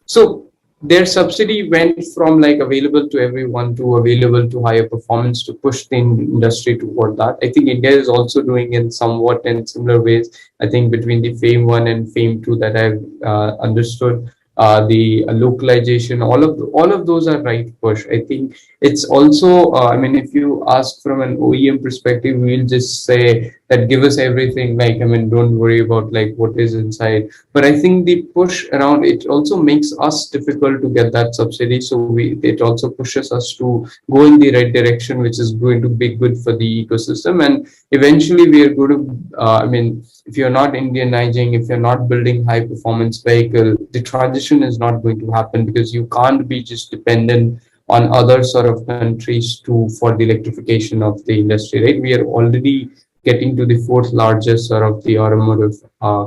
So their subsidy went from like available to everyone to available to higher performance to push the industry toward that. I think India is also doing in somewhat in similar ways. I think between the FAME 1 and FAME 2 that I've understood, the localization, all of those are right push. I think it's also, I mean, if you ask from an OEM perspective, we'll just say that give us everything, like, I mean, don't worry about like what is inside. But I think the push around it also makes us difficult to get that subsidy. So it also pushes us to go in the right direction, which is going to be good for the ecosystem. And eventually we are going to, I mean, if you're not Indianizing, if you're not building high performance vehicle, the transition is not going to happen, because you can't be just dependent on other sort of countries for the electrification of the industry, right? We are already getting to the fourth largest sort of the automotive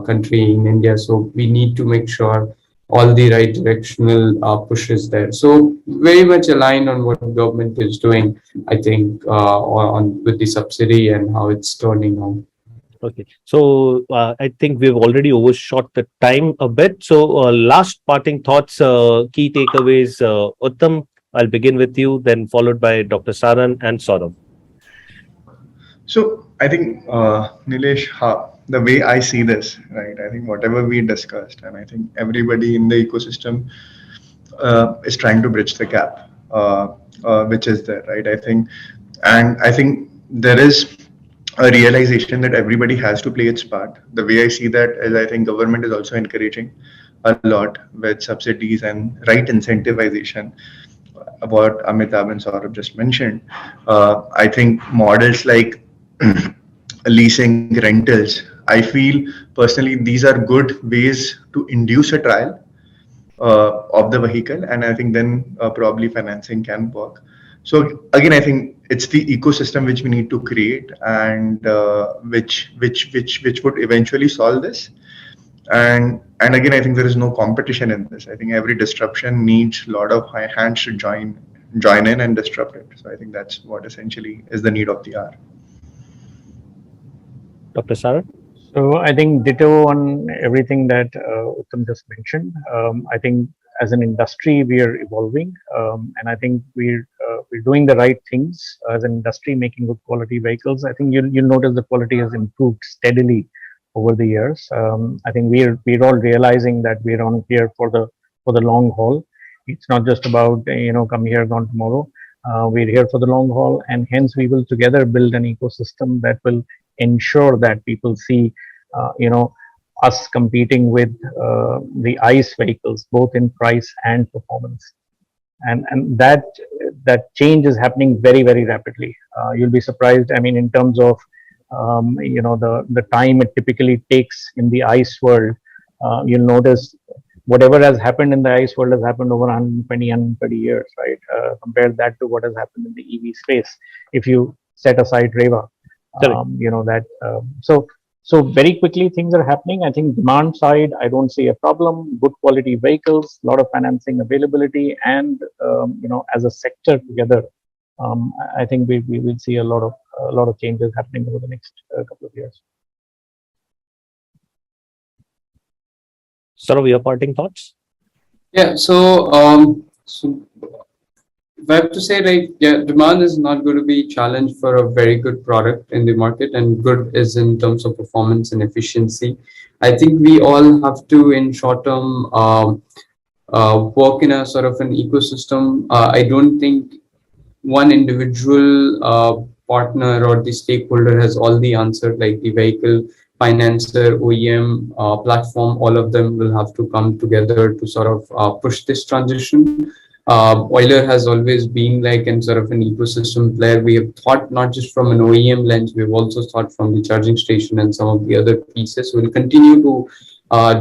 country in India. So we need to make sure all the right directional pushes there. So very much aligned on what government is doing, I think, with the subsidy and how it's turning out.
Okay, so I think we've already overshot the time a bit. So last parting thoughts, key takeaways. Uttam, I'll begin with you, then followed by Dr. Saran and Saurabh.
So I think, Nilesh, the way I see this, right, I think whatever we discussed, and I think everybody in the ecosystem is trying to bridge the gap, which is there, right? I think there is a realization that everybody has to play its part. The way I see that is, I think government is also encouraging a lot with subsidies and right incentivization. What Amitabh and Saurabh just mentioned, I think models like leasing, rentals, I feel personally these are good ways to induce a trial of the vehicle, and I think then probably financing can work. So again, I think it's the ecosystem which we need to create, and which would eventually solve this. And again, I think there is no competition in this. I think every disruption needs a lot of high hands to join in and disrupt it. So I think that's what essentially is the need of the hour.
Dr. Sarah?
So I think ditto on everything that Uttam just mentioned. I think as an industry, we are evolving, and I think we're doing the right things as an industry, making good quality vehicles. I think you'll notice the quality has improved steadily over the years. I think we're all realizing that we're on here for the long haul. It's not just about come here, gone tomorrow. We're here for the long haul, and hence we will together build an ecosystem that will ensure that people see us competing with the ICE vehicles, both in price and performance. And that change is happening very, very rapidly. You'll be surprised. I mean, in terms of the time it typically takes in the ICE world, you'll notice whatever has happened in the ICE world has happened over 120, 130 years, right? Compare that to what has happened in the EV space. If you set aside Reva, so very quickly things are happening. I think demand side, I don't see a problem. Good quality vehicles, a lot of financing availability, and as a sector together, I think we will see a lot of changes happening over the next couple of years.
Saurav, your parting thoughts?
Yeah. So if I have to say, demand is not going to be challenged for a very good product in the market, and good is in terms of performance and efficiency. I think we all have to, in short term, work in a sort of an ecosystem. I don't think one individual partner or the stakeholder has all the answer, like the vehicle financer, OEM, platform. All of them will have to come together to sort of push this transition. Euler has always been like in sort of an ecosystem player. We have thought not just from an OEM lens, we've also thought from the charging station and some of the other pieces. We'll continue to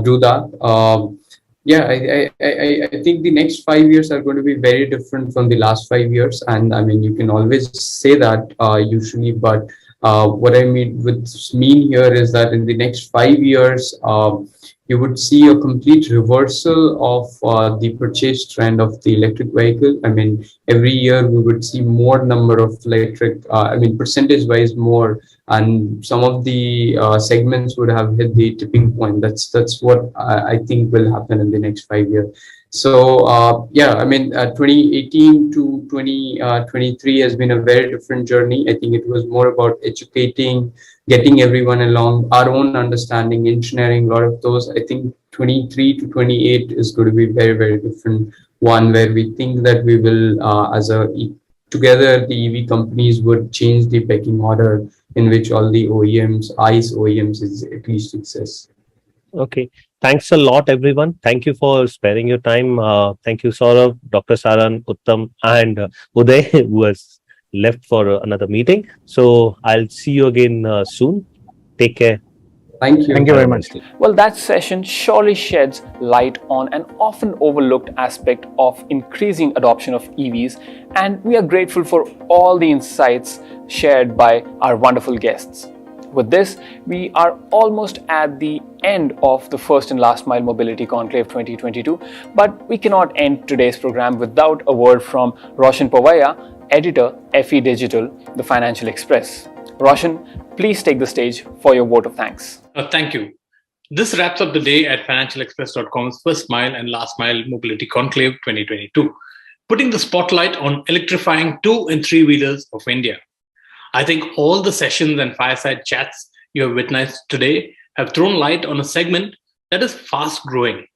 do that. I think the next 5 years are going to be very different from the last 5 years. And I mean, you can always say that usually, but what I mean here is that in the next 5 years, you would see a complete reversal of the purchase trend of the electric vehicle. I mean, every year we would see more number of electric, percentage wise more, and some of the segments would have hit the tipping point. That's what I think will happen in the next 5 years. So 2018 to 2023 has been a very different journey. I think it was more about educating, getting everyone along, our own understanding, engineering, a lot of those. I think 23 to 28 is going to be very, very different one, where we think that we will, together the EV companies would change the pecking order in which all the OEMs, ICE OEMs at least exist.
Okay. Thanks a lot, everyone. Thank you for sparing your time. Thank you, Saurav, Dr. Saran, Uttam, and Uday, who has left for another meeting. So I'll see you again soon. Take care.
Thank you.
Thank you very much.
Well, that session surely sheds light on an often overlooked aspect of increasing adoption of EVs, and we are grateful for all the insights shared by our wonderful guests. With this, we are almost at the end of the first and last mile mobility conclave 2022, but we cannot end today's program without a word from Roshan Pavaya, editor, FE Digital, The Financial Express. Roshan, please take the stage for your vote of thanks.
Thank you. This wraps up the day at financialexpress.com's first mile and last mile mobility conclave 2022, putting the spotlight on electrifying 2 and 3 wheelers of India. I think all the sessions and fireside chats you have witnessed today have thrown light on a segment that is fast growing.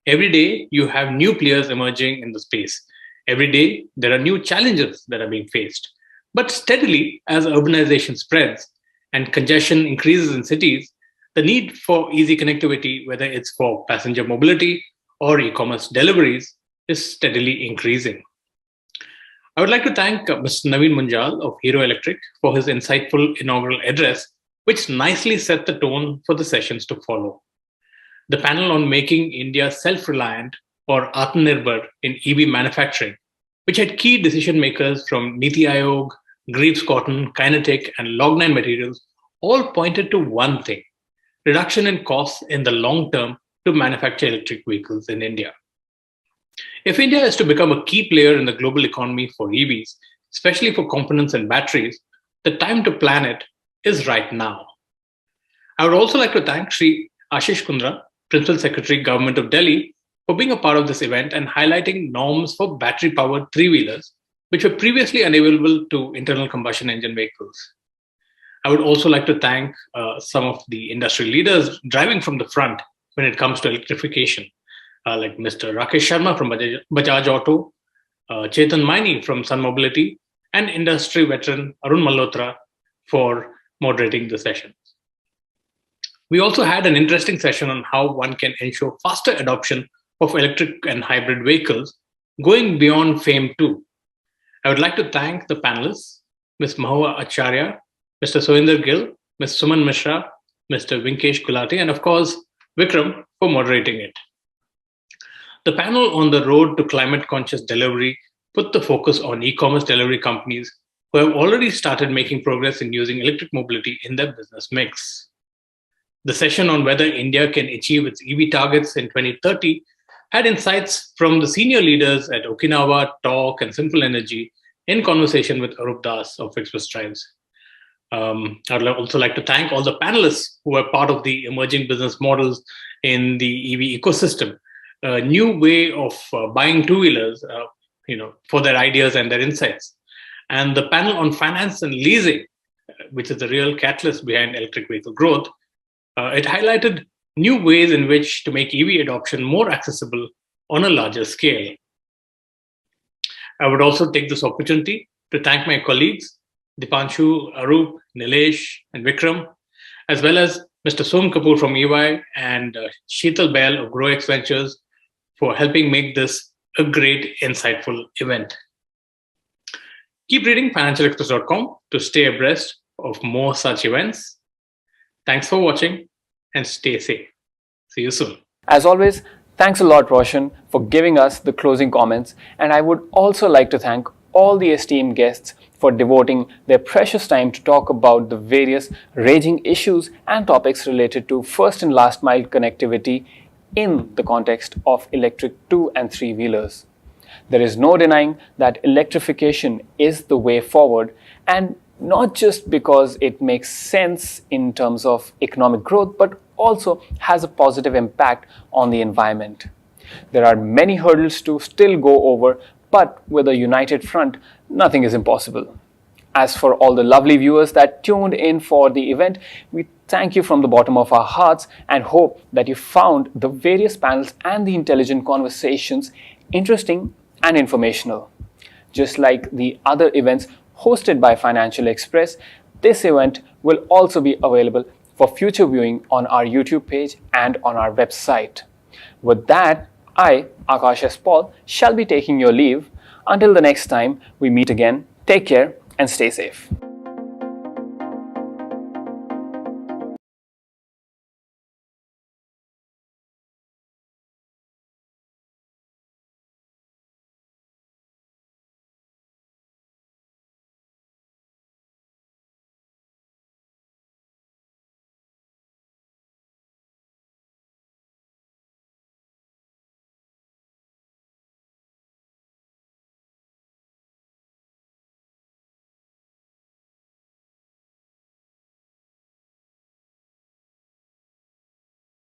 Every day, you have new players emerging in the space. Every day, there are new challenges that are being faced. But steadily, as urbanization spreads and congestion increases in cities, the need for easy connectivity, whether it's for passenger mobility or e-commerce deliveries, is steadily increasing. I would like to thank Mr. Naveen Munjal of Hero Electric for his insightful inaugural address, which nicely set the tone for the sessions to follow. The panel on making India self-reliant or Atmanirbhar in EV manufacturing, which had key decision makers from Niti Aayog, Greaves Cotton, Kinetic, and Log9 Materials, all pointed to one thing: reduction in costs in the long term to manufacture electric vehicles in India. If India is to become a key player in the global economy for EVs, especially for components and batteries, the time to plan it is right now. I would also like to thank Sri Ashish Kundra, Principal Secretary, Government of Delhi, for being a part of this event and highlighting norms for battery-powered three-wheelers, which were previously unavailable to internal combustion engine vehicles. I would also like to thank some of the industry leaders driving from the front when it comes to electrification, like Mr. Rakesh Sharma from Bajaj Auto, Chetan Maini from Sun Mobility, and industry veteran Arun Malhotra for moderating the sessions. We also had an interesting session on how one can ensure faster adoption of electric and hybrid vehicles, going beyond FAME 2. I would like to thank the panelists, Ms. Mahua Acharya, Mr. Soinder Gill, Ms. Suman Mishra, Mr. Vinkesh Gulati, and of course, Vikram for moderating it. The panel on the road to climate conscious delivery put the focus on e-commerce delivery companies who have already started making progress in using electric mobility in their business mix. The session on whether India can achieve its EV targets in 2030 had insights from the senior leaders at Okinawa, Torque, and Simple Energy in conversation with Arup Das of Express Drives. I would also like to thank all the panelists who are part of the emerging business models in the EV ecosystem, a new way of buying two-wheelers, for their ideas and their insights. And the panel on finance and leasing, which is the real catalyst behind electric vehicle growth, it highlighted new ways in which to make EV adoption more accessible on a larger scale. I would also take this opportunity to thank my colleagues, Dipanshu, Arup, Nilesh, and Vikram, as well as Mr. Som Kapoor from EY and Sheetal Bail of GrowX Ventures for helping make this a great, insightful event. Keep reading financialexpress.com to stay abreast of more such events. Thanks for watching and stay safe. See you soon.
As always, thanks a lot, Roshan, for giving us the closing comments. And I would also like to thank all the esteemed guests for devoting their precious time to talk about the various raging issues and topics related to first and last mile connectivity in the context of electric two and three wheelers. There is no denying that electrification is the way forward, and not just because it makes sense in terms of economic growth, but also has a positive impact on the environment. There are many hurdles to still go over, but with a united front, nothing is impossible. As for all the lovely viewers that tuned in for the event, we thank you from the bottom of our hearts and hope that you found the various panels and the intelligent conversations interesting and informational. Just like the other events hosted by Financial Express, this event will also be available for future viewing on our YouTube page and on our website. With that, I, Akash S. Paul, shall be taking your leave. Until the next time we meet again, take care and stay safe.